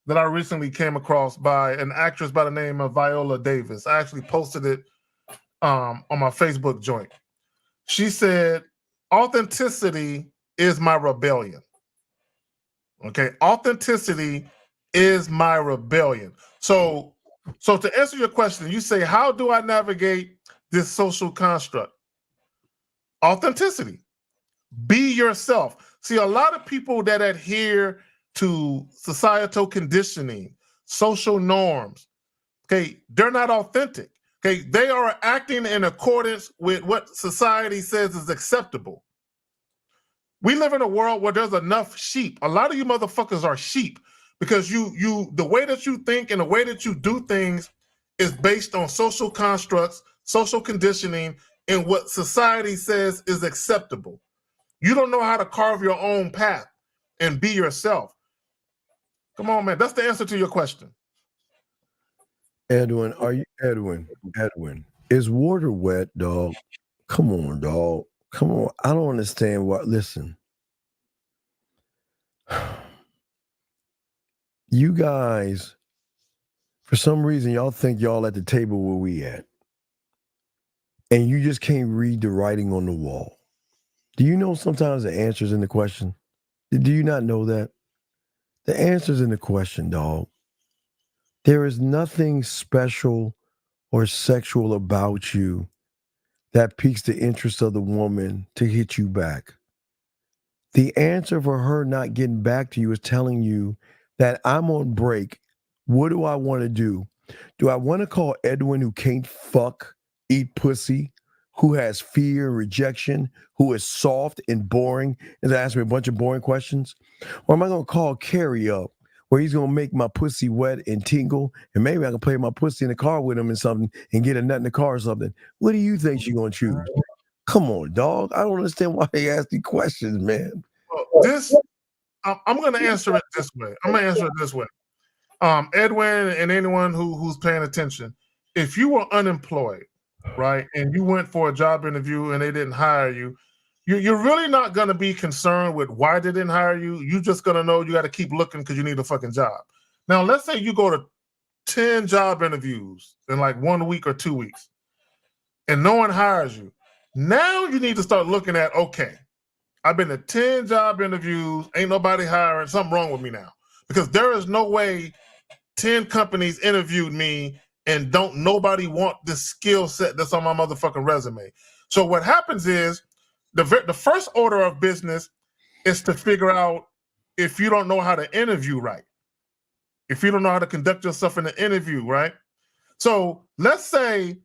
that I recently came across by an actress by the name of Viola Davis. I actually posted it on my Facebook joint. She said, authenticity is my rebellion. Okay, authenticity is my rebellion. So to answer your question, you say, how do I navigate this social construct? Authenticity. Be yourself. See, a lot of people that adhere to societal conditioning, social norms, okay, they're not authentic. Okay, they are acting in accordance with what society says is acceptable. We live in a world where there's enough sheep. A lot of you motherfuckers are sheep because the way that you think and the way that you do things is based on social constructs, social conditioning, and what society says is acceptable. You don't know how to carve your own path and be yourself. Come on, man. That's the answer to your question. Edwin, are you Edwin? Edwin, is water wet, dog? Come on, dog. Come on. I don't understand what. Listen, you guys, for some reason, y'all think y'all at the table where we at, and you just can't read the writing on the wall. Do you know sometimes the answer's in the question? Do you not know that? The answer's in the question, dog. There is nothing special or sexual about you that piques the interest of the woman to hit you back. The answer for her not getting back to you is telling you that I'm on break. What do I want to do? Do I want to call Edwin who can't fuck, eat pussy, who has fear and rejection, who is soft and boring, and ask me a bunch of boring questions? Or am I going to call Carrie up where he's going to make my pussy wet and tingle, and maybe I can play my pussy in the car with him and something and get a nut in the car or something? What do you think she's going to choose? Come on, dog. I don't understand why they ask these questions, man. Well, I'm going to answer it this way. Edwin and anyone who's paying attention, if you were unemployed, right, and you went for a job interview and they didn't hire you, you're really not going to be concerned with why they didn't hire you. You're just going to know you got to keep looking because you need a fucking job. Now, let's say you go to 10 job interviews in like 1 week or 2 weeks and no one hires you. Now you need to start looking at, okay, I've been to 10 job interviews, ain't nobody hiring, something wrong with me now. Because there is no way 10 companies interviewed me and don't nobody want this skill set that's on my motherfucking resume. So what happens is the first order of business is to figure out if you don't know how to interview right. If you don't know how to conduct yourself in an interview, right? So let's say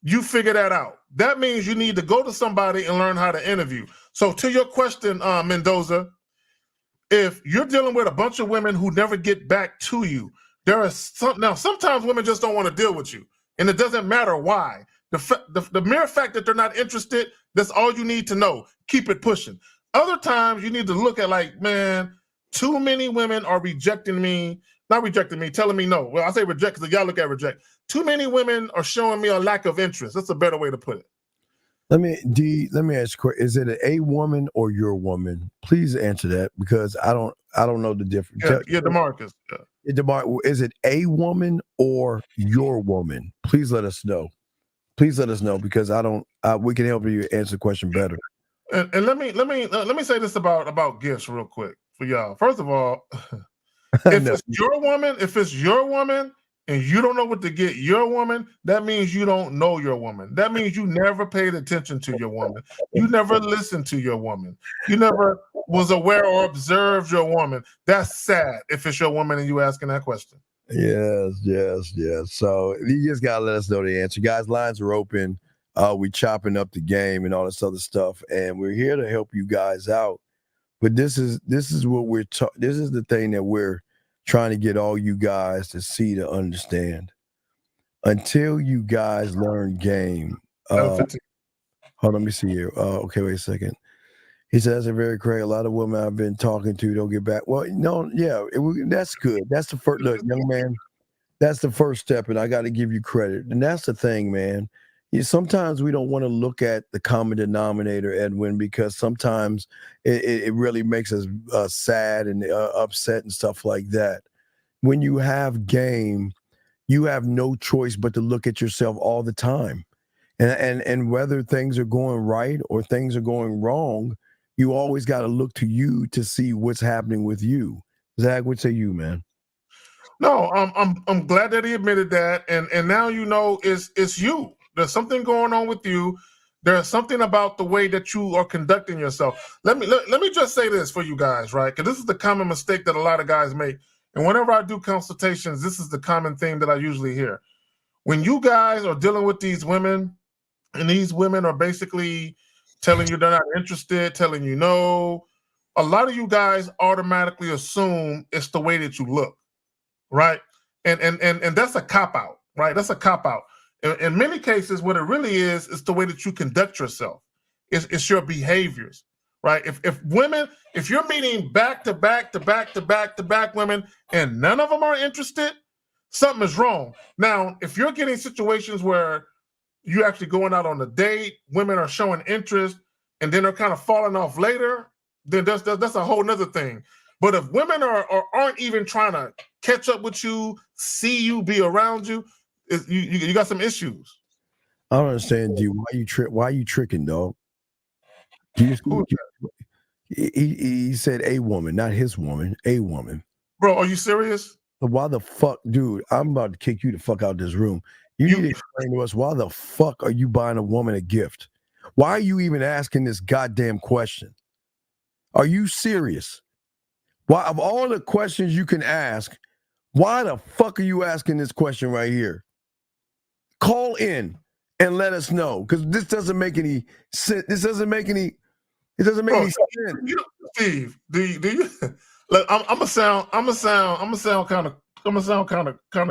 you figure that out. That means you need to go to somebody and learn how to interview. So to your question, Mendoza, if you're dealing with a bunch of women who never get back to you, sometimes women just don't want to deal with you, and it doesn't matter why. The mere fact that they're not interested, that's all you need to know. Keep it pushing. Other times you need to look at like, man, too many women are rejecting me, telling me no. Well, I say reject because y'all look at reject. Too many women are showing me a lack of interest. That's a better way to put it. Let me ask you, is it a woman or your woman? Please answer that because I don't know the difference. Yeah, DeMarcus. Is it a woman or your woman? Please let us know. Please let us know because we can help you answer the question better. And let me say this about gifts real quick for y'all. First of all, if it's your woman and you don't know what to get your woman, that means you don't know your woman. That means you never paid attention to your woman. You never listened to your woman. You never was aware or observed your woman. That's sad if it's your woman and you asking that question. Yes. So you just gotta let us know the answer. Guys, lines are open. We chopping up the game and all this other stuff, and we're here to help you guys out. But this is what this is the thing that we're trying to get all you guys to see, to understand. Until you guys learn game. Hold on, let me see here. Okay, wait a second. He says, "That's very correct. A lot of women I've been talking to don't get back." Well, no, yeah, that's good. That's the first look, young man. That's the first step, and I got to give you credit. And that's the thing, man. Sometimes we don't want to look at the common denominator, Edwin, because sometimes it really makes us sad and upset and stuff like that. When you have game, you have no choice but to look at yourself all the time. And whether things are going right or things are going wrong, you always got to look to you to see what's happening with you. Zach, what say you, man? No, I'm glad that he admitted that, and now you know it's you. There's something going on with you. There's something about the way that you are conducting yourself. Let me just say this for you guys, right? Because this is the common mistake that a lot of guys make. And whenever I do consultations, this is the common theme that I usually hear. When you guys are dealing with these women, and these women are basically telling you they're not interested, telling you no, a lot of you guys automatically assume it's the way that you look, right? And that's a cop-out, right? That's a cop-out. In many cases, what it really is the way that you conduct yourself. It's your behaviors, right? If you're meeting back to back women and none of them are interested, something is wrong. Now, if you're getting situations where you're actually going out on a date, women are showing interest, and then they're kind of falling off later, then that's a whole nother thing. But if women aren't even trying to catch up with you, see you, be around you, you got some issues. I don't understand, G. Why you tricking, dog? He said a woman, not his woman, a woman. Bro, are you serious? Why the fuck, dude? I'm about to kick you the fuck out of this room. You need to explain to us why the fuck are you buying a woman a gift? Why are you even asking this goddamn question? Are you serious? Why, of all the questions you can ask, Why the fuck are you asking this question right here? Call in and let us know, because this doesn't make any sense. It doesn't make any sense. Steve, do you look? I'm gonna sound kind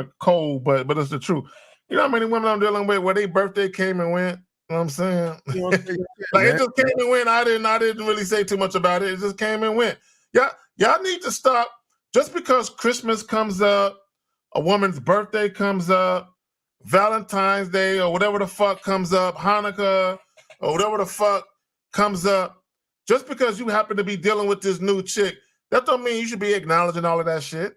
of cold, but it's the truth. You know how many women I'm dealing with where their birthday came and went? You know what I'm saying? Like it just came and went. I didn't really say too much about it. It just came and went. Y'all need to stop. Just because Christmas comes up, a woman's birthday comes up, Valentine's Day or whatever the fuck comes up, Hanukkah or whatever the fuck comes up, just because you happen to be dealing with this new chick, that don't mean you should be acknowledging all of that shit.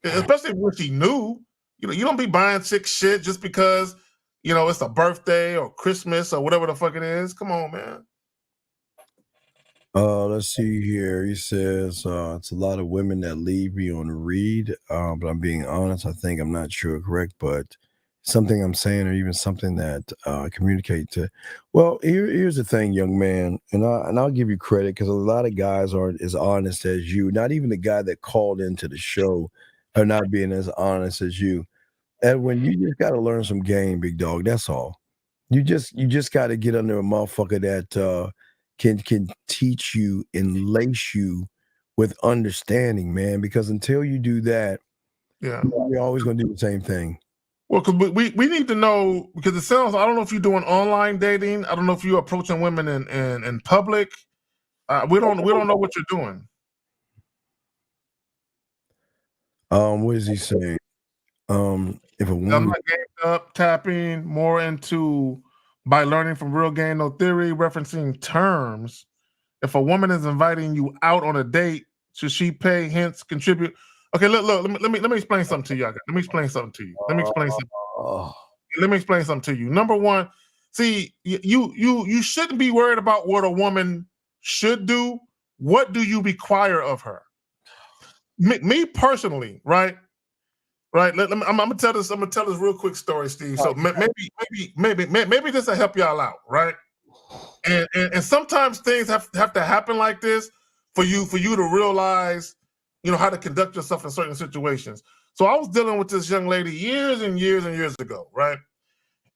Especially when she new. You don't be buying chick shit just because, it's a birthday or Christmas or whatever the fuck it is. Come on, man. Let's see here. He says it's a lot of women that leave me on read, but I'm being honest. I think I'm not sure correct, but something I'm saying or even something that communicate to. Well, here's the thing, young man, and I'll give you credit because a lot of guys aren't as honest as you. Not even the guy that called into the show are not being as honest as you. Edwin, you just got to learn some game, big dog. That's all. You just got to get under a motherfucker that can teach you and lace you with understanding, man. Because until you do that, yeah, you're always going to do the same thing. Well, because we need to know, because it sounds, I don't know if you're doing online dating. I don't know if you're approaching women in public. We don't know what you're doing. What is he saying? If a woman, I'm not gamed up, tapping more into by learning from Real Game No Theory, referencing terms. If a woman is inviting you out on a date, should she pay, hence contribute? Okay, look. Let me explain something to you. Let me explain something to you. Let me explain something to you. Number one, see, you shouldn't be worried about what a woman should do. What do you require of her? Me personally, right? I'm gonna tell this. I'm gonna tell this real quick story, Steve. So maybe this will help y'all out, right? And sometimes things have to happen like this for you to realize, how to conduct yourself in certain situations. So I was dealing with this young lady years and years and years ago, right?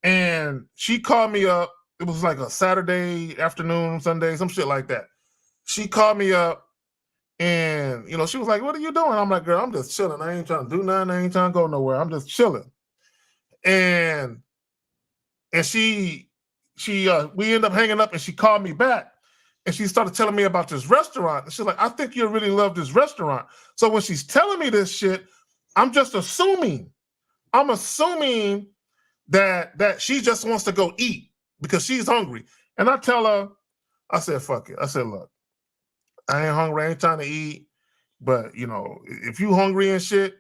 And she called me up. It was like a Saturday afternoon, Sunday, some shit like that. She called me up. And, she was like, "What are you doing?" I'm like, "Girl, I'm just chilling. I ain't trying to do nothing. I ain't trying to go nowhere. I'm just chilling." And she we end up hanging up and she called me back and she started telling me about this restaurant. And she's like, "I think you'll really love this restaurant." So when she's telling me this shit, I'm just assuming. I'm assuming that she just wants to go eat because she's hungry. And I tell her, I said, "Fuck it." I said, "Look, I ain't hungry. I ain't trying to eat. But, if you hungry and shit,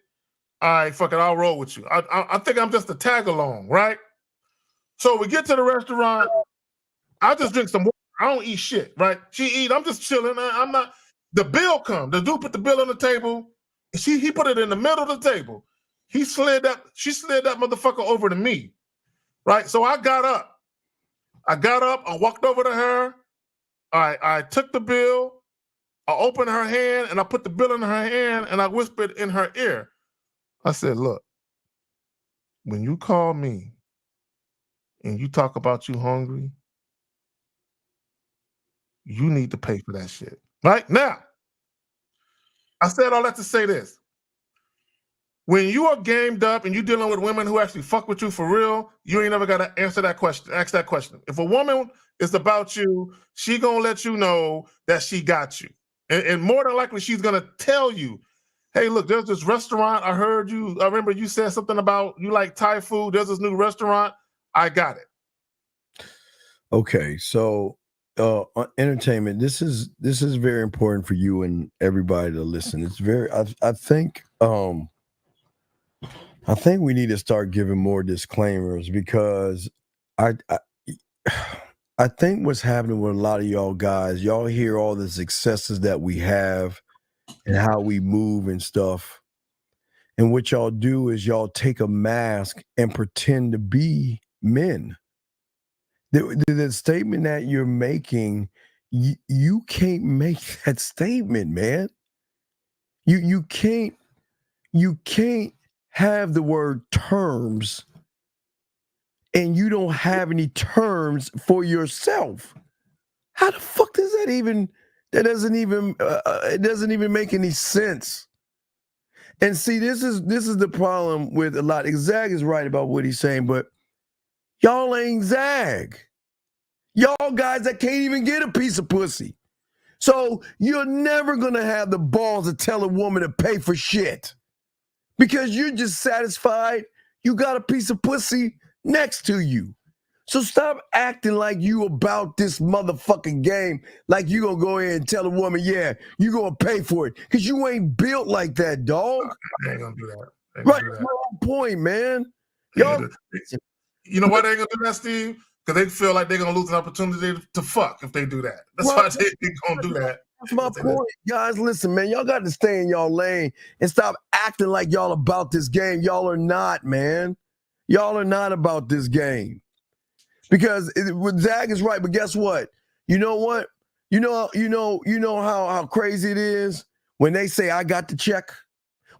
all right, fuck it, I'll roll with you. I think I'm just a tag along, right?" So we get to the restaurant. I just drink some water. I don't eat shit, right? She eat. I'm just chilling. I'm not. The bill come. The dude put the bill on the table. He put it in the middle of the table. She slid that motherfucker over to me, right? So I got up. I walked over to her. I took the bill. I opened her hand and I put the bill in her hand and I whispered in her ear. I said, "Look, when you call me and you talk about you hungry, you need to pay for that shit." Right? Now, I said all that to say this. When you are gamed up and you're dealing with women who actually fuck with you for real, you ain't never got to ask that question. If a woman is about you, she gonna let you know that she got you. And more than likely, she's gonna tell you, "Hey, look, there's this restaurant. I remember you said something about you like Thai food. There's this new restaurant. I got it." Okay, so entertainment. This is very important for you and everybody to listen. It's very. I think we need to start giving more disclaimers because I think what's happening with a lot of y'all guys, y'all hear all the successes that we have and how we move and stuff. And what y'all do is y'all take a mask and pretend to be men. The statement that you're making, you can't make that statement, man. You can't. you can't have the word terms and you don't have any terms for yourself. How the fuck does that even, it doesn't even make any sense. And see, this is the problem with a lot. Zag is right about what he's saying, but y'all ain't Zag. Y'all guys that can't even get a piece of pussy. So you're never going to have the balls to tell a woman to pay for shit because you're just satisfied you got a piece of pussy next to you. So stop acting like you about this motherfucking game, like you gonna go in and tell a woman, yeah, you gonna pay for it, because you ain't built like that, dog. I ain't gonna do that. Right, that's my whole point, man. Y'all, you know why they ain't gonna do that, Steve? Because they feel like they're gonna lose an opportunity to fuck if they do that. That's why they gonna do that. That's my point. Guys, listen, man, y'all got to stay in y'all lane and stop acting like y'all about this game. Y'all are not, man. Y'all are not about this game. Because Zag is right, but guess what? You know what? You know how crazy it is when they say I got the check,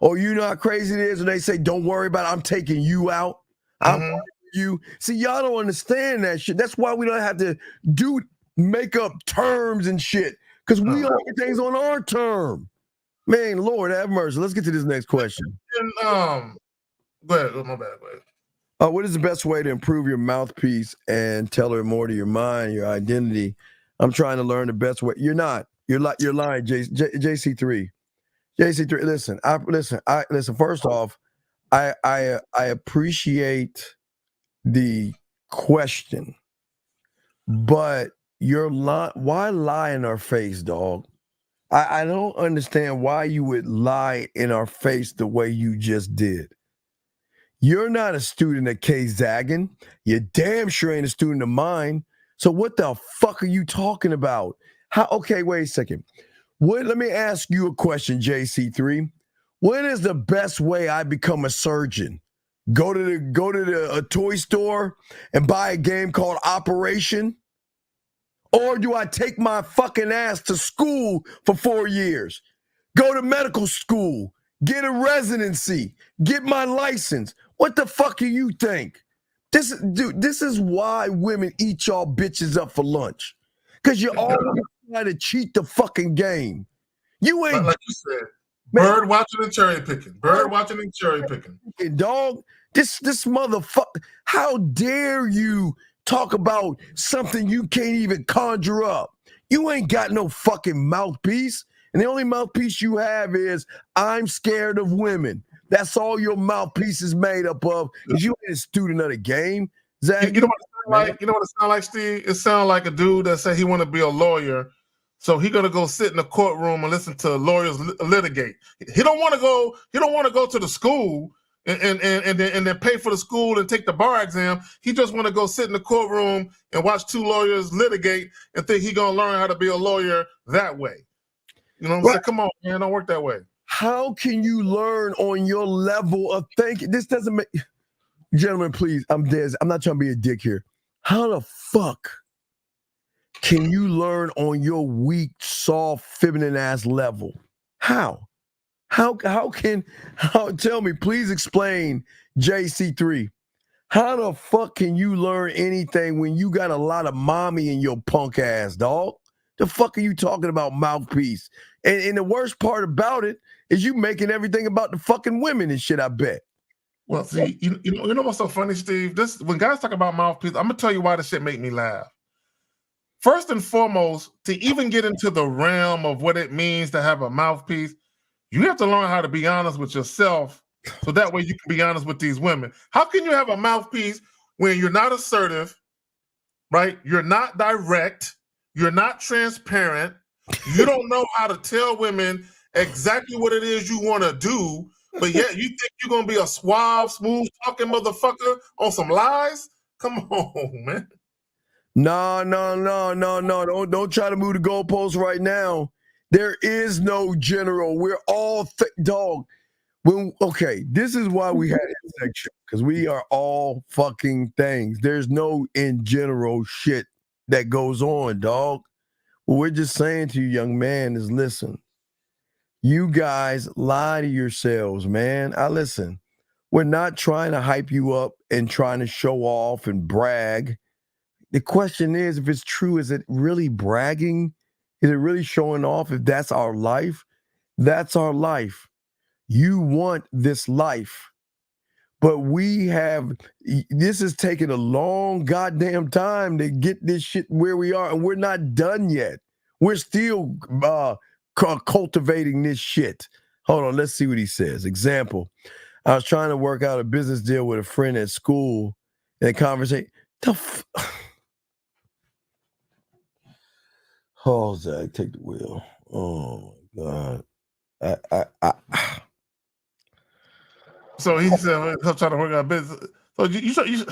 or you know how crazy it is when they say don't worry about it, I'm taking you out. I'm worried for you. See, y'all don't understand that shit. That's why we don't have to make up terms and shit, because we all get things on our term. Man, Lord have mercy. Let's get to this next question. And, go ahead. My bad. Go ahead. What is the best way to improve your mouthpiece and tell her more to your mind, your identity? I'm trying to learn the best way. You're not. You're lying, JC3. JC3. Listen. First off, I appreciate the question, but why lie in our face, dog? I don't understand why you would lie in our face the way you just did. You're not a student at K-Zaggin. You damn sure ain't a student of mine. So what the fuck are you talking about? Okay, wait a second. Let me ask you a question, JC3. When is the best way I become a surgeon? Go to a toy store and buy a game called Operation? Or do I take my fucking ass to school for 4 years? Go to medical school, get a residency, get my license. What the fuck do you think? This is why women eat y'all bitches up for lunch. Because you're always trying to cheat the fucking game. You ain't. Like you said, bird watching and cherry picking. Bird watching and cherry picking. Dog, this motherfucker, how dare you talk about something you can't even conjure up? You ain't got no fucking mouthpiece. And the only mouthpiece you have is, I'm scared of women. That's all your mouthpiece is made up of. Is you ain't a student of the game. Zach, you know what it sound like? You know what it sound like, Steve? It sounds like a dude that said he want to be a lawyer, so he gonna go sit in the courtroom and listen to lawyers litigate. He don't want to go. He don't want to go to the school and then pay for the school and take the bar exam. He just want to go sit in the courtroom and watch two lawyers litigate and think he gonna learn how to be a lawyer that way. You know what I'm saying? Come on, man, don't work that way. How can you learn on your level of thinking? This doesn't make... Gentlemen, please, I'm not trying to be a dick here. How the fuck can you learn on your weak, soft, feminine ass level? How? Tell me, please explain, JC3. How the fuck can you learn anything when you got a lot of mommy in your punk ass, dog? The fuck are you talking about, mouthpiece? And the worst part about it is you making everything about the fucking women and shit, I bet. Well, see, you know what's so funny, Steve? When guys talk about mouthpiece, I'm gonna tell you why this shit make me laugh. First and foremost, to even get into the realm of what it means to have a mouthpiece, you have to learn how to be honest with yourself, so that way you can be honest with these women. How can you have a mouthpiece when you're not assertive, right? You're not direct, you're not transparent, you don't know how to tell women exactly what it is you want to do, but yet you think you're gonna be a suave, smooth talking motherfucker on some lies? Come on, man. No. Don't try to move the goalposts right now. There is no general. We're all dog. This is why we had intersection, because we are all fucking things. There's no in general shit that goes on, dog. What we're just saying to you, young man, is listen. You guys lie to yourselves, man. Listen, we're not trying to hype you up and trying to show off and brag. The question is, if it's true, is it really bragging? Is it really showing off? If that's our life, that's our life. You want this life. But this has taken a long goddamn time to get this shit where we are, and we're not done yet. We're still cultivating this shit. Hold on, let's see what he says. Example, I was trying to work out a business deal with a friend at school, and a conversation. Oh, Zach, take the wheel. Oh, my God. So he said, I'm trying to work out business. So you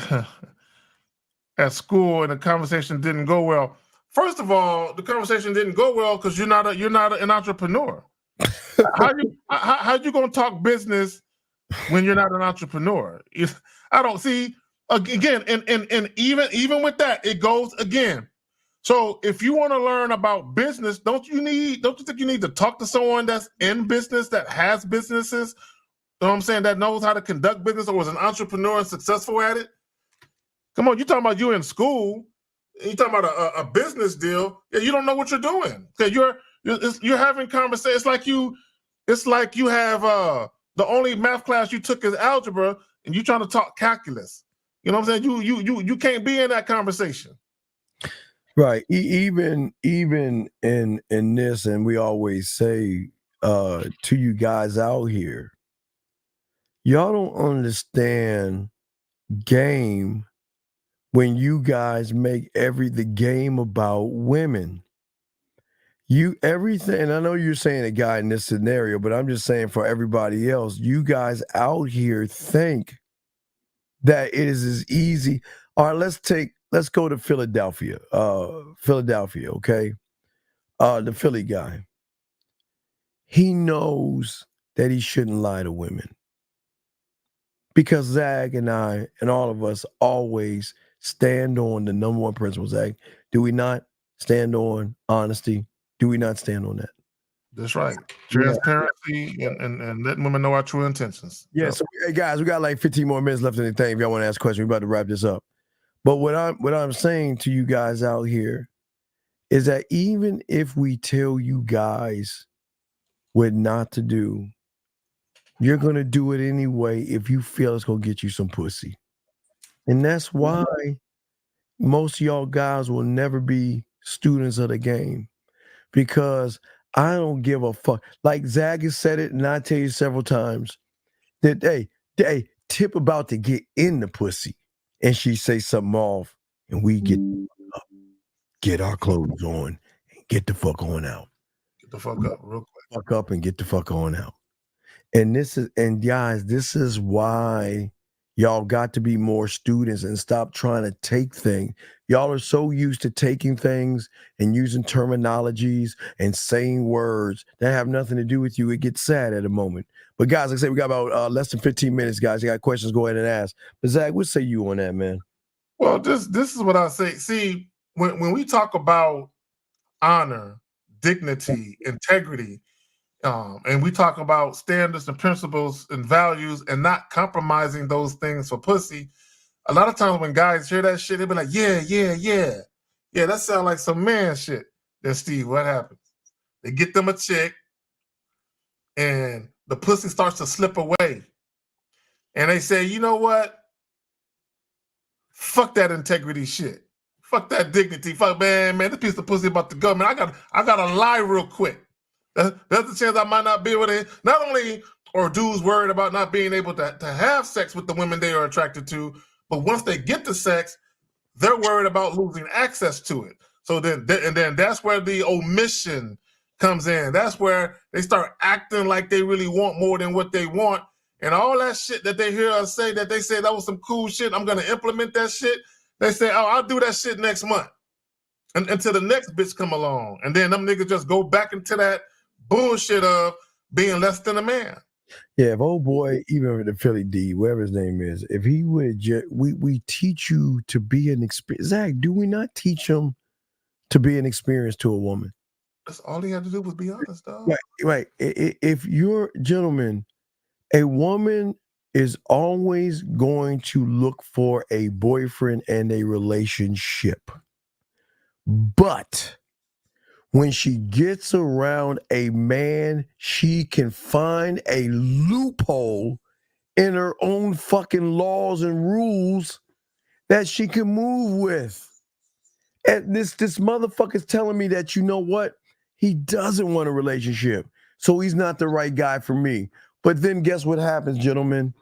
at school, and the conversation didn't go well. First of all, the conversation didn't go well because you're not an entrepreneur. How you gonna talk business when you're not an entrepreneur? I don't see again, and even with that, it goes again. So if you want to learn about business, don't you think you need to talk to someone that's in business, that has businesses? You know what I'm saying? That knows how to conduct business or was an entrepreneur and successful at it. Come on, you talking about you in school? You talking about a business deal? Yeah, you don't know what you're doing. Okay, you're having conversations. It's like you have the only math class you took is algebra, and you trying to talk calculus. You know what I'm saying? You can't be in that conversation. Right. Even in this, and we always say to you guys out here, y'all don't understand game when you guys make the game about women. Everything, and I know you're saying a guy in this scenario, but I'm just saying for everybody else, you guys out here think that it is as easy. All right, let's go to Philadelphia. Philadelphia, okay? The Philly guy. He knows that he shouldn't lie to women. Because Zag and I and all of us always stand on the number one principle, Zag. Do we not stand on honesty? Do we not stand on that? That's right. Transparency and letting women know our true intentions. Yeah, Yep. so hey guys, we got like 15 more minutes left in the thing. If y'all want to ask questions, we're about to wrap this up. But what I'm saying to you guys out here is that even if we tell you guys what not to do, you're going to do it anyway if you feel it's going to get you some pussy. And that's why most of y'all guys will never be students of the game, because I don't give a fuck. Like Zag has said it, and I tell you several times that, hey, Tip about to get in the pussy, and she say something off, and we get our clothes on, and get the fuck on out. Get the fuck up real quick. Fuck up and get the fuck on out. And guys, this is why y'all got to be more students and stop trying to take things. Y'all are so used to taking things and using terminologies and saying words that have nothing to do with you. It gets sad at a moment. But guys, like I said, we got about less than 15 minutes, guys. You got questions, go ahead and ask. But Zach, what say you on that, man? Well, this is what I say. See, when we talk about honor, dignity, integrity, and we talk about standards and principles and values and not compromising those things for pussy, a lot of times when guys hear that shit, they be like, yeah, that sounds like some man shit. Then Steve, what happens? They get them a chick, and the pussy starts to slip away. And they say, you know what? Fuck that integrity shit. Fuck that dignity. Fuck, man, this piece of pussy about to go. Man, I got to lie real quick. There's a chance I might not be able to. Not only are dudes worried about not being able to have sex with the women they are attracted to, but once they get the sex, they're worried about losing access to it. So then that's where the omission comes in. That's where they start acting like they really want more than what they want. And all that shit that they hear us say, that they say that was some cool shit, I'm going to implement that shit. They say, oh, I'll do that shit next month. And until the next bitch come along. And then them niggas just go back into that bullshit of being less than a man. Yeah, if old boy, even the Philly D, whatever his name is, if he would we teach you to be an experience. Zach, do we not teach him to be an experience to a woman? That's all he had to do was be honest, dog. Right. If you're gentlemen, a woman is always going to look for a boyfriend and a relationship. But when she gets around a man, she can find a loophole in her own fucking laws and rules that she can move with. And this motherfucker's telling me that, you know what? He doesn't want a relationship. So he's not the right guy for me. But then guess what happens, gentlemen?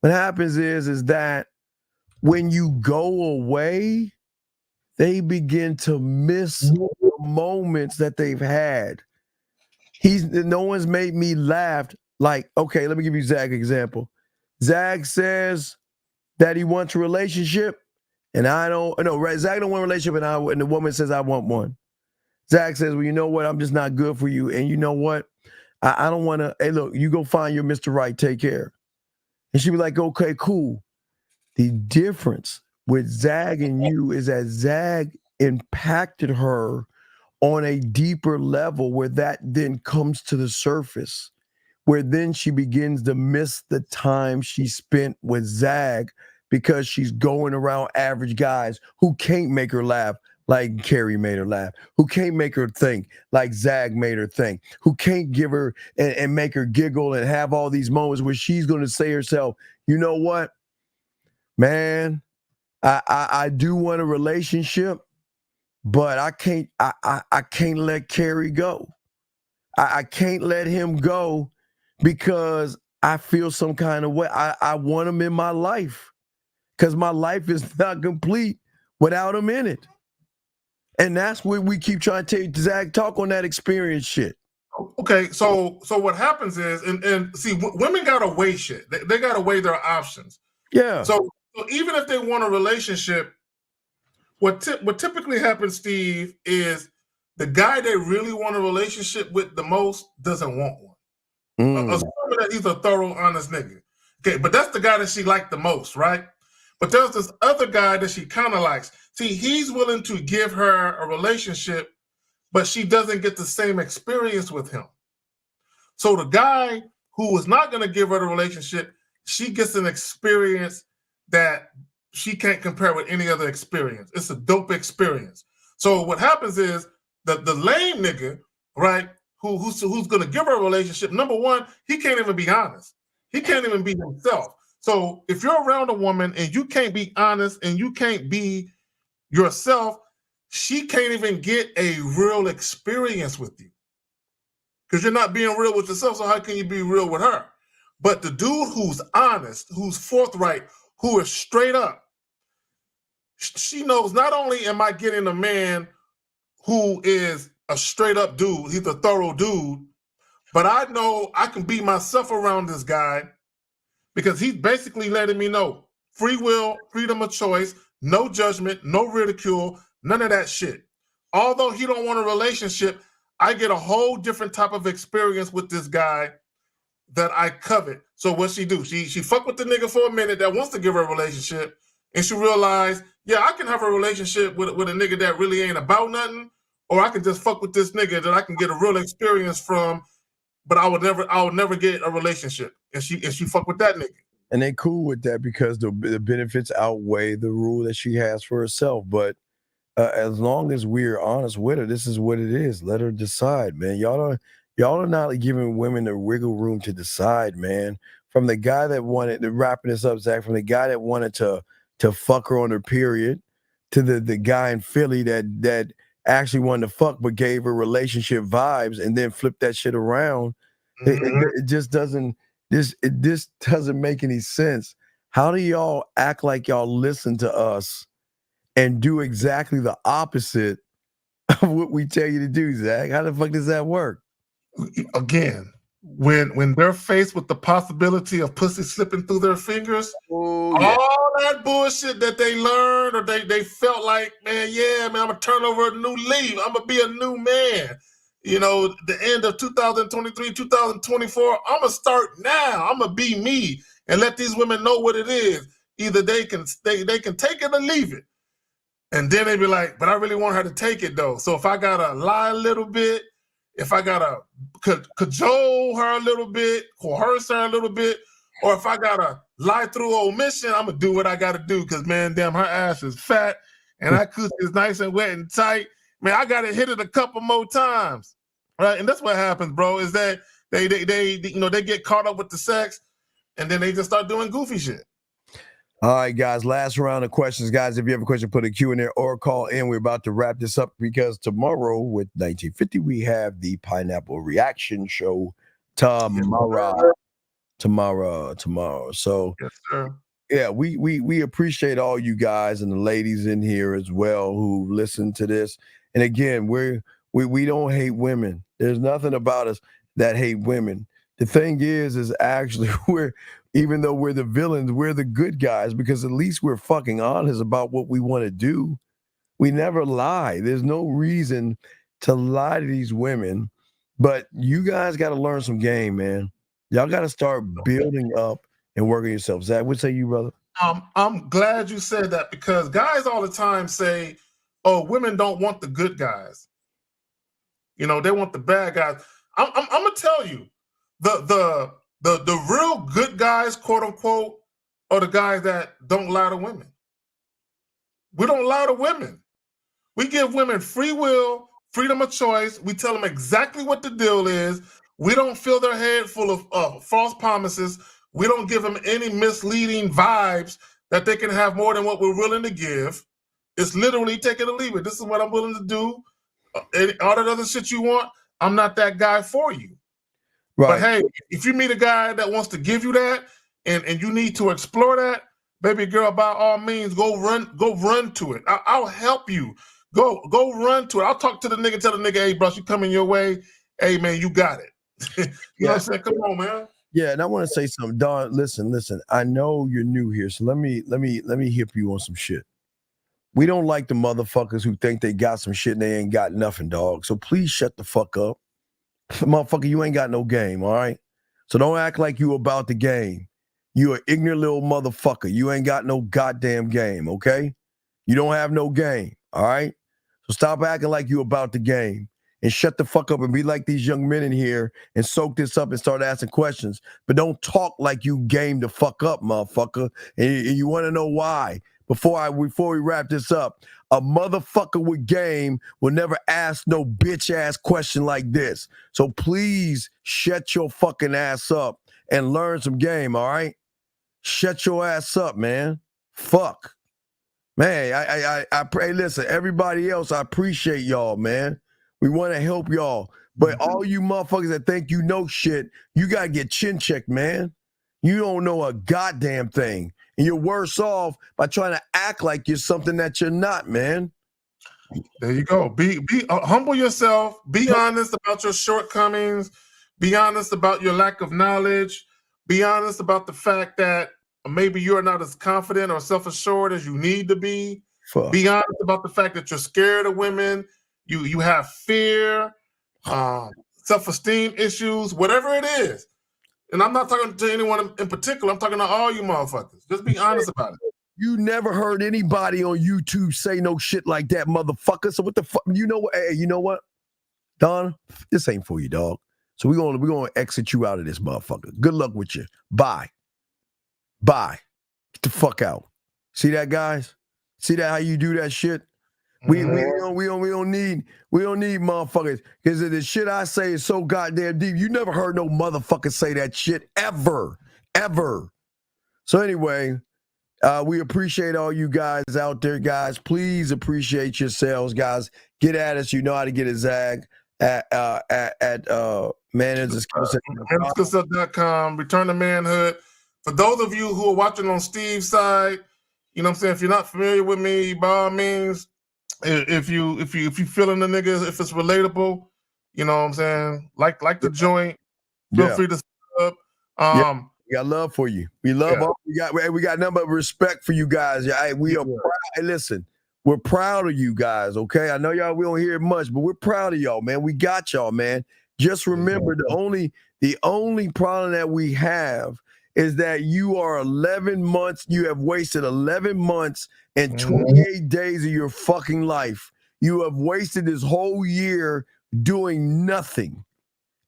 What happens is that when you go away, they begin to miss the moments that they've had. No one's made me laugh. Like, okay, let me give you Zach example. Zach says that he wants a relationship, and I don't. No, right? Zach don't want a relationship, and the woman says I want one. Zach says, well, you know what? I'm just not good for you, and you know what? I don't want to. Hey, look, you go find your Mr. Right. Take care. And she be like, okay, cool. The difference with Zag and you is that Zag impacted her on a deeper level where that then comes to the surface, where then she begins to miss the time she spent with Zag because she's going around average guys who can't make her laugh like Carrie made her laugh, who can't make her think like Zag made her think, who can't give her and make her giggle and have all these moments where she's going to say herself, you know what, man, I do want a relationship, but I can't let Carrie go. I can't let him go because I feel some kind of way. I want him in my life because my life is not complete without him in it. And that's what we keep trying to take Zach talk on that experience shit. Okay, so what happens is, and see, women gotta weigh shit. They gotta weigh their options. Yeah. So even if they want a relationship, what typically happens, Steve, is the guy they really want a relationship with the most doesn't want one. Assuming that he's a thorough, honest nigga. Okay, but that's the guy that she liked the most, right? But there's this other guy that she kind of likes. See, he's willing to give her a relationship, but she doesn't get the same experience with him. So the guy who is not going to give her the relationship, she gets an experience that she can't compare with any other experience. It's a dope experience. So what happens is the lame nigga, right, who's going to give her a relationship, number one, he can't even be honest. He can't even be himself. So if you're around a woman and you can't be honest and you can't be yourself, she can't even get a real experience with you because you're not being real with yourself. So how can you be real with her? But the dude who's honest, who's forthright, who is straight up, she knows not only am I getting a man who is a straight up dude, he's a thorough dude, but I know I can be myself around this guy because he's basically letting me know free will, freedom of choice, no judgment, no ridicule, none of that shit. Although he don't want a relationship, I get a whole different type of experience with this guy that I covet. So what she do? She fuck with the nigga for a minute that wants to give her a relationship, and she realized, yeah, I can have a relationship with a nigga that really ain't about nothing, or I can just fuck with this nigga that I can get a real experience from, but I would never get a relationship. And she fuck with that nigga. And they cool with that because the benefits outweigh the rule that she has for herself. But as long as we're honest with her, this is what it is. Let her decide, man. Y'all are not giving women the wiggle room to decide, man. From the guy that wanted, wrapping this up, Zach, from the guy that wanted to fuck her on her period, to the guy in Philly that actually wanted to fuck but gave her relationship vibes and then flipped that shit around. It just doesn't. This doesn't make any sense. How do y'all act like y'all listen to us and do exactly the opposite of what we tell you to do, Zach? How the fuck does that work? Again, when they're faced with the possibility of pussy slipping through their fingers, all that bullshit that they learned or they felt like, man, I'm gonna turn over a new leaf. I'm gonna be a new man. You know, the end of 2023, 2024, I'm going to start now. I'm going to be me and let these women know what it is. Either they can take it or leave it. And then they be like, but I really want her to take it though. So if I gotta lie a little bit, if I gotta cajole her a little bit, coerce her a little bit, or if I gotta lie through omission, I'm gonna do what I gotta do. Cause man, damn, her ass is fat and that coochie is nice and wet and tight. Man, I gotta hit it a couple more times, right? And that's what happens, bro. Is that they get caught up with the sex, and then they just start doing goofy shit. All right, guys, last round of questions. Guys, if you have a question, put a Q in there or call in. We're about to wrap this up because tomorrow with 1950, we have the Pineapple Reaction Show tomorrow. So, yes, sir. Yeah, we appreciate all you guys and the ladies in here as well who listen to this. And again, we don't hate women. There's nothing about us that hate women. The thing is actually even though we're the villains, we're the good guys because at least we're fucking honest about what we want to do. We never lie. There's no reason to lie to these women, but you guys got to learn some game, man. Y'all got to start building up and working yourself. Zach, what say you, brother? I'm glad you said that because guys all the time say, oh, women don't want the good guys. You know, they want the bad guys. I'm gonna tell you, the real good guys, quote unquote, are the guys that don't lie to women. We don't lie to women. We give women free will, freedom of choice. We tell them exactly what the deal is. We don't fill their head full of false promises. We don't give them any misleading vibes that they can have more than what we're willing to give. It's literally take it or leave it. This is what I'm willing to do. All that other shit you want, I'm not that guy for you. Right. But hey, if you meet a guy that wants to give you that and you need to explore that, baby girl, by all means, go run to it. I'll help you. Go run to it. I'll talk to the nigga, tell the nigga, hey, bro, you coming your way. Hey, man, you got it. You know what I'm saying? Come on, man. Yeah, and I want to say something. Don, listen. I know you're new here, so let me hip you on some shit. We don't like the motherfuckers who think they got some shit and they ain't got nothing, dog. So please shut the fuck up. Motherfucker, you ain't got no game, all right? So don't act like you about the game. You an ignorant little motherfucker. You ain't got no goddamn game, okay? You don't have no game, all right? So stop acting like you about the game and shut the fuck up and be like these young men in here and soak this up and start asking questions. But don't talk like you game the fuck up, motherfucker. And you want to know why? Before we wrap this up, a motherfucker with game will never ask no bitch ass question like this. So please shut your fucking ass up and learn some game, all right? Shut your ass up, man. Fuck. Man, I pray, listen, everybody else, I appreciate y'all, man. We want to help y'all. But all you motherfuckers that think you know shit, you got to get chin checked, man. You don't know a goddamn thing. And you're worse off by trying to act like you're something that you're not, man. There you go. Be humble yourself. Be honest about your shortcomings. Be honest about your lack of knowledge. Be honest about the fact that maybe you're not as confident or self-assured as you need to be. Fuck. Be honest about the fact that you're scared of women. You have fear, self-esteem issues, whatever it is. And I'm not talking to anyone in particular. I'm talking to all you motherfuckers. Just be honest about it. You never heard anybody on YouTube say no shit like that, motherfucker. So what the fuck? You know what? Hey, you know what? Don, this ain't for you, dog. So we're gonna exit you out of this motherfucker. Good luck with you. Bye. Get the fuck out. See that, guys? See that how you do that shit? We don't need motherfuckers because the shit I say is so goddamn deep. You never heard no motherfucker say that shit ever. So anyway, we appreciate all you guys out there, guys. Please appreciate yourselves, guys. Get at us. You know how to get a Zag at manageskillset.com. Return to manhood. For those of you who are watching on Steve's side, you know what I'm saying? If you're not familiar with me, by all means, if you feeling the niggas, if it's relatable, you know what I'm saying? Like the joint, feel free to sub up. We got love for you. We love all we got nothing but respect for you guys. We are proud. Hey, listen, we're proud of you guys, okay? I know y'all we don't hear it much, but we're proud of y'all, man. We got y'all, man. Just remember the only problem that we have is that you are 11 months, you have wasted 11 months and 28 days of your fucking life. You have wasted this whole year doing nothing.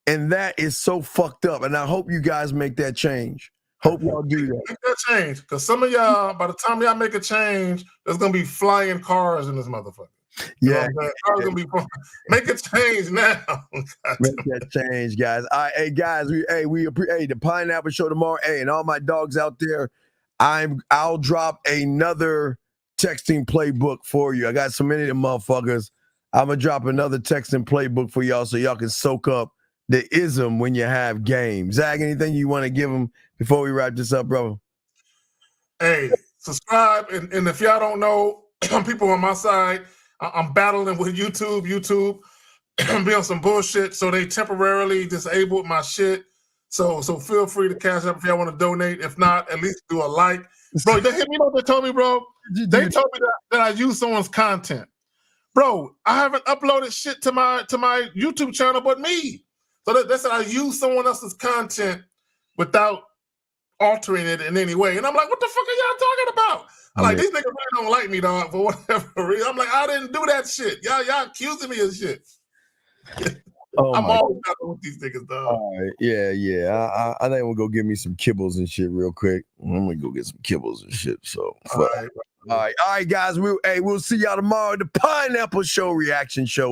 And that is so fucked up. And I hope you guys make that change. Hope y'all do that. Make that change. Because some of y'all, by the time y'all make a change, there's going to be flying cars in this motherfucker. Yeah. Cars gonna be make a change now. Make that change, guys. All right, hey guys, we appreciate the Pineapple Show tomorrow. Hey, and all my dogs out there, I'll drop another texting playbook for you. I got so many of them motherfuckers. I'm gonna drop another texting playbook for y'all so y'all can soak up the ism when you have games. Zach, anything you want to give them before we wrap this up, brother? Hey, subscribe, and if y'all don't know, people on my side, I'm battling with YouTube be on some bullshit, so they temporarily disabled my shit. So feel free to cash up if y'all want to donate. If not, at least do a like. Bro, they hit me what they told me, bro. They told me that I use someone's content. Bro, I haven't uploaded shit to my YouTube channel but me. So they said I use someone else's content without altering it in any way. And I'm like, what the fuck are y'all talking about? I'm like, these niggas really don't like me, dog, for whatever reason. I'm like, I didn't do that shit. Y'all accusing me of shit. I'm always battling with these niggas, dog. All right, yeah. I think we'll go get me some kibbles and shit real quick. I'm gonna go get some kibbles and shit. So, all right, guys. We'll see y'all tomorrow. The Pineapple Show reaction show.